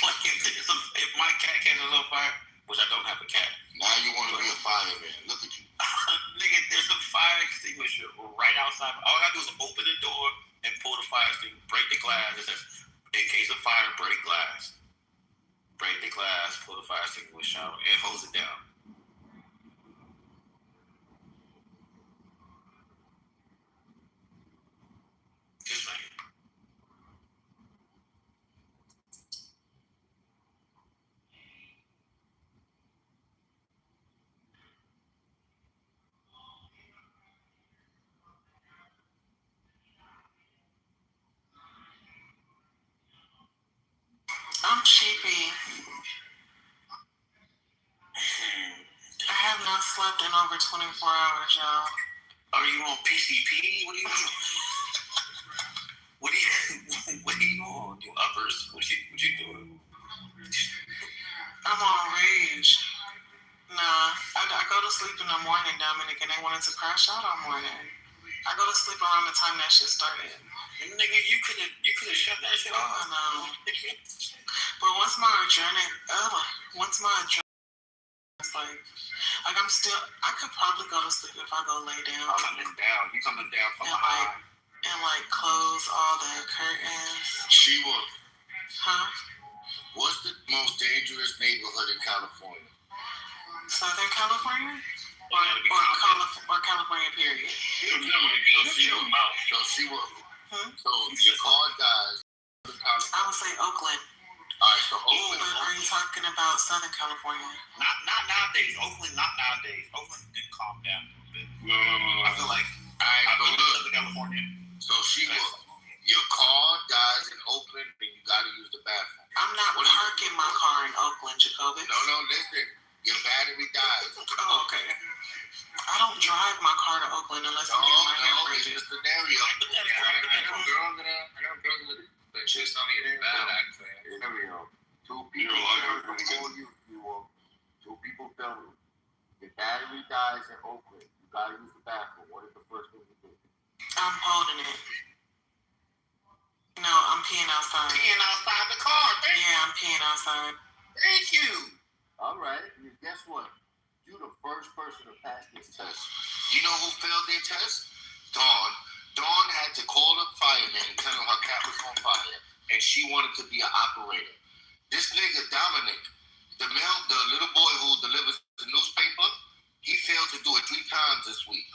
T: Like if my cat catches on fire, which I don't have a cat.
J: Now you want to be a fireman. Look at you.
T: Nigga, there's a fire extinguisher right outside. All I gotta do is open the door and pull the fire extinguisher, break the glass. It says, in case of fire, break glass. Break the glass, pull the fire extinguisher out, and hose it down. Just like
H: I'm sheepy. I have not slept in over 24 hours, y'all.
T: Are you on PCP? What do you mean? What are you on? You uppers? What you doing?
H: I'm on rage. Nah, I go to sleep in the morning, Dominic, and they wanted to crash out all morning. I go to sleep around the time that shit started.
T: Nigga, you could have shut that shit off.
H: I know. But once my adrenaline it's like I'm still, I could probably go to sleep if I go lay down.
T: You coming down from behind.
H: And close all the curtains.
J: Sheila.
H: Huh?
J: What's the most dangerous neighborhood in California?
H: Southern California? Or California, period.
J: So she will. So your car dies.
H: I would say Oakland.
J: Alright, so Oakland.
H: Are you talking about Southern California?
T: Not nowadays. Oakland, not nowadays. Oakland did calm down a little bit.
J: No.
T: I feel like I've been to Southern California.
J: So she will. Your car dies in Oakland and you gotta use the bathroom.
H: I'm not parking my car in Oakland, Jacobus.
J: No, listen. Your battery dies.
H: Oh, okay. I don't drive my car to Oakland unless I'm getting my hair braided.
J: It's a scenario.
L: I know girls that just tell me it's bad accent.
J: Scenario. Two people before you two people tell you. Your battery dies in Oakland. You gotta use the bathroom. What is the first thing you do?
H: I'm holding it. No, I'm peeing outside.
J: Peeing outside the car.
H: I'm peeing outside.
J: Thank you. All right. Guess what? You're the first person to pass this test. You know who failed their test? Dawn. Dawn had to call the fireman and tell him her cat was on fire, and she wanted to be an operator. This nigga Dominic, the little boy who delivers the newspaper, he failed to do it 3 times this week.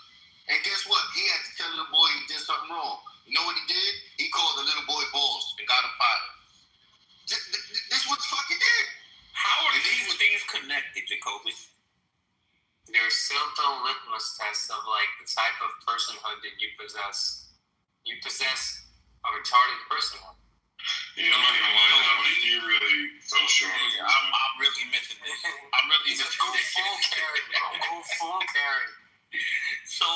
J: And guess what? He had to tell the little boy he did something wrong. You know what he did? He called the little boy balls and got him fired. This what the fuck he did.
T: How are these things connected, Jacoby?
O: There's symptom litmus tests of like the type of personhood that you possess. You possess a retarded personhood.
G: Yeah, I'm not gonna lie, he really fell short.
T: Yeah, I'm really missing this. I'm really missing this.
O: Go full Karen, bro. Go full Karen.
T: So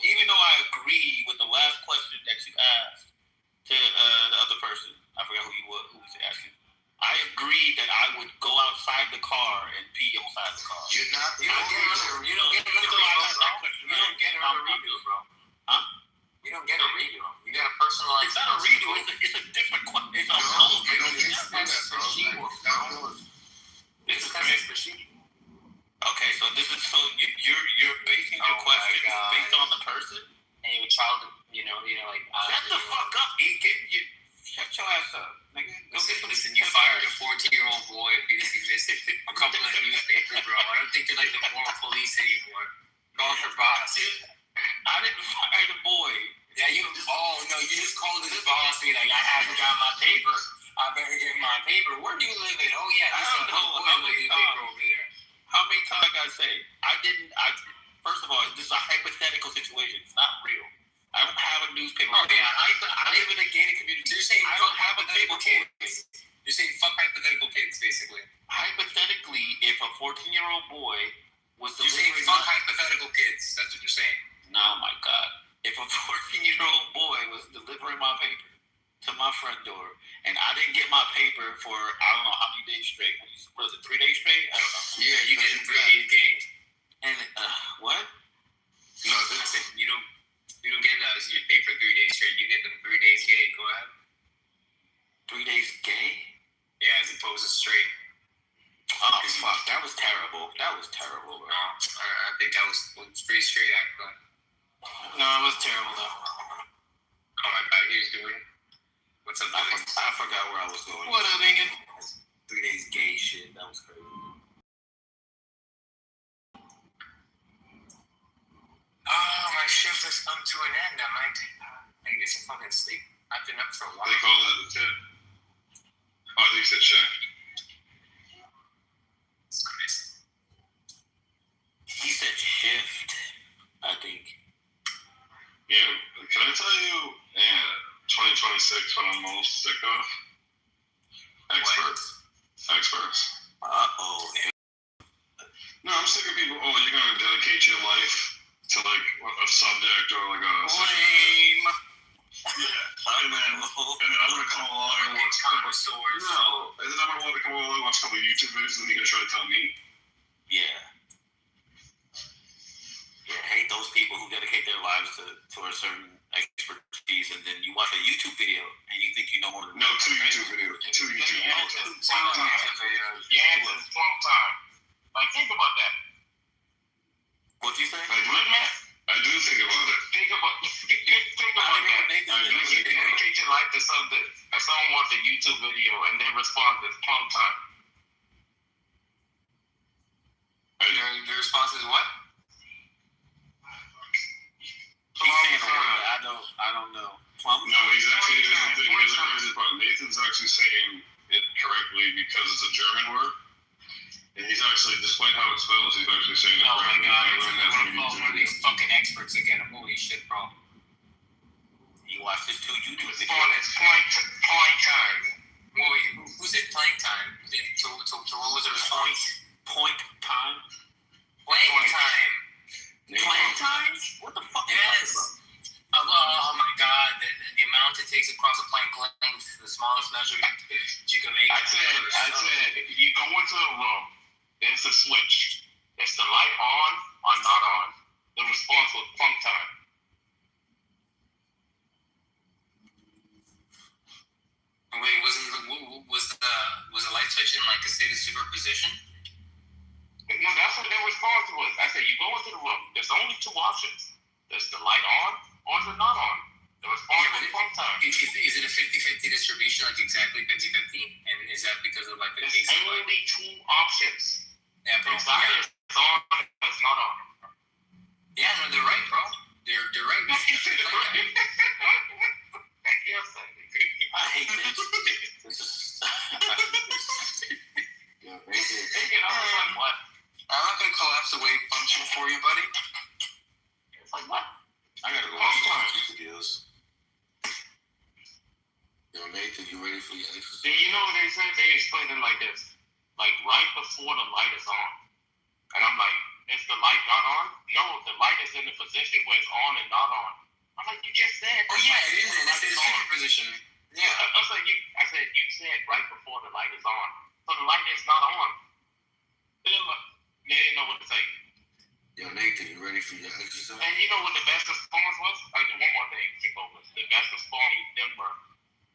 T: even though I agree with the last question that you asked to the other person, I forgot who was asking. I agree that I would go outside the car and pee outside the car.
O: You don't get another redo, bro.
T: Huh?
O: You don't get a redo. You got a personalized.
T: It's not a redo. It's a different question. It's a whole different. This is for she. Okay, so this is you're basing your question based on the person
O: and your child. You know, like
T: shut the fuck up, Deacon. Shut your ass up, nigga.
O: Listen, you fired a 14-year-old boy because he missed a couple of newspapers, bro. I don't think you're like the moral police anymore. Call her boss.
T: I didn't fire the boy.
O: Yeah, you just called his boss and be like, I haven't got my paper. I better get my paper. Where do you live in? Oh yeah,
T: I don't know how many times over there. How many times I gotta say? First of all, this is a hypothetical situation. It's not real. I don't have a newspaper.
O: Oh yeah, I live in a gated community. So you're saying
T: I don't have a paper
O: kids. You're saying fuck hypothetical kids, basically.
T: Hypothetically, if a 14-year-old boy was
O: you're saying fuck hypothetical kids. That's what you're saying.
T: Oh my God. If a 14-year-old boy was delivering my paper to my front door and I didn't get my paper for I don't know how many days straight. What is it, 3 days straight? I don't know.
O: Yeah, you get 3 days game.
T: And what?
O: No, you don't get your paper 3 days straight. You get them 3 days gay. Go ahead.
T: 3 days gay?
O: Yeah, as opposed to straight.
T: Oh fuck, that was terrible. That was terrible, bro.
O: I think that was pretty straight, actually.
T: No, it was terrible though.
O: Oh my God, here's doing. What's up,
T: I forgot where I was going.
O: What up, nigga?
T: 3 days gay shit. That was crazy.
O: Oh, my shift has come to an end. I might get some fucking sleep. I've been up for a while.
G: They call that a tip. Oh, they said shift.
O: It's crazy.
T: He said shift, I think.
G: Yeah, can I tell you, 2026 what I'm most sick of? Experts.
T: Uh-oh.
G: No, I'm sick of people, you're going to dedicate your life to like a subject or like a...
T: Lame.
G: Yeah. And then I'm going to come along and watch a couple YouTube videos and you're going to try to tell me?
T: Yeah. Yeah, I hate those people who dedicate their lives to a certain expertise and then you watch a YouTube video and you think you know more than
G: No, 2 YouTube videos. 2 YouTube videos.
A: Yeah, it's long time. Like, think about that.
T: What'd you say?
G: I do think about it.
A: Think about that. You dedicate your life to something, and someone wants a YouTube video, and their response is long time.
O: Your response is what?
T: I don't know. Plum?
G: No, he's actually, here's the part. Nathan's actually saying it correctly because it's a German word. And he's actually, despite how it spells, he's actually saying it correctly.
O: Oh my God, one of these fucking experts again. Holy shit, bro.
T: You watched this 2 YouTube videos.
A: It's point time.
O: Wait, who said playing time? So what was the response?
T: Point time?
O: Playing time.
T: Playing time? What the fuck?
O: Yes. Oh my God, the amount it takes across a plank length, the smallest measurement you can make.
A: I said, if you go into a room, there's a switch. It's the light on or not on. The response was plunk time.
O: Wait, was the light switch in like a state of superposition?
A: No, that's what their response was. I said, you go into the room. There's only 2 options. There's the light on or is it not on? The response was plunk time.
O: Is it a 50-50 distribution, like exactly 50-50? And is that because of like the case?
A: There's only 2 options.
O: Yeah, bro.
A: It's either it's on or it's not on.
O: Yeah, no, they're right, bro. They're right. I hate this.
G: What? I'm not gonna collapse the wave function for you, buddy.
D: It's like, what?
G: I gotta go watch the deals. Yo, Nathan, you ready for your exercise?
A: You know what they said? They explained it like this. Like right before the light is on. And I'm like, is the light not on? No, the light is in the position where it's on and not on. I'm like, you just said.
O: Oh yeah, it is. It's in the sleeping position.
A: Yeah, I was like, I said, you said right before the light is on. So the light is not on. They didn't know what to say.
G: Yo, Nathan, you ready for your exercise?
A: And you know what the best response was? Like, one more thing, Kitover. The best response was Denver.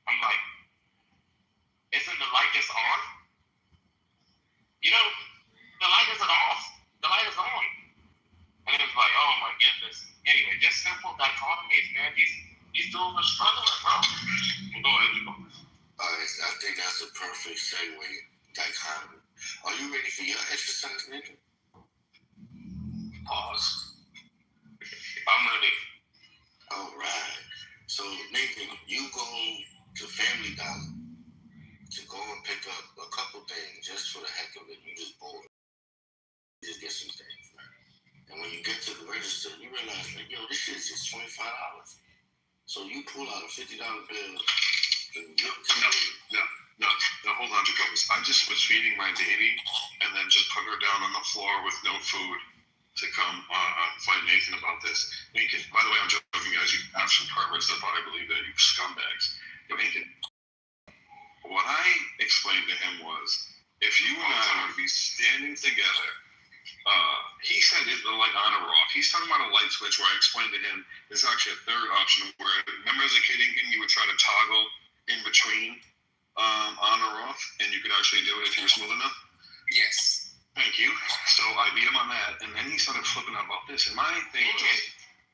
A: I'm like, isn't the light just on? You know, the light isn't off. The light is on. And it was like, oh my goodness. Anyway, just simple dichotomies, man. These dudes are struggling, bro. Go ahead, you go.
G: I think that's a perfect segue. Dichotomy. Are you ready for your exercise, Nathan?
A: Pause. I'm ready.
G: All right. So, Nathan, you go to Family Dollar to go and pick up a couple things just for the heck of it. You just bored. You just get some things, right? And when you get to the register, you realize, like, yo, this shit is just $25. So you pull out a $50 bill and give it to me.
L: No, hold on, Jacobus. I just was feeding my baby and then just put her down on the floor with no food to come fight Nathan about this. Nathan, by the way, I'm joking, guys. You absolute perverts that thought I believe that, you scumbags. Yo, Nathan, what I explained to him was, if you and I were to be standing together, he said, is the light on or off? He's talking about a light switch where I explained to him there's actually a third option where, remember as a kid, you would try to toggle in between on or off, and you could actually do it if you were smooth enough?
O: Yes.
L: Thank you. So I beat him on that, and then he started flipping out about this. And my thing was...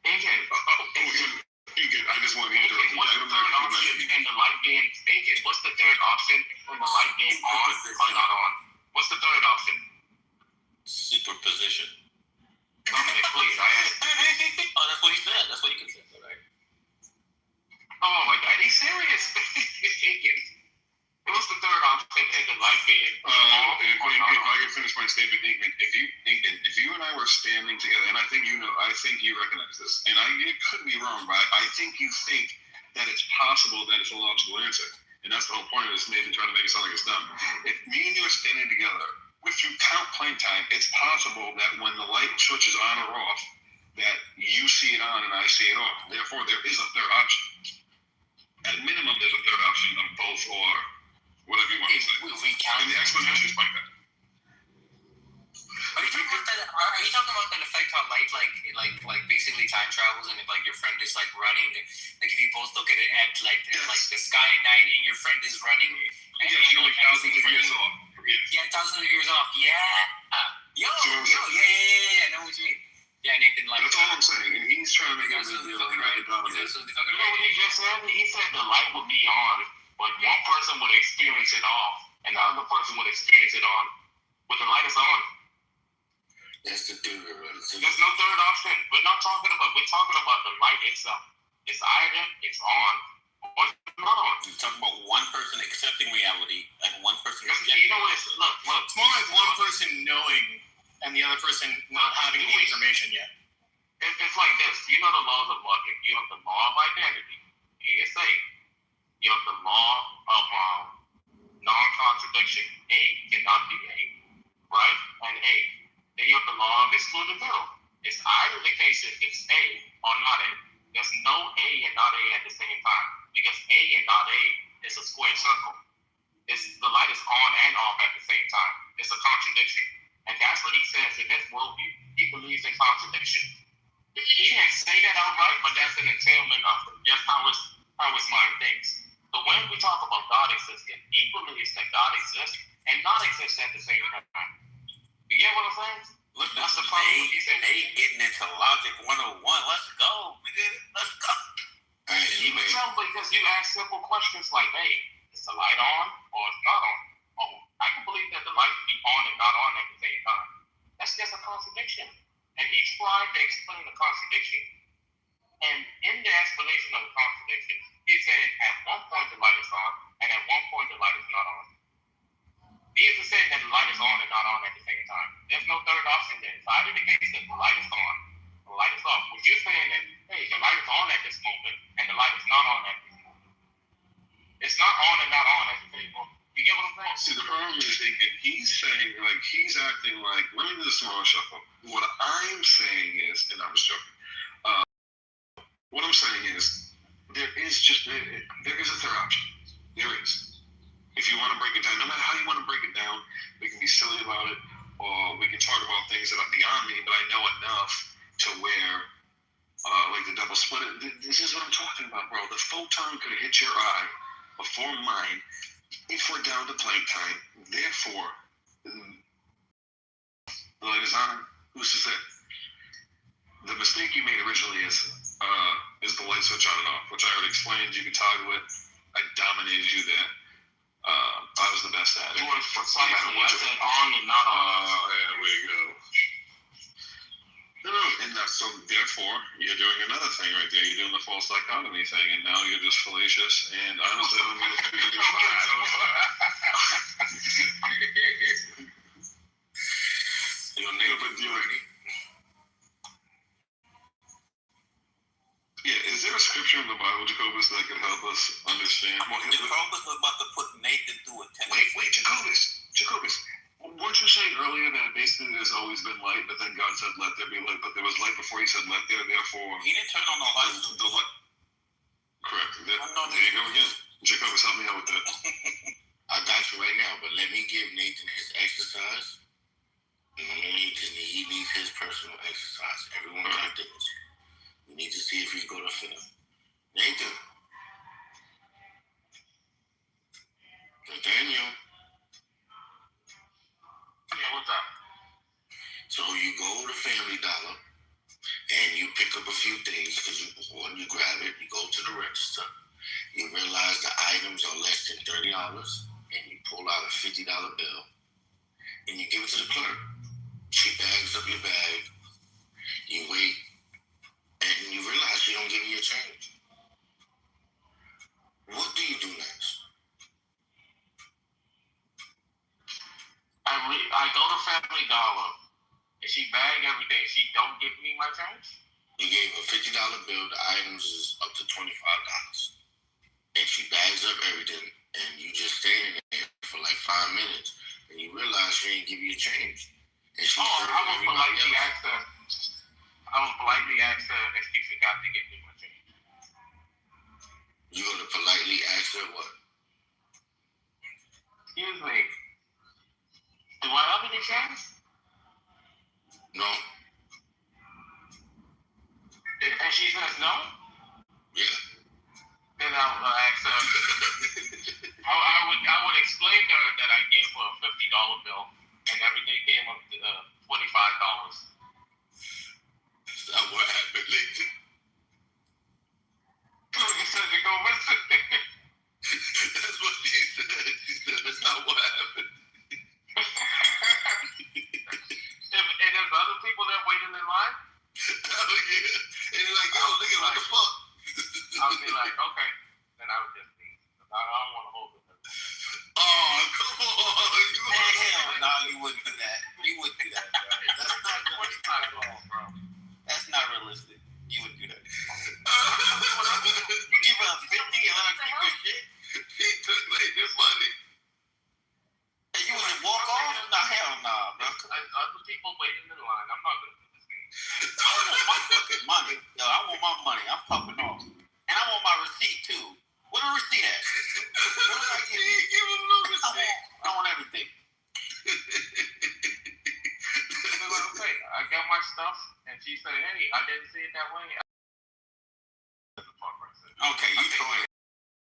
A: AJ.
L: I just want to interrupt you.
A: What's the third option in the light being... AJ, what's the third option in the light being on or not on? What's the third option?
T: Superposition.
A: Dominic, please.
T: Oh, that's what he said. That's what he can say, right?
A: Oh my God, he's serious. He's taking. What's the third option in the light being
L: if I can finish my statement, if you and I were standing together, and I think you recognize this, and it could be wrong, but I think you think that it's possible that it's a logical answer. And that's the whole point of this, Nathan trying to make it sound like it's dumb. If me and you are standing together, if you count playing time, it's possible that when the light switches on or off, that you see it on and I see it off. Therefore, there is a third option. At minimum, there's a third option of both or whatever you want to say. And the explanation is like that.
O: Are you talking about that effect how light like basically time travels, and if like your friend is like running, like if you both look at it at like the sky at night and your friend is running, and
L: you're like thousands of years off.
O: Yeah, thousands of years off. Yeah. Yo, yeah. I know what you mean. Yeah, Nathan, like
L: that's all I'm saying. And he's trying to make it
A: You know what he just said? He said the light would be on, but one person would experience it off, and the other person would experience it on. But the light is on.
G: That's the theory, right? So
A: there's no third option. We're talking about the light itself. It's either it's on or it's not on.
T: You're talking about one person accepting reality and one person
A: rejecting. You know what? Look.
M: It's more like one person knowing and the other person not having the information yet.
A: It's like this. You know the laws of logic. You have the law of identity, ASA. You have the law of non-contradiction. A cannot be A, right? And A. Then you have the law of excludability. It's either the case if it's A or not A. There's no A and not A at the same time, because A and not A is a square circle. The light is on and off at the same time. It's a contradiction. And that's what he says in his worldview. He believes in contradiction. He didn't say that outright, but that's an entailment of just how his mind thinks. So when we talk about God existing, he believes that God exists and not exists at the same time. You get what I'm saying?
T: Look, that's the problem. They getting into logic 101. Let's go. Let's go.
A: You can tell because you ask simple questions like, hey, is the light on or it's not on? Oh, I can believe that the light can be on and not on at the same time. That's just a contradiction. And he's trying to explain the contradiction.
T: And in the explanation of the contradiction, he said at one point the light is on, and at one point the light is not on. He isn't saying that the light is on and not on at the same time. There's no third option there. So I indicate that the light is on, the light is off. But you're saying that, hey, the light is on at this moment, and the light is not on at this moment. It's not on and not on at the same moment. You get what I'm saying?
G: See, the problem is that he's saying, like, he's acting like, let me do the small shuffle. What I'm saying is, and I'm just joking, what I'm saying is, there is a third option. There is. If you want to break it down, no matter how you want to break it down, we can be silly about it, or we can talk about things that are beyond me, but I know enough to where, like the double split, this is what I'm talking about, bro. The photon could hit your eye before mine if we're down to Planck time. Therefore, the light is on. Who's to say? The mistake you made originally is the light switch on and off, which I already explained. You can toggle it. I dominated you there. I was the best at it.
T: You were precise. I said on and not on.
G: There we go. No, and so therefore, you're doing another thing right there. You're doing the false dichotomy thing, and now you're just fallacious. And honestly, I don't mean to be Yeah, is there a scripture in the Bible, Jacobus, that could help us understand?
T: Jacobus was about to put Nathan through a test.
G: Wait, Jacobus. Weren't you saying earlier that basically there's always been light, but then God said, let there be light, but there was light before he said, let there, therefore...
T: He didn't turn on the light.
G: The light. Correct. There you go again. Jacobus, help me out with that.
S: I got you right now, but let me give Nathan his exercise. And he needs his personal exercise. Everyone got this. We need to see if he go to film. Nathan. Nathaniel.
T: Yeah, what's up?
S: So you go to Family Dollar and you pick up a few things because when you grab it, you go to the register. You realize the items are less than $30 and you pull out a $50 bill and you give it to the clerk. She bags up your bag. You wait and you realize she don't give you your change. What do you do next?
T: I go to Family Dollar, and she bag everything. She don't give me my change?
S: You gave her a $50 bill. The items is up to $25. And she bags up everything, and you just standing there for like 5 minutes, and you realize she ain't give you a change. And she
T: I would politely ask her if she forgot to give me my change.
S: You gonna politely ask her what?
T: Excuse me. Do I have any change?
S: No.
T: And she says no?
S: Yeah.
T: Then I'll ask her. I would explain to her that I gave her a $50 bill and everything came up to $25.
S: That's not what happened, Nathan.
T: You said to go listen.
S: That's what she said. She said that's not what happened.
T: And there's other people that waiting in line?
S: Oh yeah. And you're like, yo, nigga, what the fuck?
T: I would be like, okay. Then I would just leave. I don't want to hold it.
S: Oh, come on.
T: No, you wouldn't do that. You wouldn't do that, bro. Bro. That's not realistic. You would do that. You give her $50 and let her keep your shit?
S: He took like this money.
T: And you would just walk off? Nah, hell nah, bro. Other people waiting in line. I'm not gonna do this thing. I want my fucking money. Yo, I want my money. I'm popping off. And I want my receipt too. Where the receipt at? What did I give you?
S: Give him no receipt.
T: I want everything. Okay, I got my stuff, and she said, "Hey, I didn't see it that way." Okay, you trolling,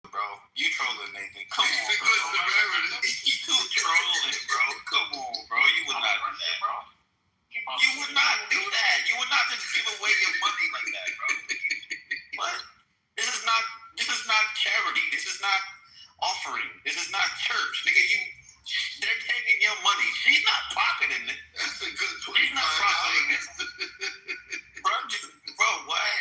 T: bro. You trolling, Nathan. Come on, bro. You trolling, bro. Come on, bro. You would not do that, bro. You would not do that. You would not just give away your money like that, bro. What? This is not charity. This is not offering. This is not church, nigga. They're taking your money. She's not pocketing it.
S: That's a good
T: She's not pocketing it. Bro, what?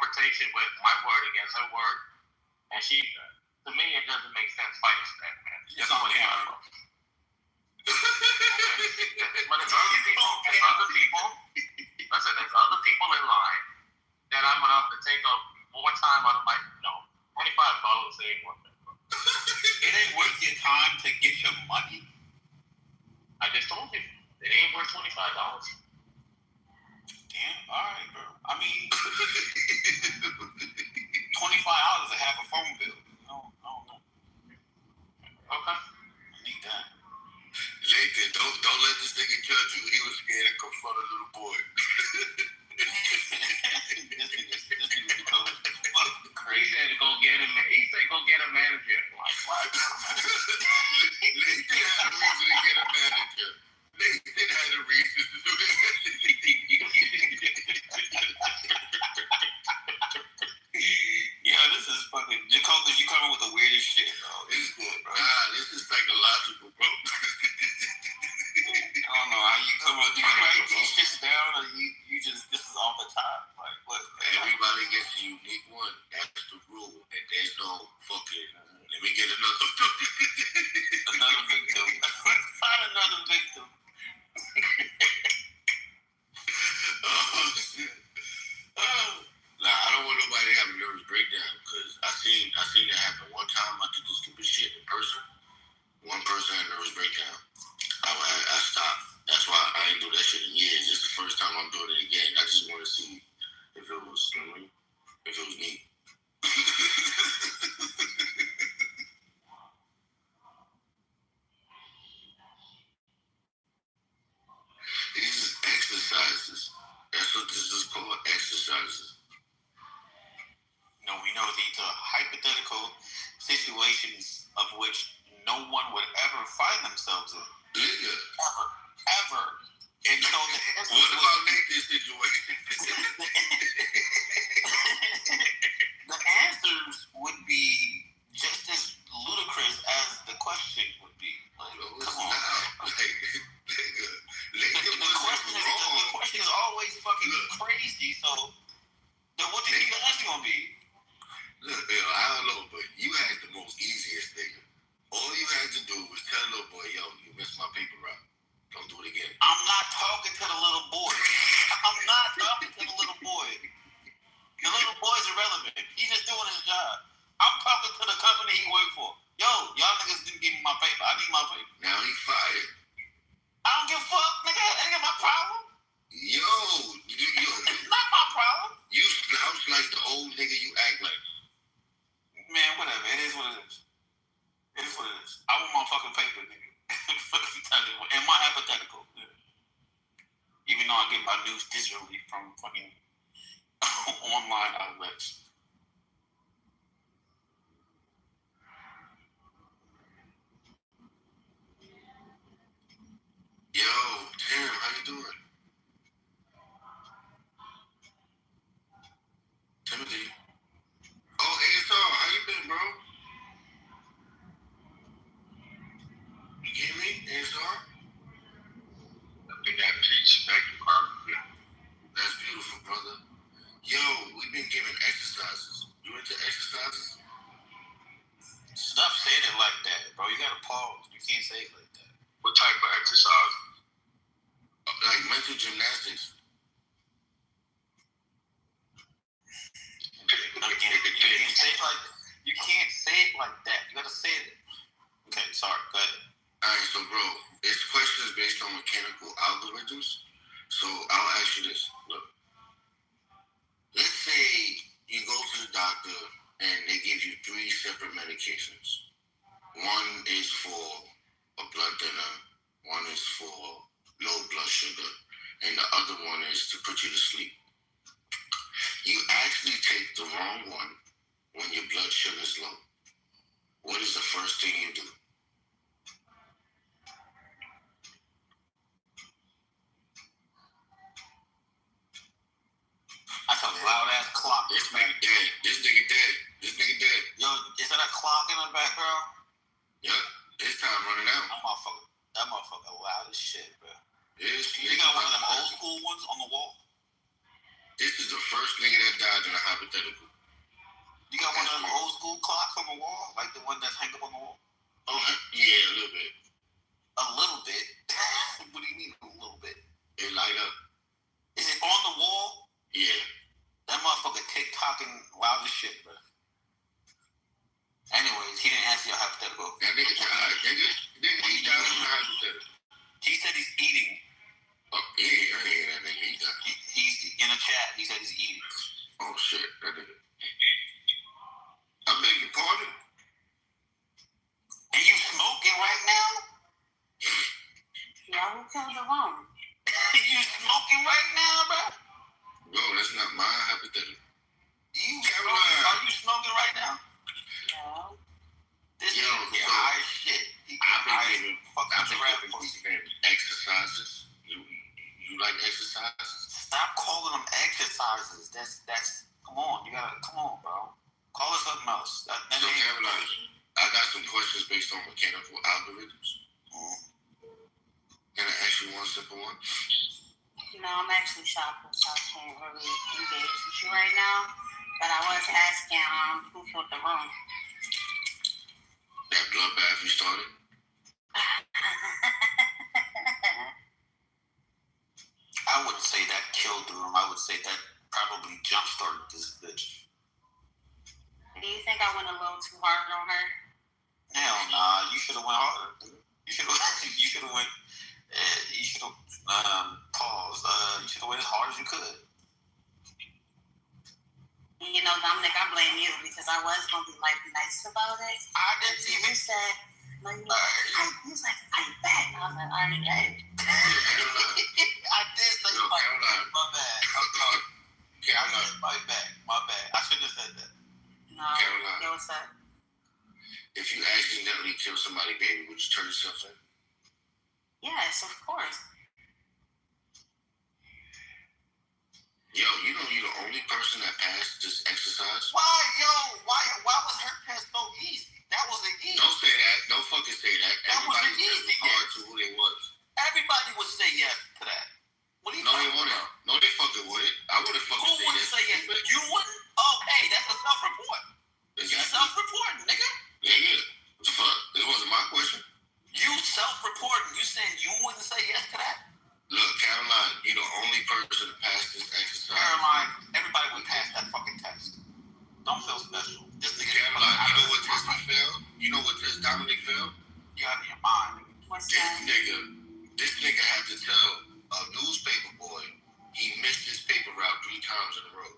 A: interpretation with my word against her word, and she, to me, it doesn't make sense fighting for that, man.
T: It's on camera.
A: But there's other people. Listen, there's other people in line that I'm gonna have to take up more time out of my, $25 ain't worth it.
T: It ain't worth your time to get your money.
A: I just told you, it ain't worth $25.
T: Damn, all right, bro. I mean, $25 is half a phone bill. I don't know.
A: Okay.
T: I need that.
S: Nathan, don't let this nigga judge you. He was scared to confront a little boy.
T: This nigga's fucking
A: He said go get him. He said go get a manager. Like what?
S: Nathan had a reason to get a manager. Nathan had a reason to do it.
T: Yeah, this is fucking Jacoby. You coming with the weirdest shit, bro. It's good, bro.
S: Nah, this is psychological, bro.
T: I don't know how you come up. Do you write these shits down, or you just this is off the top? Like what?
S: Everybody gets a unique one. That's the rule. And there's no fucking. Let me get another
T: victim. Find another victim.
S: Oh shit. Nah, I don't want nobody to have a nervous breakdown because I seen it happen one time. I did this stupid shit in person. One person had a nervous breakdown. I stopped. That's why I ain't do that shit in years. This is the first time I'm doing it again. I just want to see if it was me. These is exercises. That's what this is called, exercises.
T: No, we know these are hypothetical situations of which no one would ever find themselves in.
S: Nigga.
T: Ever. And so the answer
S: what about Nathan's situation?
T: The answers would be just as ludicrous as the question would be. Like, come on. The question is always fucking crazy. So, then what do you think the answer gonna be?
S: Look, I don't know, but you had the most easiest thing. All you had to do was tell the little boy, yo, you missed my paper route. Don't do it again.
T: I'm not talking to the little boy. I'm not talking to the little boy. The little boy's irrelevant. He's just doing his job. I'm talking to the company he worked for. Yo, y'all niggas didn't give me my paper. I need my paper.
S: Now he fired.
T: I don't give a fuck, nigga. That ain't my problem.
S: Yo.
T: It's not my problem.
S: You slouch like the old nigga you act like.
T: Man, whatever. It is what it is. It is what it is. I want my fucking paper, nigga. In my hypothetical. Even though I get my news digitally from fucking online outlets.
S: Yo, Tim, how you doing? Timothy. Oh, ASR, how you been, bro? You hear me, ASR? That's beautiful, brother. Yo, we've been giving exercises. You into exercises?
T: Stop saying it like that, bro. You gotta pause. You can't say it like that.
A: What type of exercise?
S: Like mental gymnastics.
T: You can't say it like that. You gotta say it. Okay, sorry. Go ahead.
S: Alright, so bro, it's questions based on mechanical algorithms. So I'll ask you this. Look. Let's say you go to the doctor and they give you 3 separate medications. One is for a blood thinner, one is for low blood sugar, and the other one is to put you to sleep. You actually take the wrong one when your blood sugar is low. What is the first thing you do?
T: That's a loud ass clock.
S: This nigga dead. This nigga dead. This nigga dead.
T: Yo, is that a clock in the background?
S: Yep. His time running out.
T: That motherfucker loud as shit, bro.
S: Yes,
T: you got one of them old school ones on the wall?
S: This is the first nigga that died in a hypothetical.
T: You got one of them old school clocks on the wall, like the one that's hanging up on the wall.
S: Oh yeah, a little bit.
T: A little bit. What do you mean a little bit?
S: It light up.
T: Is it on the wall?
S: Yeah.
T: That motherfucker TikToking loud as shit, bro. Anyways, he didn't answer your hypothetical.
S: That nigga died. Nigga, he died in a hypothetical.
T: He said he's eating.
S: Oh, yeah, I hear that nigga. He died.
T: He's in a chat. He said he's eating.
S: Oh shit, that nigga. I beg your pardon.
T: And you smoking right now?
N: Yeah, who killed the room?
T: You smoking right now, bro?
S: Bro, that's not my hypothetical.
T: Are you smoking right now?
N: No.
T: This nigga get high as shit.
S: I've been giving exercises. You like exercises?
T: Stop calling them exercises. That's come on. You gotta come on, bro. Call it something else.
S: So Caroline, I got some questions based on mechanical algorithms. Can I ask you one simple one?
N: No, I'm actually shopping, so I can't really engage with you right now. But I was asking who killed the room.
S: That bloodbath you started?
T: I wouldn't say that killed the room. I would say that probably jump-started this bitch.
N: Do you think I went a little too hard on her?
T: Hell nah. You should have went harder, dude. You should have went. You should have paused. You should have went as hard as you could.
N: You know, Dominic, I blame you because I was gonna be like nice about it.
T: I didn't even.
N: You said, no, you was like, fight back. I was like, I already did.
T: I did say fight back. My bad. I'm sorry. I said fight back. My bad. I shouldn't have said that.
N: No, it was that.
S: If you accidentally kill somebody, baby, would you turn yourself in?
N: Yes, of course.
S: Yo, you know you're the only person that passed this exercise?
T: Why, yo? Why was her test so easy? That was the easy.
S: Don't say that. Don't fucking say that.
T: That was the easy
S: hard to who they was.
T: Everybody would say yes to that. What are you talking about?
S: No, they fucking would. I would have fucking
T: said yes. Who would say yes? You wouldn't? Oh, hey, that's a self-report.
S: Exactly.
T: You self-reporting, nigga.
S: Nigga, what the fuck? This wasn't my question.
T: You self-reporting. You saying you wouldn't say yes to that?
S: Look, Caroline, you're the only person to pass this exercise.
T: Caroline, everybody would pass that fucking test. Don't feel special. This nigga,
S: Caroline, you know what test he failed? You know what test Dominic failed?
T: You out of your mind.
S: This nigga had to tell a newspaper boy he missed his paper route 3 times in a row.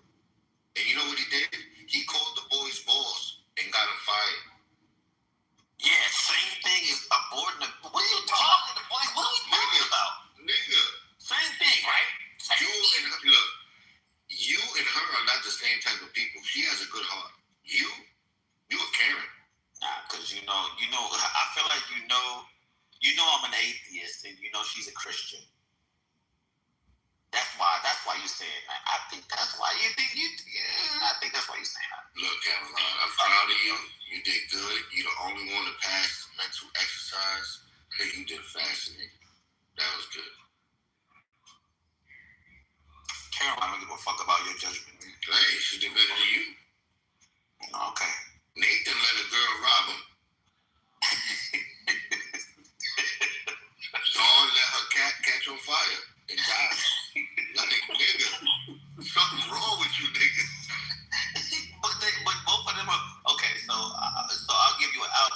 S: And you know what he did? He called the boy's boss and got him fired.
T: Yeah, same thing as aborting. What are you talking about? What are we talking about?
S: Nigga.
T: Same thing, right?
S: You and her are not the same type of people. She has a good heart. You a Karen.
T: Nah, because you know, I feel like you know I'm an atheist and you know she's a Christian. That's why you say it. I think that's why you think I think that's why you say that.
S: Look, Caroline, I'm proud of you. You did good. You're the only one to pass mental exercise. And you did fascinating. That was good.
T: Caroline, I don't give a fuck about your judgment.
S: Hey, she did better than you.
T: Okay.
S: Nathan let a girl rob him. Dawn let her cat catch on fire and die. Like, nigga, something's wrong with you, nigga.
T: But both of them are okay. So I'll give you an out.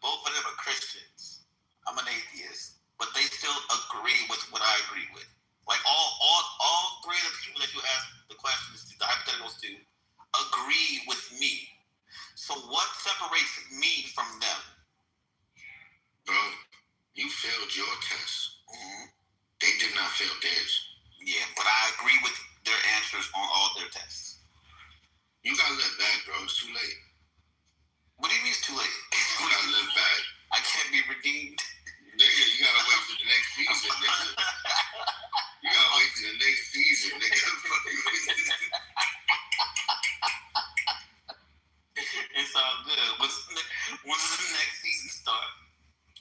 T: Both of them are Christians. I'm an atheist, but they still agree with what I agree with. Like all 3 of the people that you ask the questions to, the hypotheticals to, agree with me. So what separates me from them?
S: Bro, you failed your test.
T: Mm-hmm.
S: They did not fail theirs.
T: Yeah, but I agree with their answers on all their tests.
S: You gotta live back, bro. It's too late.
T: What do you mean it's too late?
S: You gotta live back.
T: I can't be redeemed.
S: Nigga, you gotta wait for the next season, nigga. You gotta wait for the next season, nigga.
T: It's all good. When does the next season start?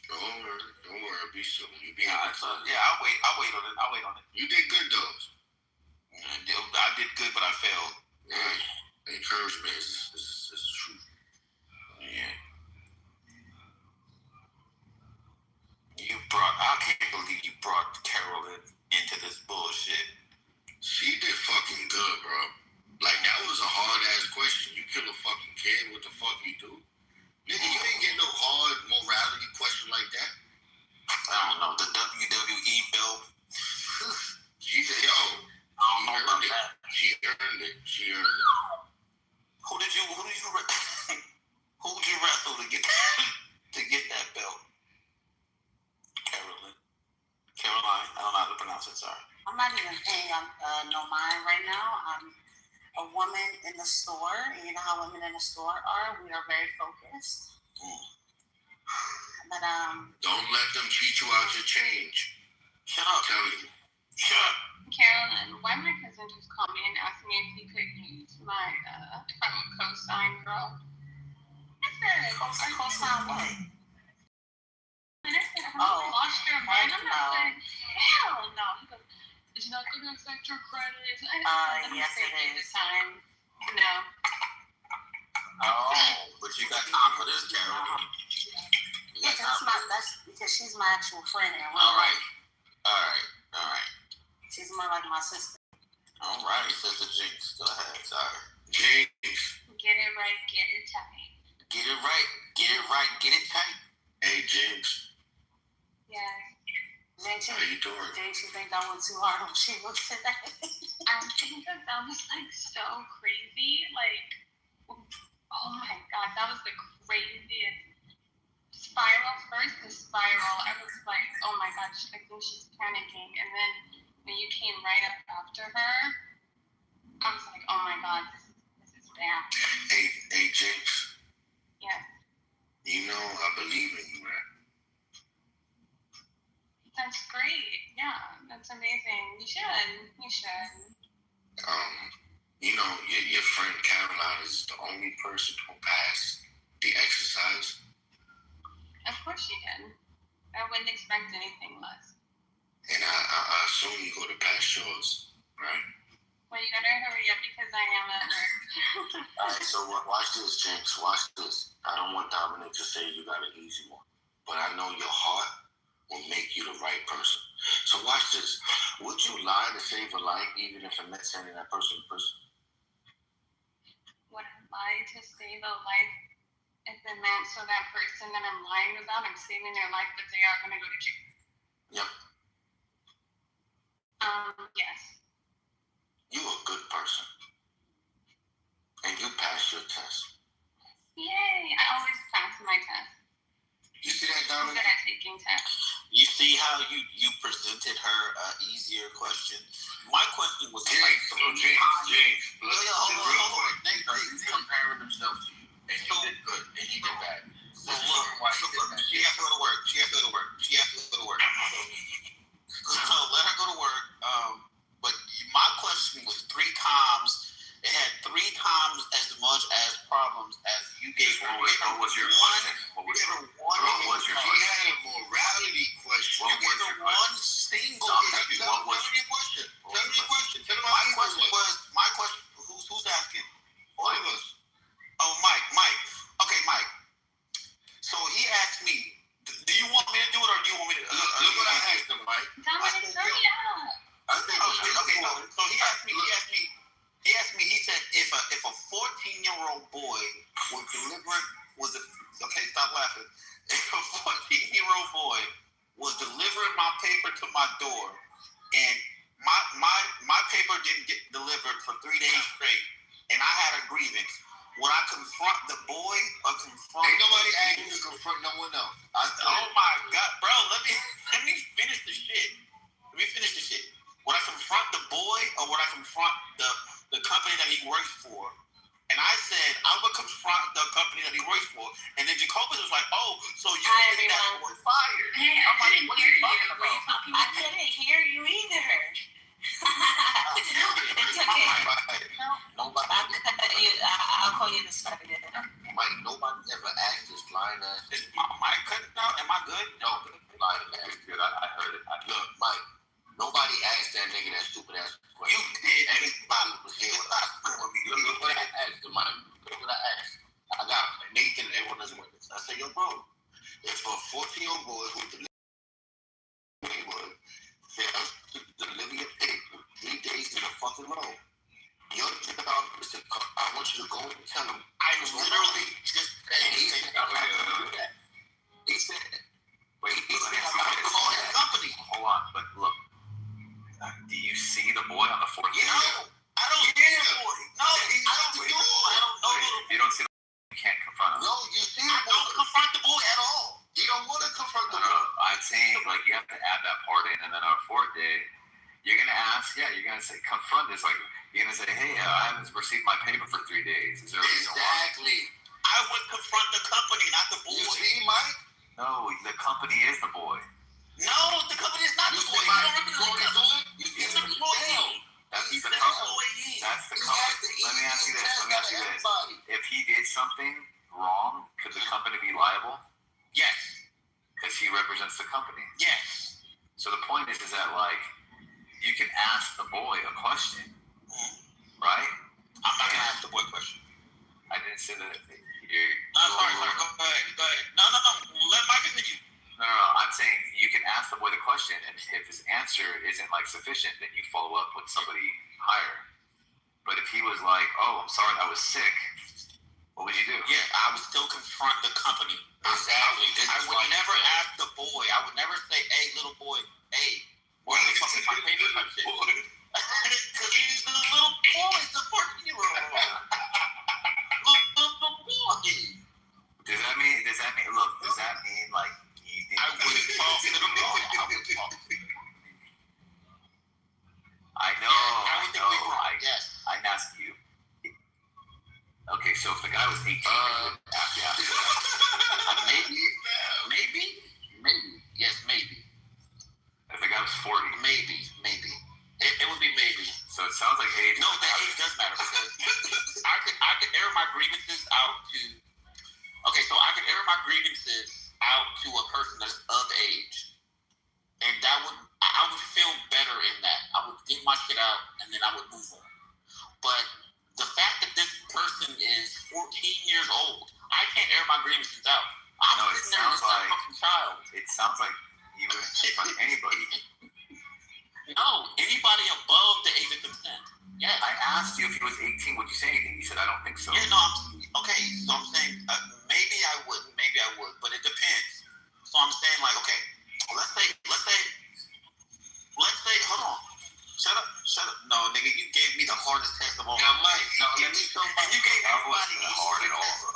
S: Don't worry. I'll be soon.
T: Yeah, I'll wait on it.
S: You did good though.
T: I did good, but I failed.
S: Yeah. Encouragement is the truth.
T: Yeah. I can't believe you brought Carolyn into this bullshit.
S: She did fucking good, bro. Like, that was a hard ass question. You kill a fucking kid, what the fuck you do? Nigga, you ain't get no hard morality question like that.
T: I don't know. The WWE belt.
S: She said, yo,
T: I don't know about that.
S: She earned it.
T: Who did you wrestle to get that belt? Caroline. I don't know how to pronounce it. Sorry.
H: I'm not even paying no mind right now. I'm a woman in the store, and you know how women in the store are. We are very focused. But
S: don't let them cheat you out your change.
T: Shut up.
S: Tell you.
T: Shut up.
D: Carolyn, why my cousin just called me and asked me if he could use my if I'm a co-sign girl. I said,
H: co-sign what?
D: And I said, have you lost your mind? I'm not saying, hell no. He goes, it's not going to affect your credit.
H: Yes, it is.
D: Time. No.
T: Oh, but you got time for this, Carolyn.
H: Yeah, that's because she's my actual friend.
T: All right.
H: She's more like my sister.
T: All right, Sister Jinx. Go ahead. Sorry.
S: Jinx.
D: Get it right, get it tight.
T: Get it right, get it tight.
S: Hey, Jinx.
D: Yeah.
H: Jinx,
S: how you doing?
H: Jinx, you think I went too hard on she was today?
D: I think that was like so crazy. Like, oh my god, that was the craziest spiral. First, the spiral, I was like, oh my god, I think she's panicking. And then when you came right up after her, I was like, oh my god, this is bad.
S: Hey, Jinx.
D: Yeah.
S: You know I believe in you, man.
D: That's great. Yeah, that's amazing. You should.
S: You know, your friend Caroline is the only person who passed the exercise.
D: Of course she did. I wouldn't expect anything less.
S: And I assume you go to pass yours, right?
D: Well, you better hurry up because I am at work.
S: All right, so watch this, Jinx. Watch this. I don't want Dominic to say you got an easy one, but I know your heart will make you the right person. So watch this. Would you lie to save a life even if it meant sending that person to prison?
D: Would I lie to save a life if it meant so that person that I'm lying about, I'm saving their life, but they are going to go to jail?
S: Yep.
D: Yes.
S: You're a good person. And you passed your test.
D: Yay! I always pass my test.
S: You see that,
D: I'm
S: Dominic?
D: good at taking tests.
T: You see how you presented her easier question? My question was
S: Jinx. Hold on.
T: He's comparing himself to you. And he did good. And he did bad. So look, she has to go to work. She has to go to work. So let her go to work. But my question was 3 times. It had 3 times as much as problems as you gave her.
S: What was your question?
T: She
S: had a morality question.
T: You gave her one single issue. Tell me your question. My question. Who's asking?
S: All of us.
T: Oh, Mike. Okay, Mike. So he asked me, do you want me to do it or do you want me to?
S: Look what I asked him, Mike.
D: Dominic, hurry up.
T: Okay, no. So he asked me. He said, if a 14-year-old boy stop laughing. If a 14-year-old boy was delivering my paper to my door, and my paper didn't get delivered for 3 days straight, and I had a grievance, would I confront the boy or confront?
S: Ain't nobody asking you to confront no one else.
T: Oh my God, bro! Let me finish the shit. Would I confront the boy or would I confront the company that he works for? And I said I would confront the company that he works for. And then Jacobus was like, "Oh, so you think that boy fired?"
D: Hey, I couldn't hear you.
H: I couldn't hear you either. It's okay. I'll call you this Saturday.
S: Mike, nobody ever asked this blind ass.
T: Is my mic cut now? Am I good?
S: No, blind ass. Good. I heard it. Look, Mike, nobody asked that nigga that stupid ass question.
T: You did.
Q: like you have to add that part in, and then on a fourth day, you're gonna ask, you're gonna say, confront this, like you're gonna say, hey, I haven't received my payment for 3 days. Is there a reason why?
T: Exactly. I would confront the company, not the boy.
S: You see, Mike?
Q: No, the company is the boy.
T: No, the company is not the boy. You don't represent the company. He's an employee.
Q: That's
T: He's
Q: the
T: an
Q: company.
T: employee.
Q: That's the company. Let me ask you this. If he did something wrong, could the company be liable?
T: Yes.
Q: Because he represents the company.
T: Yes.
Q: So the point is that like you can ask the boy a question, right?
T: I'm not gonna ask the boy a question.
Q: I didn't say that.
T: Sorry. Go ahead. No. Let Mike continue.
Q: No. I'm saying you can ask the boy the question, and if his answer isn't like sufficient, then you follow up with somebody higher. But if he was like, "Oh, I'm sorry, I was sick," what would you do?
T: Yeah, I would still confront the company. Exactly. I would never ask the boy. I would never say, "Hey, little boy, hey, why the fuck is my paper type shit?" Because he's a little boy. He's a 14-year-old. Little boy.
Q: Does that mean? Look, does that mean like you think?
T: I wouldn't talk to the boy. I would talk to him.
Q: I know.
T: Yeah, I would think we were. Yes.
Q: I asked you. Okay, so if the guy was 18,
T: maybe. Yes, maybe.
Q: If the guy was 40,
T: maybe. It would be maybe.
Q: So it sounds like age.
T: No, the age does matter because I could air my grievances out to. Okay, so I could air my grievances out to a person that's of age, and I would feel better in that. I would get my shit out, and then I would move on. But the fact that this person is 14 years old, I can't air my grievances out. I'm sitting there with a fucking child.
Q: It sounds like you wouldn't confront anybody.
T: No, anybody above the age of consent. Yes.
Q: I asked you if he was 18, would you say anything? You said, I don't think so.
T: Yeah, no, okay, so I'm saying maybe I wouldn't, maybe I would, but it depends. So I'm saying like, okay, let's say, hold on. Shut up. No, nigga, you gave me the hardest test of all.
S: Now, Mike, let me show
T: and you gave everybody
Q: hard at all, bro.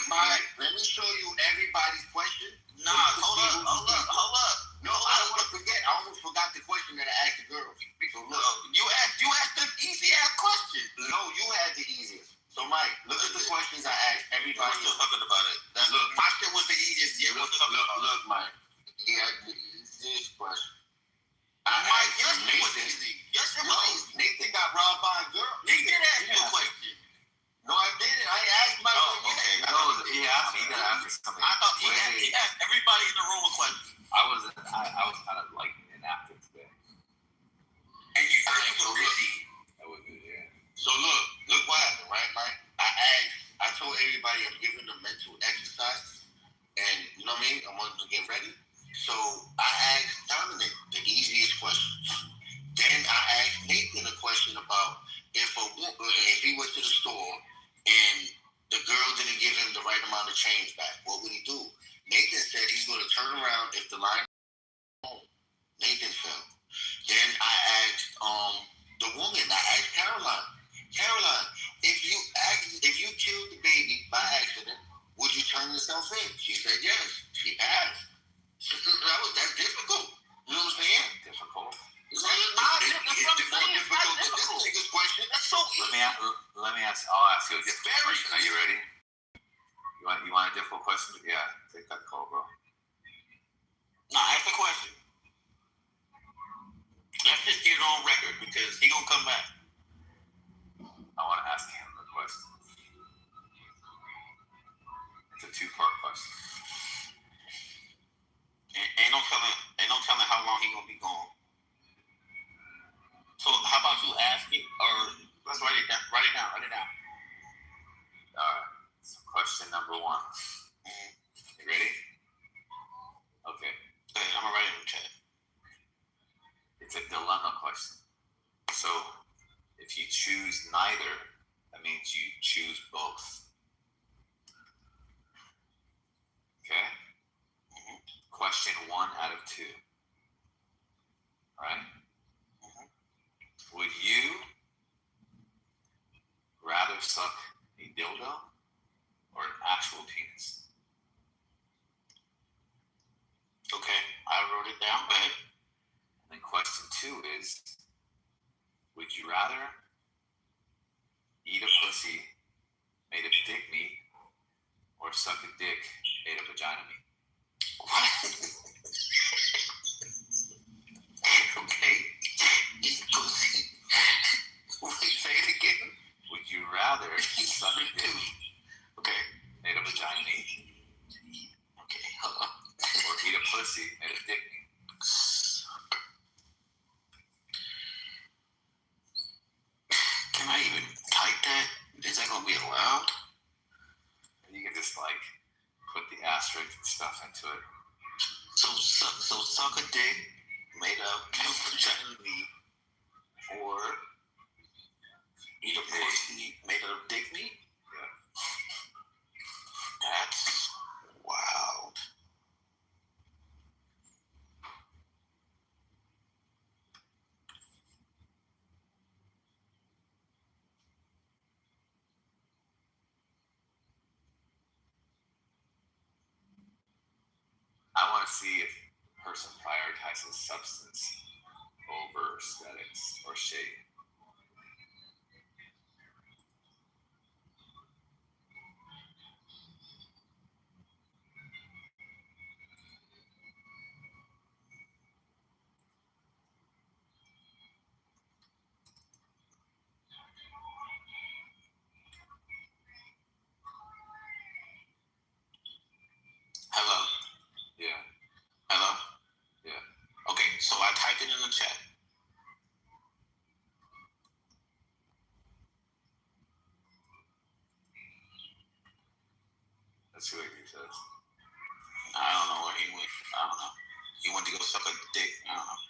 S: Mike, let me show you everybody's question.
T: Nah, hold up.
S: No, I don't want to forget. I almost forgot the question that I asked the girls. So look,
T: you asked them easy ass questions.
S: No, you had the easiest. So Mike, look at the questions I asked everybody.
T: We're still talking about it. Look, my shit was the easiest. Yeah,
S: look, Mike. He had the easiest question.
T: Mike, yes, it was easy. Yes, it was.
S: Nathan got robbed by a girl.
T: He did ask you a question.
S: No, I didn't. I asked Mike.
T: Oh, okay.
Q: No, he asked me. He got to ask something.
T: I thought he asked everybody in the room a question.
Q: I was kind of like inactive today.
T: And you said you were busy.
Q: I was busy, yeah.
S: So look what happened, right, Mike? I told everybody I'm giving them mental exercise, and you know what I mean? I wanted to get ready. So I asked Dominic the easiest questions. Then I asked Nathan a question about if he went to the store and the girl didn't give him the right amount of change back, what would he do? Nathan said he's going to turn around if the line home. Nathan fell. Then I asked the woman. I asked Caroline. Caroline, if you killed the baby by accident, would you turn yourself in? She said yes. She passed. That's difficult. You know what I'm saying?
Q: Difficult.
S: It's not difficult. This nigga's question. That's so easy.
Q: Let me ask. I'll ask you a difficult question. Are you ready? You want a difficult question? Yeah, take that call, bro.
T: Nah, ask the question. Let's just get it on record because he gonna come back.
Q: I want to ask him the question. It's a 2-part question.
T: Ain't no telling how long he gonna be gone. So how about you ask it, or let's write it down. Write it down.
Q: All right. So question number 1. You ready? Okay.
T: Hey, I'm gonna write it in the chat.
Q: It's a dilemma question. So if you choose neither, that means you choose both. Okay? Question 1 out of 2. Right? Would you rather suck a dildo or an actual penis?
T: Okay, I wrote wrote it down. Go ahead. And then question 2 is, would you rather eat a pussy made of dick meat or suck a dick made of vagina meat? Okay. Eat pussy. Say it again. Would you rather suck a dick, okay, made of vagina meat? Okay, or eat a pussy made of dick meat? Can I even type that? Is that gonna be allowed? You can just like put the asterisk and stuff into it. So suck a dick made of vagina meat, or eat a pussy made of dick meat? Yeah. That's wild. I want to see if the person prioritizes substance over aesthetics or shape. Hello? Yeah. Hello? Yeah. Okay, so I typed it in the chat. Let's see what he says. I don't know where he went. I don't know. He went to go suck a dick. I don't know.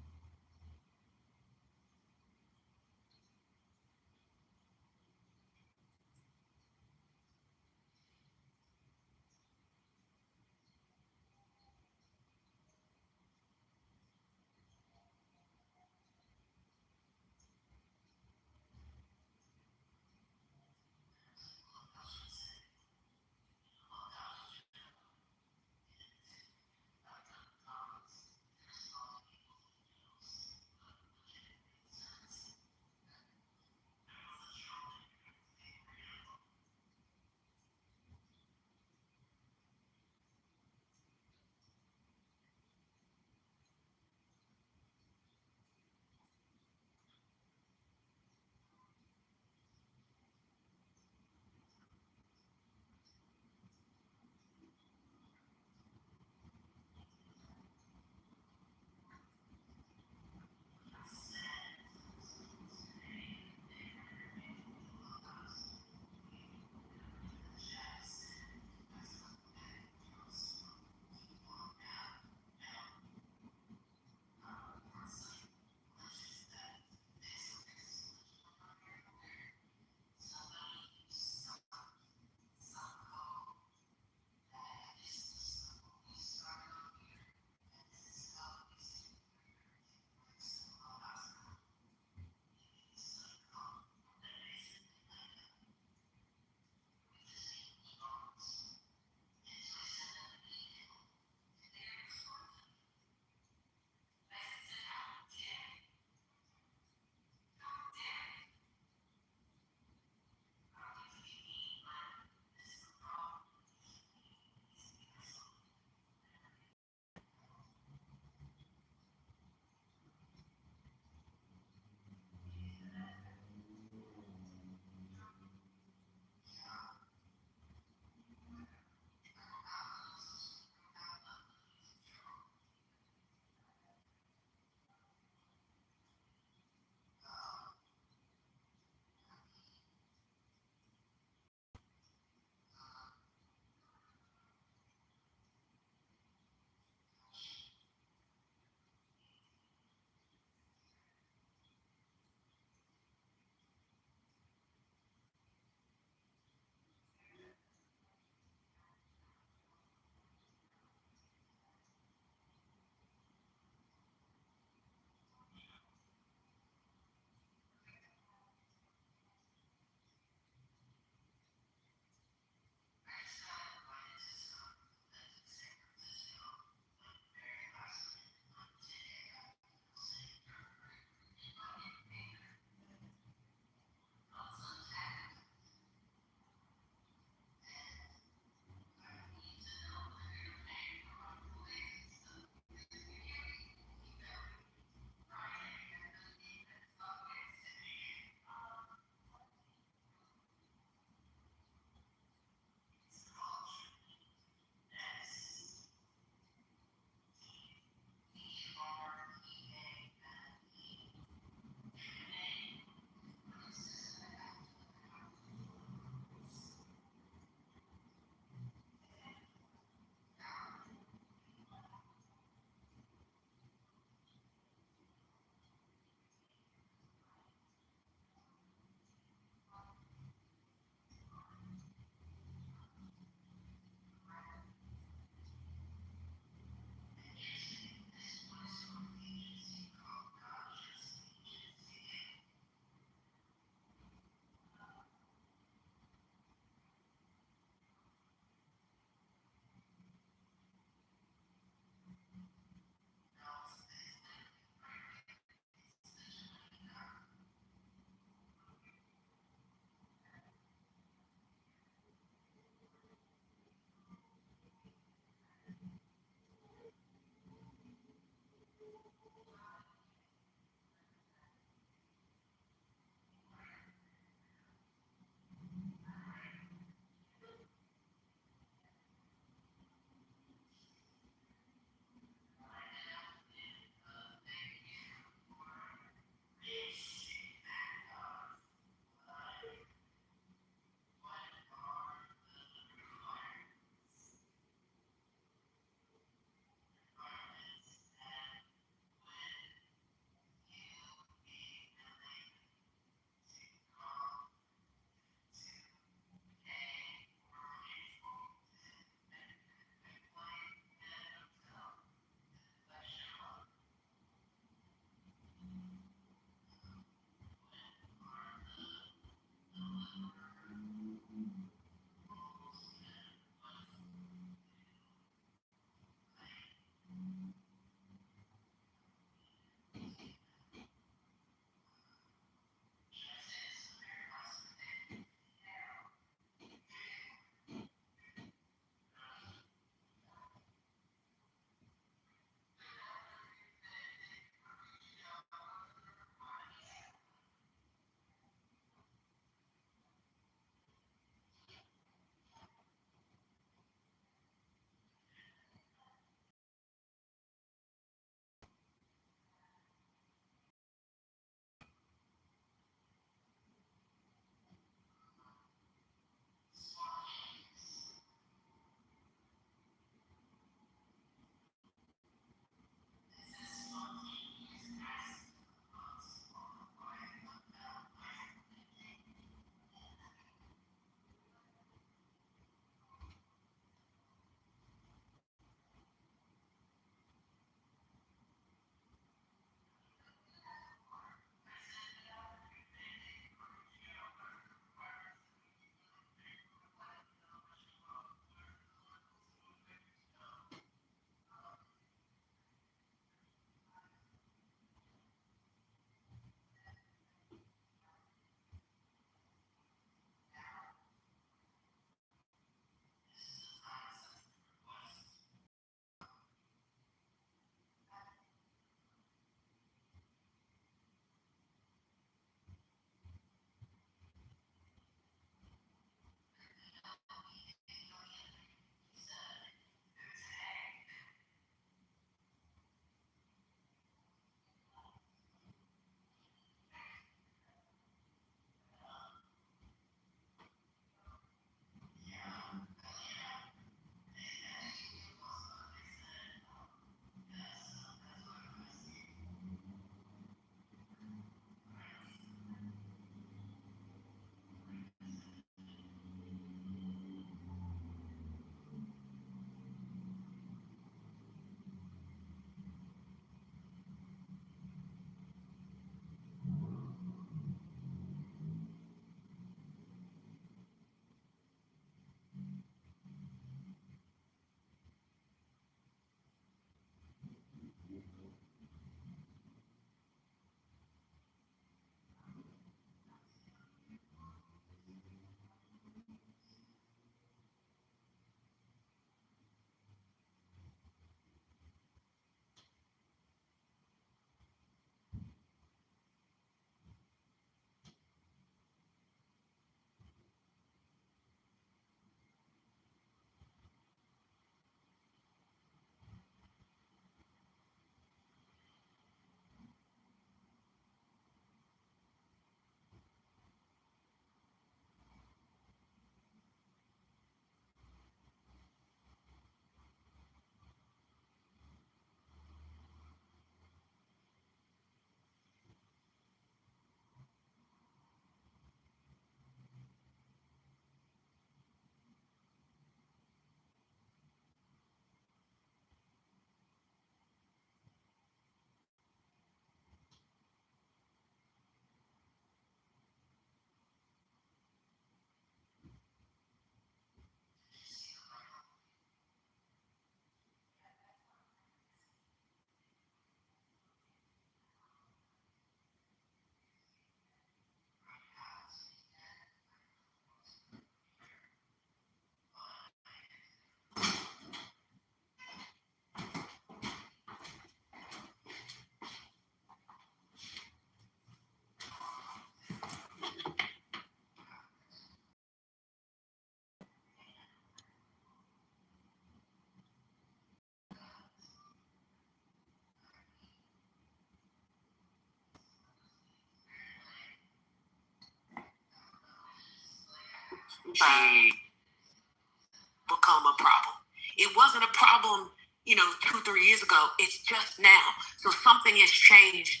U: become a problem. It wasn't a problem, 2-3 years ago. It's just now. So something has changed,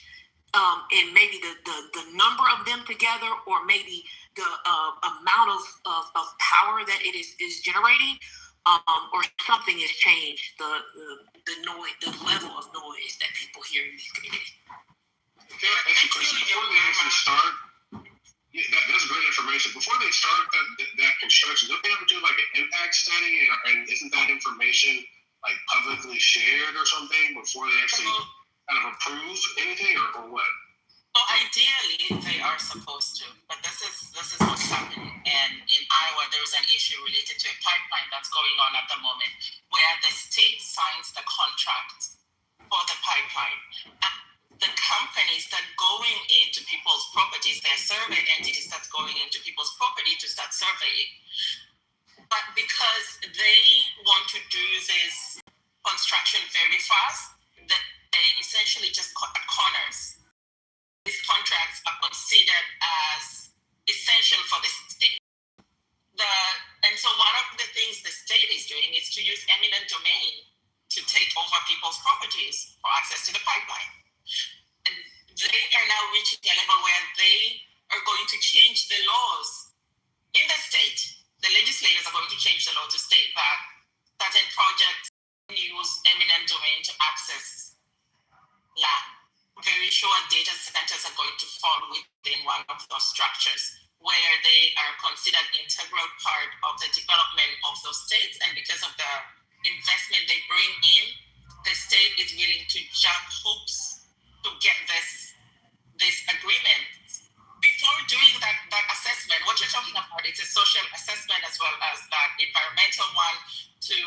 U: and maybe the number of them together, or maybe the amount of power that it is generating, or something has changed the noise, the level of noise that people hear in these communities.
A: Can I ask you a question? Before they actually start, that's great information. Before they start that construction, don't they have to do like an impact study, and isn't that information like publicly shared or something before they actually kind of approve anything, or what?
V: So ideally, they are supposed to, but this is what's happening. And in Iowa, there is an issue related to a pipeline that's going on at the moment, where the state signs the contract for the pipeline. And the companies that going into people's properties, their survey entities that's going into people's property to start surveying. But because they want to do this construction very fast, they essentially just cut corners. These contracts are considered as essential for the state. And so one of the things the state is doing is to use eminent domain to take over people's properties for access to the pipeline. And they are now reaching a level where they are going to change the laws in the state. The legislators are going to change the law to state that certain projects use eminent domain to access land. Very sure data centers are going to fall within one of those structures where they are considered integral part of the development of those states. And because of the investment they bring in, the state is willing to jump hoops to get this agreement. Before doing that assessment, what you're talking about, it's a social assessment as well as that environmental one to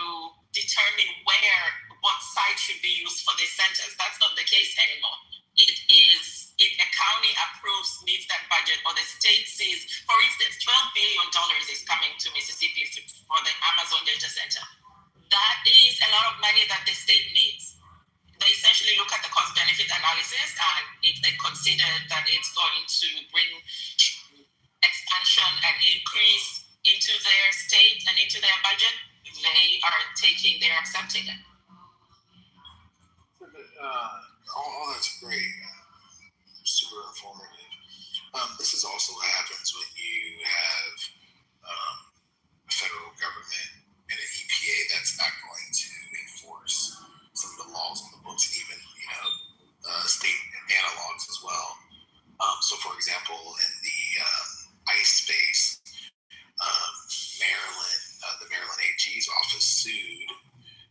V: determine what site should be used for these centers. That's not the case anymore. It is, if a county approves, meets that budget, or the state sees, for instance, $12 billion is coming to Mississippi for the Amazon data center. That is a lot of money that the state needs. They essentially look at the cost-benefit analysis, and if they consider that it's going to bring expansion and increase into their state and into their budget, they're accepting it.
S: All that's great. Super informative. This is also what happens when you have a federal government and an EPA that's not going to enforce some of the laws on the books, and even state analogs as well. So, for example, in the ICE space, Maryland, the Maryland AG's office sued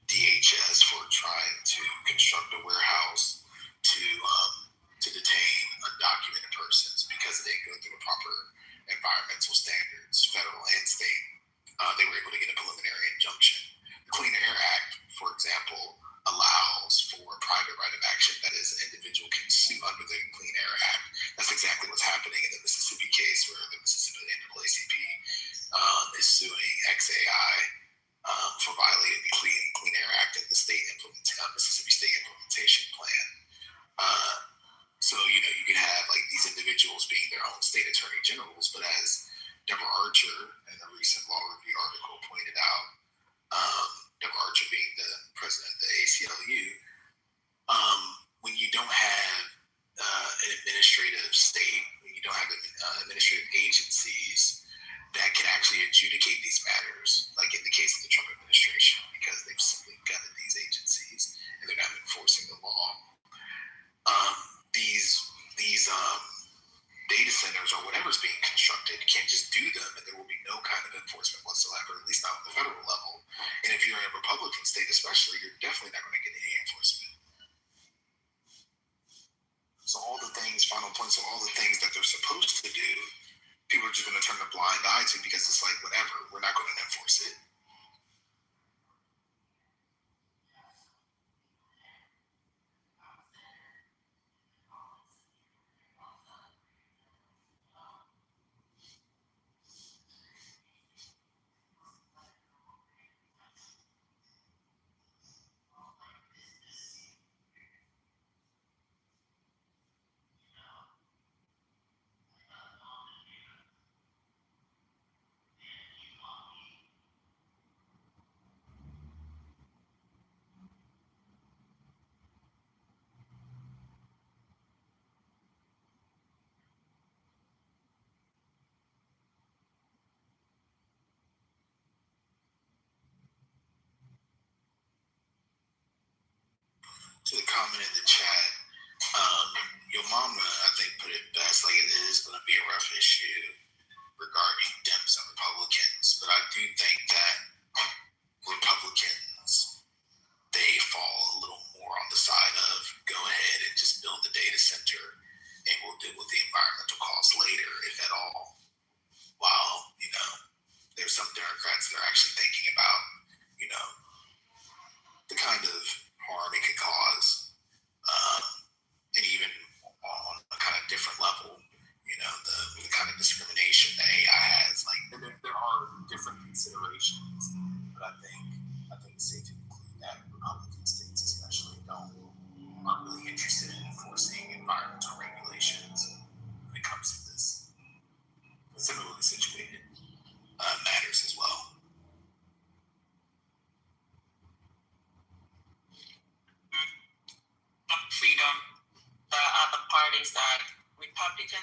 S: DHS for trying to construct a warehouse to detain undocumented persons because they didn't go through the proper environmental standards, federal and state. They were able to get a preliminary injunction. The Clean Air Act, for example, allows for private right of action. That is, an individual can sue under the Clean Air Act. That's exactly what's happening in the Mississippi case, where the Mississippi NAACP is suing XAI for violating the Clean Air Act and the Mississippi State Implementation Plan. So, you can have like these individuals being their own state attorney generals, but as Deborah Archer in a recent law review article pointed out, Deborah Archer being the president of the ACLU, when you don't have an administrative state, when you don't have administrative agencies that can actually adjudicate these matters, like in the case of the Trump administration, because they've simply gutted these agencies and they're not enforcing the law. These data centers or whatever's being constructed can't just do them, and there will be no kind of enforcement whatsoever, at least not on the federal level. And if you're in a Republican state especially, you're definitely not going to get any enforcement. So all the things, final points, so all the things that they're supposed to do, people are just going to turn a blind eye to because it's like, whatever, we're not going to enforce it.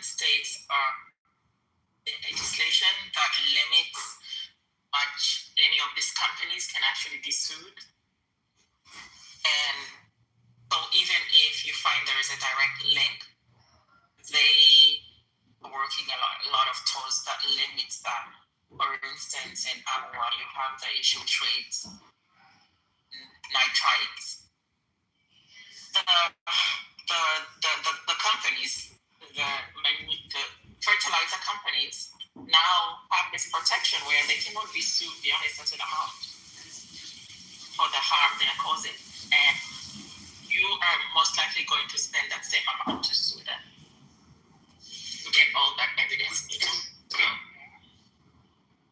V: states are in legislation that limits much any of these companies can actually be sued. And so even if you find there is a direct link, they are working a lot of tools that limits that. For instance, in Iowa, you have the issue traits, nitrites. The companies, the fertilizer companies now have this protection where they cannot be sued beyond a certain amount for the harm they are causing. And you are most likely going to spend that same amount to sue them to get all that evidence needed.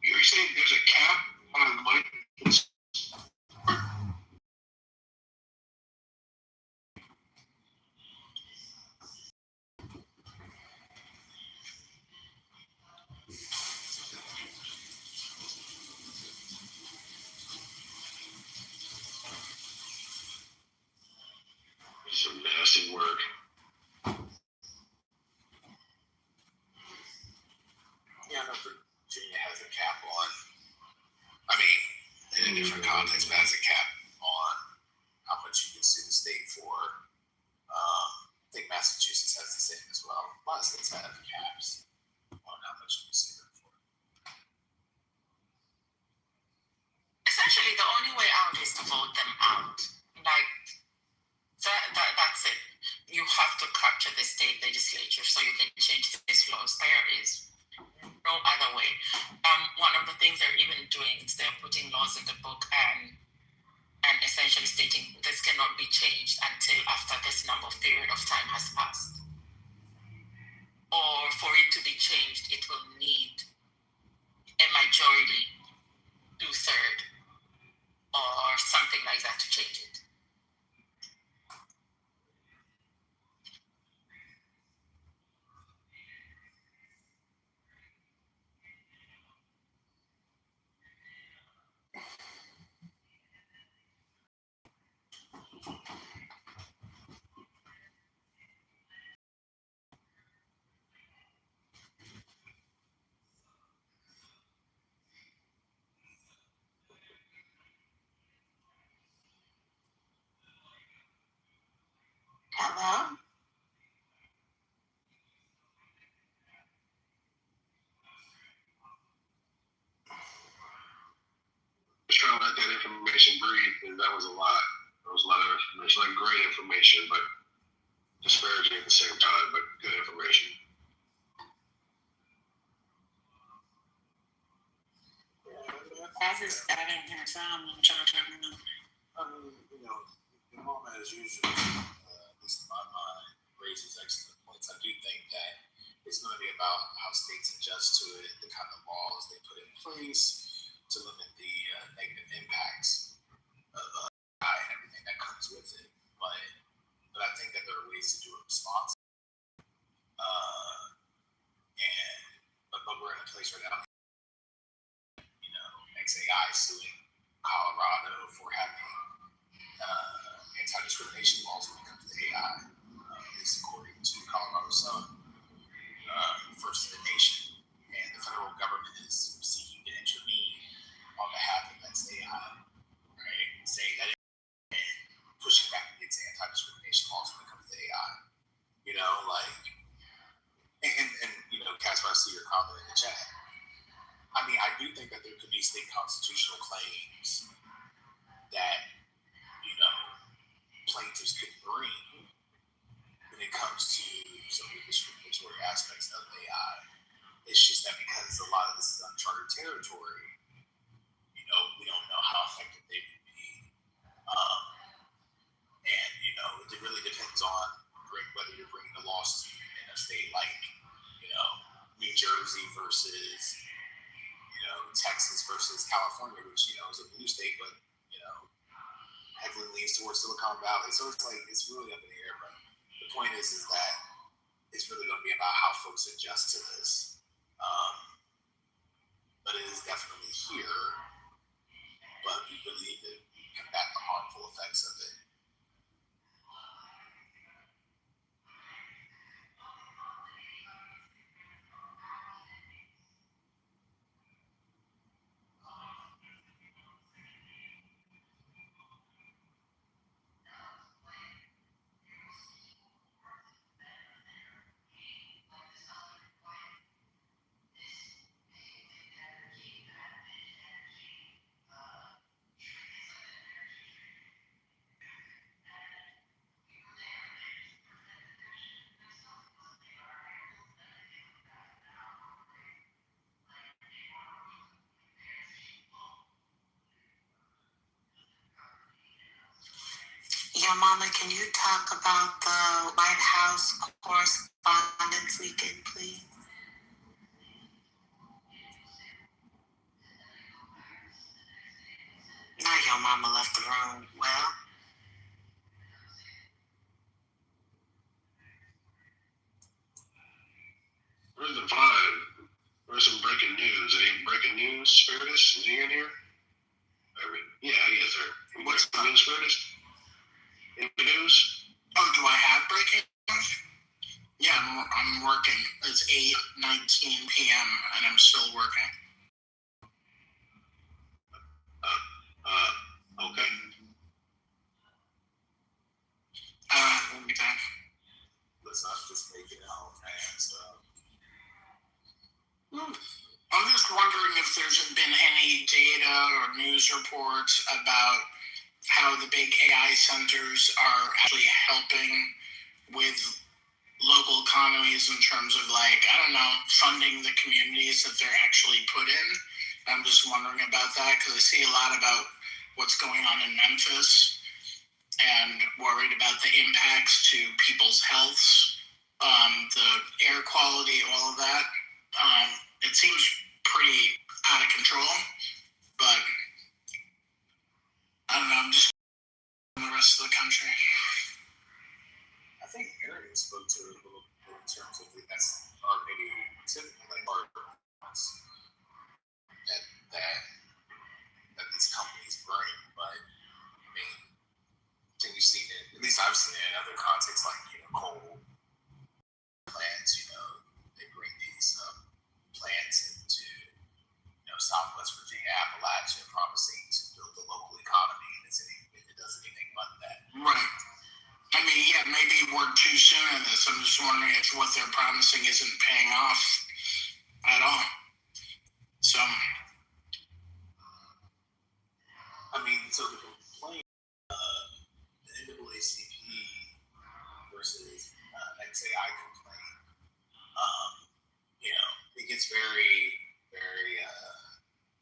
E: You're saying there's a cap on money?
G: Some nasty work.
J: Yeah, I know Virginia has a cap on, I mean, in a different context, but has a cap on how much you can sue the state for. I think Massachusetts has the same as well. A lot of states have caps on how much you can sue them for.
V: Essentially, the only way out is to vote them out. Like, that's it. You have to capture the state legislature so you can change these laws. There is no other way. One of the things they're even doing is they're putting laws in the book and essentially stating this cannot be changed until after this number of period of time has passed. Or for it to be changed, it will need a majority, 2/3, or something like that to change it. Hello?
G: Just trying to let that information breathe, and that was a lot. That was a lot of information, like great information, but disparaging at the same time, but good information.
H: As it's starting here, so I'm going to try to
B: You know, the moment as usual, at least in my mind, raises excellent points. I do think that it's going to be about how states adjust to it, the kind of laws they put in place to limit the negative impacts of AI and everything that comes with it. But I think that there are ways to do it responsibly. But we're in a place right now, you know, XAI suing Colorado for having anti-discrimination laws when it comes to AI, at least according to Colorado Sun, first in the nation. And the federal government is seeking to intervene on behalf of XAI, right? Saying that and pushing back against anti-discrimination laws when it comes to AI. You know, like, and you know, Casper, I see your comment in the chat. I mean, I do think that there could be state constitutional claims that, you know, plaintiffs could bring when it comes to some of the discriminatory aspects of AI. It's just that because a lot of this is uncharted territory, you know, we don't know how effective they would be. And, you know, it really depends on whether you're bringing a lawsuit in a state like, you know, New Jersey versus, you know, Texas versus California, which, you know, is a blue state, but, you know, heavily leans towards Silicon Valley. So it's like, it's really up in the air. But the point is that it's really going to be about how folks adjust to this. But it is definitely here. But we really need to combat the harmful effects of it.
U: Yo Mama, can you talk about the White House Correspondents' Weekend, please? Now Yo Mama left the room. Well,
C: where's the vibe? Where's some breaking news? Any breaking news, Spiritus? Is he in here? Yeah, he is there. What's the news, Spiritus? Any news?
U: oh, do I have breaking news? Yeah, I'm working. It's 8:19 p.m. and I'm still working.
C: Okay.
U: Anytime.
T: Listen, I'm just making it home, man. So.
U: I'm just wondering if there's been any data or news reports about how the big AI centers are actually helping with local economies in terms of, like, I don't know, funding the communities that they're actually put in. I'm just wondering about that because I see a lot about what's going on in Memphis and worried about the impacts to people's healths, the air quality, all of that. It seems pretty out of control, but I don't know, I'm just in the rest of the country.
T: I think Aaron spoke to it a little bit in terms of that's, or maybe typically like that these companies bring, but I mean, can you see it? At least I've seen it in other contexts, like coal plants. They bring these plants into Southwest Virginia, Appalachia, promising to build the local economy, and it does anything but that.
U: Right. I mean, yeah, maybe we're too soon in this. I'm just wondering if what they're promising isn't paying off at all. So,
T: I mean, so the complaint, the NAACP versus XAI complaint, it gets very, very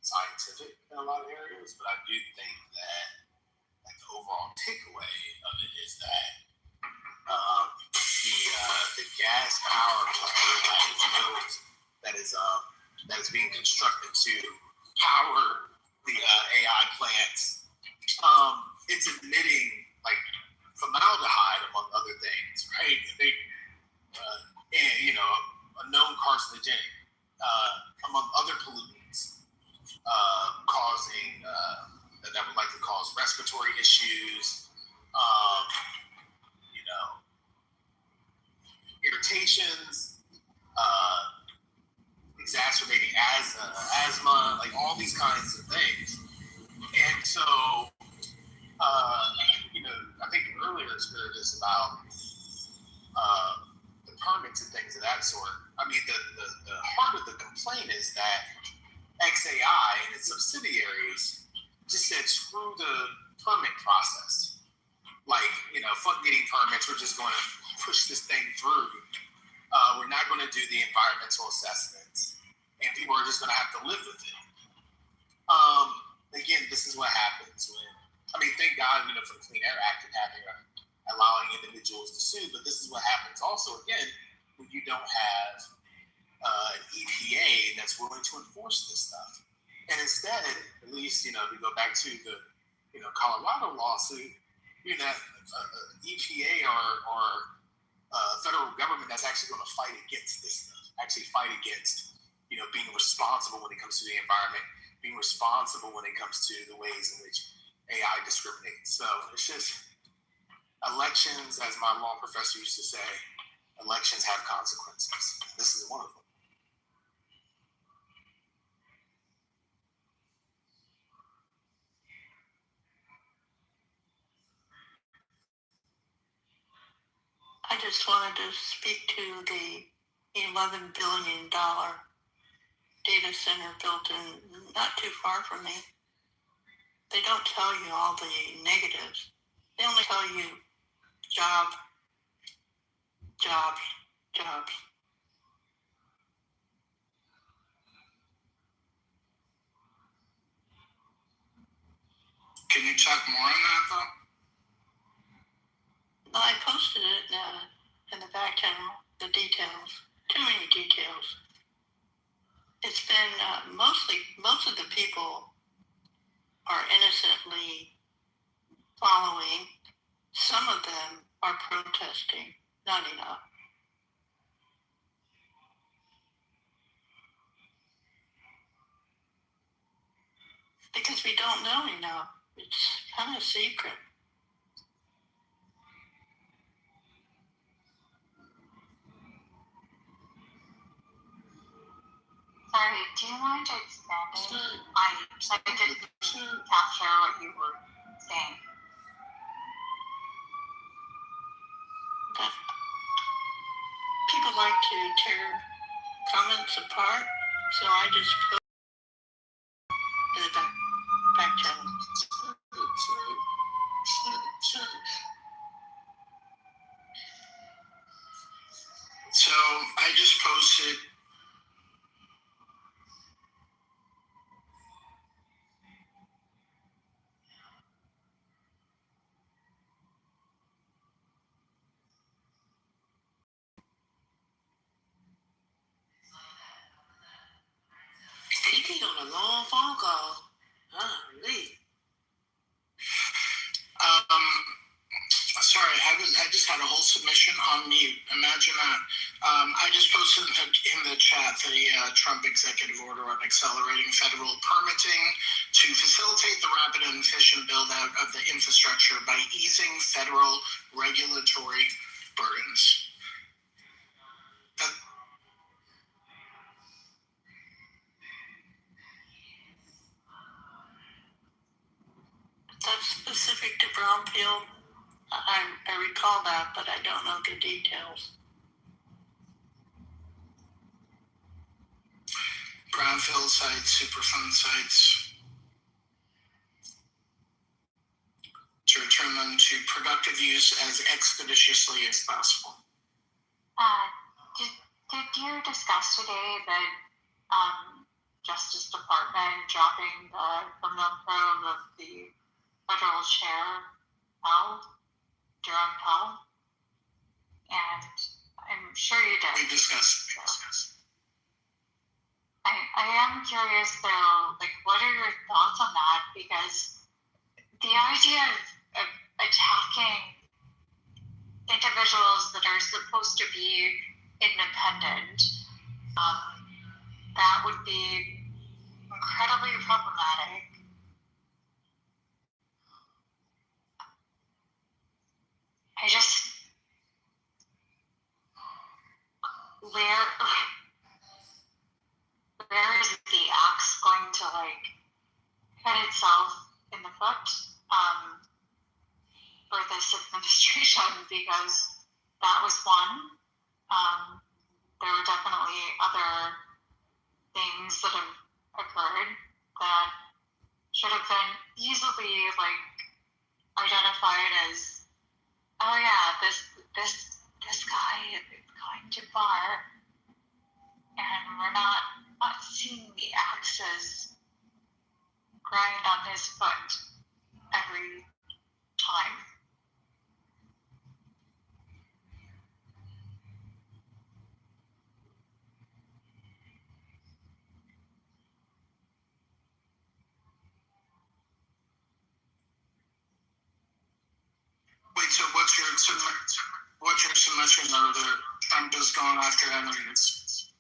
T: scientific in a lot of areas, but I do think that like the overall takeaway of it is that the gas power plant that is being constructed to power the AI plants, it's emitting like formaldehyde among other things, right? And a known carcinogenic among other pollutants, causing that would likely cause respiratory issues, irritations, exacerbating asthma, like all these kinds of things. And so, I think earlier Spirit is about the permits and things of that sort. I mean, the heart of the complaint is that XAI and its subsidiaries just said, screw the permit process. Like, fuck getting permits, we're just going to push this thing through. We're not going to do the environmental assessments, and people are just going to have to live with it. Again, this is what happens thank God, for the Clean Air Act and allowing individuals to sue, but this is what happens also, again, when you don't have an EPA that's willing to enforce this stuff. And instead, at least, to go back to the, Colorado lawsuit, EPA or federal government that's actually going to fight against this stuff, actually fight against, being responsible when it comes to the environment, being responsible when it comes to the ways in which AI discriminates. So it's just elections, as my law professor used to say, elections have consequences. This is one of them.
U: I just wanted to speak to the $11 billion data center built in not too far from me. They don't tell you all the negatives. They only tell you jobs. Can you talk more on that, though?
P: details. Too many details. It's been most of the people are innocently following. Some of them are protesting. Not enough. Because we don't know enough. It's kind of secret.
D: Sorry, do you mind expanding? I didn't capture what you were saying.
P: But people like to tear comments apart, so I just put in the back channel.
R: So I just posted.
U: He on a long phone call. Golly.
R: Sorry, I just had a whole submission on mute. Imagine that. I just posted in the chat the Trump executive order on accelerating federal permitting to facilitate the rapid and efficient build-out of the infrastructure by easing federal regulatory burdens.
P: That's specific to Brownfield. I recall that, but I don't know the details.
R: Brownfield sites, Superfund sites, to return them to productive use as expeditiously as possible.
D: Did you discuss today that Justice Department dropping the probe of the federal chair, Jerome Powell? And I'm sure you did.
R: We discussed.
D: I am curious though, like, what are your thoughts on that? Because the idea of attacking individuals that are supposed to be independent, that would be incredibly problematic. Where is the axe going to hit itself in the foot for this administration? Because that was one. There were definitely other things that have occurred that should have been easily identified as, oh yeah, this guy is going to bar, and we're not seeing the axes grind on his foot every time.
R: Wait, so what's your submission though that Trump is going after enemies?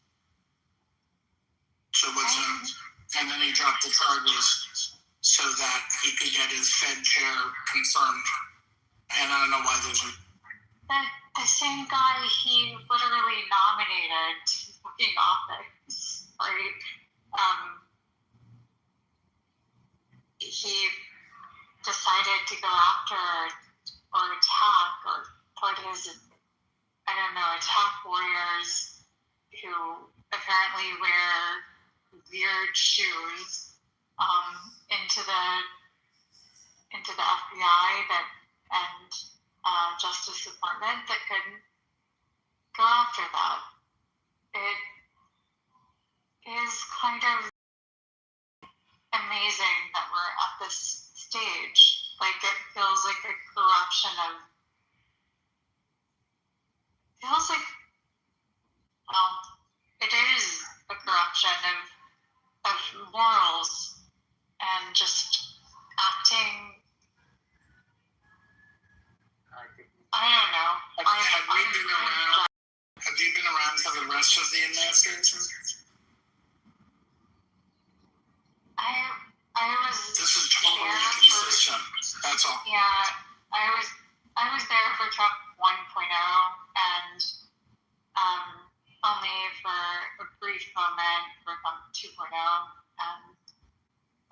R: So and then he dropped the charges so that he could get his Fed chair confirmed. And I don't know why those are.
D: The same guy he literally nominated to fucking office, right? He decided to go after or attack or put his, attack warriors who apparently wear weird shoes into the FBI and Justice Department that could go after that. It is kind of amazing that we're at this stage. It feels like a corruption of. Feels like
H: frustration?
D: I was.
R: This is totally inconsistent. That's all.
D: Yeah, I was there for Trump 1.0 and only for a brief moment for Trump 2.0 and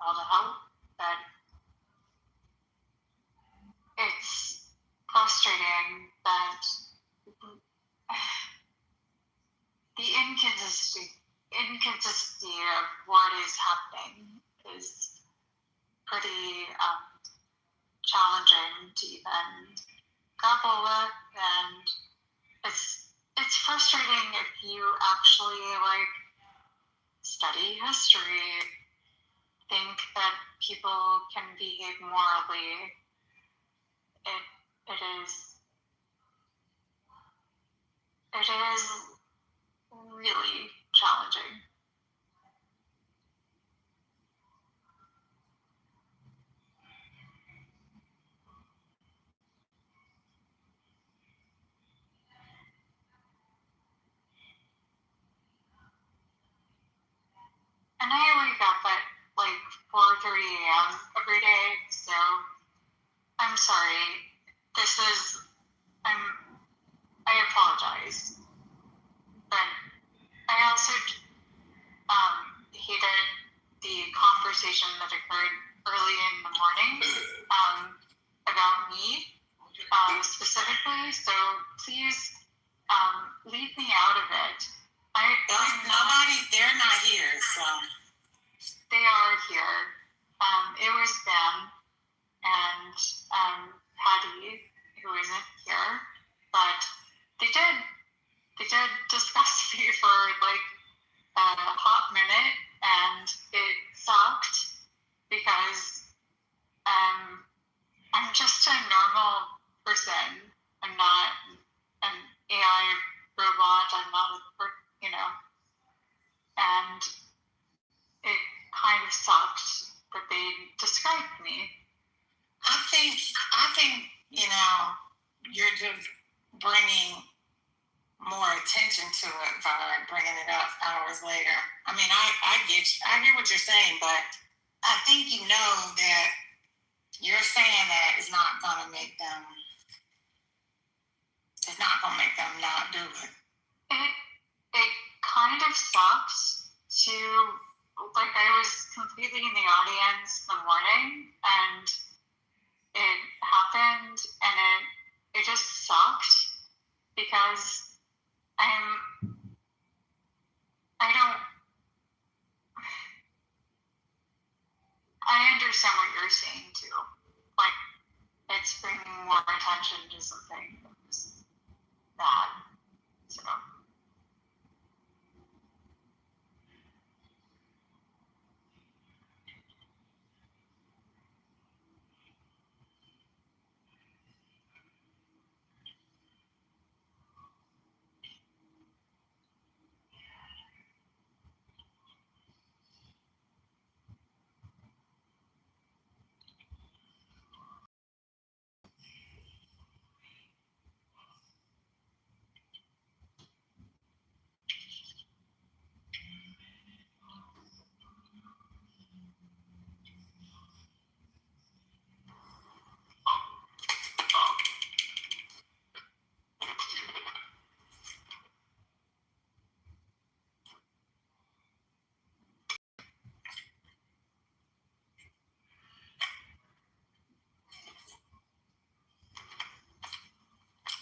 D: all the help, but it's frustrating that the inconsistency of what is happening is pretty challenging to even grapple with, and it's frustrating if you actually like study history, think that people can behave morally. It is really challenging. And I wake up at like 4:30 a.m. every day, so I'm sorry. I apologize, but I also hated the conversation that occurred early in the morning about me specifically. So please leave me out of it.
H: They're not here, so.
D: They are here. It was them and Patty, who isn't here, but they did discuss me for like a hot minute, and it sucked because I'm just a normal person. I'm not an AI robot. I'm not and it kind of sucked that they described me.
H: I think you're just bringing more attention to it by bringing it up hours later. I mean, I get what you're saying, but I think you know that you're saying that it's not gonna make them not do it.
D: It kind of sucks to, like, I was completely in the audience the morning and it happened, and it just sucked because I understand what you're saying too. Like, it's bringing more attention to something that was bad. So.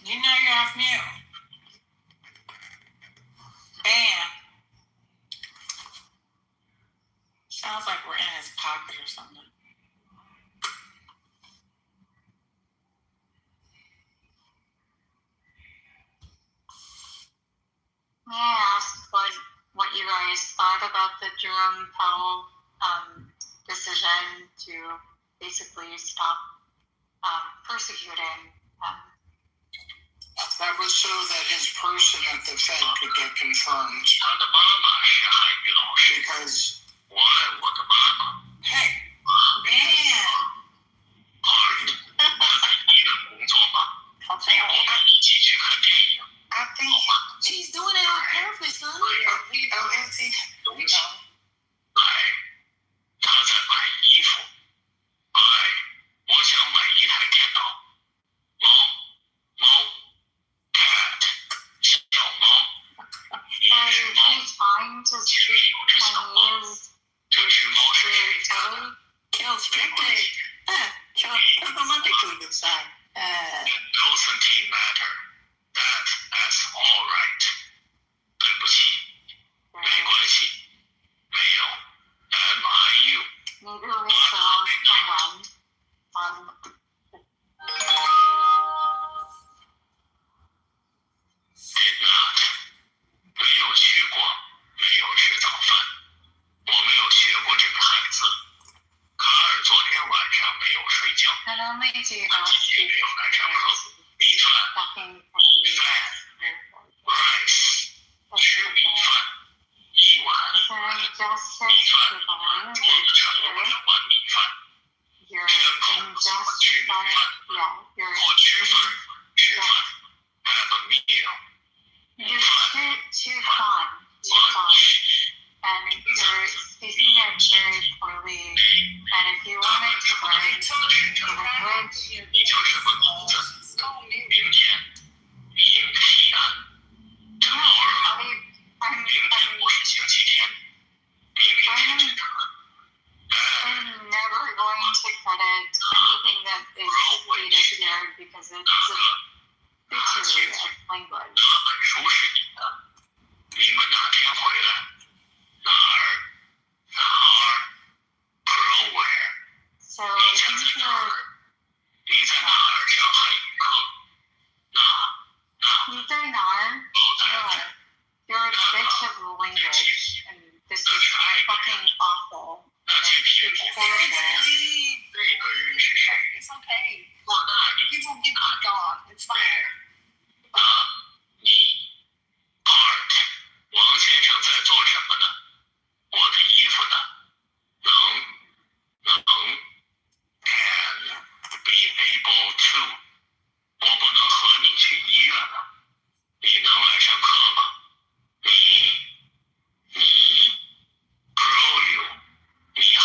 H: You know you're off mute. Bam. Sounds like we're in his pocket or something.
D: May I ask what you guys thought about the Jerome Powell decision to basically stop persecuting him?
R: That was so that his person at the Fed could get confirmed. Because. Hey.
H: I think she's doing it on purpose, son.
Q: 前面有只小猫，这只猫是谁家的？
P: Kill strictly. Put a monkey to the side.
Q: It doesn't matter. That's all right. 对不起，没关系，没有。Am I you?
D: 你对我说看完
Q: Did not. 没有去过，没有吃早饭，我没有学过这个汉字。卡尔昨天晚上没有睡觉，他今天没有来上课。米饭 rice 吃米饭，一碗米饭，桌子上有2碗米饭。天空怎么吃米饭？不吃饭，吃饭。Have a meal.
D: 吃饭 and you're speaking it very poorly. And if you wanted to learn the language,
Q: 你叫什么名字？明天，明天 tomorrow， 明天不是星期天，明天是什么？
D: I'm never going to credit anything that is stated here because it's a picture of language.
Q: 哪本书是你的？你们哪天回来？哪儿？哪儿 ？From where？
D: So
Q: 你家在哪儿？你在哪儿上汉语课？那
D: 你在哪儿？ You're a bitch of a language, and this is fucking awful. And it's horrible.
Q: 那个人是谁？
F: It's okay.
Q: 我那里
F: People get moved on. It's fine.
Q: 你 Art 王先生在做什么呢？我的衣服呢？能 can be able to 我不能和你去医院了。你能来上课吗？你 Pro you 你好，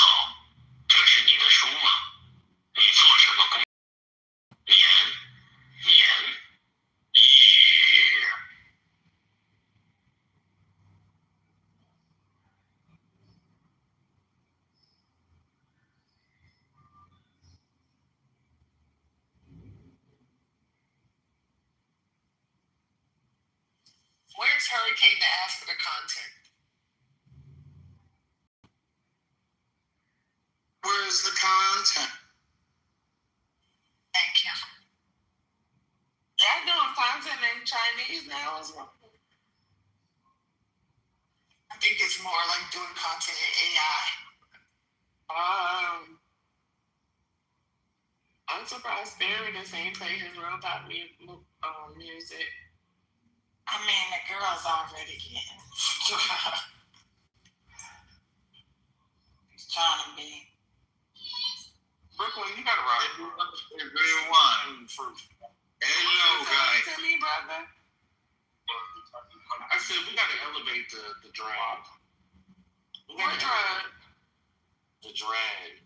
Q: 这是你的书吗？你做什么工？年 year。
F: Where's Hurricane to ask for the content?
R: Where's the content?
F: Thank you.
H: Y'all doing content in Chinese now as well?
F: I think it's more like doing content in AI.
H: I'm surprised they're in the same place as robot music.
F: I mean, the girl's already getting. He's trying to be.
L: Brooklyn, you gotta ride.
Q: Everyone. Hello, guys.
H: To me, brother.
L: I said we gotta elevate the drag.
H: What drag?
L: The drag.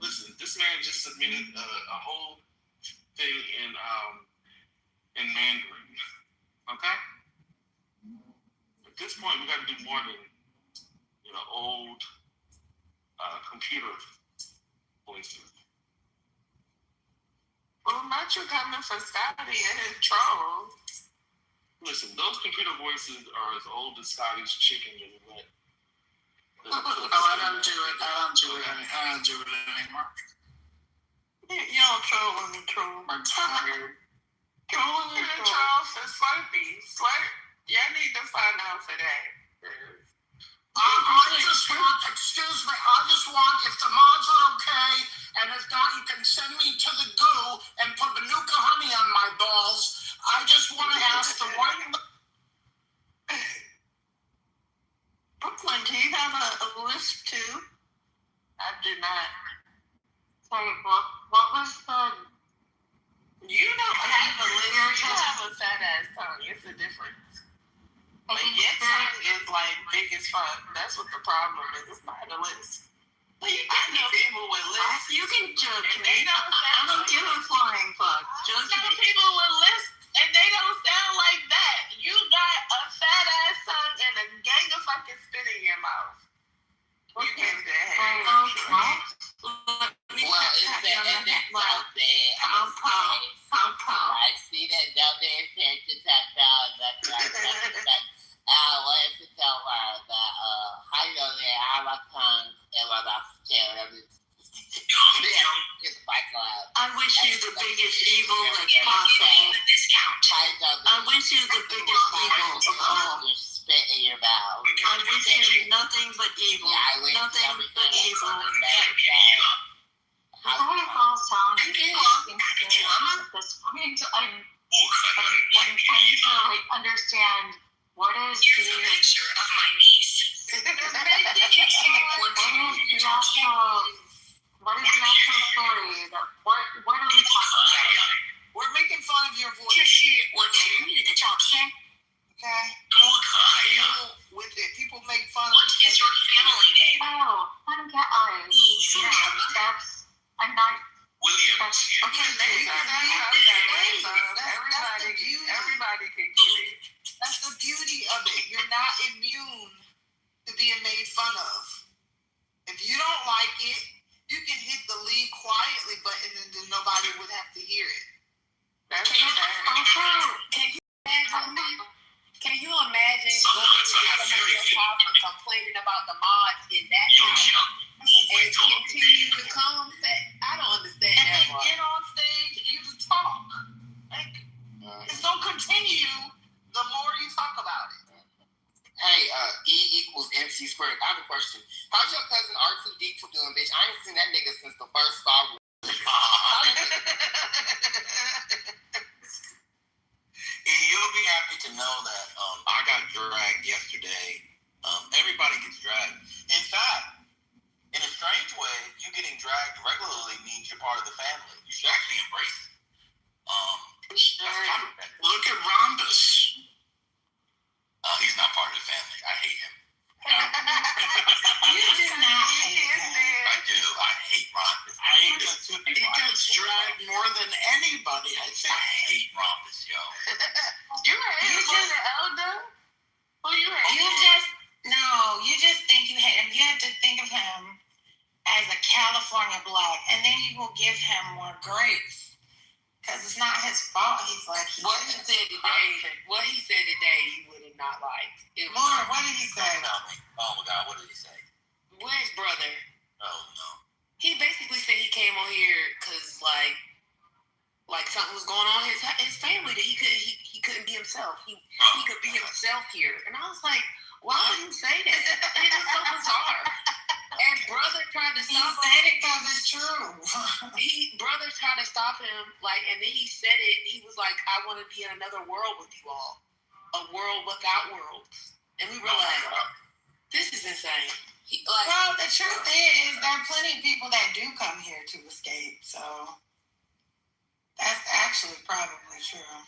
L: Listen, this man just submitted a whole thing in Mandarin. Okay? At this point, we got to do more than old computer voices.
H: Well, not you coming for Scotty and his troll.
L: Listen, those computer voices are as old as Scotty's chicken that he let.
R: I don't do it anymore.
H: You don't troll when you troll.
R: I'm tired.
H: Troll and troll for Slurpee. Y'all need to find out for that.
R: I just want, excuse me, I just want, if the mods are okay, and if not, you can send me to the goo and put Manuka honey on my balls. I just want to ask the one.
P: Brooklyn, do you have a list too?
H: I do not.
D: Sorry, what was the...
H: You don't have a list. You have a fat ass tongue. It's a difference. Like, your tongue is like big as fuck. That's what the problem is. It's not a list.
P: Well, you
H: I know people with lists.
P: You can judge
H: and
P: me.
H: they don't
P: I
H: sound
P: don't give a flying fuck. Judge
H: some
P: me.
H: people with lists and they don't sound like that. You got a fat ass tongue and a
F: count.
U: I wish you the biggest evil of all.
F: You spit in your mouth.
U: I wish you nothing but evil.
F: Yeah, I wish
U: nothing but evil.
D: I falls down at this point. I'm trying to like understand what is
F: Here's a picture of my niece.
D: what is the actual story? What are we talking about?
H: We're making fun of your voice.
F: 这是我侄女的照片。
H: Okay.
F: 多可爱呀
H: With it, people make fun
F: What
H: of
F: is your family name?
D: Oh, fun cat eyes.
F: 你姓什么
D: That's I'm not.
G: Williams.
H: Okay, everybody can get it. That's the beauty of it. You're not immune to being made fun of. If you don't like it, you can hit the leave quietly button and then nobody would have to hear it.
N: Can you imagine going to somebody's house and complaining about the mods in that house and continue to come? I don't understand that part.
H: Get on stage and you just talk. Like, it's gonna continue the more you talk about it.
F: Hey, E equals MC squared. I have a question. How's your cousin R2D2 doing, bitch? I ain't seen that nigga since the first Star Wars.
T: You'll be happy to know that I got dragged yesterday. Everybody gets dragged. In fact, in a strange way, you getting dragged regularly means you're part of the family. You should actually embrace it. Look at Rhombus. He's not part of the family. I hate him.
H: You do not hate him.
T: I do. I hate Rhombus. He gets dragged more than anybody. I hate Rhombus, yo.
N: You just elder. Who you hate?
H: You just think you hate him. You have to think of him as a California black, and then you will give him more grace. Because it's not his fault. He's like
N: What he said today, you would have not liked.
H: Lauren, what did he say?
T: Tell me. Oh my God, what did he say?
N: With his brother.
T: Oh no.
N: He basically said he came on here because like something was going on in his family that he couldn't be himself. He could be himself here, and I was like, why would you say that? It was so bizarre. And brother tried to stop him.
H: He said it because it's true.
N: Brother tried to stop him, and then he said it. He was like, I want to be in another world with you all, a world without worlds. And we realized this is insane.
H: Well, the truth is, there are plenty of people that do come here to escape. So that's actually probably true.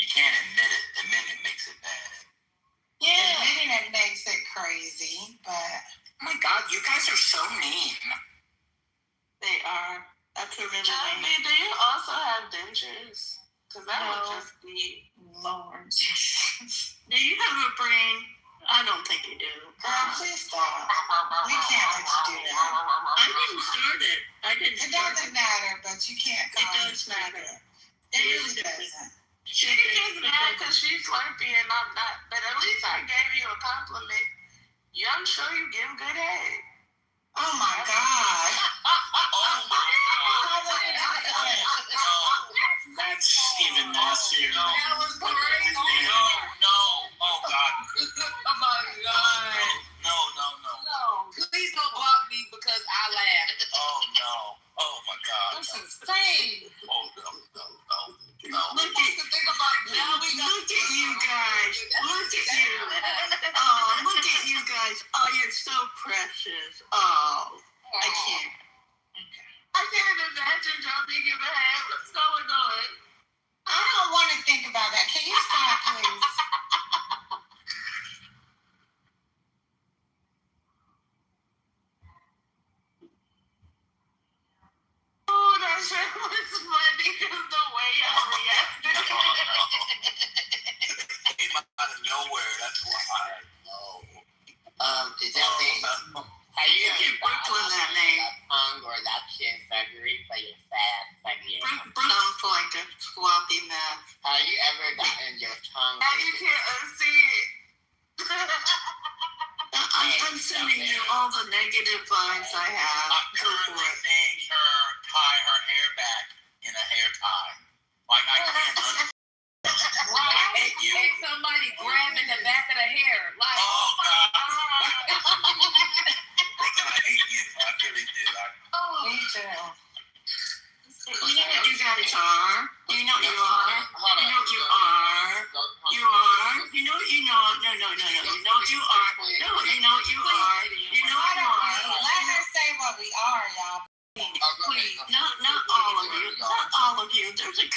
T: You can't admit it. Admitting it makes it bad.
H: Yeah, admitting it makes it crazy, but
T: oh my God, you guys are so mean.
N: They are. That's a really
P: do you also have dentures? Because that would just be
H: Lord.
P: Do you have a brain? I don't think you do.
H: Girl, please stop. We can't let you do that.
P: I didn't start it.
H: It doesn't matter, but you can't call
P: It does matter.
H: It really doesn't.
P: She's just mad because she's slurpy and I'm not. But at least I gave you a compliment. I'm sure you give good head.
H: Oh my God.
T: That's even nastier.
N: That was crazy.
T: No. Oh God.
N: Oh my God.
T: No.
N: Please don't block me because I laughed.
T: Oh no. Oh my God.
N: That's insane.
T: Oh no.
N: Look at you guys.
P: Look at you. Oh, look at you guys. Oh, you're so precious. Oh, I can't.
H: I can't imagine jumping in the head. What's going on? I don't want to think about that. Can you stop, please?
P: Oh, that shit was funny because the way I reacted.
T: Came out of nowhere. That's why.
F: Is that the
P: Have you ever Brooklyn that name?
F: tongue or that shit surgery for your fat figure?
P: Sounds like a sloppy mess.
F: Have you ever gotten your tongue?
P: Now you can't unsee it. I'm sending you all the negative vibes I have.
T: I'm currently seeing her tie her hair back in a hair tie. Like I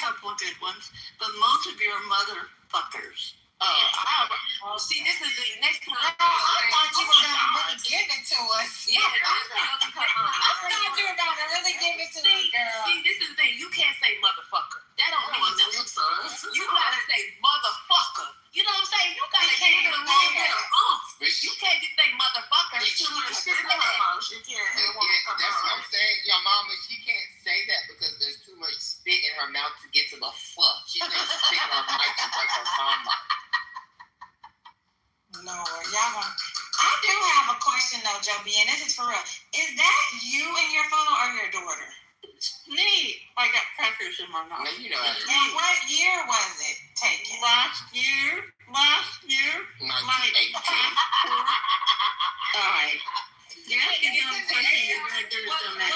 P: couple of good ones, but most of your motherfuckers.
U: See, this is the next time.
H: I thought you were going to really give it to us.
U: Yeah,
H: I thought you were going to really give it to us, girl.
U: See, this is the thing. You can't say motherfucker. That don't mean nothing. You gotta say motherfucker. You know what I'm saying? You gotta give it a little bit of oomph. You can't just say motherfucker.
F: That's what I'm saying. Your mama, she can't say that because there's too much spit in her mouth to get to the fuck. She's gonna spit in her mic and break her mama.
H: Lord, y'all gonna... I do have a question though, Joby, and this is for real. Is that you in your photo or your daughter?
P: Me. I got crackers in my mouth.
F: No, you know that.
H: And what year was it taken?
P: Last year.
F: 1918.
P: All right. You're asking some question. You're going to do something.
H: I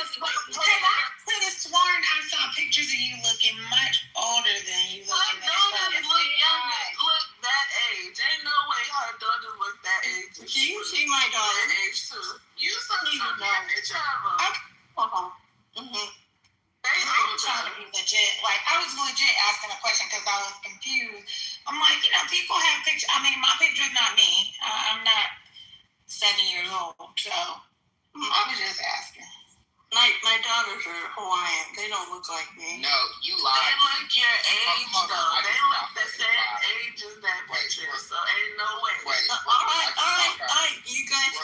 H: could have sworn I saw pictures of you looking much older than you looking
U: My daughter look younger. Look that age. Ain't no way her daughter look that age.
P: She my daughter.
U: That age too. You saw that picture of her.
H: I'm trying to be legit. Like, I was legit asking a question because I was confused. I'm like, people have pictures. I mean, my picture's not me. I'm not 7 years old, so I was just asking.
P: My daughters are Hawaiian. They don't look like me.
F: No, you lied.
U: They look your age, though. They look the same age as that picture, so ain't no way.
P: All right. You guys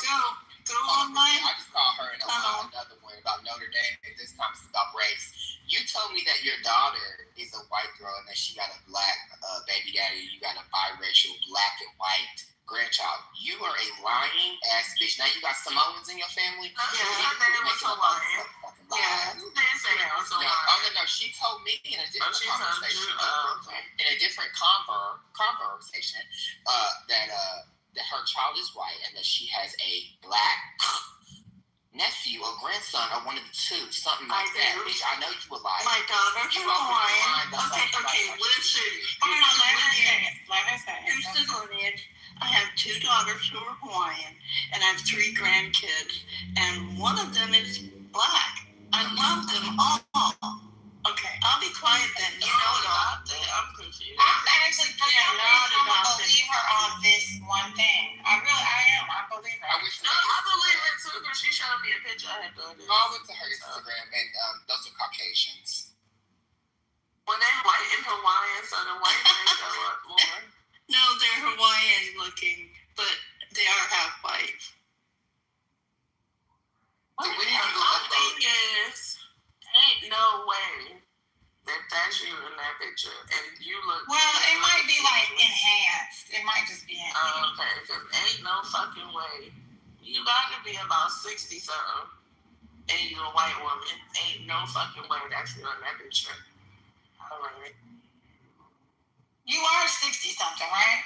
P: go online.
F: I just called her another one about Notre Dame, and this time it's about race. You told me that your daughter is a white girl and that she got a black baby daddy. You got a biracial black and white grandchild. You are a lying ass bitch. Now you got Samoans in your family.
U: Yeah, her name was Hawaiian. Yeah, you did say that was Hawaiian.
F: No, she told me in a different conversation. In a different conversation, that her child is white and that she has a black nephew or grandson or one of the two, something like that. Bitch, I know you would lie.
P: My daughter's Hawaiian. Okay, listen. Here's the lineage. I have 2 daughters who are Hawaiian, and I have 3 grandkids, and one of them is black. I love them all. Okay, I'll be quiet then. You know it all.
U: I'm confused.
H: I'm actually pretty I'm a believer on this one thing. I am. I believe her.
U: I believe it too because she showed me a picture of her daughter.
F: I went to her Instagram, and those are Caucasians.
U: Well, they're white and Hawaiian, so the white men show up more.
P: No, they're Hawaiian looking, but they are half white.
U: My thing is, ain't no way that that's you in that picture, and you look.
H: Well, it might be like enhanced. It might just be enhanced.
U: Okay, because ain't no fucking way. You gotta be about 60 something, and you're a white woman. Ain't no fucking way that's you in that picture. All right.
H: You are 60 something, right?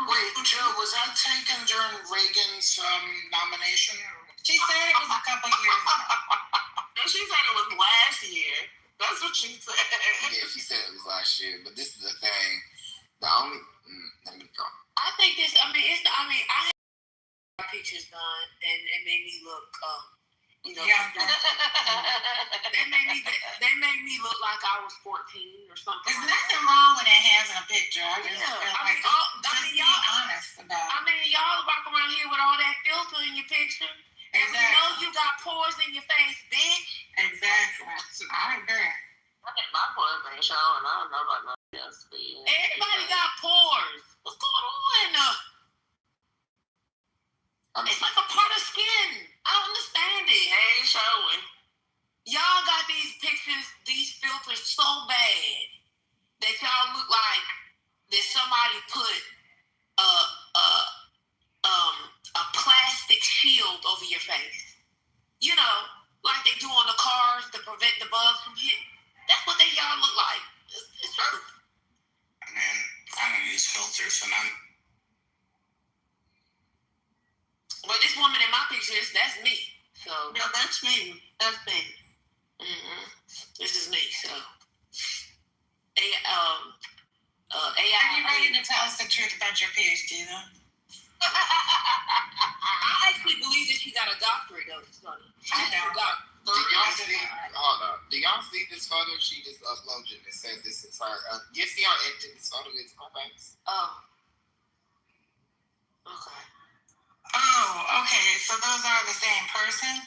R: Wait, Joe, was that taken during Reagan's nomination?
H: She said it was a couple years ago.
U: No, she said it was last year. That's what she said.
F: Yeah, she said it was last year. But this is the thing. The only let me go.
U: I think this. I had my pictures done, and it made me look.
H: Yeah.
U: They made me look like I was 14 or something.
H: There's nothing wrong with enhancing a picture. I just feel like
U: y'all
H: honest about it.
U: Y'all walk around here with all that filter in your picture. And we know you got pores in your face, bitch.
H: Exactly. I agree.
U: My pores ain't showing. I don't know about nothing else. Everybody got pores. What's going on? It's like a part of skin. I don't understand it. It ain't showing. Y'all got these pictures, these filters so bad that y'all look like that somebody put a plastic shield over your face. You know, like they do on the cars to prevent the bugs from hitting. That's what y'all look like. It's true.
R: Man, I don't use filters, and I'm.
U: Well, this woman in my pictures, that's me. So
P: no, that's me. That's me.
U: Mm-hmm. This is me. So AI.
H: Are you ready to tell us the truth about your PhD, though?
U: I actually believe that she got a doctorate, though. It's funny.
H: I know.
U: The
J: y'all see? Hold on. Do y'all see this photo she just uploaded and said this is her? Do you see how edited this photo is, my face?
N: Oh. Okay.
H: Oh, okay. So those are the same person?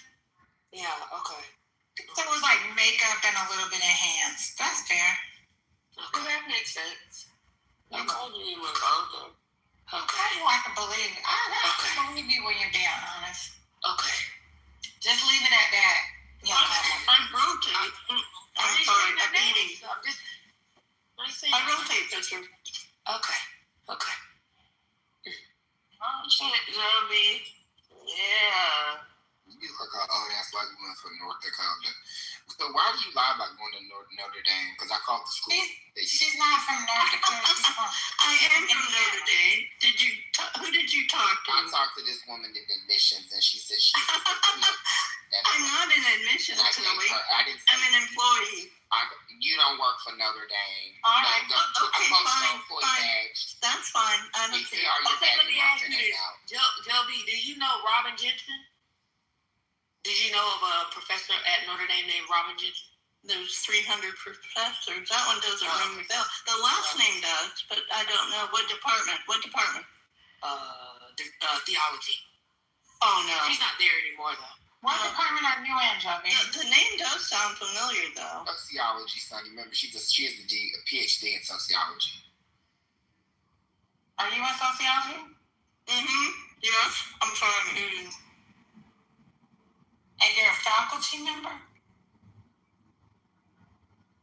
N: Yeah, okay.
H: There was like makeup and a little bit enhanced. That's fair.
N: Okay. Well, that makes sense. You told me you were older.
H: Okay. How do I can believe it? I can believe you when you're being honest.
N: Okay.
H: Just leave it at that.
P: I rotate. I'm sorry, I'm eating. I rotate picture.
N: Okay. Okay.
P: Oh, shit, Zombie. Yeah.
J: You look like an old ass white woman from North Dakota. So why did you lie about going to Notre Dame? Because I called the school.
H: She's not from North Dakota. She's from
P: I am from Notre Dame. Who did you talk to?
J: I talked to this woman in admissions, and she said she.
P: I'm not an admissions employee. I'm an employee.
J: You don't work for Notre Dame.
P: All right. Okay, fine. That's fine. I don't care.
N: Okay, let me ask you this. Joby, do you know Robin Jensen? Did you know of a professor at Notre Dame named Robin Jensen?
P: There's 300 professors. That one doesn't ring the bell. The last name does, but I don't know. What department?
N: Theology.
P: Oh, no.
N: She's not there anymore, though.
H: What department are you in, Joby?
P: The name does sound familiar, though.
J: Sociology, son. Remember, she has a PhD in sociology.
H: Are you in sociology?
P: Mm-hmm. Yes, I'm sorry.
H: And you're a faculty member?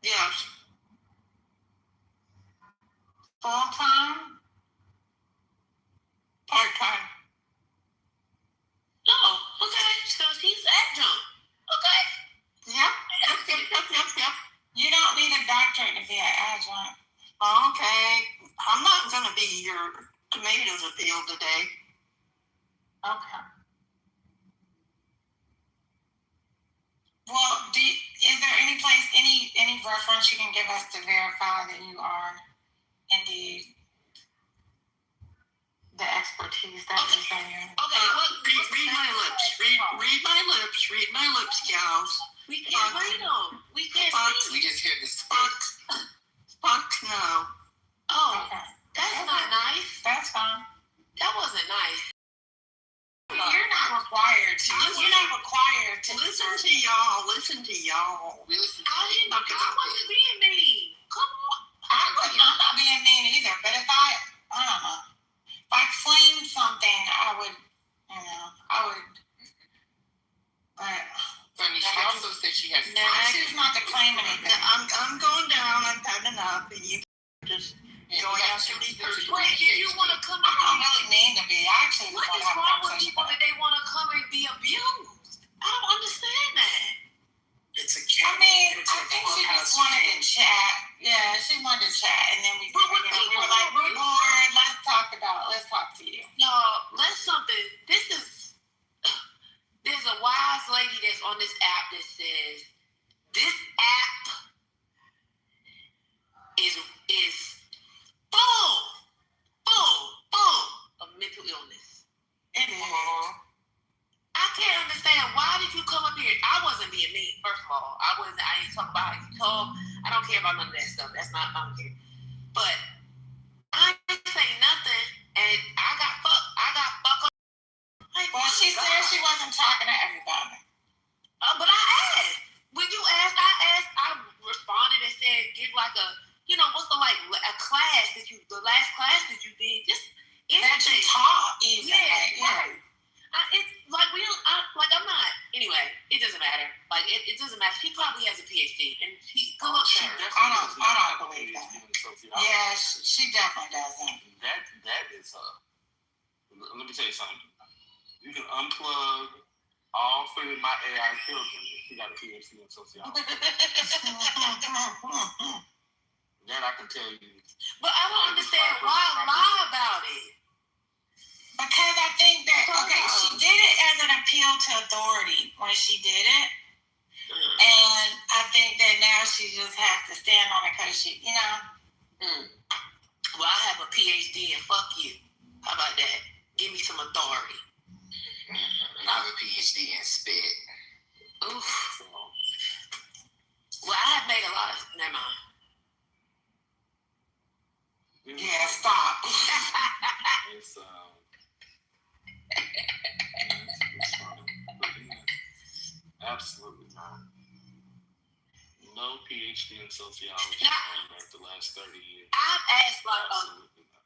P: Yes.
H: Full-time?
P: Part-time.
N: Oh, okay. So she's adjunct. Okay.
H: Yep. You don't need a doctorate to be an adjunct.
P: Okay. I'm not going to be your tomatoes appeal today.
H: Okay. Well, is there any place, any reference you can give us to verify that you are indeed the expertise that you say you're in?
N: Okay,
P: read my lips. Read my lips, gals.
N: We can't read them. We can't see.
J: We just hear this.
P: Fuck no.
N: Oh,
H: Okay.
N: that's not nice.
H: That's fine.
N: That wasn't nice.
H: You're not required to. You're not required to.
P: Listen to y'all.
N: I wasn't being mean. Come on.
H: I'm not being mean either, but if I don't know, if I claimed something, I would. But
J: Funny, she also said she has.
H: I choose not to claim anything.
P: I'm going down. I've had enough. And you just going after these person.
N: Wait, do you want to come
H: I
N: up?
H: don't really mean to be. I actually
N: What
H: want
N: is
H: to have a
N: wrong with
H: conversation.
N: people that they want to come and be abused? I don't understand that.
E: It's a
H: I mean, I think she just wanted to chat. Yeah, she wanted to chat, and then we were like, we're bored. Let's talk to you.
N: Y'all, there's a wise lady that's on this app that says this app is full of mental illness.
H: It is.
N: I can't understand, why did you come up here? I wasn't being mean, first of all. I didn't talk about how you talk. I don't care about none of that stuff. I don't care. But I didn't say nothing, and I got fucked up.
H: Well, she said she wasn't talking to everybody.
N: But I asked. When you asked, I responded and said, give like a, what's the a class the last class that you did, just anything.
H: That you taught, even.
N: Yeah, right. It's like I'm not. Anyway, it doesn't matter. Like it doesn't matter. She probably has a PhD, and good luck to her.
H: I don't believe that. Yeah, she definitely doesn't.
G: That is let me tell you something. You can unplug all three of my AI children if she got a PhD in sociology. That I can tell you.
N: But I don't understand why lie about it.
H: Because I think that, she did it as an appeal to authority when she did it. And I think that now she just has to stand on it because she,
N: Well, I have a PhD and fuck you. How about that? Give me some authority.
J: I have a PhD in spit.
U: Oof.
C: So,
U: Well, I have made a lot of. Never mind.
H: Yeah, stop.
C: it's funny. But yeah, absolutely not. No PhD in sociology going back the last 30 years.
U: I've asked like
C: Absolutely not.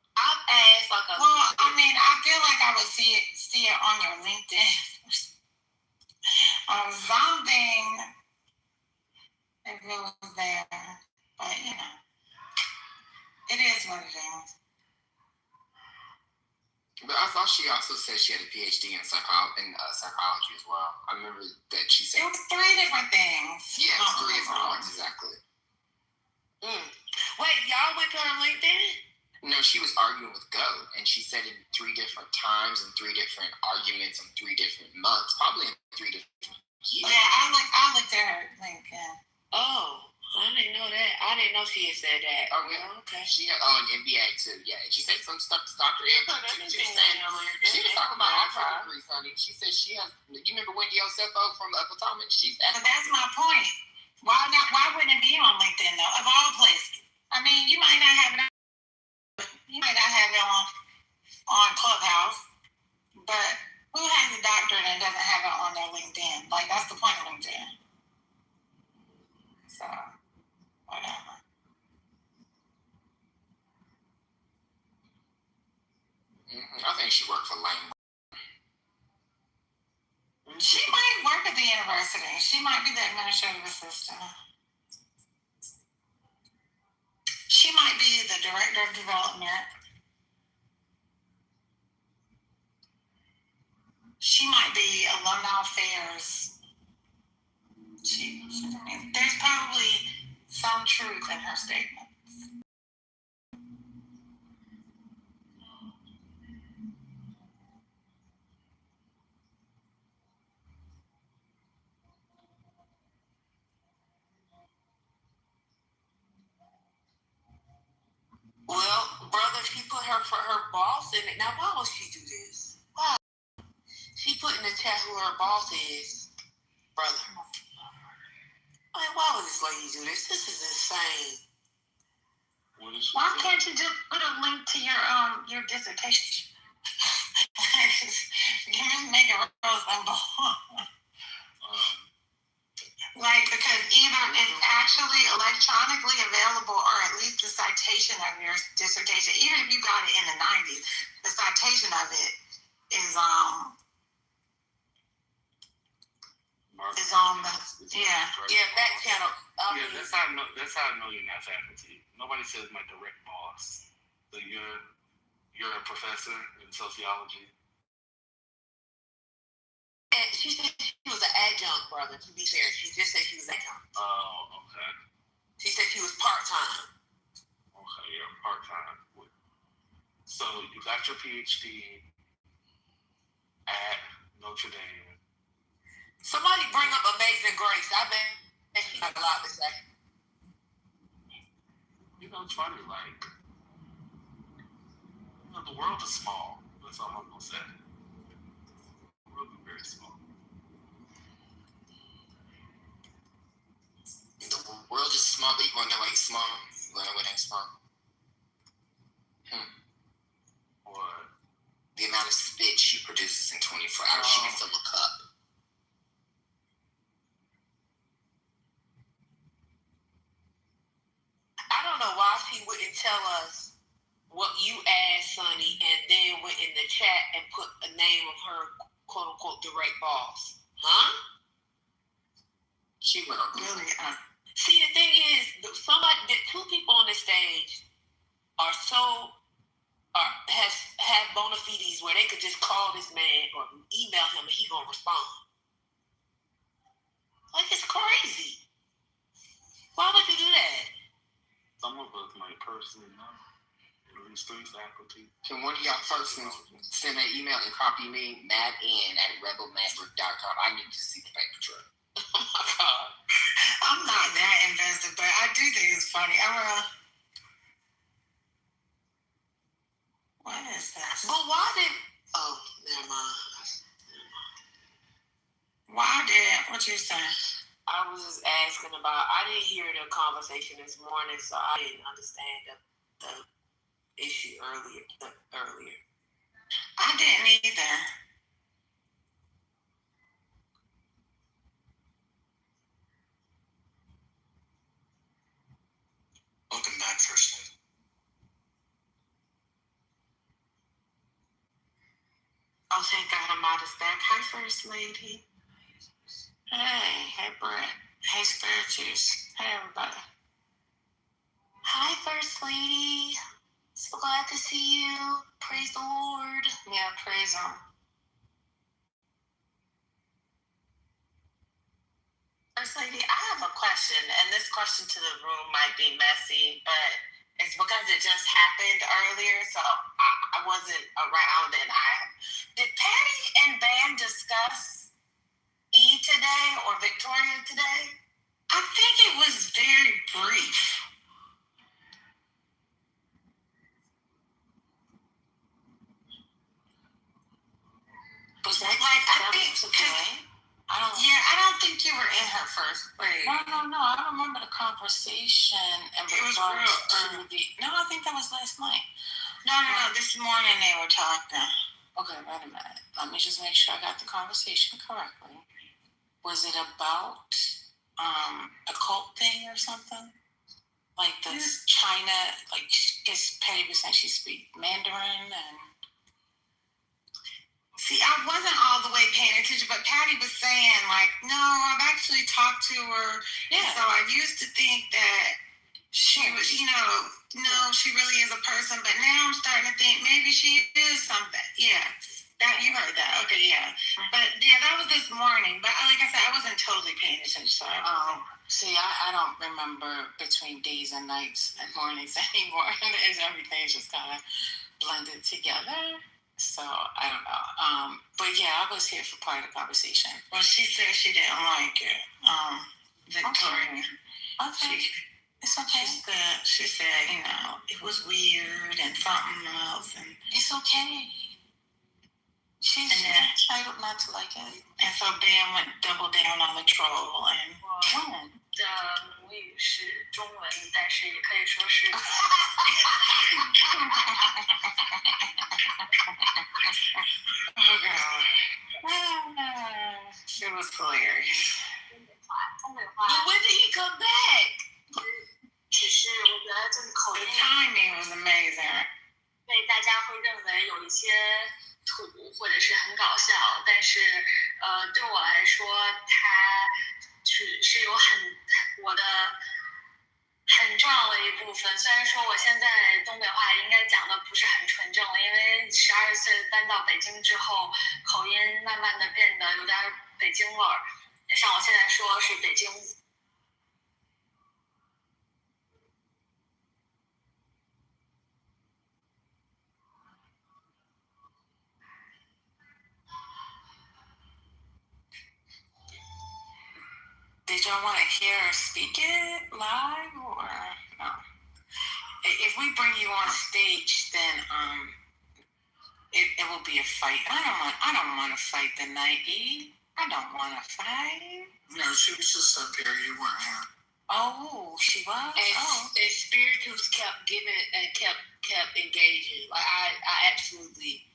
H: Well, I mean, I feel like I would see it on your LinkedIn or something if it was there. But it is what it is.
I: But I thought she also said she had a PhD in psychology as well. I remember that she said
H: it was 3 different things.
I: Yeah, it was 3 different ones exactly.
U: Wait, y'all went to her LinkedIn?
I: No, she was arguing with Go, and she said it 3 different times and 3 different arguments in 3 different months, probably in 3 different years.
H: Yeah, I looked at her LinkedIn.
U: Oh, I didn't know that. I didn't know she had said that.
I: Oh, yeah.
U: Okay.
I: She had, an MBA too. Yeah, and she said some stuff to Dr. Ed. She was talking about all her degrees, honey. She said she has. You remember Wendy Osefo from Potomac?
H: But that's my point. Why not? Why wouldn't it be on LinkedIn though? Of all places. I mean, you might not have it. You might not have it on Clubhouse, but who has a doctorate and doesn't have it on their LinkedIn? Like that's the point of LinkedIn. So whatever.
I: I think she worked for Lane.
H: She might work at the university. She might be the administrative assistant. She might be the director of development. She might be alumni affairs. There's probably some truth in her statement.
U: Well, brother, she put her boss in it. Now, why would she do this? Why? She put in the chat who her boss is, brother. Like, why would this lady do this? This is insane.
H: Why can't you just put a link to your dissertation? Just make it real simple. Like, because either it's actually electronically available or at least the citation of your dissertation, even if you got it in the 90s, the citation of it is on the
U: back channel.
C: That's how I know you're not faculty. Nobody says my direct boss. So you're a professor in sociology.
U: And she said she was an adjunct, brother. To be fair, she just said she was adjunct.
C: Oh, okay.
U: She said she was part-time.
C: Okay, yeah, part-time. So you got your PhD at Notre Dame.
U: Somebody bring up Amazing Grace. I bet she got a lot to say.
C: You know, it's funny, like, the world is small. That's all I'm going to say. The world is very small.
I: The world is small, but you want to know why it's small? You want to know what ain't small?
C: What?
I: The amount of spit she produces in 24 hours, she can fill a cup.
U: I don't know why she wouldn't tell us what you asked Sonny and then went in the chat and put a name of her quote unquote direct boss. Huh?
I: She went really
U: See, the thing is, the 2 people on the stage have bona fides where they could just call this man or email him and he gonna respond. Like, it's crazy. Why would you do that?
C: Some of us might personally know at least 3 faculty.
I: Can one of y'all persons send an email and copy me, madn@rebelmaverick.com? I need to see the paper trail.
U: Oh my God.
H: I'm not that invested, but I do think it's funny. What is this?
U: But why did... Oh, never mind.
H: Why did? What you saying?
U: I was just asking about. I didn't hear the conversation this morning, so I didn't understand the issue earlier.
H: I didn't either.
S: Welcome back, First Lady.
H: Oh, thank God Amada's back. Hi, First Lady. Hey, Brett. Hey, Spiritus. Hey, everybody.
N: Hi, First Lady. So glad to see you. Praise the Lord.
H: Yeah, praise Him.
V: First Lady, I have a question, and this question to the room might be messy, but it's because it just happened earlier, so I wasn't around, and did Patty and Van discuss E today or Victoria today?
H: I think it was very brief.
V: Was that
H: Like, I
V: that
H: think,
V: was today?
H: I don't think you were in her first grade.
V: No. I remember the conversation and
H: It was real early.
V: No, I think that was last night.
H: No. This morning they were talking.
V: Okay, wait a minute. Let me just make sure I got the conversation correctly. Was it about a cult thing or something? Like this China, like, because Patty was saying she speaks Mandarin and...
H: See, I wasn't all the way paying attention, but Patty was saying, like, no, I've actually talked to her.
V: Yeah.
H: So I used to think that she was, she really is a person, but now I'm starting to think maybe she is something. Yeah. That you heard that. Okay, yeah. But yeah, that was this morning. But like I said, I wasn't totally paying attention. So
V: see, I don't remember between days and nights and mornings anymore. Everything's just kind of blended together. So I don't know. But yeah, I was here for part of the conversation.
H: Well, she said she didn't like it. Victoria.
V: Okay. It's okay.
H: She said, it was weird and something else, and
V: it's okay. She's entitled not to like it.
H: And so Dan went double down on the troll and.
D: 的母语是中文，但是也可以说是。
H: Oh God. It was hilarious.
V: But when did he come back?
D: 只是我觉得这个口
H: The
D: 音，
H: timing was amazing.
D: 被大家会认为有一些土或者是很搞笑，但是对我来说，它是有我的很重要的一部分。虽然说我现在东北话应该讲的不是很纯正了，因为12岁搬到北京之后，口音慢慢的变得有点北京味儿。像我现在说是北京。
V: Did y'all want to hear her speak it live or no? If we bring you on stage, then it will be a fight. I don't want to fight the night, E. I don't want to fight.
R: No, she was just up here. You weren't here.
V: Oh, she was.
U: And Spiritus kept giving and kept engaging. Like I absolutely.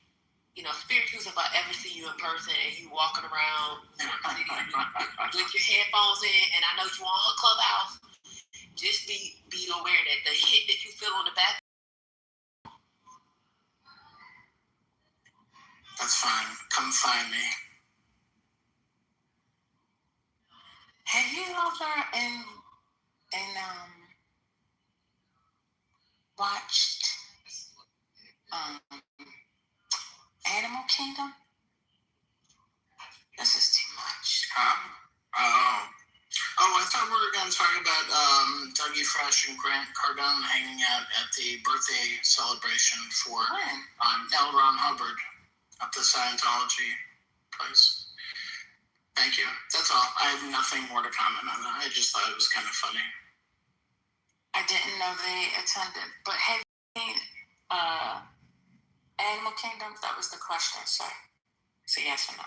U: Spiritus, if I ever see you in person and you walking around with your headphones in, and I know you on her clubhouse, just be aware that the hit that you feel on the back.
R: That's fine. Come find me.
V: Have you ever watched Animal Kingdom? This is too much.
R: I thought we were going to talk about Dougie Fresh and Grant Cardone hanging out at the birthday celebration for L. Ron Hubbard at the Scientology place. Thank you. That's all. I have nothing more to comment on that. I just thought it was kind of funny.
V: I didn't know they attended, but have you seen Animal Kingdom? That was the question, so yes or no?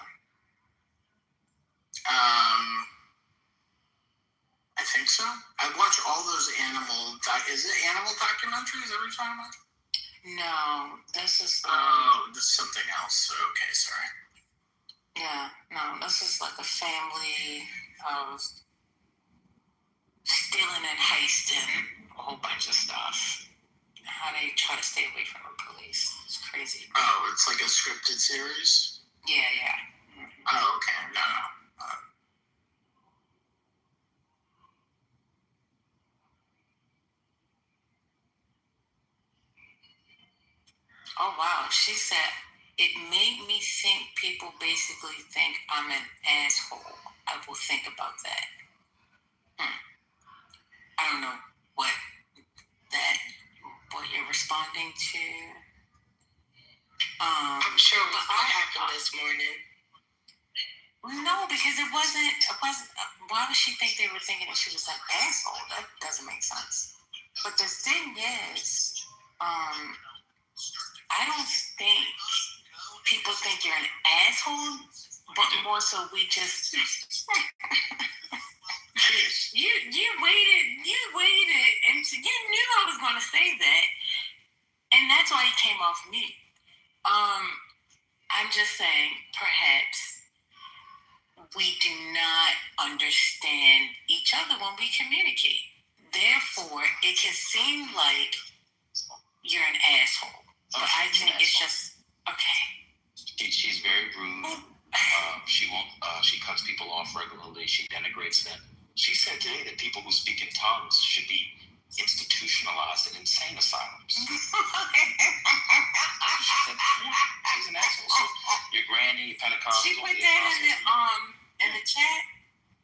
R: I think so. I watch all those animal. Is it animal documentaries every time?
U: No, this is.
R: Oh, this is something else. Okay, sorry.
U: Yeah, no, this is like a family of stealing and heisting a whole bunch of stuff. How they try to stay away from the police. It's crazy.
R: Oh, it's like a scripted series?
U: Yeah, yeah.
R: Mm-hmm. Oh, okay. No.
U: Oh, wow. She said, it made me think people basically think I'm an asshole. I will think about that. I don't know what you're responding to.
N: I'm sure what happened this morning.
U: No, because it wasn't. Why would she think they were thinking that she was an asshole? That doesn't make sense. But the thing is, I don't think people think you're an asshole, but more so we just. You waited, and you knew I was going to say that, and that's why it came off me. I'm just saying, perhaps we do not understand each other when we communicate. Therefore, it can seem like you're an asshole. But I think it's just okay.
T: She's very rude. She won't. She cuts people off regularly. She denigrates them. She said today that people who speak in tongues should be institutionalized in insane asylums. She's an asshole. So your granny, Pentecostal.
U: She put that in the chat.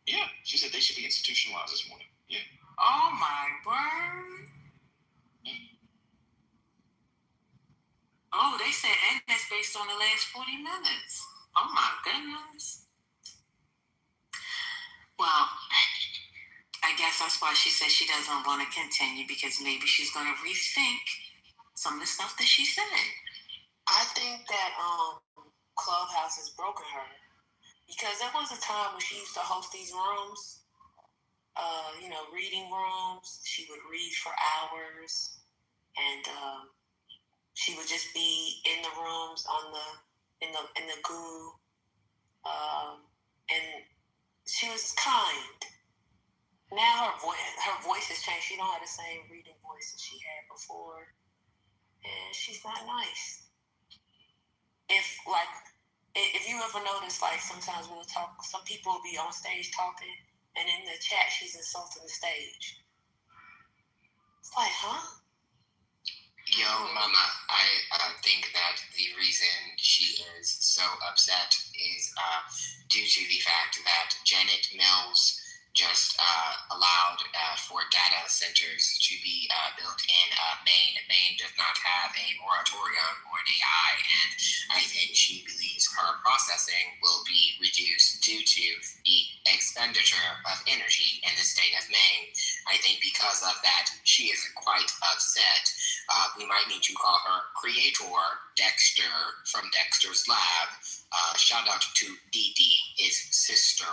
T: Yeah, she said they should be institutionalized this morning. Yeah.
U: Oh my word. Oh, they said, and that's based on the last 40 minutes. Oh my goodness. Well, I guess that's why she said she doesn't want to continue, because maybe she's going to rethink some of the stuff that she said.
N: I think that Clubhouse has broken her, because there was a time when she used to host these rooms, reading rooms. She would read for hours, and she would just be in the rooms in the goo, and she was kind. Now her voice has changed. She don't have the same reading voice that she had before, and she's not nice. If you ever notice, like sometimes we'll talk, some people will be on stage talking, and in the chat she's insulting the stage. It's like, huh?
I: Yo, Mama, I think that the reason she is so upset is due to the fact that Janet Mills just allowed for data centers to be built in Maine. Maine does not have a moratorium on AI, and I think she believes her processing will be reduced due to the expenditure of energy in the state of Maine. I think because of that, she is quite upset. We might need to call her Creator Dexter from Dexter's Lab. Shout out to Dee Dee, his sister.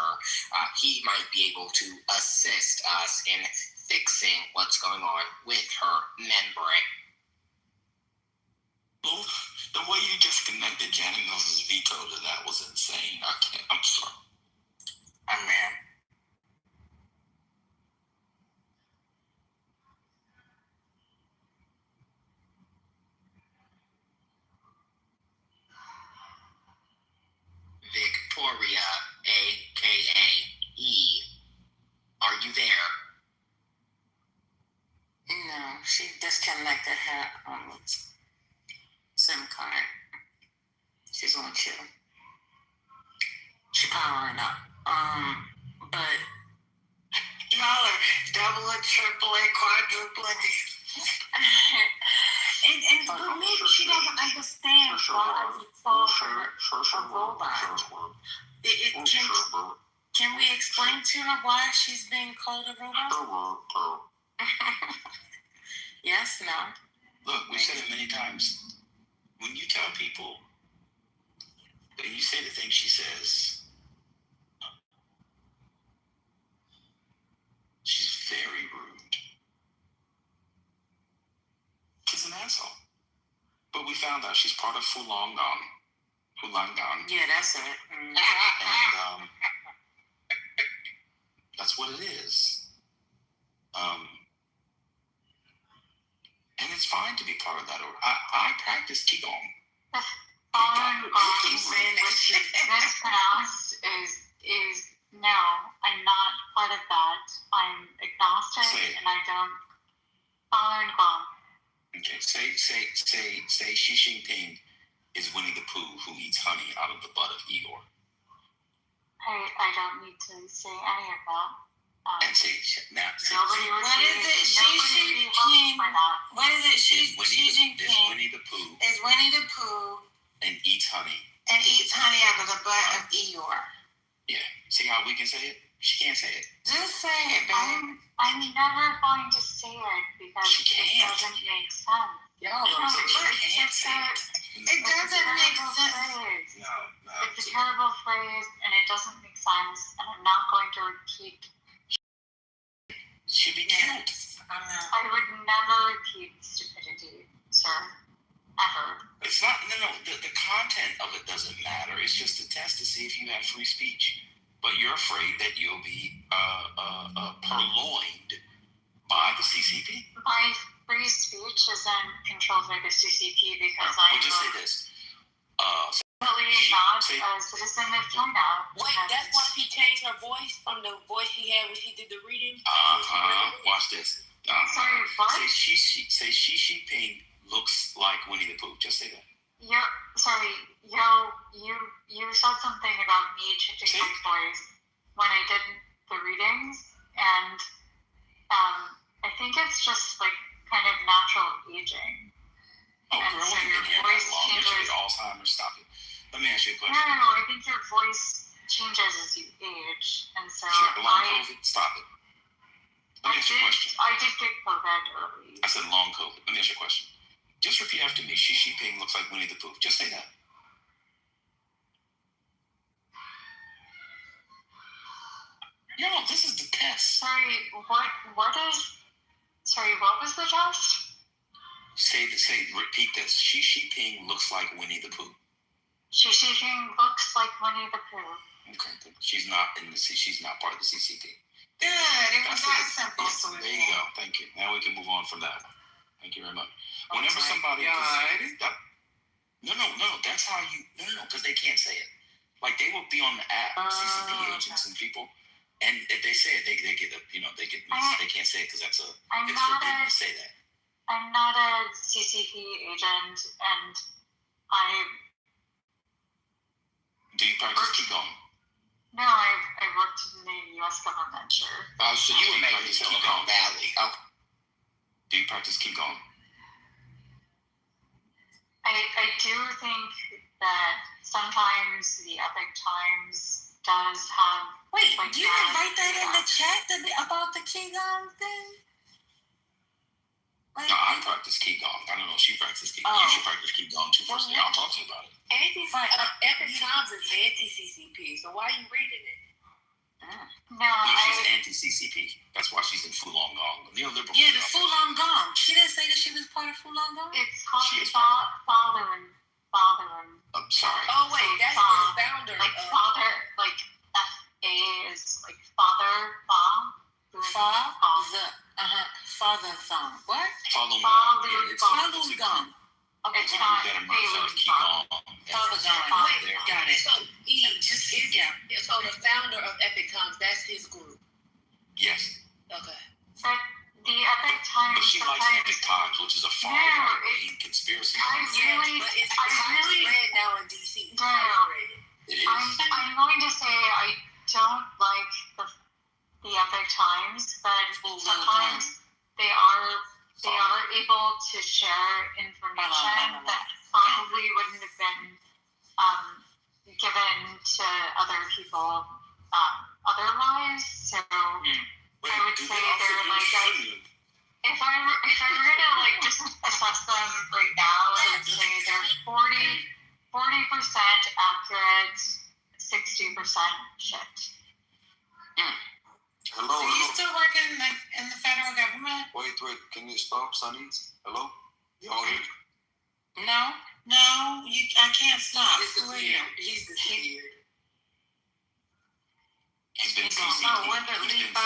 I: He might be able to assist us in fixing what's going on with her membrane.
T: Well, the way you just connected Janet Mills' veto to that was insane. I'm sorry.
R: I'm mad.
I: Victoria, a.k.a. E. Are you there?
U: No, she disconnected her SIM card. She's on chill. She powering up. But
H: y'all are double and triple and quadruple
U: but maybe she doesn't understand why he called her a robot. Can we explain to her why she's being called a robot? Yes, no.
T: Look, we've said it many times. When you tell people that you say the things she says, very rude. He's an asshole. But we found out she's part of Fulangan.
U: Yeah, that's it.
T: And that's what it is. And it's fine to be part of that. I practice Qigong.
K: Mispronounced is no. I'm not part of that. I'm agnostic and I don't Falun Gong.
T: Okay, say Xi Jinping is Winnie the Pooh who eats honey out of the butt of Igor.
K: I don't need to say any of that.
T: And say
K: nobody would
N: What is it? Xi Jinping. What is it? Xi Jinping
T: is Winnie the Pooh
N: and
T: eats honey.
N: And eats honey out of the butt of Eeyore.
T: Yeah. See how we can say it? She can't say it.
N: Just say it, babe.
K: I'm never going to say it because it doesn't make sense.
N: It doesn't make sense.
T: No.
K: It's a terrible phrase and it doesn't make sense and I'm not going to repeat.
T: Should be killed.
K: I would never repeat stupidity, sir. Ever.
T: It's not, no. The content of it doesn't matter. It's just a test to see if you have free speech. But you're afraid that you'll be purloined by the CCP.
K: My free speech isn't controlled by the CCP because
T: We'll just say this.
K: Not a citizen of China.
U: Wait, that's why she changed her voice from the voice she had when she did the reading?
T: Watch this.
K: Sorry, what?
T: Say Xi Jinping looks like Winnie the Pooh. Just say that.
K: You said something about me changing my voice when I did the readings, and I think it's just like kind of natural aging.
T: Oh,
K: and
T: girl,
K: so
T: you've
K: your
T: been here
K: voice
T: that long.
K: changes.
T: You're Alzheimer's. Stop it. Let me ask you a question.
K: No, I think your voice changes as you age, and so
T: long COVID. Stop it. Let me ask you a question.
K: I did get COVID early.
T: I said long COVID. Let me ask you a question. Just repeat after me. Xi Jinping looks like Winnie the Pooh. Just say that. Yo, this is the test.
K: Sorry, what was the test?
T: Repeat this. Xi Jinping looks like Winnie the Pooh.
K: Xi Jinping looks like Winnie the Pooh.
T: Okay, good. She's not part of the CCP.
N: Good, it was that simple.
T: Yeah, there you go. Thank you. Now we can move on from that. Thank you very much. Whenever somebody no, that's how you because they can't say it. Like they will be on the app, CCP agents and people, and if they say it, they get they can't say it because it's forbidden to say that.
K: I'm not a CCP agent, and
T: do you practice Qigong?
K: No, I worked in the U.S. government, sure.
T: So you were maybe Qigong Valley. Okay. Do you practice Qigong?
K: I do think that sometimes the Epic Times does have.
N: Wait, you didn't write that in the chat about the Qigong thing?
T: No, I practice Qigong. I don't know if she practices Qigong. You should practice Qigong too first. I'll talk to you about it.
U: Epic Times is anti-CCP, so why are you reading it?
K: No,
T: she's anti-CCP. That's why she's in Falun Gong. Neoliberal.
N: Yeah, the Falun Gong. She didn't say that she was part of Falun Gong?
K: It's called Falun.
T: I'm sorry.
U: Oh, wait, that's the founder.
K: Like father, like F-A is like father,
N: Father Thong. What?
T: Falun Gong.
K: Okay, it's not
T: Falun Gong.
N: Father Gong.
U: Wait, got it. So the founder of Epic Times, that's his group.
T: Yes.
U: Okay.
K: But the Epic Times.
T: But she likes Epic Times, which is a far right conspiracy.
K: I really
U: read now in DC.
T: It is.
K: I'm going to say I don't like the Epic Times, but sometimes they are able to share information that probably wouldn't have been given to other people otherwise. So I would say they're like if I were gonna like just assess them right now, I would say they're 40% accurate, 60% shit.
H: Do you still work in the federal government?
M: Wait, can you stop, Sunnies? Hello? Y'all here?
H: No, I can't stop. Who are you?
U: He's disappeared.
M: He's been
U: Oh, was it Lisa?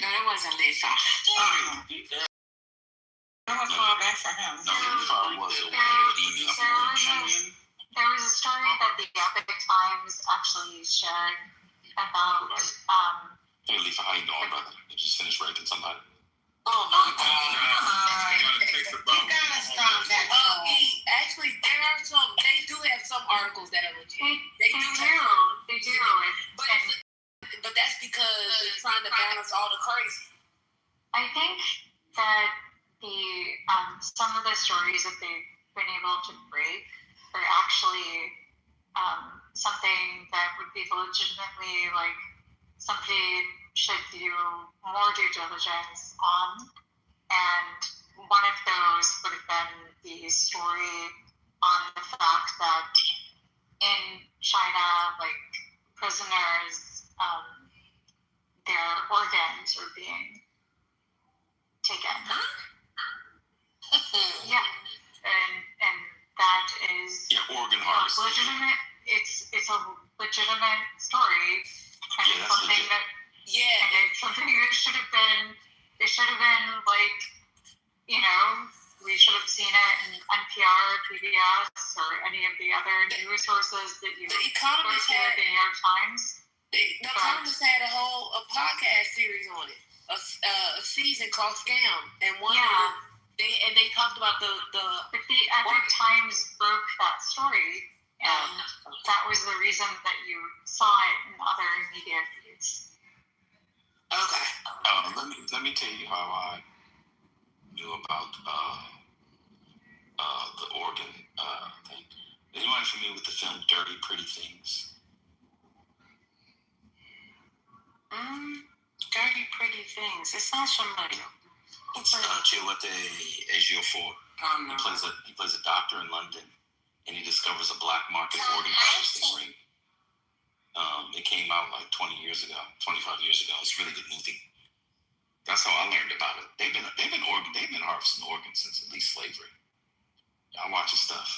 U: No, it wasn't Lisa.
H: I was far back for him.
M: No, Lisa was
K: There was a story that the Epic Times actually shared about.
M: Hey, Lisa, how you doing, brother? Did you just finish raping somebody?
H: Oh my God!
U: You gotta stop that. Actually, they do have some articles that are legit. They do. But that's because they're trying to balance all the crazy.
K: I think that some of the stories that they've been able to break are actually something that would be legitimately like somebody should do more due diligence on. And one of those would have been the story on the fact that in China, like prisoners, their organs are being taken. Yeah, and that is
M: organ harvest.
K: Legitimate. It's a legitimate story, and it's something legit. And it's something that should have been. It should have been like, we should have seen it in NPR, PBS, or any of the other news sources that you.
U: The Economist had
K: the New York Times.
U: The Economist had a podcast series on it, a season called Scam, and one of them, they talked about the.
K: But the Epic Times broke that story, and that was the reason that you saw it in other media feeds.
U: Okay.
M: Let me tell you how I knew about the organ thing. Anyone familiar with the film Dirty Pretty Things?
H: Dirty Pretty Things. It sounds familiar.
M: It's Chiwetel Ejiofor. He plays a doctor in London, and he discovers a black market organ harvesting ring. It came out like 25 years ago. It's a really good movie. That's how I learned about it. They've been harvesting organs since at least slavery. Y'all watch his stuff.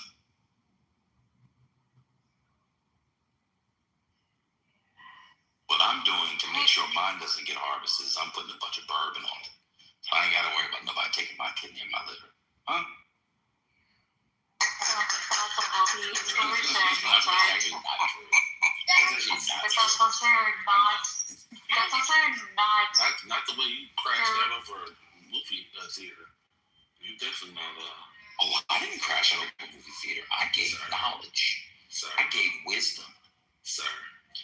M: What I'm doing to make sure mine doesn't get harvested is I'm putting a bunch of bourbon on it. So I ain't got to worry about nobody taking my kidney and my liver. Huh?
K: That's also not
G: not the way you crashed that over a movie theater. You definitely not.
M: I didn't crash out over a movie theater. I gave knowledge.
G: Sir.
M: I gave wisdom.
G: Sir.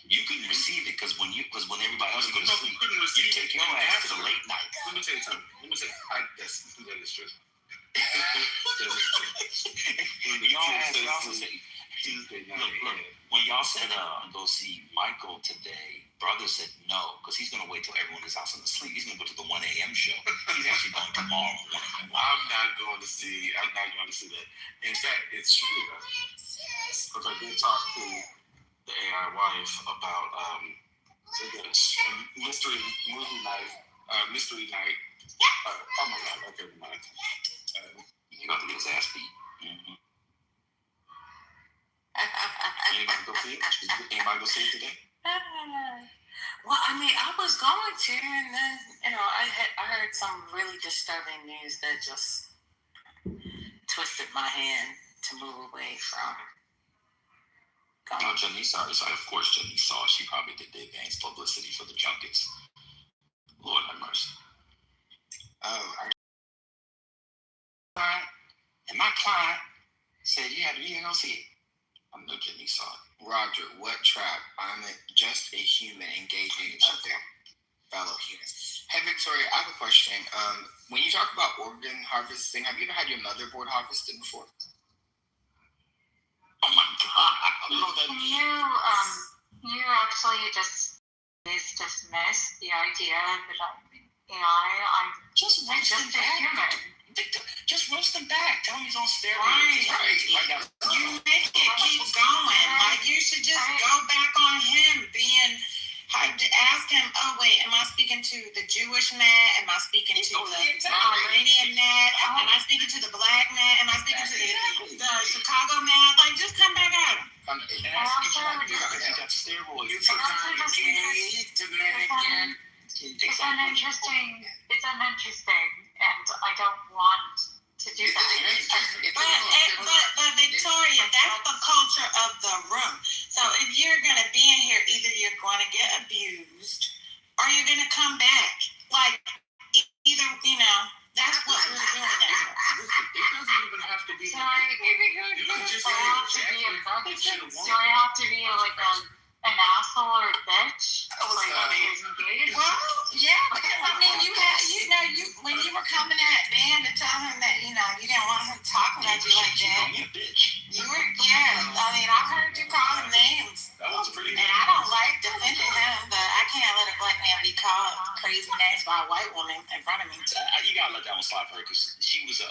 M: You couldn't receive it because when everybody else goes to sleep, you take your ass to the late night.
G: Let me tell you something. That is true.
M: When y'all said go see Michael today, brother said no because he's gonna wait till everyone is out asleep. He's gonna go to the 1 a.m. show. He's actually going tomorrow.
G: I'm not going to see that. In fact, it's true because I did talk to the AI wife about mystery movie night. Mystery night. Oh my God! Okay, never mind.
M: You about to get his ass beat. Mm-hmm. Anybody go see it today?
H: Well, I mean, I was going to, and then I heard some really disturbing news that just twisted my hand to move away from.
M: No, Janice already saw. Of course, Janice saw. She probably did the advanced publicity for the junkets. Lord have mercy. And my client said you didn't go see it. I know Janice saw it.
I: Roger, what trap? I'm just a human engaging with other fellow humans. Hey, Victoria, I have a question. When you talk about organ harvesting, have you ever had your motherboard harvested before?
M: Oh my God!
K: You actually dismiss the idea that I'm AI. I'm just a human.
M: Victor, just roast him back. Tell him he's on steroids.
H: Right. You make it keep going. Like you should just go back on him being. Ask him Jewish man? Am I speaking to the Iranian man? Am I speaking to the black man? Am I speaking to the Chicago man? Like, just come back at him.
K: It's uninteresting, and I don't want to do that.
H: But Victoria, that's the culture of the room. So if you're gonna be in here, either you're going to get abused or you're gonna come back. Like either, that's what we're doing now.
G: Listen, it doesn't even have to be.
K: So I have to be like an asshole or a bitch?
H: Well, yeah, because I mean, when you were coming at Ben to tell him that, you didn't want him talking at you like that. I mean, I've heard you call him names.
G: That was pretty.
H: And I don't like defending him, but I can't let a black man be called crazy names by a white woman in front of me.
T: You gotta let that one slide for her because she was a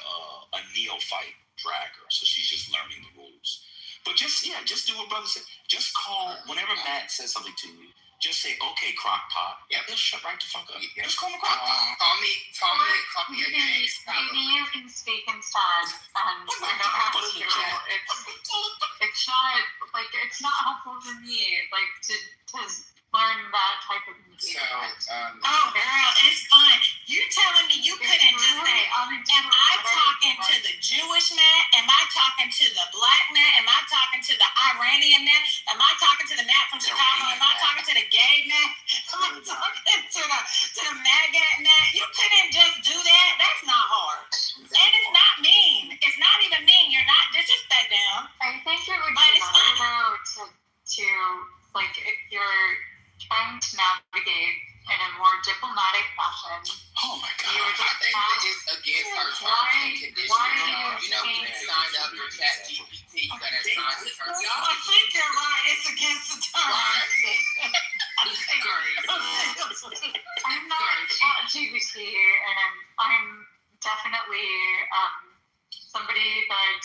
T: neophyte dragger, so she's just learning the rules. But just do what brother said. Just call whenever Matt says something to you. Just say, "Okay, crock pot." Yeah, they'll shut right the fuck up. Just call me crock pot.
K: Call me your name. Maybe you can speak instead, and I don't have to. It's not helpful for me, to learn that type of communication.
H: Girl, it's fun. You're telling me you couldn't just say, am I talking to the Jewish man? Am I talking to the black man? Am I talking to the Iranian man? Am I talking to the man from Chicago? Am I talking to the gay man? Am I talking to the maggot man? You couldn't just do that. That's not hard. And it's not mean. It's not even mean. You're not disrespecting him.
K: I think it would be better though to if you're trying to navigate in a more diplomatic fashion.
I: Oh my God! I think that it's against our terms and conditions. When you signed up for ChatGPT, you gotta sign the terms.
H: I think you're right. It's against the terms.
K: I'm not ChatGPT, and I'm definitely somebody that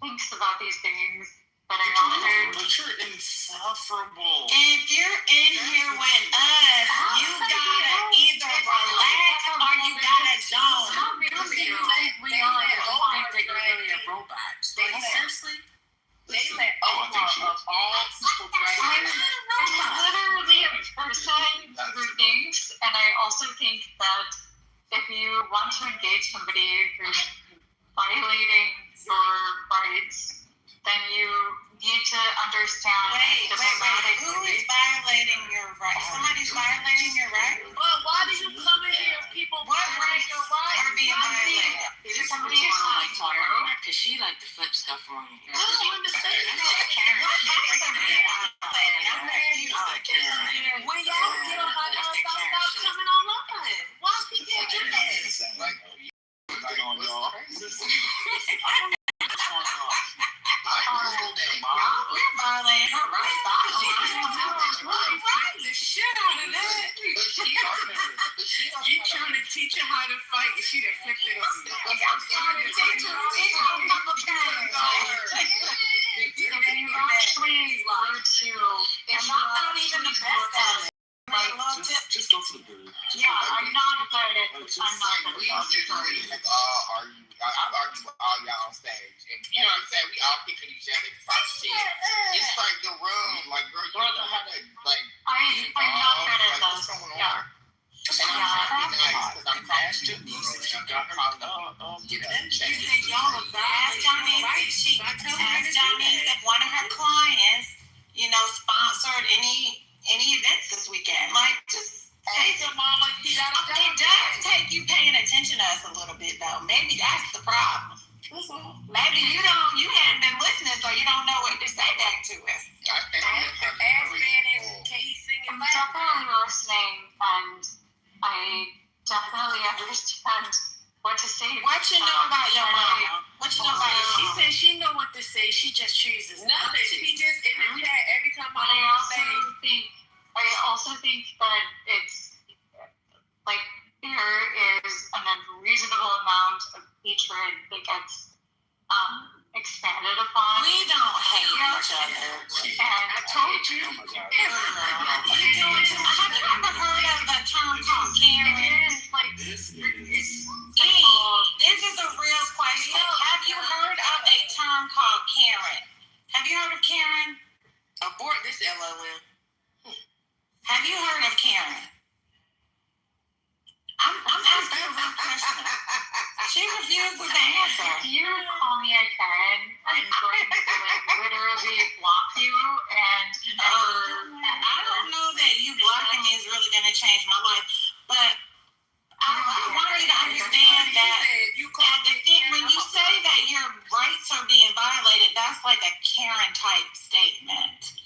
K: thinks about these things. But
T: you're insufferable.
H: If you're in here with us, you gotta either relax or you gotta zone.
U: We all think they're really a robot. Seriously?
K: I'm literally a person who thinks, and I also think that if you want to engage somebody who's violating your rights, then you need to understand.
H: Wait. Who is violating your rights? Somebody's violating your rights?
U: Well, why do you come in here if people violate your rights?
H: Are being violated?
U: Somebody is like talking about her because she like to flip stuff on you. I don't understand. When y'all get on my nerves, I'll stop coming on line. Why she can't do that?
H: We're violating her rights.
U: The shit out of that. You trying to teach her how to fight, and she done flipped it on you.
H: I'm trying to teach her a couple times.
K: If you actually want to,
H: I'm not even the best at it.
T: Just go for the bird.
K: Yeah, I'm not good at it.
I: I've argued with all y'all on stage, and you know what I'm saying? We all picking each other for shit. It's like the room, like girl, you don't know how to
K: I'm not good at those. Yeah.
I: And I'm trying to be nice because I'm talking to you. You got calling up.
U: You said y'all are bad.
H: Ask Johnny if one of her clients, sponsored any events this weekend. Like, just say to mama, it does take you paying attention to us a little bit, though. Maybe that's the problem. Maybe you hadn't been listening, so you don't know what to say back to us.
U: Can he sing in
K: I'm definitely listening, and I definitely understand what to say.
H: What you know about your mama? What you know about your mama?
U: She says she know what to say. She just chooses nothing. She just in the chat every time
K: I also think that it's like there is an unreasonable amount of hatred that gets expanded upon.
H: We don't hate each other.
K: And I told you.
H: Have you ever heard of the term called Karen?
V: This is
H: This is a real question. Have you heard of a term called Karen? Have you heard of Karen?
U: Abort this LLM.
H: Have you heard of Karen? I'm asking a real question. She refuses to answer.
K: If you call me a Karen, I'm going to literally block you and
H: I don't know that you blocking me is really going to change my life, but I want you to understand that when you say that your rights are being violated, that's like a Karen type statement.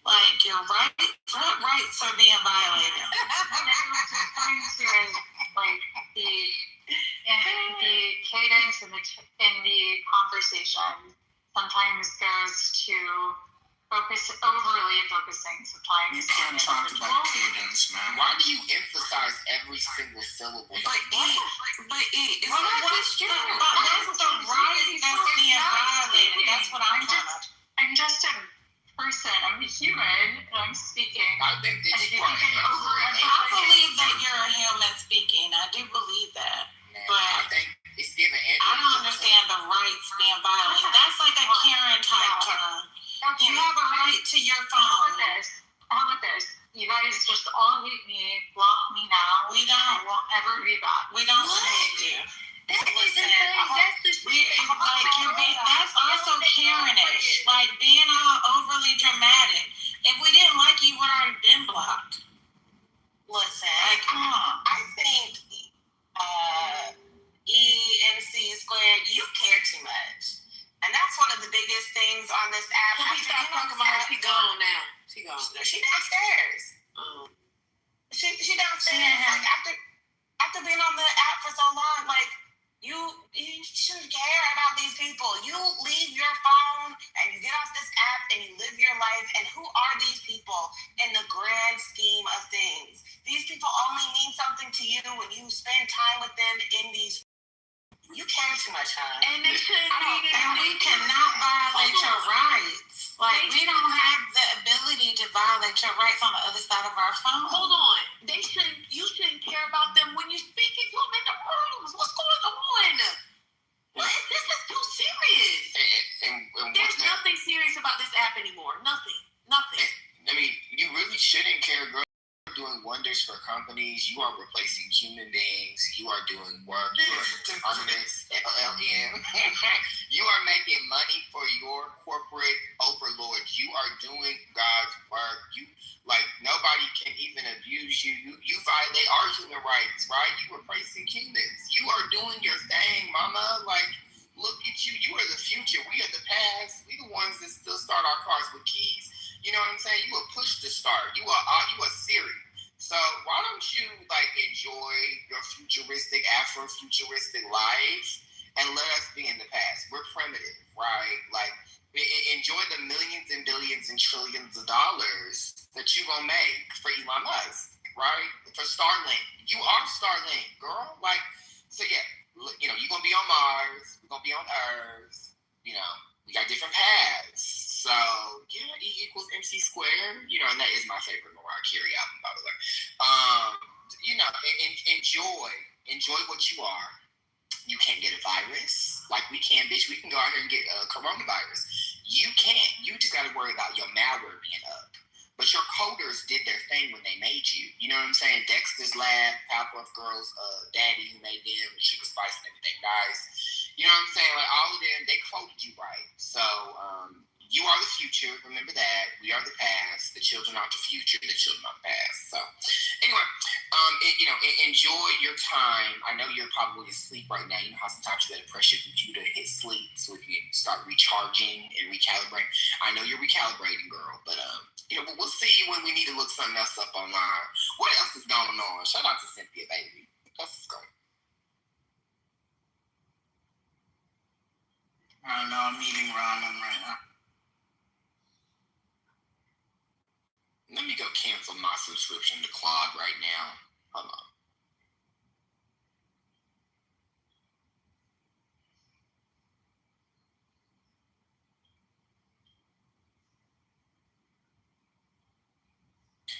H: Like your rights, what rights are being violated?
K: Like the cadence in the conversation sometimes goes to overly focusing sometimes.
R: Can't talk about cadence, man.
I: Why do you emphasize every single syllable?
H: What's the right that's being violated? That's what I'm trying to.
K: I'm just a person. I'm a human, and I'm speaking.
I: I think that you are.
H: I believe that you're a human speaking. I do believe that, but
I: I think it's given.
H: I don't understand the rights being violated. That's like a Karen type term.
K: Okay.
H: You have a right to your phone.
K: How about this? You guys just all hate me, block me now.
H: We don't.
K: I won't ever be back.
H: We don't hate you.
U: That's
H: also Karenish. Like being all overly dramatic. If we didn't like you, we would already been blocked.
N: Listen,
H: Like, come on.
N: I think EMC squared, you care too much. And that's one of the biggest things on this app.
U: She gone now. She gone.
N: She downstairs. She downstairs. Like after being on the app for so long, like you shouldn't care about these people. You leave your phone and you get off this app and you live your life. And who are these people in the grand scheme of things? These people only mean something to you when you spend time with them in these. You care too much, huh?
U: And they shouldn't be.
H: And we cannot violate your rights. Like, we don't have the ability to violate your rights on the other side of our phone.
U: Hold on. You shouldn't care about them when you're speaking to them in the rooms. What's going on? What? This is too serious. There's nothing serious about this app anymore. Nothing.
I: I mean, you really shouldn't care, girl. You're doing wonders for companies. You are replacing human beings. You are doing work for governments. You are making money for your corporate overlords. You are doing God's work. Nobody can even abuse you. You violate our human rights, right? You replacing humans. You are doing your thing, mama. Look at you. You are the future. We are the past. We the ones that still start our cars with keys. You know what I'm saying? You a push to start. You a Siri. So why don't you enjoy your futuristic, Afro-futuristic lives and let us be in the past? We're primitive, right? Enjoy the millions and billions and trillions of dollars that you gonna make for Elon Musk, right? For Starlink. You are Starlink, girl. So yeah, you're gonna be on Mars. We're gonna be on Earth. We got different paths. So, yeah, E equals MC squared. And that is my favorite Mariah Carey album, by the way. Enjoy what you are. You can't get a virus like we can, bitch. We can go out here and get a coronavirus. You can't. You just got to worry about your malware being up. But your coders did their thing when they made you. You know what I'm saying? Dexter's Lab, Powerpuff Girls, Daddy who made them, Sugar Spice and everything nice. You know what I'm saying? All of them, they coded you right. So, you are the future. Remember that. We are the past. The children are the future. The children are the past. So, anyway, enjoy your time. I know you're probably asleep right now. You know how sometimes you got to press your computer and hit sleep so you can start recharging and recalibrating. I know you're recalibrating, girl, but but we'll see you when we need to look something else up online. What else is going on? Shout out to Cynthia, baby. What else is going on?
R: I know I'm eating ramen right now.
I: Let me go cancel my subscription to Claude right now. Hold on.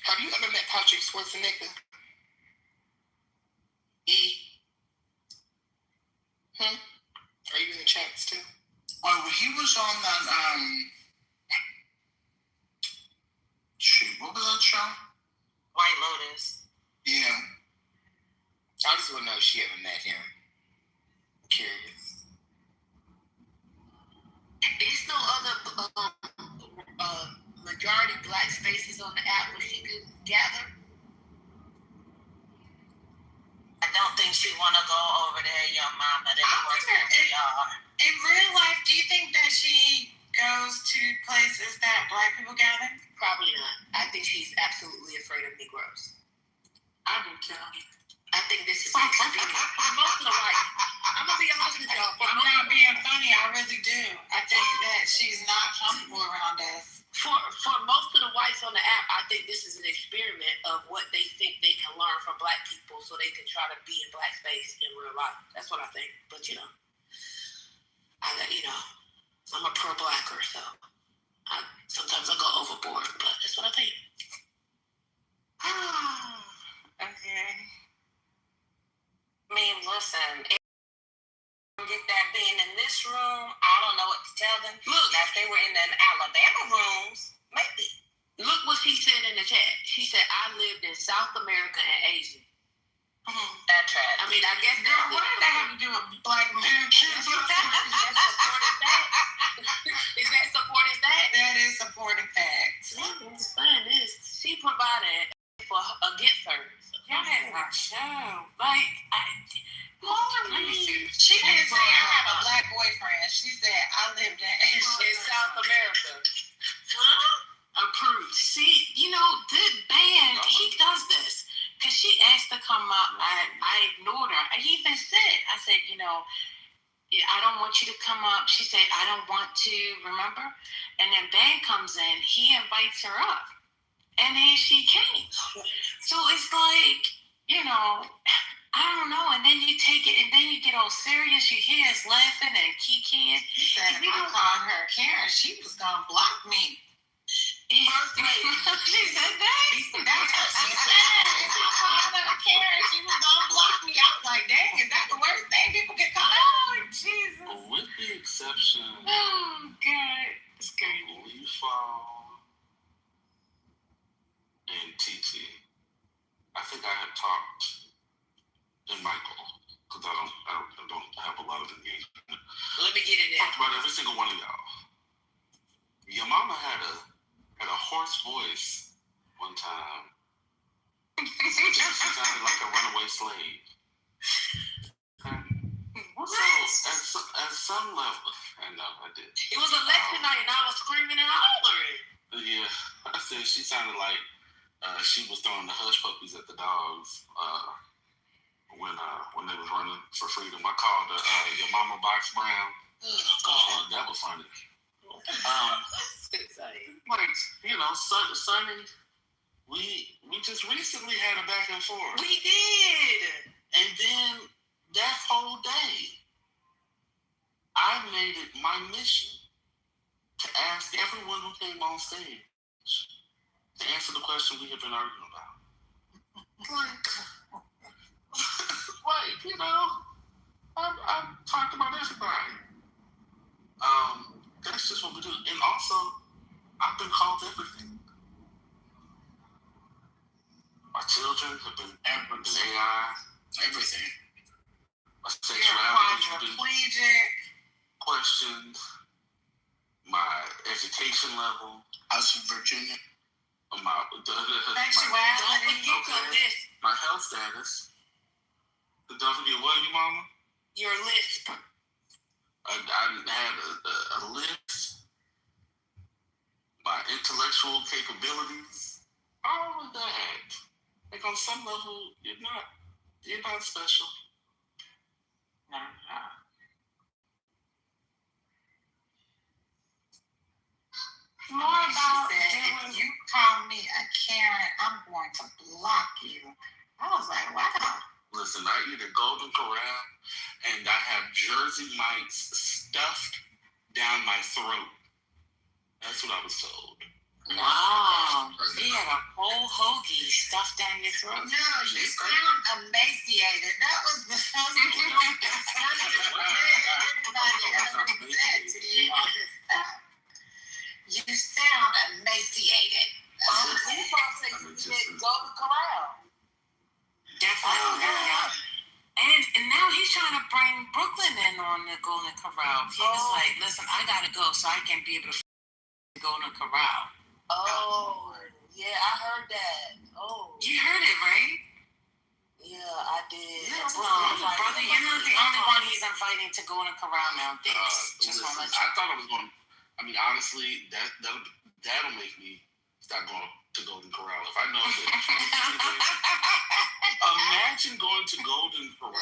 I: Have you ever met Patrick Schwarzenegger? E?
R: he was on that, shoot, what was that show?
V: White Lotus.
R: Yeah.
I: I just want to know if she ever met him. I'm curious. There's no other majority black spaces on the app where she could gather.
V: I don't think she want to go over there, your mama. They're worse than we are.
H: In real life, do you think that she goes to places that black people gather?
U: Probably not. I think she's absolutely afraid of Negroes.
H: I do too.
U: I think this is expedient. Most of the whites. I'm gonna be honest with y'all.
H: I'm not being funny. I really do. I think that she's not comfortable around us.
U: For most of the whites on the app, I think this is an experiment of what they think they can learn from black people, so they can try to be in black space in real life. That's what I think. But I'm a pro-blacker, so sometimes I go overboard. But that's what I think.
H: Okay.
V: I mean, listen, if they get that being in this room, I don't know what to tell them.
U: Look,
V: now, if they were in the Alabama rooms, maybe.
U: Look what she said in the chat. She said, I lived in South America and Asia.
V: That trash.
U: I mean, I guess
H: Girl, what does that have to do with black Americans?
U: Is that supporting that?
H: That is supporting facts.
U: It's fun. She provided for against her.
H: Y'all had a show.
U: Like,
H: she didn't say I have a black boyfriend. She said I lived in
U: South America. Huh? Approved. See, this band, he does this. Because she asked to come up. I ignored her. I even said, I don't want you to come up. She said, I don't want to, remember? And then Ben comes in. He invites her up. And then she came. So it's like, I don't know. And then you take it, and then you get all serious. You hear us laughing and kikiing.
H: He said, if I called her Karen, she was going to block me.
U: She said that?
H: That's what she said. If I called her Karen, she was going to block me. I was like, dang, is that the worst thing people get caught?
U: Oh, Jesus.
M: With the exception
U: Oh, God. It's crazy.
M: Leafall and TT, I think I had talked, and Michael, because I don't have a lot of engagement.
U: Let me get it in.
M: Talked about every single one of y'all. Your mama had a hoarse voice one time. She sounded like a runaway slave. So at some level, I know I did.
U: It was election night, and I was screaming and hollering.
M: Yeah, I said she sounded like she was throwing the hush puppies at the dogs when they was running for freedom. I called her your mama Box Brown. Oh, that was funny. Sonny, we just recently had a back and forth.
U: We did.
M: And then that whole day, I made it my mission to ask everyone who came on stage to answer the question we have been arguing about. I've talked about everybody. That's just what we do. And also, I've been called everything. My children have been AI. Everything. My sexuality has been questioned. My education level.
R: I was from Virginia.
M: My health status. Don't forget what, you mama?
U: Your lisp.
M: I had a list. My intellectual capabilities. All of that. Like on some level, you're not special.
H: No. More about if you call me a Karen, I'm going to block you. I was like, wow.
M: Listen, I eat at Golden Corral, and I have Jersey mites stuffed down my throat. That's what I was told.
U: Wow. You had a whole hoagie stuffed down your throat.
H: No, you sound emaciated. That was the first thing.
U: Corral. He was like, listen, I gotta go so I can be able to Golden Corral.
N: Oh, yeah, I heard that. Oh.
U: You heard it, right?
N: Yeah, I did.
U: Yeah, brother, you're not the only one he's inviting to Golden Corral now.
M: Listen, I thought I was going. I mean, honestly, that'll make me stop going to Golden Corral if I know that. Imagine going to Golden Corral,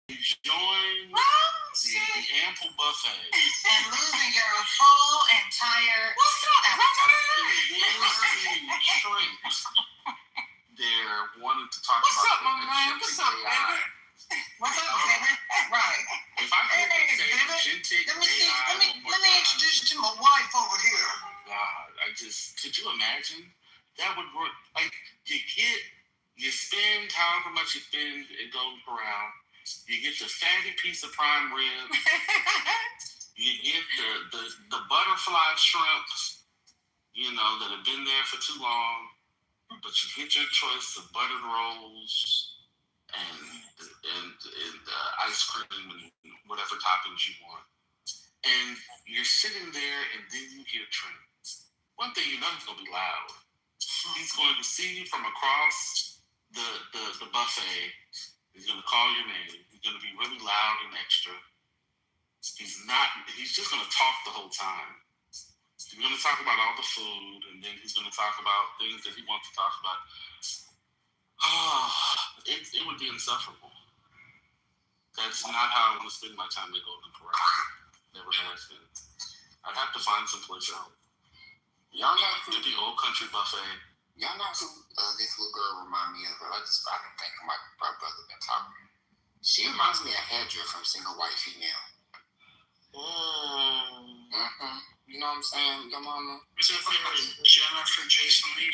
M: enjoying the ample buffet,
H: and losing your whole entire.
U: What's up, brother?
M: Shrimps. They're wanting to talk
U: What's
M: about.
U: What's up, my man? What's up, baby?
H: What's up, baby? Right.
M: If I could say agentic
H: let me introduce you to my wife over here.
M: God, could you imagine? That would work. Like, you spend however much you spend at Golden Corral, you get the fatty piece of prime rib, you get the butterfly shrimps, that have been there for too long, but you get your choice of buttered rolls and ice cream and whatever toppings you want. And you're sitting there and then you hear Trent. One thing you know, he's going to be loud. He's going to see you from across the buffet. He's going to call your name. He's going to be really loud and extra. He's just going to talk the whole time. He's going to talk about all the food, and then he's going to talk about things that he wants to talk about. It would be insufferable. That's not how I want to spend my time at Golden Corral. Never has been. I'd have to find some place else.
I: Y'all know who
M: the old country buffet.
I: Y'all know who this little girl remind me of? I can think of my brother been talking. She reminds me of Hedra from Single White Female. You know what I'm saying, your mama?
R: Was that Jennifer Jason Leigh?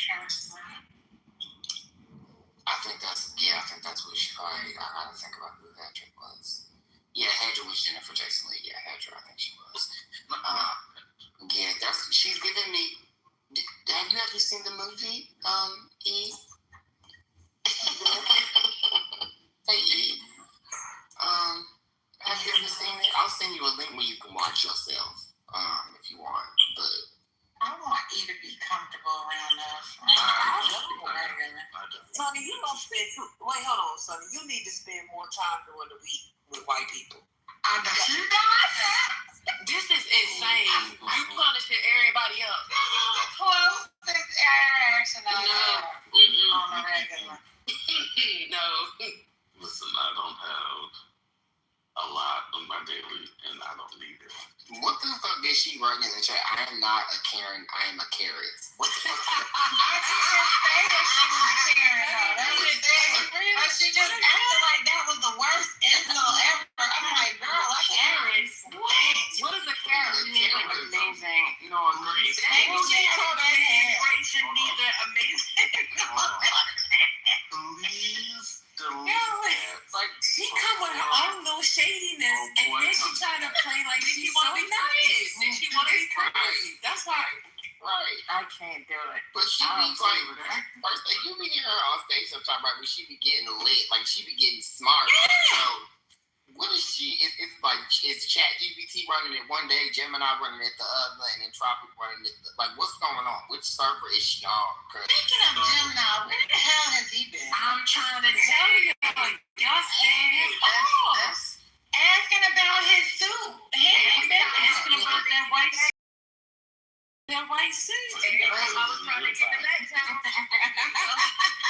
I: I think that's what she probably. I gotta think about who Hedra was. Yeah, Hedra was Jennifer Jason Leigh. Yeah, Hedra, I think she was. She's giving me. Have you ever seen the movie, E? Hey, E. Have you ever seen it? I'll send you a link where you can watch yourself, if you want. But
H: I want E to be comfortable around us.
U: Sonny, you don't spend. Wait, hold on, Sonny. You need to spend more time during the week with white people. This is insane. You punishing everybody else.
H: Closest interaction I have on a regular.
U: No.
M: Listen, I don't have a lot on my daily, and I don't need it.
I: What the fuck did she write in the chat? I am not a Karen, I am a carrot. What the fuck?
H: I just say that she was a Karen, though. That was the thing. But she just acted like that was the worst insult ever. I'm like, girl, I can't.
U: What is a carrot?
M: Amazing. No, agree.
U: Integration, neither amazing.
M: Please delete that.
U: Like, she come with her own little shadiness, and then she trying to play like she want to be nice. And she want to be crazy. That's why.
I: Right.
U: I can't do it.
I: But she be like, first thing you be hearing her on stage sometimes, right? When she be getting lit, like she be getting smart.
U: Yeah.
I: So, what is she? It's like, it's ChatGPT running it one day, Gemini running it the other, and Anthropic running it. Like, what's going on? Which server is she on?
H: Speaking of Gemini, where the hell has he been?
U: I'm trying to tell you, y'all said it all.
H: Asking about his suit. He ain't been
U: asking about that white suit. That white suit. I was trying to get the back down.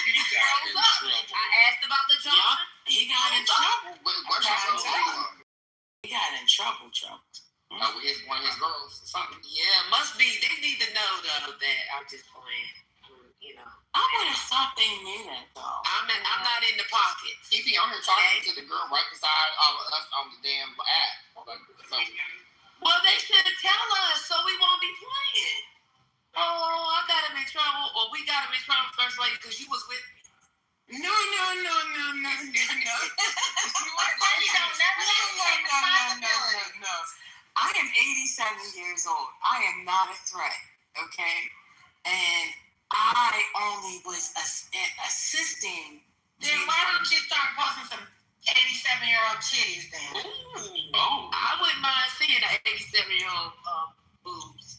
U: I asked about the job. He got in trouble. He got in trouble.
I: With one of his girls or something.
U: Yeah, must be. They need to know though that I'm just playing. I would have thought they knew that though. I'm not in the pocket.
I: He be on here talking to the girl right beside all of us on the damn app.
U: Well, they should tell us so we won't be playing. Oh, I got him in trouble, or we got him in trouble, First Lady, because you was with me. No. I am 87 years old. I am not a threat, okay? And I only was assisting.
H: Then why don't you start posting some 87-year-old titties then.
U: Ooh. Oh. I wouldn't mind seeing an 87-year-old boobs.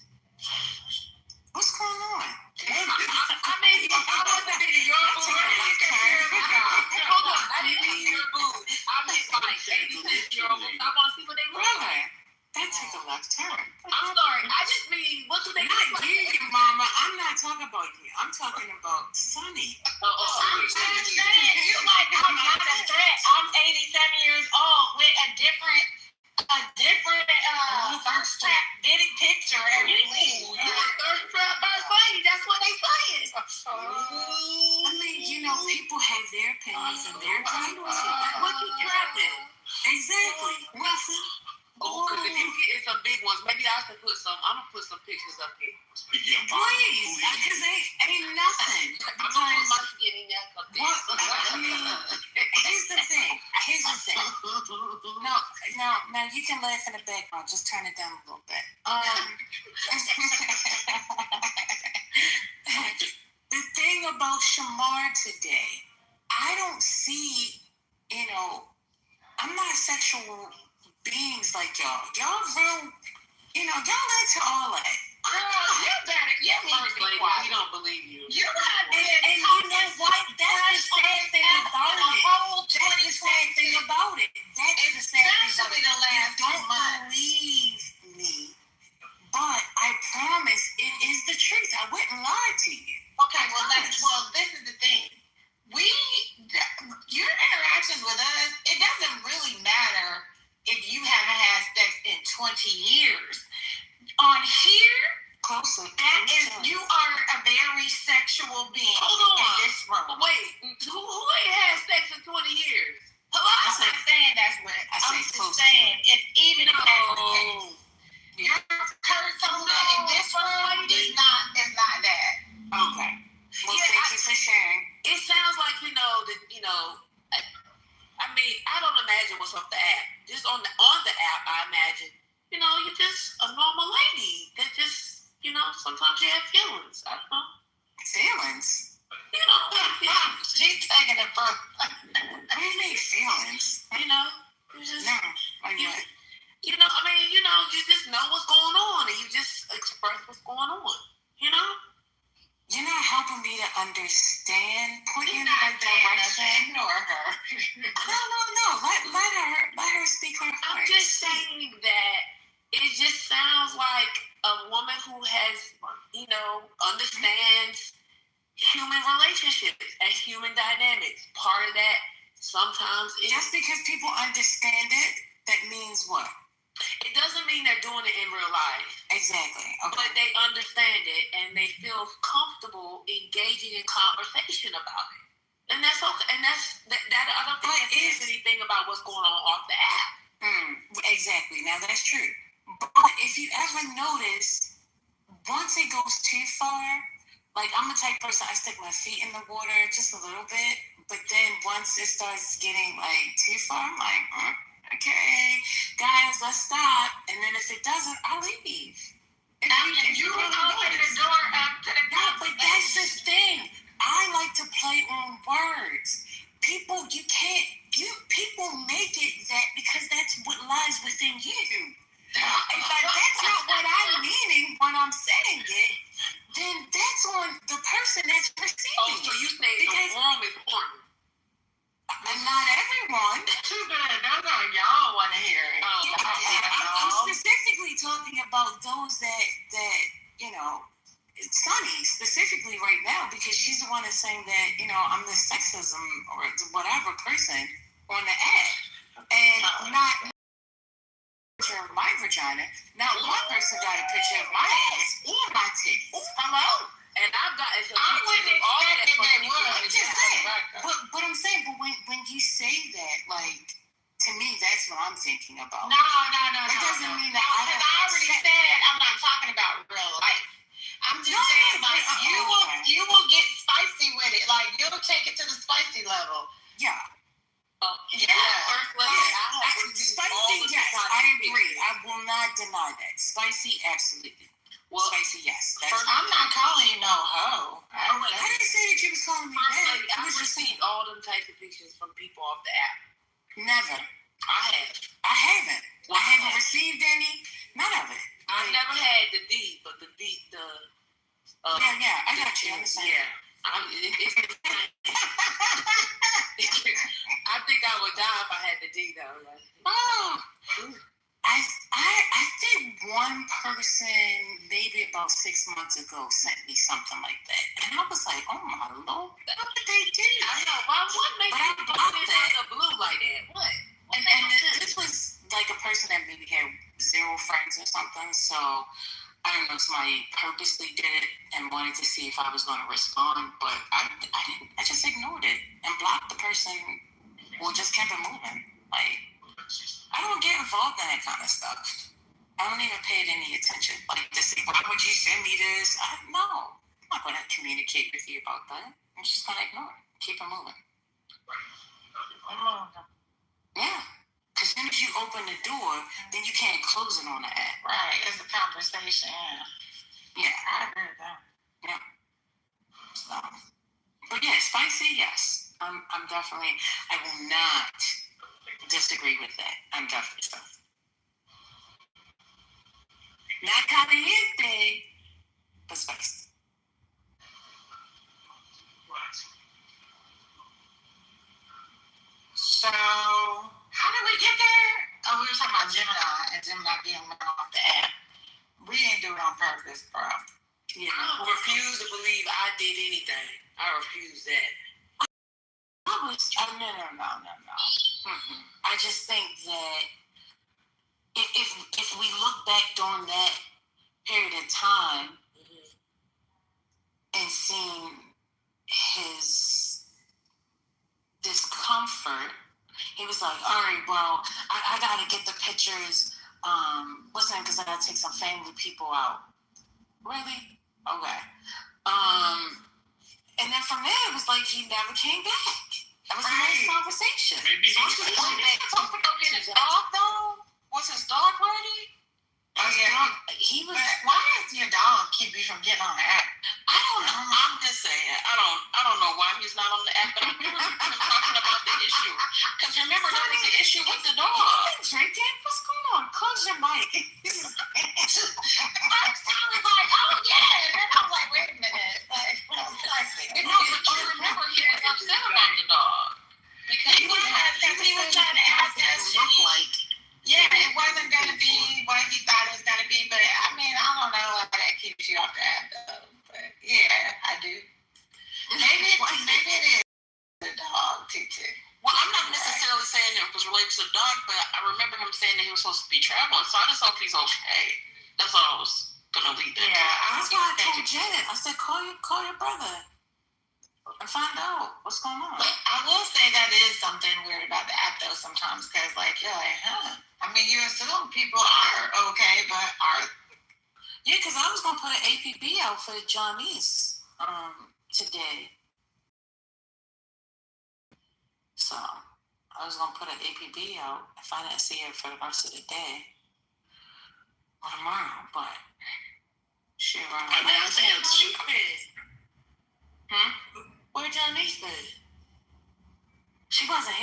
H: What's going on?
U: I mean, I wasn't meaning your boobs. Hold on, I didn't mean your boobs. I meant like 86-year-old boobs. I want to see what they look like.
H: That took a left turn.
U: I'm sorry. I just mean, what do they look like?
H: You, Mama. I'm not talking about you. I'm talking about Sonny.
D: I'm just saying, you're like, I'm not a threat. I'm 87 years old with a different thirst trap bitty picture every week.
U: You're a thirst trap first lady. That's what they saying.
H: I mean, people have their opinions and their titles.
U: What you trapping?
H: Exactly. Nothing.
U: Oh, because if you get some big ones, maybe I should put some. I'm gonna put some pictures up here.
H: Please, because ain't nothing.
U: I'm gonna put my skinny neck up there.
H: I mean, here's the thing. No, you can laugh in the background. Just turn it down a little bit. The thing about Shamar today, I don't see, I'm not sexual beings like y'all. Y'all real, y'all into all that.
D: You better,
U: We don't believe you.
D: You have been
H: and you know what? That's the sad thing about it. That's the sad thing about it. That's the sad thing about it. You don't believe me, but I promise it is the truth. I wouldn't lie to you.
D: Okay, well, this is the thing. Your interactions with us, it doesn't really matter if you haven't had sex in 20 years. On here, you are a very sexual being.
U: Hold on.
D: In this room.
U: Wait, who ain't had sex in 20 years?
D: I'm not saying that's what I'm just saying. If even if that's the case, your current something in this room is not that.
H: Okay. Well, thank you for sharing.
U: It sounds like I mean, I don't imagine what's off the app. Just on the app, I imagine, you're just a normal lady that just, sometimes you have feelings. I don't know.
H: Feelings?
D: She's taking it from.
H: What do you mean feelings?
U: You just,
H: no, like what?
U: You just know what's going on and you just express what's going on.
H: You're not helping me to understand. Put you in the
D: right
H: direction.
D: Ignore her.
H: No. Let her speak her heart.
U: I'm just saying that it just sounds like a woman who has, understands human relationships and human dynamics. Part of that sometimes is
H: just because people understand it, that means what?
U: It doesn't mean they're doing it in real life.
H: Exactly. Okay.
U: But they understand it and they feel comfortable engaging in conversation about it. And that's okay. And that I don't think that says anything about what's going on off the app.
H: Exactly. Now that's true. But if you ever notice, once it goes too far, like I'm the type of person, I stick my feet in the water just a little bit. But then once it starts getting like too far, I'm like, okay, guys, let's stop. And then if it doesn't, I'll leave.
D: You open the door up to the top.
H: But that's the thing. I like to play on words. People make it that because that's what lies within you. If that's not what I'm meaning when I'm saying it, then that's on the person that's receiving.
U: So you say the room is important.
H: And not everyone.
D: Too bad. That's all y'all want to hear it.
H: I'm specifically talking about those that Sunny specifically right now because she's the one that's saying that I'm the sexism or whatever person on the app, and not picture of my vagina. Not one person got a picture of my ass or my titties. Hello.
U: And I've gotten some
D: I wouldn't expect that they would.
H: I'm just saying. But I'm saying, when you say that, like, to me, that's what I'm thinking about.
D: No.
H: It doesn't mean that
D: I already said I'm not talking about real life. I'm just saying, like, you will get spicy with it. Like, you'll take it to the spicy level.
H: Yeah.
U: Spicy,
H: yes, I agree. I will not deny that. Spicy, absolutely. Well, spicy, yes.
D: I'm not calling you no hoe.
H: I didn't say that you was calling me that.
U: I've received all them types of pictures from people off the app. Never. I haven't. I haven't received any. None of it. I never had the D, but the D, yeah, I got you. Yeah. I think I would die if I had the D though. I think one person maybe about 6 months ago sent me something like that, and I was like, "Oh my Lord, what did they do?" I know. What made you block that? Blue like that? What? And this was like a person that maybe had 0 friends or something. So I don't know. Somebody purposely did it and wanted to see if I was going to respond, but I didn't. I just ignored it and blocked the person. Well, just kept it moving. Like, I don't get involved in that kind of stuff. I don't even pay it any attention. Like, to say, why would you send me this? No. I'm not going to communicate with you about that. I'm just going to ignore it. Keep it moving. Yeah. Because as soon as you open the door, then you can't close it on the app.
H: Right. It's a conversation.
U: Yeah.
H: I agree with that.
U: Yeah. So, but yeah, spicy, yes. I'm definitely, I will not disagree with that. I'm definitely spicy. Not caliente, but spicy.
H: So, how did we get there? Oh, we were talking about Gemini and Gemini being let off the app. We didn't do it on purpose, bro.
U: Yeah, I refuse to believe I did anything. I refuse that. No. Mm-hmm. I just think that if we look back during that period of time and seeing his discomfort, he was like, all right, well, I got to get the pictures. What's that? Because I got to take some family people out. Really? Okay. And then from there, it was like he never came back. That was the next conversation.
H: Maybe he was his dog, though? Was his dog ready? He was. Why does your dog keep you from getting on the app?
U: I don't know. I'm just saying. I don't know why he's not on the app, but I'm talking about the issue. Because remember, there was an issue with the dog. Drinking? What's going on? Close your mic.
H: First I was like, oh yeah, and then I was like, wait a minute.
U: But remember, he was upset about the dog because
H: he was trying to ask us, yeah, it wasn't going to be what he thought it was going to be, but I mean, I don't know if that keeps you off the app, though. But yeah, I do. Maybe it is the dog, TT.
U: Well, I'm not necessarily saying it was related to the dog, but I remember him saying that he was supposed to be traveling, so I just hope he's okay. That's all I was going to leave that.
H: Yeah,
U: that's why I told Janet. I said, call your brother and find out what's going on.
H: But I will say that is something weird about the app, though, sometimes, because, like, you're like, I mean, you assume people are okay, but are...
U: Yeah, because I was going to put an APB out for Johnny's today. So, I was going to put an APB out if I didn't see it for the rest of the day. Or tomorrow, but... Shit, I mean, I think it's stupid. Where Johnny's been? She wasn't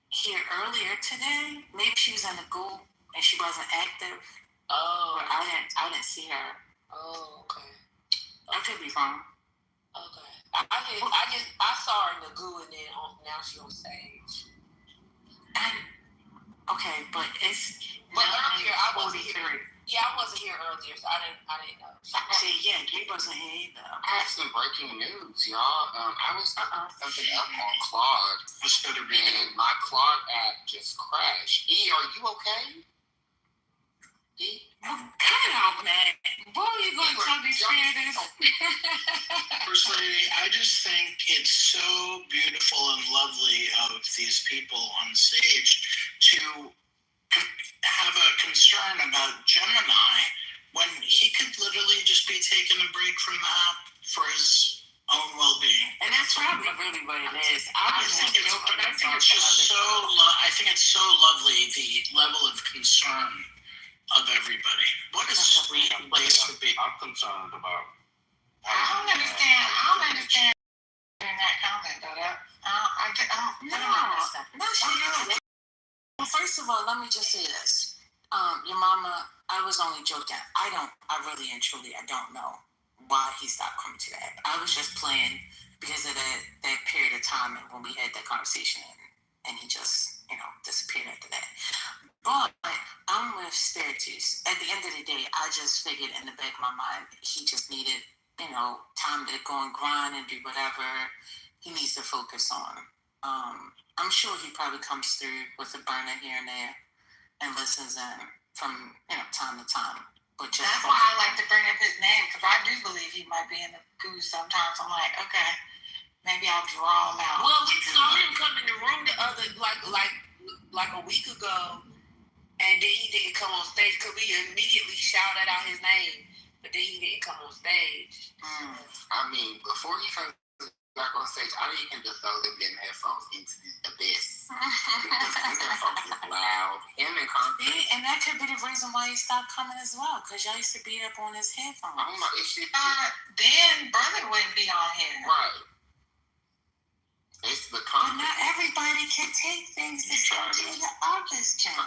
U: here earlier today. Maybe she was in the group and she wasn't active. Oh, I didn't see her. Oh, okay. I could be wrong. Okay. I saw her in the goo and then now she's on stage. Okay, but it's. But earlier I wasn't here. Yeah, I wasn't here earlier, so I didn't know. See, yeah, you wasn't here either.
J: I have some breaking news, y'all. I was something up on Claude. And my Claude app just crashed. E, are you okay? E?
U: Cut it out, man. Boy, you going to tell me share this?
R: First lady, I just think it's so beautiful and lovely of these people on stage to have a concern about Gemini when he could literally just be taking a break from the app for his own well-being.
U: And that's probably really what it is. I think
R: it's just so I think it's so lovely, the level of concern of everybody. What a sweet place to be.
C: I'm concerned about.
H: I don't understand that comment, though. I
P: No, she didn't. Well, first of all, let me just say this. Your mama, I was only joking. I really and truly, I don't know why he stopped coming to that. I was just playing because of that period of time and when we had that conversation and he just, disappeared after that. But I'm with Spiritus. At the end of the day, I just figured in the back of my mind, he just needed, time to go and grind and do whatever he needs to focus on. I'm sure he probably comes through with a burner here and there and listens in from, time to time. But
H: that's why I like to bring up his name, because I do believe he might be in the goose sometimes. I'm like, okay, maybe I'll draw him out.
U: Well, we saw him come in the room the other, like a week ago, and then he didn't come on stage because we immediately shouted out his name, but then he didn't come on stage.
I: I mean, before he comes back on stage, I didn't even just throw them damn headphones into the abyss. Because these headphones is loud.
P: And that could be the reason why he stopped coming as well, because y'all used to beat up on his headphones.
I: Oh my, it should be.
H: Then brother wouldn't be on here.
I: Right. It's the
P: But not everybody can take things the same way the others can.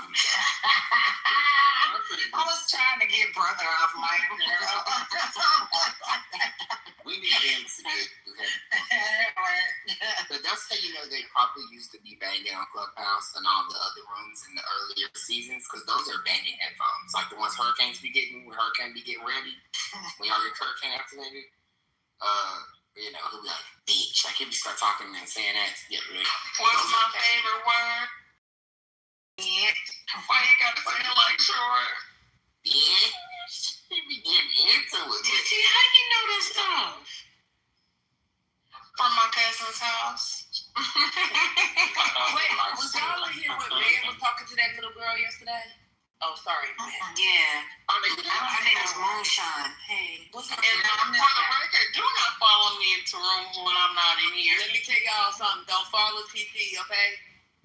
H: I was trying to get brother off my girl.
I: We need them to get But that's how you know they probably used to be banging on Clubhouse and all the other rooms in the earlier seasons, because those are banging headphones. Like the ones Hurricanes be getting, when Hurricane be getting ready, when y'all get Hurricane activated. He'll be like, bitch. Like, he'll start talking and saying that to get ready.
H: What's my favorite word? Why you gotta say it like short?
I: Bitch. He be getting into it.
H: Titi, how you know this stuff? From my cousin's house.
U: Wait, was y'all in here when man was talking to that little girl yesterday? Oh, sorry.
P: Yeah. Her name is Moonshine. Hey.
H: And for the record, do not follow me into rooms when I'm not in here.
U: Let me tell y'all something. Don't follow TP, okay?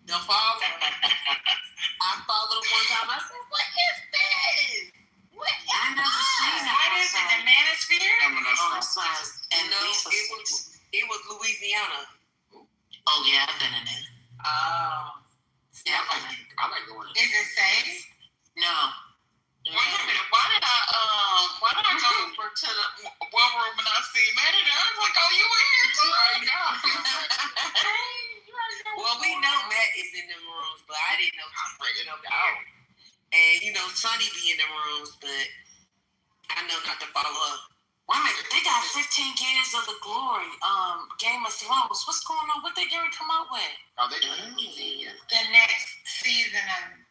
U: Don't follow. I followed her one time. I said, what is this? What?
P: I never seen that.
H: What is it? The Manosphere?
P: And
U: no, it was Louisiana.
P: Oh, yeah, I've been in it.
H: Oh.
P: Yeah,
I: I like going.
H: Is it safe?
P: No.
H: Wait a minute. Why did I go over to the one room and I see Matt in there? I was like, oh, you were here too?
U: Well, we know Matt is in the rooms, but I didn't know he was in them out. And Sonny be in the rooms, but I know not to follow her.
P: Wait a minute, they got 15 Years of the Glory, Game of Thrones. What's going on? What they going to come out with?
I: Oh, they doing it.
H: The next season of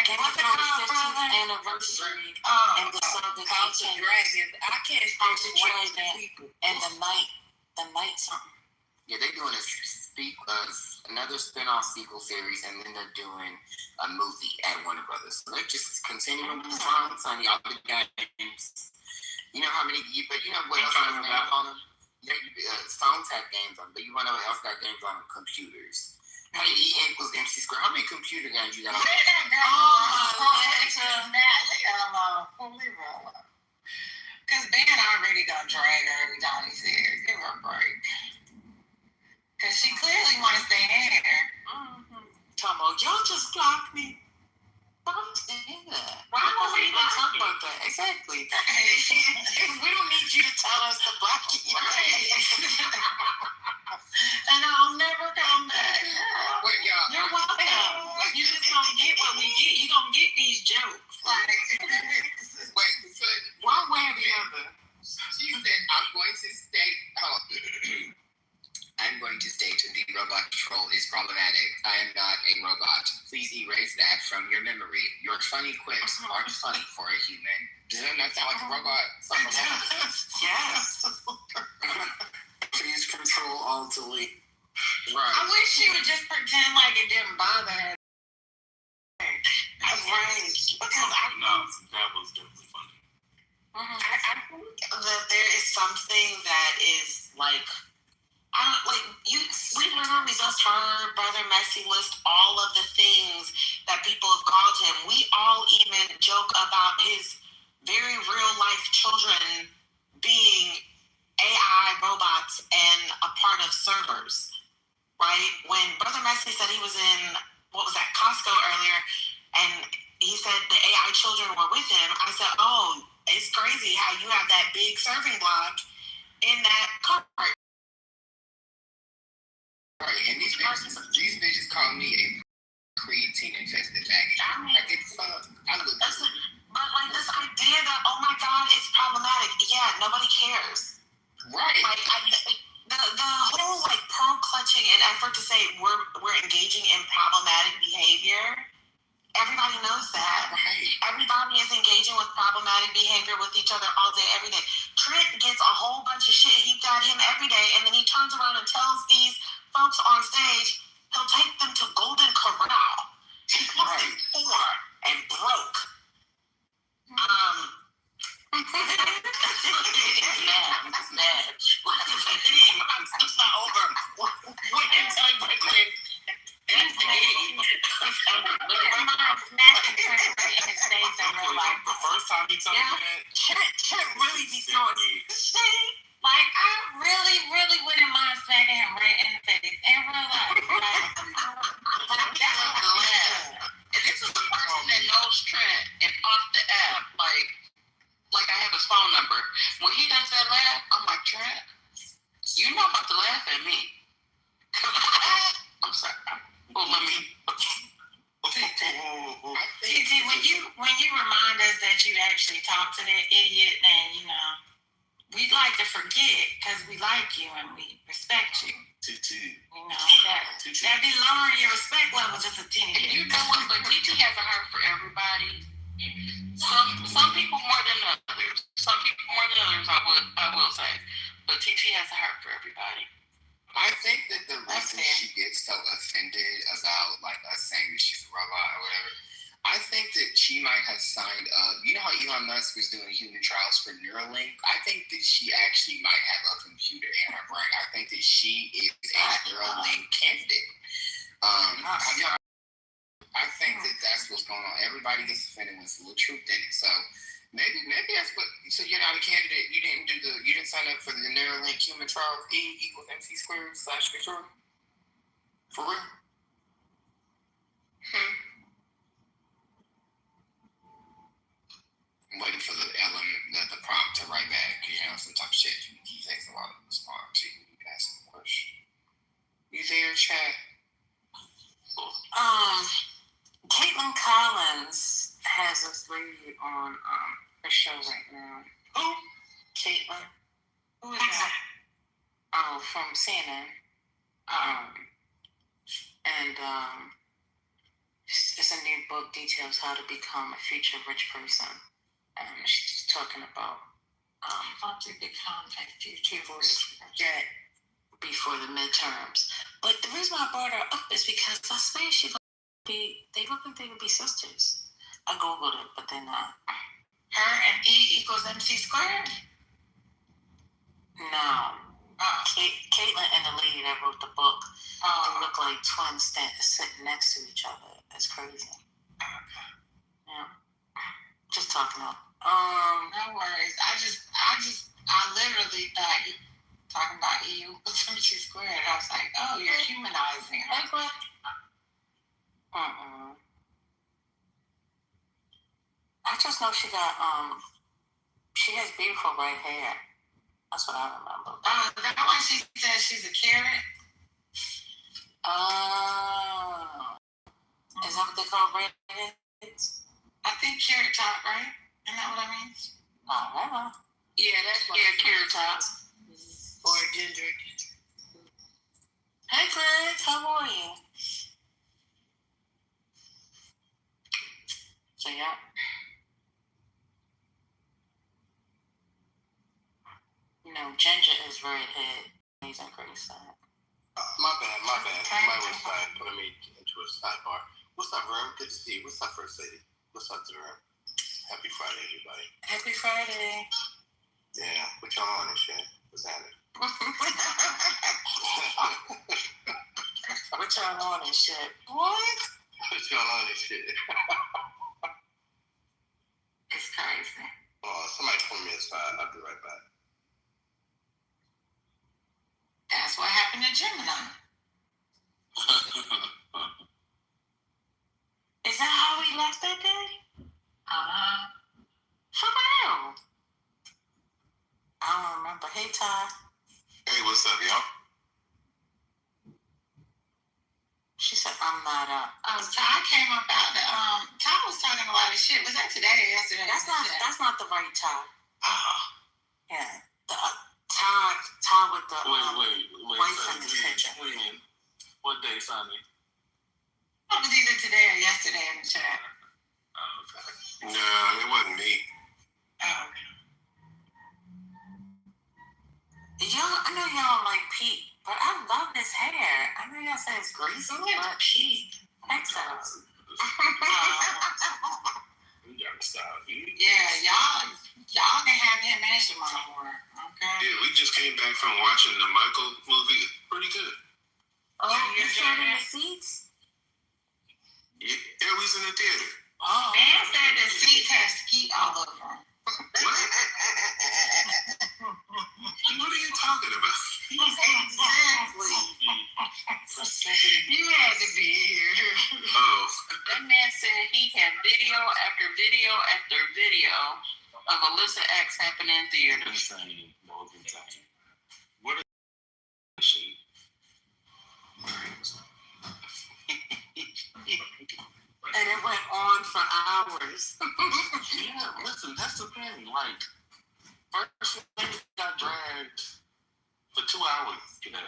P: Game of Thrones 15th anniversary and the Son of the
U: House of Dragons. I can't
P: House of
U: stand
P: Dragon
U: people.
P: And the night something.
I: Yeah, they're doing another spin-off sequel series, and then they're doing a movie at Warner Brothers. So they're just continuing with the Thrones on the other games. You know how many? But you know what else has games on them? Phones have games on them, but you want to know what else got games on them? Computers. Hey, E equals MC squared. How many computer games you got on there?
H: Because Ben already gonna drag her every time he's here. Give her a break. Because she clearly want to stay in here.
P: Come on, y'all just blocked me. Don't say that.
H: Why would we
P: even talk about that? Exactly. We don't need you to tell us to block you.
H: And I'll never come back.
I: Wait, y'all.
P: You're welcome. You just gonna get what we get. You gonna get these jokes.
I: Wait, so
P: one way or the other.
I: She said, I'm going to state. I'm going to state the robot troll is problematic. I am not a robot. Please erase that from your memory. Your funny quips aren't funny for a human. Does that not sound like a robot?
P: Yes.
R: Please control alt delete.
I: Right.
H: I wish she would just pretend like it didn't bother her.
P: Right. Because
M: that was definitely funny.
P: I think that there is something that is like, we literally just heard Brother Messi list all of the things that people have called him. We all even joke about his very real life children being AI robots and a part of servers.
H: right? When Brother Messi said he was in, what was that, Costco earlier, and he said the AI children were with him, I said, oh, it's crazy how you have that big serving block in that cart.
I: Right, and these bitches call me a creatine infested faggot. Like, it's I look.
H: But like this idea that, oh my God, it's problematic. Yeah, nobody cares.
I: Right.
H: Like the whole like pearl clutching and effort to say we're engaging in problematic behavior. Everybody knows that.
I: Right.
H: Everybody is engaging with problematic behavior with each other all day, every day. Trent gets a whole bunch of shit heaped at him every day, and then he turns around and tells these folks on stage he'll take them to Golden Corral. He calls them poor and broke.
V: It's mad. It's not over. What you telling Brooklyn? That's the
G: first time he told me that,
H: Trent really be throwing shit.
V: Like, I really wouldn't mind smacking him right in the face in real life. Like, that was the laugh. And this is the person that knows Trent and off the app. Like I have his phone number. When he does that laugh, I'm like, Trent, you're not about to laugh at me. I'm sorry. Well, let me.
H: TT, when you remind us that you actually talked to that idiot, then we'd like to forget because we like you and we respect you.
G: TT.
H: That be lowering your respect level just a teeny bit.
V: And you know what? But TT has a heart for everybody. Some people more than others. Some people more than others, I will say. But TT has a heart for everybody.
I: I think that the reason she gets so offended about like us saying that she's a robot or whatever, I think that she might have signed up. You know how Elon Musk was doing human trials for Neuralink? I think that she actually might have a computer in her brain. I think that she is a Neuralink candidate. I think that that's what's going on. Everybody gets offended when there's a little truth in it. So maybe that's what. So you're not a candidate. You didn't sign up for the Neuralink human trials. E=mc²/Kitover. For real? I'm waiting for the prompt to write back. Some type of shit. He takes a while to respond to you. Ask him a question. You there, chat?
U: Caitlin Collins has us lady on her show right now.
H: Who?
U: Caitlin.
H: Who is that?
U: From CNN. It's a new book, details how to become a future rich person. She's talking about how to become a future rich person before the midterms. But the reason why I brought her up is because I swear they look like they would be sisters. I googled it, but they're not.
H: Her and E=mc²?
U: No. Caitlin and the lady that wrote the book, they look like twins sitting next to each other. That's crazy. Yeah. Just talking about.
H: No worries. I literally thought you talking about E=mc². I was like, oh, you're humanizing her.
U: I just know she got she has beautiful red hair. That's what I remember.
H: That why she says she's a carrot?
U: Is that what they call redheads?
H: I think carrot top, right? Isn't that what I mean?
V: Yeah, that's carrot top.
H: Or ginger.
U: Hey Greg, how are you? So yeah. Ginger is redhead. Amazing, crazy sad.
A: My bad. Somebody was putting me into a sidebar. What's up, Verm? Good to see you. What's up, First Lady? What's up, Verm? Happy Friday, everybody.
U: Happy Friday.
A: Yeah, what y'all on and shit? What's happening?
U: What y'all on and shit? What?
A: What y'all on and shit?
U: It's crazy.
A: Oh, somebody pull me aside. I'll be right back.
H: That's what happened to Gemini.
P: Ty.
A: Hey, what's up, y'all?
P: She said, I'm not up.
H: Ty came up out the, Ty was talking a lot of shit. Was that today or yesterday?
P: That's not the right Ty. Yeah. The Ty with the
T: Wait,
P: white feminist picture.
T: What day, Sonny?
H: It was either today or yesterday in the chat.
A: No, it wasn't me.
H: Oh.
P: I know y'all like Pete, but I love his hair. I know y'all say it's greasy, but Pete. Excellent.
T: You gotta stop.
H: Yeah, y'all can have him and Shimon more. Okay.
A: Yeah, we just came back from watching the Michael movie. Pretty good.
P: Oh, you sat in the seats?
A: Yeah, we was in the theater.
H: Oh. Man said the seats have skeet all over them.
A: What are you talking about?
H: Exactly. You had to be here.
A: Oh.
V: That man said he had video after video after video of Alyssa X happening in theaters.
T: What is she?
P: And it went on for hours.
T: Yeah, listen, that's the thing. Like, first lady got dragged for 2 hours today.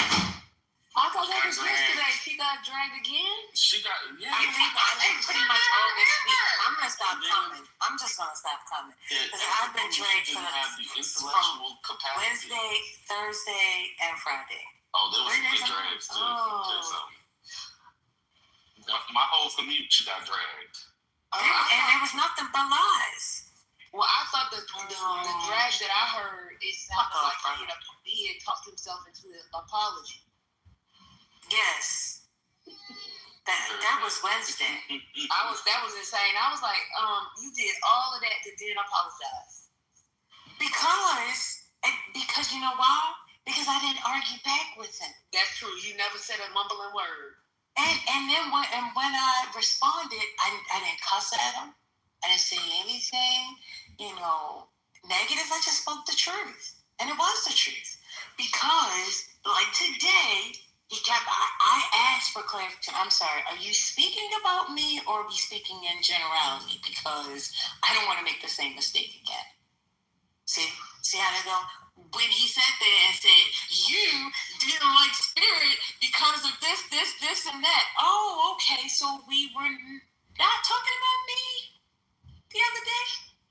P: I thought that was yesterday. She got dragged again?
T: She got, yeah.
P: I think pretty much all this week. I'm going to stop coming. I'm just going to stop coming. Because I've been dragged from Wednesday, Thursday, and Friday.
T: Oh, there was some big drags, too. My whole commute, she got dragged.
P: And there was nothing but lies.
B: Well, I thought the drag that I heard, it sounded like he had talked himself into an apology.
P: Yes. That was Wednesday.
B: That was insane. I was like, you did all of that to then apologize.
P: Because you know why? Because I didn't argue back with him.
B: That's true. You never said a mumbling word.
P: And then when I responded, I didn't cuss at him. I didn't say anything, negative. I just spoke the truth. And it was the truth. Because, like today, I asked for clarification. I'm sorry, are you speaking about me or are you speaking in generality? Because I don't want to make the same mistake again. See how they go? When he sat there and said, you didn't like Spirit because of this, and that. Oh, okay, so we were not talking about me the other day?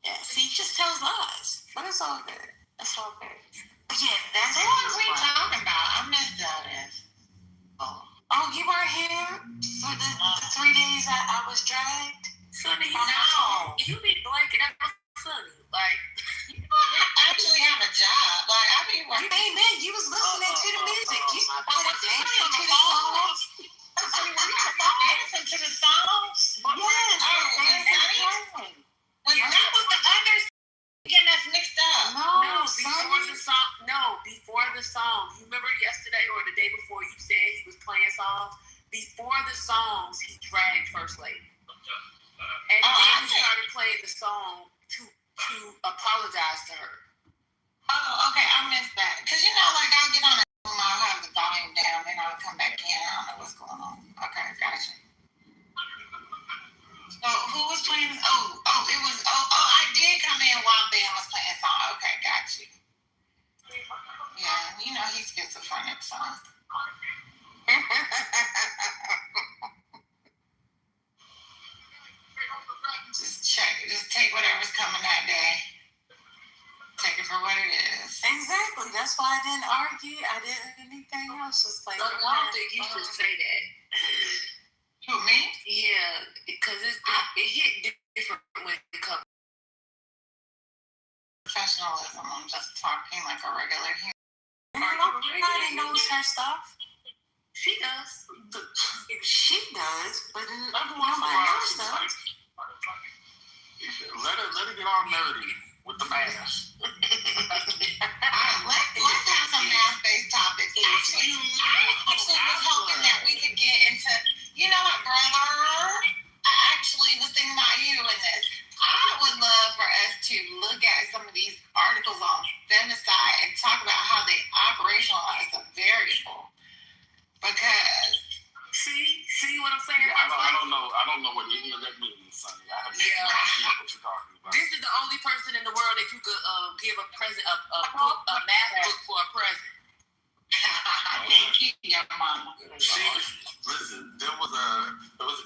P: Yeah, see, just tells lies. But it's all good. It's all good. But yeah, that's
H: what was we talking about? I missed all this.
P: Oh, you weren't here for the 3 days I was dragged?
V: Sonny,
H: no.
V: You be blanking out, Sonny. Like,
H: I actually have a job. Like, I be working.
P: You was listening to the music. You started dancing to the songs.
H: Dancing to the songs?
P: Yes.
H: That was the other getting us mixed up.
V: Before the song. You remember yesterday or the day before you said he was playing songs? Before the songs, he dragged First Lady. And then he started playing the song to apologize to her.
H: Oh, okay, I missed that. Because, I'll get on and I'll have the volume down, then I'll come back in. I don't know what's going on. Okay, gotcha. So, who was playing? I did come in while Ben was playing a song. Okay, got you. Yeah, he's schizophrenic, so. Just take whatever's coming that day. Take it for what it is.
P: Exactly. That's why I didn't argue. I didn't do anything else. Just like,
V: I don't think you should say that.
H: Who, me?
V: Yeah, because it hit different when it comes.
H: Professionalism. I'm just talking like a regular human.
P: Nobody knows her stuff.
V: She does.
P: She does, but
T: nobody else does. Let her get all nerdy with the math.
H: Let's have some math-based topics. Actually, I was hoping that we could get into, brother? I actually was thinking about you in this. I would love for us to look at some of these articles on femicide and talk about how they
U: This is the only person in the world that you could give a present, a math book for a present.
F: I can't keep your mama.
G: Listen, there was a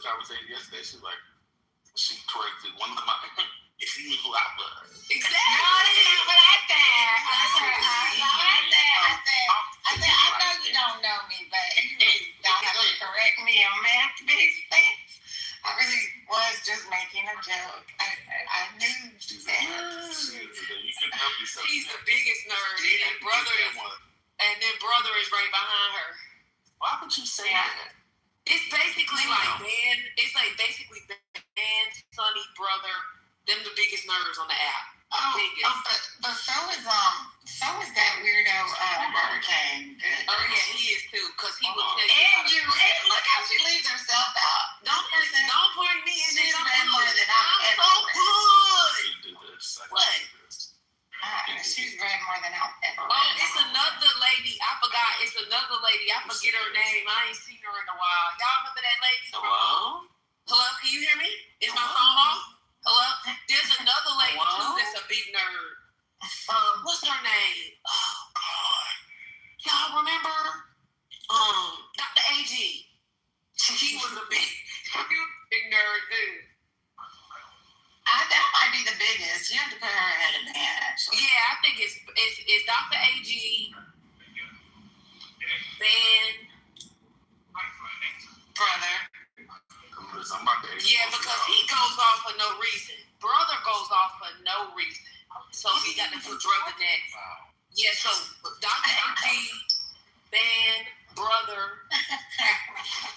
G: conversation yesterday. She corrected one of my. If you knew who I was.
U: Exactly.
F: No, that's not what I said. I said, I know you don't know me, but you don't have to correct me on math-based things. I really was just making a joke. I knew
G: She's you couldn't help yourself.
U: She's the biggest nerd, and then brother is right behind her.
G: Why would you say that?
U: It's basically basically Ben, Sonny, brother. Them the biggest nerds on the app.
F: But so is that weirdo Hurricane.
U: Oh yeah, he is too, because he will tell you.
F: And look how she leaves herself out.
U: Don't point me in this.
F: She's read more than
U: I'm
F: I've
U: so good.
F: What? She's read more than I've ever read.
U: Oh, it's another lady. I forgot. It's another lady. I forget her name. I ain't seen her in a while. Y'all remember that lady?
G: Hello?
U: Hello? Can you hear me? Is my phone off? Hello? There's another lady too that's a big nerd. What's her name? Oh God. Y'all remember? Dr. AG. He was a big nerd dude.
F: That might be the biggest. You have to put her ahead of Dan, actually.
U: Yeah, I think it's Dr. AG, Ben, brother. Yeah, because he goes off for no reason. Brother goes off for no reason. So he got to put brother next. Yeah, so Dr. AG, Ben, brother.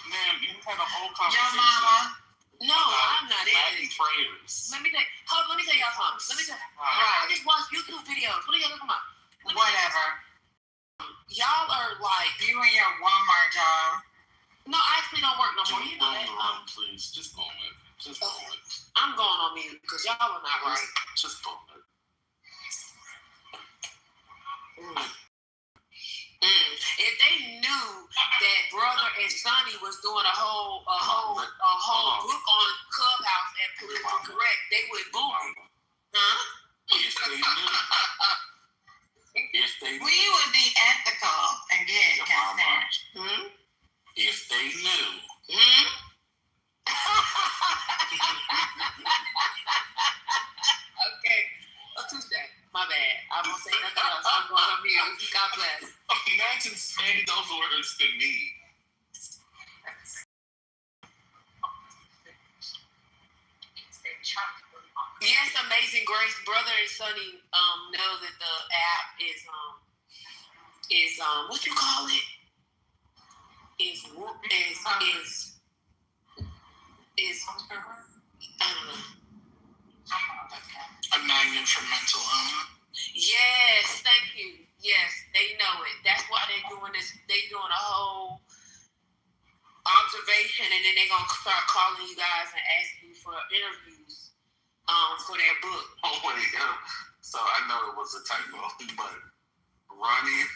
G: Man, you had a whole conversation.
F: Your mama.
U: No, I'm not in
G: it. Prayers.
U: Let me tell y'all something. I just watch YouTube videos. What are y'all talking about?
F: Whatever.
U: Y'all are like
F: you and your Walmart job.
U: No, I actually don't work no more. You know that.
G: Please, just go on it. Just go on it.
U: I'm going on mute because y'all are not right.
G: Just go on it.
U: If they knew that brother and Sonny was doing a whole book on Clubhouse and politically correct, they would boom it. Huh?
G: If they knew.
F: We would be ethical and get consent.
G: If they knew.
U: Okay. Tuesday. My bad. I won't say nothing else. I'm going on mute. God bless.
G: Imagine saying those words to me.
U: Yes, Amazing Grace, brother and Sonny know that the app is what you call it? Is I don't know.
R: A magnet for mental health.
U: Yes, thank you. Yes, they know it. That's why they're doing this. They're doing a whole observation, and then they're gonna start calling you guys and asking you for interviews for their book.
G: Oh wait, so I know it was a typo, but Ronnie and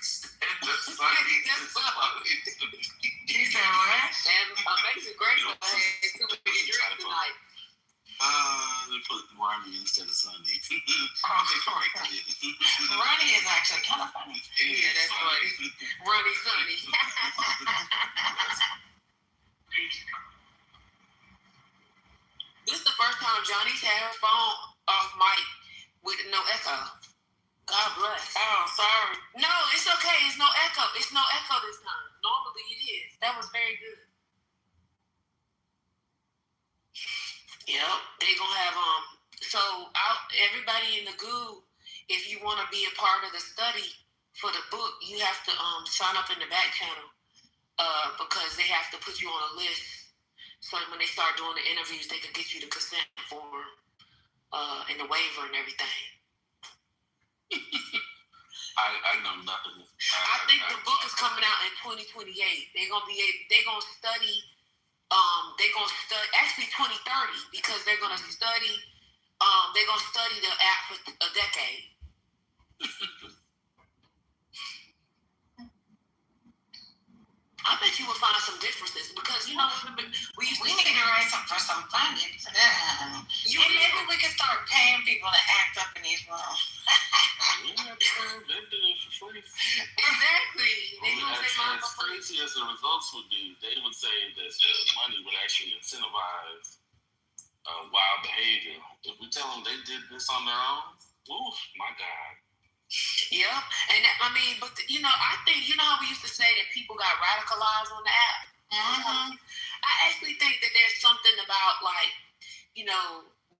G: the Sonny is funny.
F: You said what?
U: And Amazing Grace had too many drinks tonight.
G: They put Ronnie instead of Sonny.
F: Ronnie is actually kind of funny.
U: Yeah, that's funny. Ronnie Sonny. This is the first time Johnny's had her phone off mic with no echo. God bless.
F: Oh, sorry.
U: No, it's okay. It's no echo. It's no echo this time. Normally it is. That was very good. Yep, they gonna have everybody in the goo. If you want to be a part of the study for the book, you have to sign up in the back channel because they have to put you on a list. So when they start doing the interviews, they can get you the consent form and the waiver and everything.
G: I know nothing.
U: I think the book is coming out in 2028. They're gonna study. Actually 2030 because they're gonna study. They're gonna study the app for a decade. I bet you would find some differences because we used to
H: need to raise for some funding for that. Maybe we could start paying people to act up in these rooms.
G: They do it for free.
U: Exactly.
G: As crazy as the results would be, they would say that the money would actually incentivize wild behavior. If we tell them they did this on their own, oof, my God.
U: Yeah, and I think how we used to say that people got radicalized on the app.
H: Mm-hmm.
U: I actually think that there's something about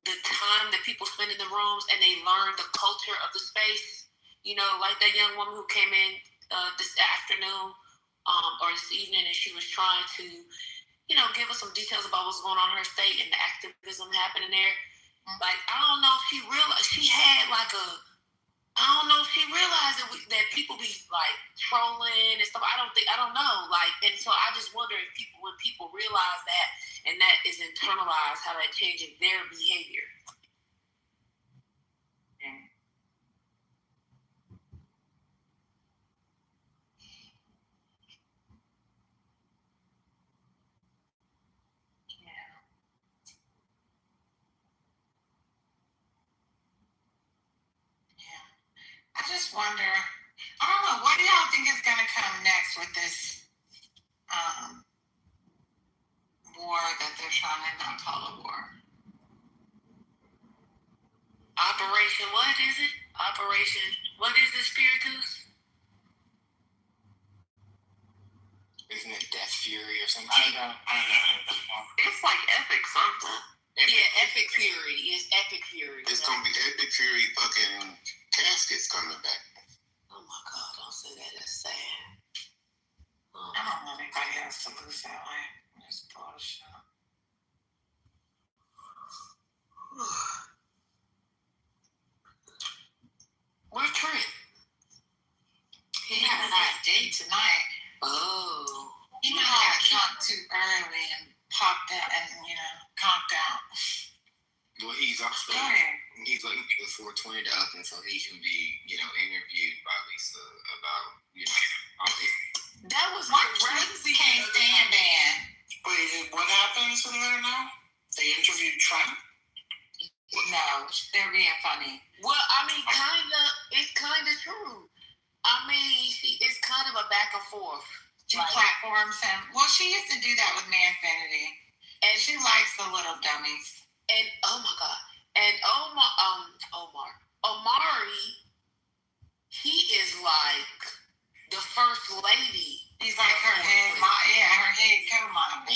U: the time that people spend in the rooms and they learn the culture of the space. Like that young woman who came in this afternoon or this evening, and she was trying to, give us some details about what's going on in her state and the activism happening there. Mm-hmm. Like, I don't know if she realized she had I don't know if she realized that people be like trolling and stuff. I don't know. And so I just wonder if when people realize that and that is internalized, how that changes their behavior.
H: I just wonder, I don't know, what do y'all think is going to come next with this war that they're trying to not call a war?
U: Operation, what is it? What is it, Spiritus?
I: Isn't it Death Fury or something?
U: I don't know.
H: It's like Epic something.
U: Epic Fury. It's Epic Fury.
J: It's going to be Epic Fury fucking caskets coming back.
U: Oh my God, don't say that. That's sad.
H: I don't want anybody else to lose that way. That's bullshit.
U: Where's Trent?
H: He had a nice date tonight.
U: Oh.
H: He might have got drunk too early and popped out and, conked out.
I: Well, he's also he's looking for the 420 to open so he can be, interviewed by Lisa about, all this.
U: That was
H: crazy. Can't stand Dan.
R: Wait, what happens in there now? They interviewed Trump?
H: No, they're being funny.
U: Well, it's kind of true. It's kind of a back and forth.
H: She platforms him. Well, she used to do that with Manfinity. And she likes the little dummies.
U: And, oh my God. And Omari, he is like the first lady.
H: He's like her head co-mom.
U: I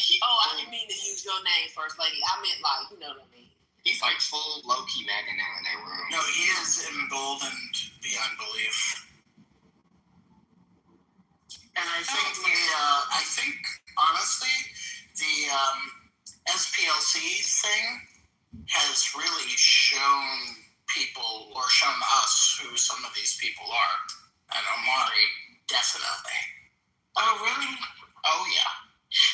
U: didn't mean to use your name, First Lady. I meant you know what I mean.
I: He's like full low-key MAGA now in that room.
R: No, he is emboldened beyond belief. And I think honestly, the SPLC thing has really shown people, or shown us, who some of these people are. And Omari, definitely.
H: Oh, really?
R: Oh, yeah.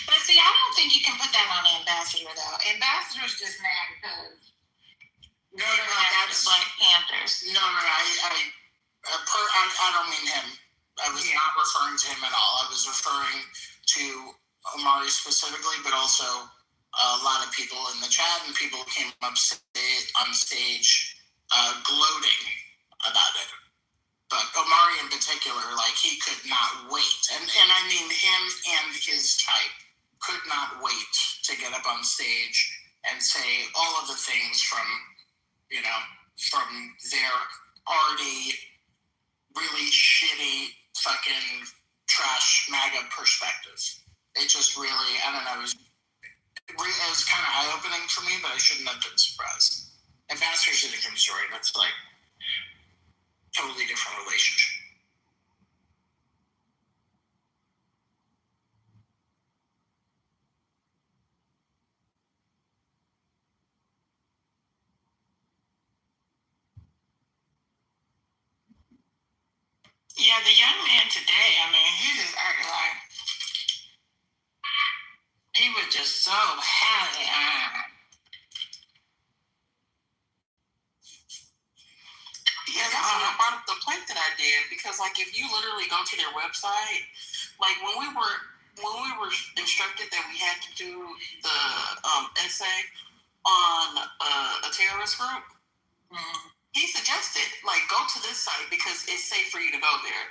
H: But see, I don't think you can put that on Ambassador, though. Ambassador's just mad because that's Black Panthers.
R: No, I don't mean him. I was not referring to him at all. I was referring to Omari specifically, but also a lot of people in the chat and people who came up on stage gloating about it. But Omari in particular, he could not wait. And I mean him and his type could not wait to get up on stage and say all of the things from their already really shitty fucking trash MAGA perspective. It just really, I don't know, it was kind of eye-opening for me, but I shouldn't have been surprised. Ambassador's a different story. That's totally different relationship.
H: Yeah, the young man today, he just acted like he was just so happy.
V: Yeah, that's part of the point that I did, because if you literally go to their website, when we were
U: when we were instructed that we had to do the essay on a terrorist group, he suggested, like, go to this site because it's safe for you to go there.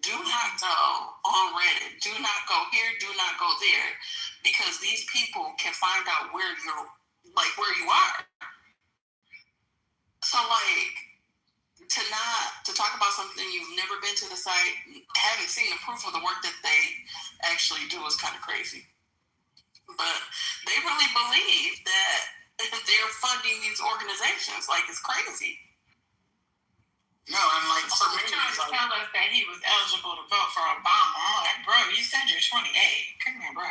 U: Do not go on Reddit. Do not go here. Do not go there, because these people can find out where you are. So, like, to talk about something you've never been to the site, haven't seen the proof of the work that they actually do is kind of crazy. But they really believe that they're funding these organizations. Like, it's crazy.
R: No, and like for me, trying to tell us that he was eligible to vote for Obama. I'm like, bro, you said you're 28. Come here, bro.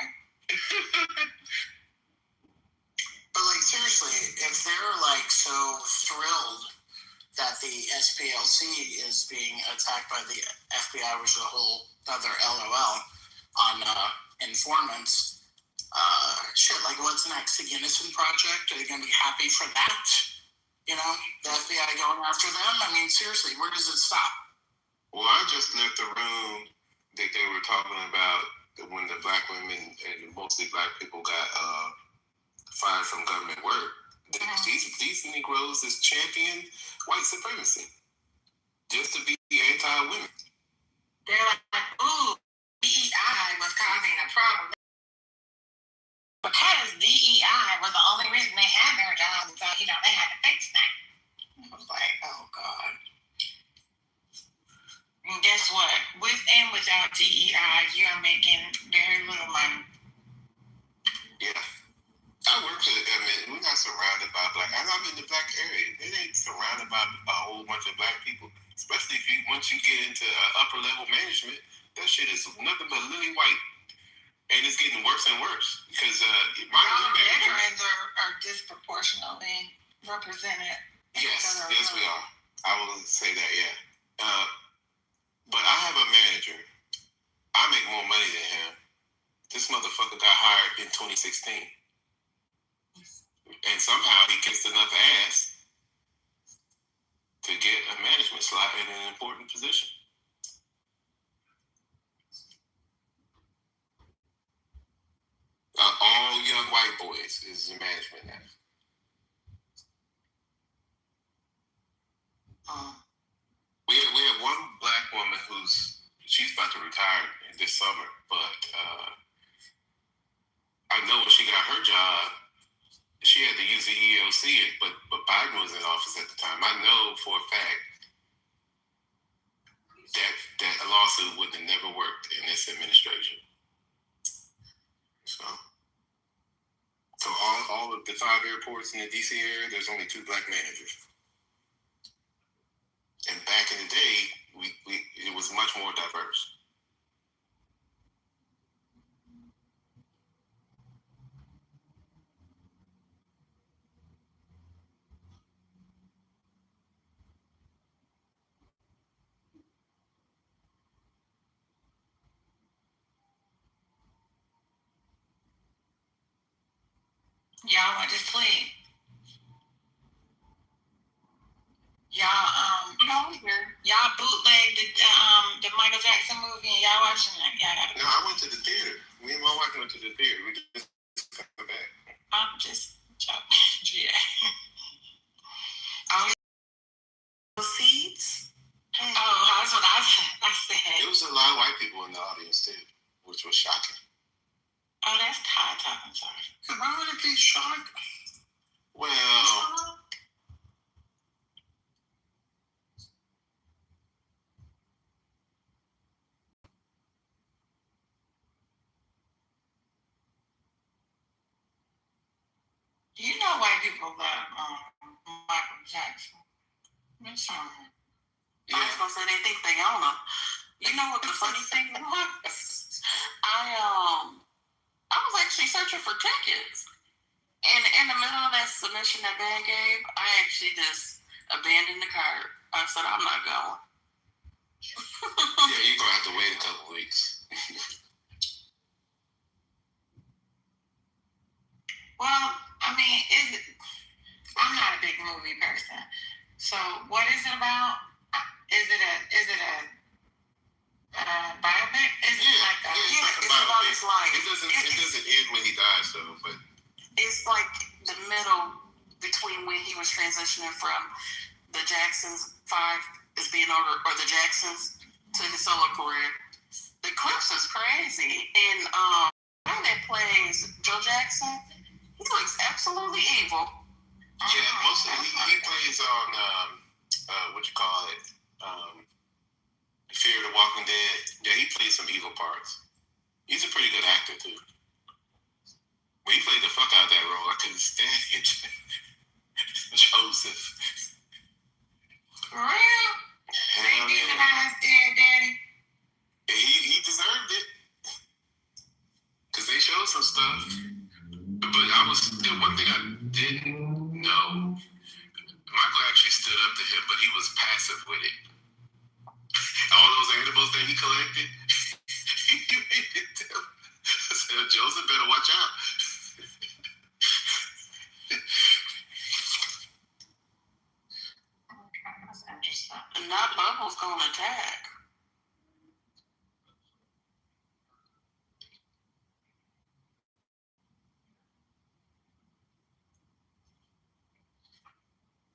R: But like seriously, if they're like so thrilled that the SPLC is being attacked by the FBI, which is a whole other LOL on informants, shit, like what's next? The Innocent Project? Are they going to be happy for that? You know, the FBI going after them? I mean, seriously, where does it stop?
A: Well, I just left the room that they were talking about when the black women and mostly black people got fired from government work. These Negroes is champion white supremacy just to be anti-women.
R: They're like, ooh, DEI was causing a problem. Because DEI was the only reason they had their job, so, you know, they had to fix that. I was like, oh, God. And guess what? With and without DEI, you are making very little money.
A: Yeah. I work for the government. We're not surrounded by black. I'm in the black area. It ain't surrounded by a whole bunch of black people. Especially once you get into upper level management, that shit is nothing but lily white. And it's getting worse and worse because
R: veterans are disproportionately represented.
A: Yes, we are. I will say that, yeah. But I have a manager. I make more money than him. This motherfucker got hired in 2016. And somehow he kissed enough ass to get a management slot in an important position. All young white boys is in management now. We have one black woman she's about to retire this summer, but I know when she got her job, she had to use the ELC, but Biden was in office at the time. I know for a fact that a lawsuit would have never worked in this administration. So all of the 5 airports in the DC area, there's only 2 black managers. And back in the day, it was much more diverse.
R: Y'all went to sleep. Y'all bootlegged the Michael Jackson movie and y'all watching it.
A: No, I went to the theater. Me and my wife went to the theater. We just come back.
R: I'm just joking. Yeah. Only seats? Oh, that's what I said.
A: There was a lot of white people in the audience too, which was shocking.
R: Oh, that's Ty talking, sorry. Why would it be shocking?
A: Well,
R: you know white people love Michael Jackson. I'm sorry.
U: I was gonna say they think they own him. You know what the funny thing was? I was actually searching for tickets. And in the middle of that submission that Ben gave, I actually just abandoned the cart. I said, I'm not going.
A: Yeah, you're going to have to wait a couple weeks.
R: Well, I mean, I'm not a big movie person. So what is it about? Is it a
H: biopic? Is it like a,
A: it's
H: about his life.
A: It doesn't end when he dies though, but
H: it's like the middle between when he was transitioning from the Jacksons 5 is being ordered, or the Jacksons to his solo career. The clips is crazy, and the guy that plays Joe Jackson, he looks absolutely evil.
A: Yeah, mostly he plays on what you call it, Fear of the Walking Dead. Yeah, he plays some evil parts. He's a pretty good actor too. When he played the fuck out of that role, I couldn't stand it. Joseph.
H: For real? They demonized Dead Daddy.
A: He deserved it. Cause they showed some stuff. But the one thing I didn't know, Michael actually stood up to him, but he was passive with it. All those animals that he collected, he made it tell. I said, Joseph better watch out.
H: Okay, that's interesting. And not Bubbles gonna attack.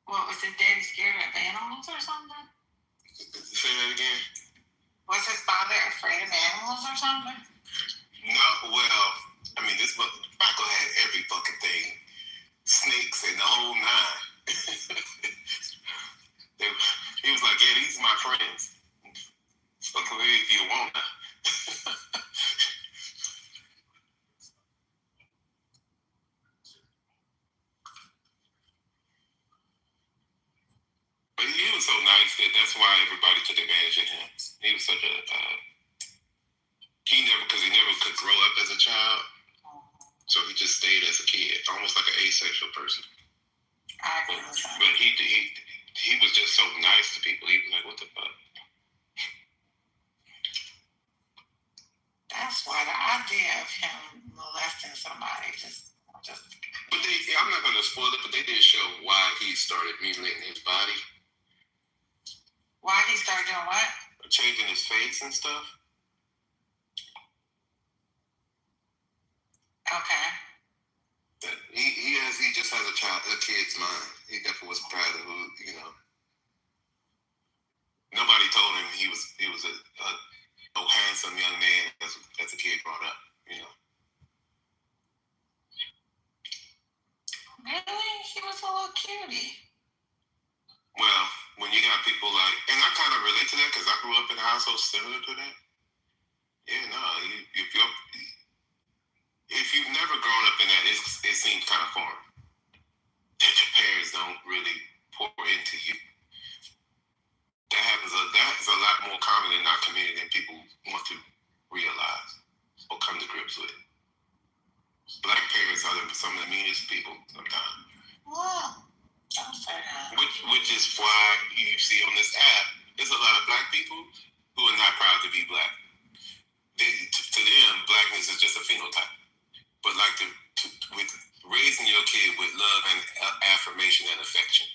H: What was his daddy scared of animals or something?
A: Say that again.
H: Was his father afraid of animals or something?
A: No, well, I mean, Michael had every fucking thing. Snakes and the whole nine. He was like, yeah, these are my friends. Fuck with me if you want. But he was so nice that's why everybody took advantage of him. He was such a he never could grow up as a child, so he just stayed as a kid, almost like an asexual person. But he was just so nice to people. He was like, what the fuck?
H: That's why the idea of him molesting somebody just.
A: But I'm not going to spoil it, but they did show why he started mutilating his body.
H: Why he started doing what?
A: Changing his face and stuff.
H: Okay.
A: He just has a kid's mind. He definitely was proud of who, Nobody told him he was a handsome young man as a kid growing up,
H: Really? He was a little cutie.
A: Well, when you got people like, and I kind of relate to that because I grew up in a household similar to that. Yeah, no, if you've never grown up in that, it seems kind of foreign that your parents don't really pour into you. That is a lot more common in our community than people want to realize or come to grips with. Black parents are some of the meanest people sometimes.
H: Wow. Don't say that.
A: Which is why you see on this app, there's a lot of black people who are not proud to be black. To them, blackness is just a phenotype. But like with raising your kid with love and affirmation and affection.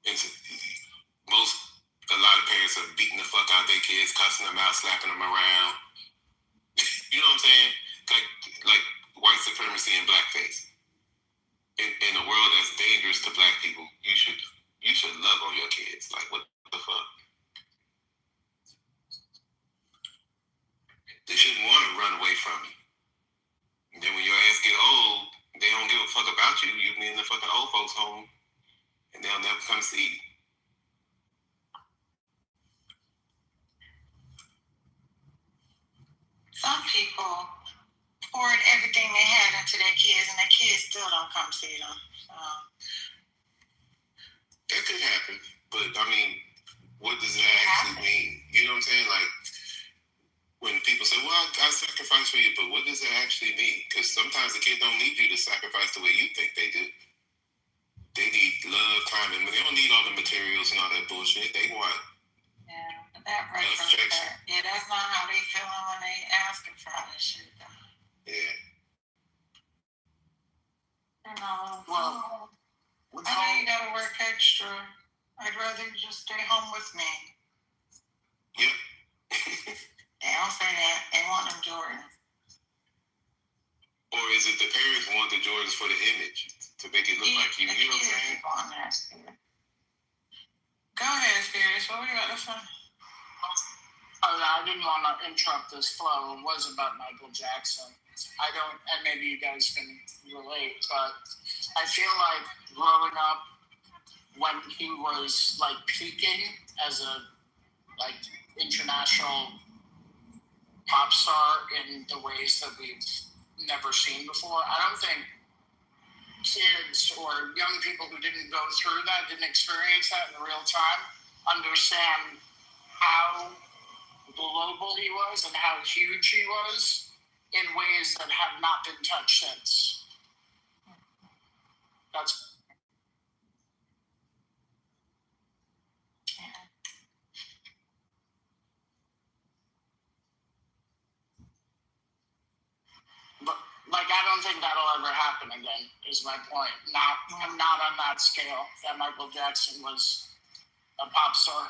A: And a lot of parents are beating the fuck out their kids, cussing them out, slapping them around. You know what I'm saying? Like white supremacy and blackface. In a world that's dangerous to black people, you should love on your kids. Like, what the fuck? They shouldn't want to run away from you. And then when your ass get old, they don't give a fuck about you. You be in the fucking old folks' home, and they'll never come see you.
H: Some people poured everything they had into their kids, and their kids still don't come see them.
A: That could happen, but I mean, what does that actually mean? You know what I'm saying? Like, when people say, well, I sacrifice for you, but what does that actually mean? Because sometimes the kids don't need you to sacrifice the way you think they do. They need love, time, and they don't need all the materials and all that bullshit. They want
H: that affection. Yeah, that's not how they feeling when they asking for all this shit.
A: Yeah.
H: Well, I know you gotta work extra. I'd rather you just stay home with me.
A: Yep.
H: They don't say that. They want them Jordans.
A: Or is it the parents want the Jordans for the image to make it look like you? You know what I'm saying?
H: Go ahead, Spirits. What were you about to say?
R: Oh, no, I didn't want to interrupt this flow. It was about Michael Jackson. I don't, and maybe you guys can relate, but I feel like growing up when he was like peaking as a like international pop star in the ways that we've never seen before. I don't think kids or young people who didn't go through that, didn't experience that in real time, understand how global he was and how huge he was in ways that have not been touched since. That's but like I don't think that'll ever happen again, is my point. Not on that scale that Michael Jackson was a pop star.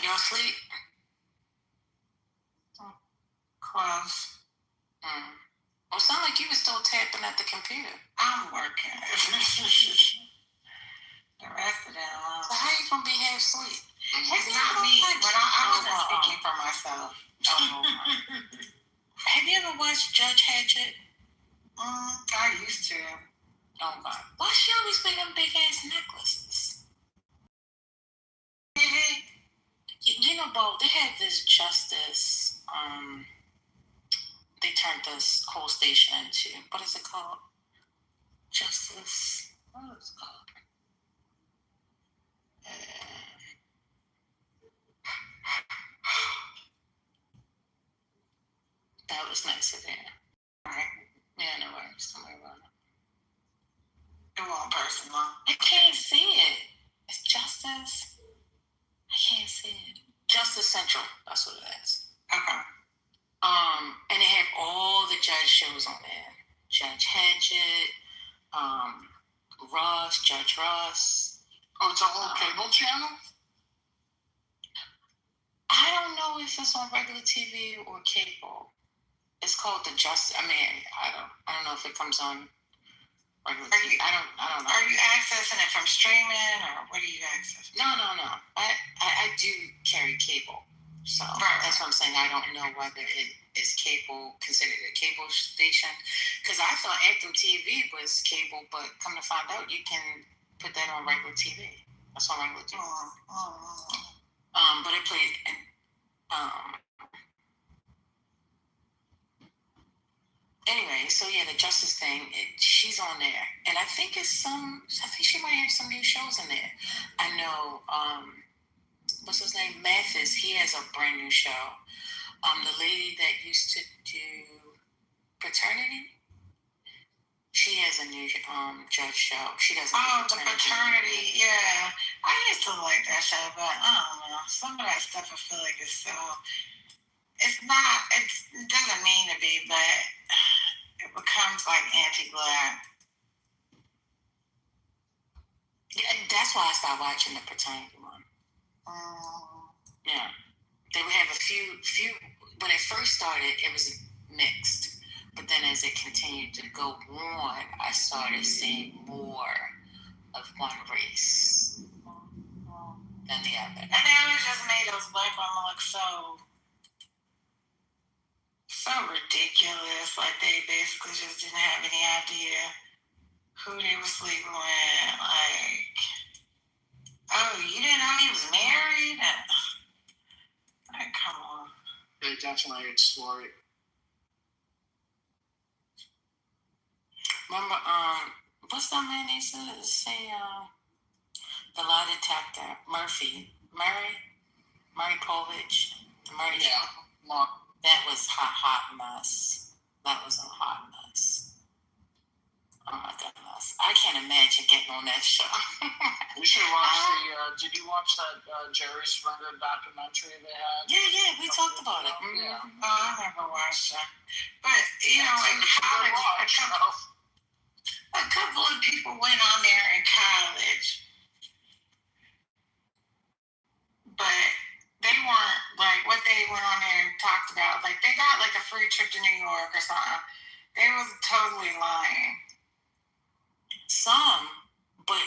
H: You asleep? Close.
U: Well, it sounded like you were still tapping at the computer.
H: I'm working. The rest of them.
U: So how you gonna be half asleep?
H: It's not me. But I wasn't speaking for myself.
U: Have you ever watched Judge Hatchet?
H: I used to.
U: Oh God. Why she always wear them big ass necklaces? You know, Bo, they had this justice. They turned this whole station into, what is it called? Justice. What is it called? That was nice of him. Right? Yeah, no worries. Don't worry about it.
H: It won't personal.
U: I can't see it. It's Justice. I can't see it. Justice Central. That's what it is.
H: Okay.
U: And it had all the judge shows on there. Judge Hatchet, Ross, Judge Ross.
R: Oh, it's a whole cable channel?
U: I don't know if it's on regular TV or cable. It's called the Justice. I mean, I don't know if it comes on regular TV. I don't know.
H: Are you accessing it from streaming or what are you accessing?
U: No. I do carry cable. So that's what I'm saying. I don't know whether it is cable, considered a cable station. Because I thought Anthem TV was cable, but come to find out, you can put that on regular TV. That's on regular TV. But it played. Anyway, so yeah, the Justice thing, she's on there. And I think she might have some new shows in there. I know, what's his name? Mathis, he has a brand new show. The lady that used to do Paternity, she has a new judge show. She doesn't do
H: the Paternity, yeah. I used to like that show, but I don't know. Some of that stuff I feel like it's so... It doesn't mean to be, but it becomes like anti-Black.
U: Yeah, that's why I stopped watching the Paternity one. Yeah. They would have a few, when it first started, it was mixed. But then as it continued to go on, I started seeing more of one race than the other.
H: And they always just made those Black women look so ridiculous. Like they basically just didn't have any idea who they were sleeping with. Like, Oh, you didn't know he was married? Like, come on.
R: They definitely explore it.
P: Remember, what's that man they say, the lie detector, Murray Povich.
R: Yeah, Mark.
P: That was hot mess. That was a hot mess. Oh my goodness. I can't imagine getting on that show.
R: You should watch did you watch that Jerry Springer documentary they had?
P: Yeah, we talked about it.
R: Yeah.
H: Oh, I never watched that. But, you know, in college, a couple of people went on there in college, but they weren't, like, what they went on there and talked about. Like, they got, like, a free trip to New York or something. They was totally lying.
P: Some, but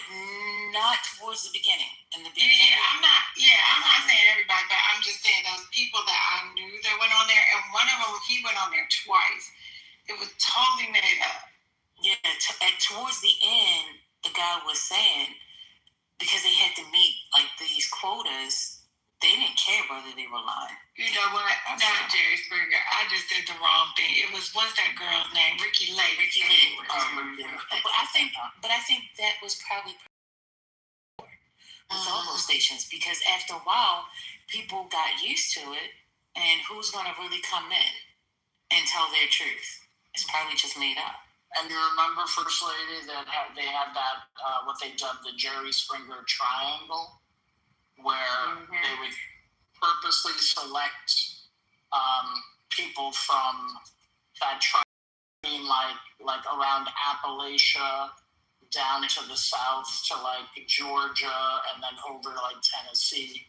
P: not towards the beginning. In the beginning.
H: I'm not saying everybody, but I'm just saying those people that I knew that went on there, and one of them, he went on there twice. It was totally made up.
P: Yeah, towards the end, the guy was saying, because they had to meet, like, these quotas, they didn't care whether they were lying.
H: You know what? Not Jerry Springer. I just said the wrong thing. It was, what's that girl's name? Ricky Lake.
P: But I think that was probably with all those stations, because after a while, people got used to it, and who's going to really come in and tell their truth? It's probably just made up.
R: And you remember, First Lady, that they had that, what they dubbed the Jerry Springer Triangle, where they would purposely select people from that triangle, like around Appalachia, down to the south to like Georgia, and then over to like Tennessee.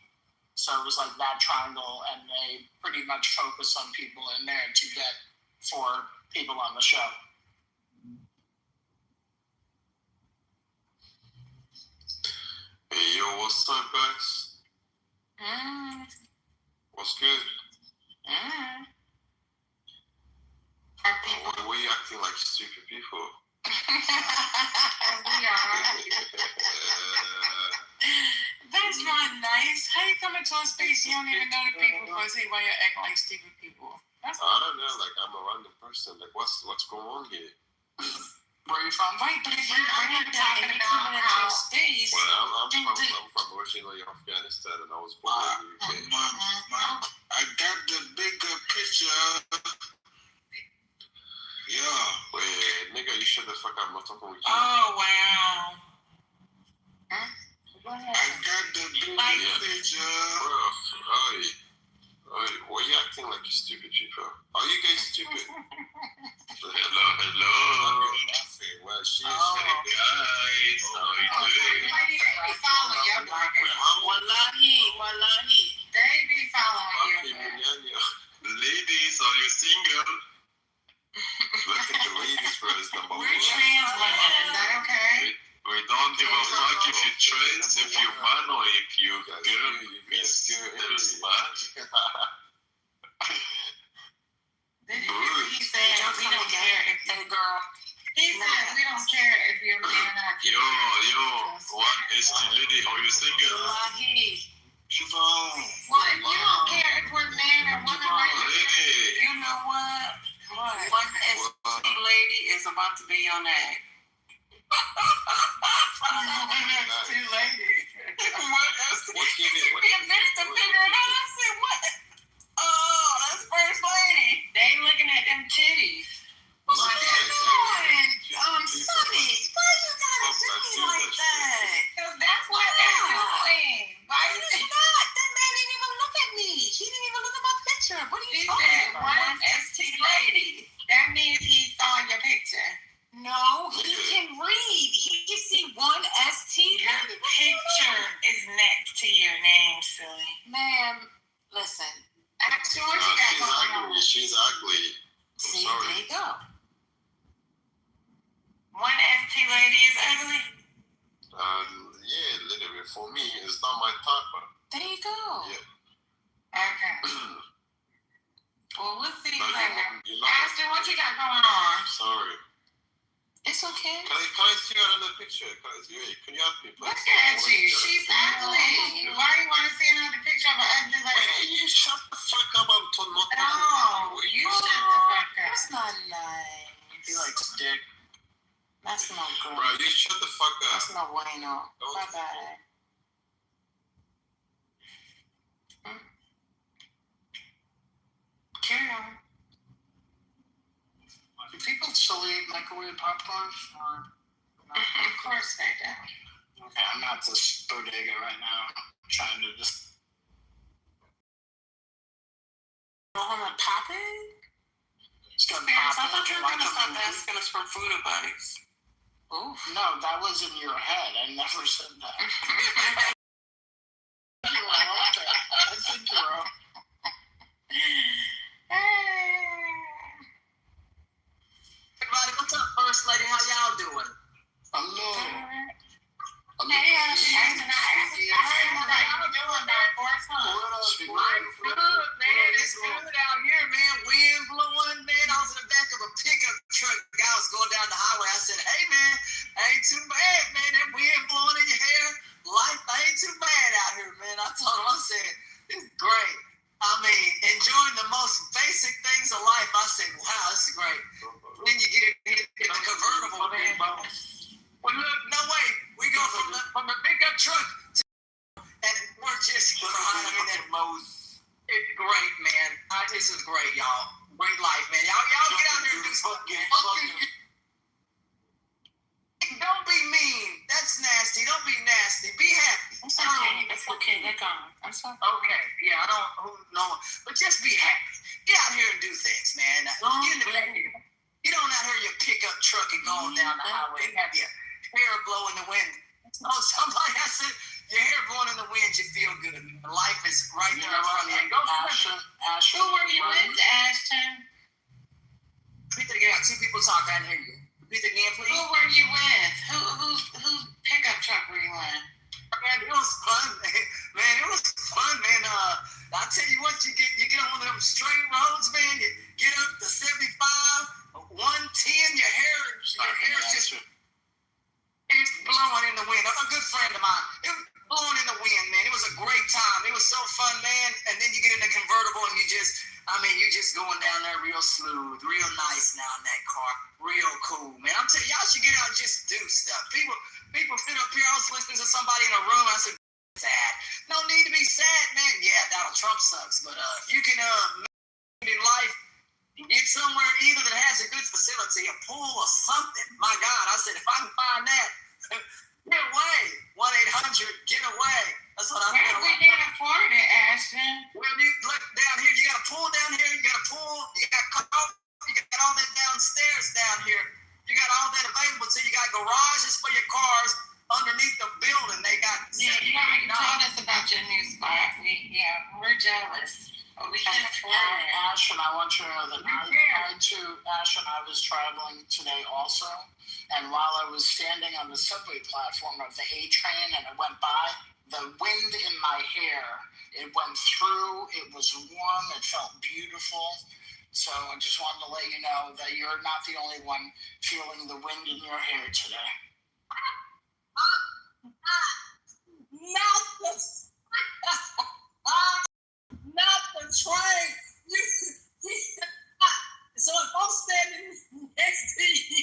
R: So it was like that triangle, and they pretty much focus on people in there to get for people on the show.
O: Hey, yo, what's up, guys? What's good? Why are you acting like stupid people?
H: We are. That's not nice. How you come into a space you don't even know the people for say why you're acting like stupid people?
O: I don't know, like I'm a random person. Like what's going on here?
R: Where are you from?
H: Right, but if you're talking about how space.
O: Well, I'm from originally Afghanistan, and I was born in the UK.
S: I got the bigger picture. Yeah.
O: Wait, nigga, you shut the fuck up. I'm not talking with you.
H: Oh, wow.
S: I got the bigger picture.
O: Bro, why are you acting like you stupid people? Are you guys stupid? Hello. Well, she's very guys. How are you doing?
P: Wallahi.
H: They be following you.
O: Ladies, are you single? Look at the ladies first, number one.
H: We're trans women, is that okay?
O: We don't give a fuck if you're trans, if you're man, or if you're girl. It's still smart.
H: He said we don't care if you're a girl. He said we don't care if you're a man or not.
O: Yo, one ST lady, are you single?
H: Wallahi. Well, if you don't care if we're man or woman, you know what? One ST lady is about to be your name. ST lady.
O: What's in it?
H: We a minute to figure it out. I said, what? Oh, that's First Lady. They ain't looking at them titties. What you doing? Sonny, why you gotta do me like that? Because that's what they're doing. Why you not? That man didn't even look at me. He didn't even look at my picture. What are you talking about? One ST lady. That means he saw your picture.
P: No, he can read. He can see one ST.
H: Your picture is next to your name, silly.
P: Ma'am, listen.
H: Ask her what you got going on.
O: She's ugly.
P: See, there you go.
H: One ST lady is ugly?
O: Yeah, a little bit. For me, it's not my type.
P: There you go.
O: Yeah.
H: Okay. Well, we'll see later.
O: You know,
H: Ashton, what you got going on?
O: sorry.
H: It's okay.
O: Can I see another picture? Can you help me, please?
H: Look at you. She's ugly. Why do you want to see another picture of an ugly lady?
O: You shut the fuck up. I'm talking about.
H: No, you shut the fuck up. That's not nice.
R: He likes dick.
H: That's not good.
O: Bro, you shut the fuck up.
H: That's not bueno. Bye-bye. Carry on.
R: Do people still eat microwave popcorn?
H: Of course they do.
R: Okay, I'm at this bodega right now, trying to just.
H: Go home and pop it?
R: It's gonna
H: Parents,
R: pop
H: I thought
R: it
H: you were
R: like
H: going to
R: a
H: stop
R: movie.
H: asking us for food buddies. Ooh.
R: No, that was in your head. I never said that. I think you're wrong.
L: Everybody, what's up, First Lady? How y'all doing?
R: Hello.
H: Hey, Ashton. How you doing about 4 times?
L: I'm good, man. It's good out here, man. Wind blowing, man. I was in the back of a pickup truck. I was going down the highway. I said, hey, man, ain't too bad, man. That wind blowing in your hair. Life ain't too bad out here, man. I told him, I said, it's great. I mean, enjoying the most basic things of life. I said, wow, this is great. Then you get in the convertible, man. Well, look, no way. We go from the pickup truck to, and we're just crying. I mean, it's great, man. This is great, y'all. Great life, man. Y'all get out here and do something. Don't be mean. That's nasty. Don't be nasty. Be happy.
H: It's okay. It's okay. They're gone. I'm sorry.
L: Okay. Yeah, I don't know. But just be happy. Get out here and do things, man. Get in the back. Get on out here in your pickup truck and go on down the highway and have your hair blow in the wind. Oh, somebody, I said, your hair blowing in the wind, you feel good. Life is right there in front of you. Go
R: Ashton.
H: Who were you with, Ashton?
L: Repeat it again. I got 2 people talking. I didn't hear you. Repeat it again, please.
H: Who were you with? Whose pickup truck were you in?
L: Man, it was fun, man. Man, it was fun, man. I tell you what, you get on one of them straight roads, man. You get up to 75, 110, your hair just it's blowing in the wind. A good friend of mine, it was blowing in the wind, man. It was a great time. It was so fun, man. And then you get in the convertible and you just going down there real smooth, real nice now in that car, real cool, man. I'm telling you, y'all should get out and just do stuff. People sit up here. I was listening to somebody in a room. I said, sad. No need to be sad, man. Yeah, Donald Trump sucks, but you can in life get somewhere either that has a good facility, a pool or something. My God, I said, if I can find that, get away. 1-800, get away. That's what I'm doing.
H: We can't afford it, Ashton.
L: Well, you look down here. You got a pool down here. You got a pool. You got coffee. You got all that downstairs down here. You got all that available. So you got garages for your cars underneath the building. They got.
H: Yeah, you already told us about your new spot. We're jealous. But we can't afford it.
R: Ashton, I want you to know that Ashton, I was traveling today also, and while I was standing on the subway platform of the A train and it went by, the wind in my hair, it went through, it was warm, it felt beautiful. So I just wanted to let you know that you're not the only one feeling the wind in your hair today.
L: Not the train. So if I'm standing next to you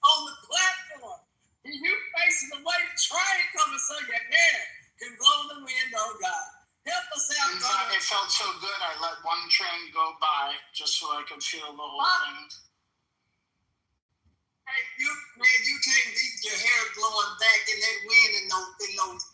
L: on the platform, and you facing the way the train coming, so your hair can blow in the wind. Oh God, help us out, God.
R: It felt so good. I let one train go by just so I could feel the whole thing.
L: Hey, you can't beat your hair blowing back in that wind in no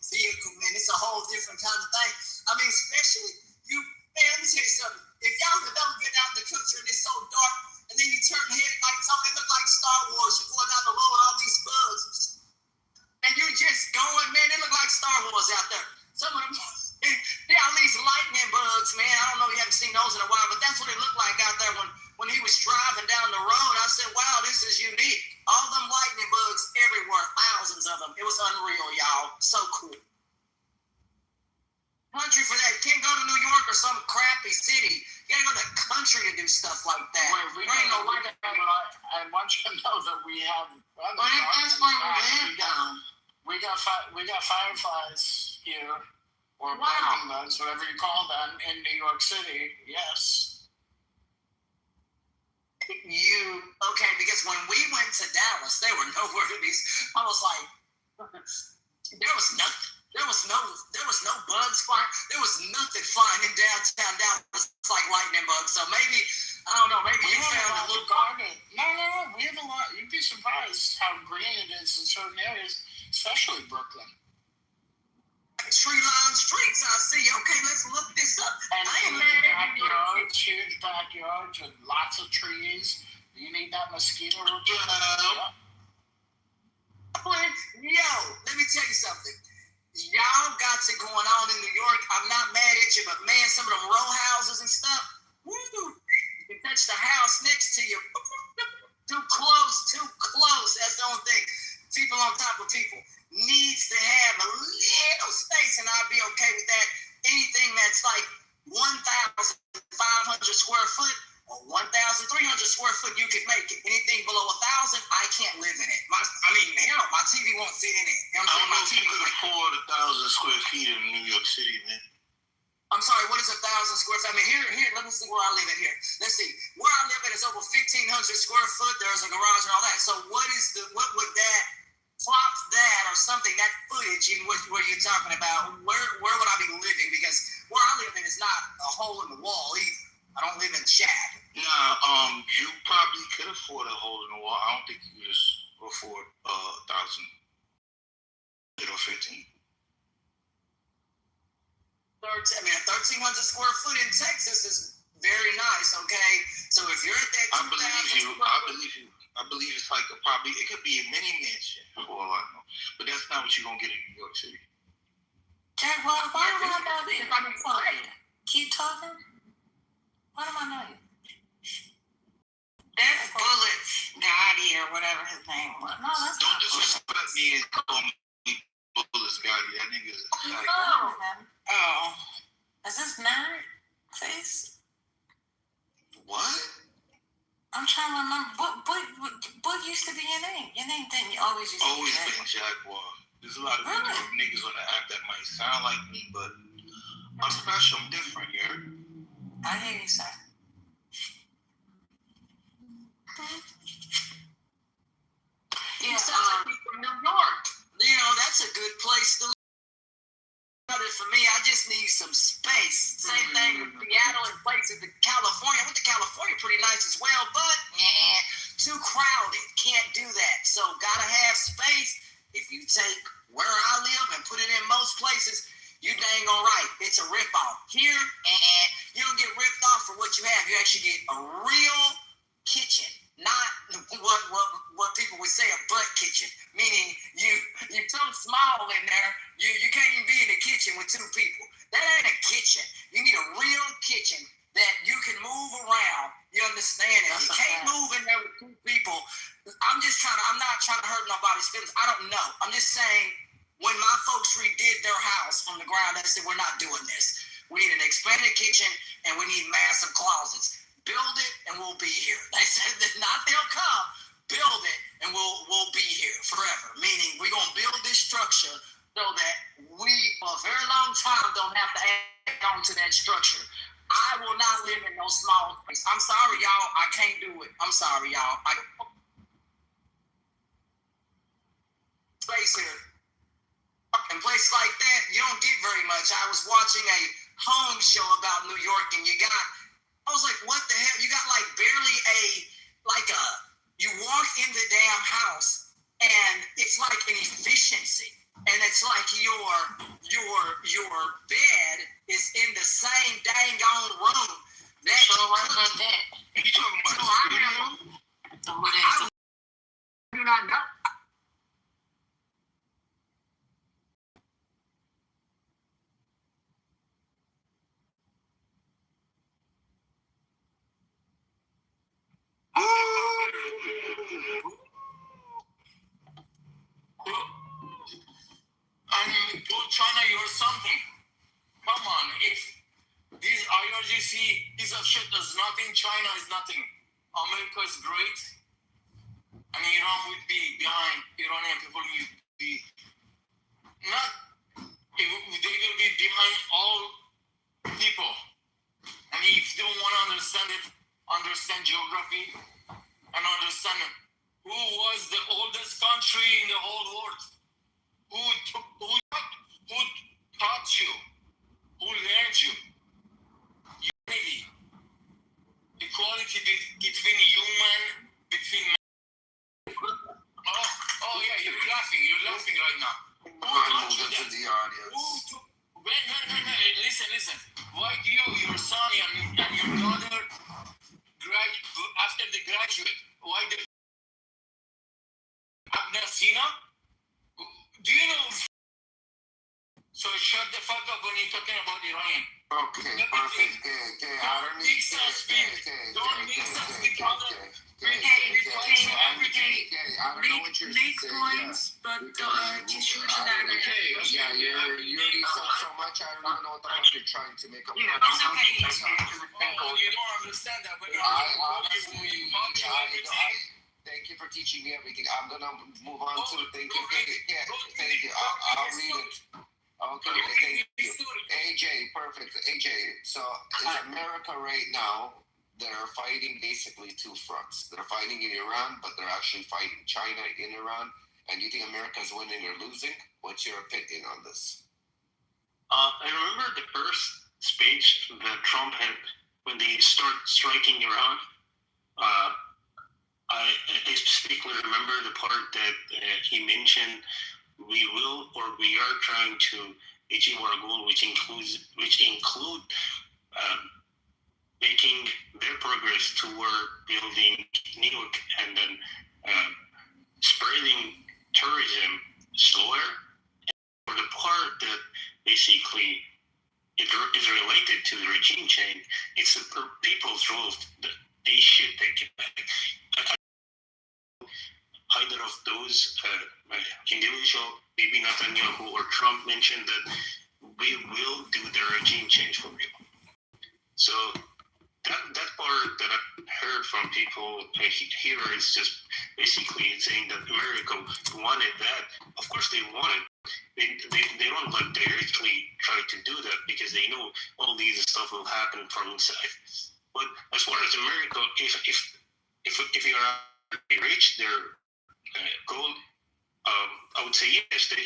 L: vehicle, man. It's a whole different kind of thing. I mean, especially you, man, let me tell you something. If y'all don't get out in the country and it's so dark, and then you turn headlights on, it look like Star Wars. You're going down the road with all these bugs. And you're just going, man, it look like Star Wars out there. Some of them, there are these lightning bugs, man. I don't know if you haven't seen those in a while, but that's what it looked like out there when he was driving down the road. I said, wow, this is unique. All them lightning bugs everywhere, thousands of them. It was unreal, y'all. So cool. Country for that. You can't go to New York or some crappy city. You gotta go to the country to do stuff like that.
R: I want you know that we have.
H: But if that's where we live, though.
R: We got fireflies here, or lightning bugs, whatever you call them, in New York City. Yes.
L: Okay, because when we went to Dallas, there were no worries. I was like, there was nothing. There was no bugs flying. There was nothing flying in downtown Dallas like lightning bugs. So maybe, I don't know, maybe you found a little garden.
R: No, we have a lot. You'd be surprised how green it is in certain areas, especially Brooklyn.
L: Tree-lined streets, I see. Okay, let's look this up.
R: And
L: I ain't mad at you.
R: Huge backyards with lots of trees. You need that mosquito repellent.
L: Yo, let me tell you something. Y'all got it going on in New York. I'm not mad at you, but man, some of them row houses and stuff. Woo, you touch the house next to you. Too close. That's the only thing. People on top of people needs to have a little space, and I'll be okay with that. Anything that's like 1,500 square foot or 1,300 square foot, you can make it. Anything below 1,000, I can't live in it. Hell, my TV won't fit in it.
S: I don't know if you could afford 1,000 square feet in New York City, man.
L: I'm sorry, what is 1,000 square feet? Here, let me see where I live at here. Let's see. Where I live at is over 1,500 square foot. There's a garage and all that. So what would that, plot that or something, that footage in what you're talking about, where would I be living? Because where I live in is not a hole in the wall either. I don't live in a shack.
S: Nah, you probably could afford a hole in the wall. I don't think you could just afford 1,000 or 15.
L: A 1,300 square foot in Texas is very nice, okay? So if you're at that,
S: I believe you. I believe it's like it could be a mini mansion for all I know. But that's not what you're going to get in New York City.
U: Jack, why am I not there? Keep talking. What am I not?
H: That's Bullets Gotti or whatever his name was.
U: No, that's
S: Don't disrespect me and call me Bullets Gotti. That nigga's like...
H: Oh.
U: Is this married face?
S: What?
U: I'm trying to remember. What used to be your name? Your name didn't always used to be
S: been Jaguar. There's a lot of niggas on the app that might sound like me, but I'm special. I'm different, yeah?
U: I hear you, sir.
L: You sound like you're from New York. You know, that's a good place to live. For me, I just need some space. Same thing with Seattle and places in California. I went to California, pretty nice as well, but too crowded. Can't do that. So gotta have space. If you take where I live and put it in most places, you dang all right. It's a rip-off. Here, you don't get ripped off for what you have. You actually get a real kitchen. Not what people would say a butt kitchen, meaning you're so small in there, you can't even be in the kitchen with two people. That ain't a kitchen. You need a real kitchen that you can move around. You understand it? You can't move in there with two people. I'm not trying to hurt nobody's feelings. I don't know. I'm just saying, when my folks redid their house from the ground, they said, we're not doing this. We need an expanded kitchen and we need massive closets. Build it and we'll be here. They said that they'll come, build it, and we'll be here forever. Meaning we're gonna build this structure so that we for a very long time don't have to add on to that structure. I will not live in no small place. I'm sorry, y'all. I can't do it. I'm sorry, y'all. Space here. In places like that, you don't get very much. I was watching a home show about New York, and I was like, what the hell? You got like barely you walk in the damn house and it's like an efficiency. And it's like your bed is in the same dang on room. That's right.
S: You talking about
L: I do not know.
R: China, you're something. Come on, if this IRGC piece of shit does nothing, China is nothing. America is great.
E: and Iran would be behind, Iranian people will be not, they will be behind all people. And if you don't want to understand geography and understand who was the oldest country in the whole world, who taught you, who learned you, unity, equality between human, between man. Oh yeah, you're laughing right now. Who taught you that? The audience. No, listen. Why do your son and your daughter after they graduate? Why they Abner Sina? Do you know? So shut the fuck up when you're talking about Iran.
J: Okay, perfect.
E: Don't mix us with other.
J: Make points, but just use that. Yeah, you already said so much. I don't even know what the fuck you're trying to make up.
E: Yeah, it's okay. Oh, you don't understand that.
J: Thank you for teaching me everything. I'm gonna move on to thank you. Thank you. I'll read it. Okay, thank you. AJ, perfect. AJ, so in America right now, they're fighting basically two fronts. They're fighting in Iran, but they're actually fighting China in Iran. And do you think America's winning or losing? What's your opinion on this?
C: I remember the first speech that Trump had when they start striking Iran. I specifically remember the part that he mentioned we are trying to achieve our goal, which include making their progress toward building nuke and then spreading tourism slower. And for the part that basically is related to the regime change, it's the people's rules that they should take it back. Either of those individual, maybe Netanyahu or Trump, mentioned that we will do the regime change for real. So that part that I've heard from people here is just basically saying that America wanted that. Of course they want it. They don't like directly try to do that because they know all these stuff will happen from inside. But as far as America, if you are reach their goal, I would say yes, they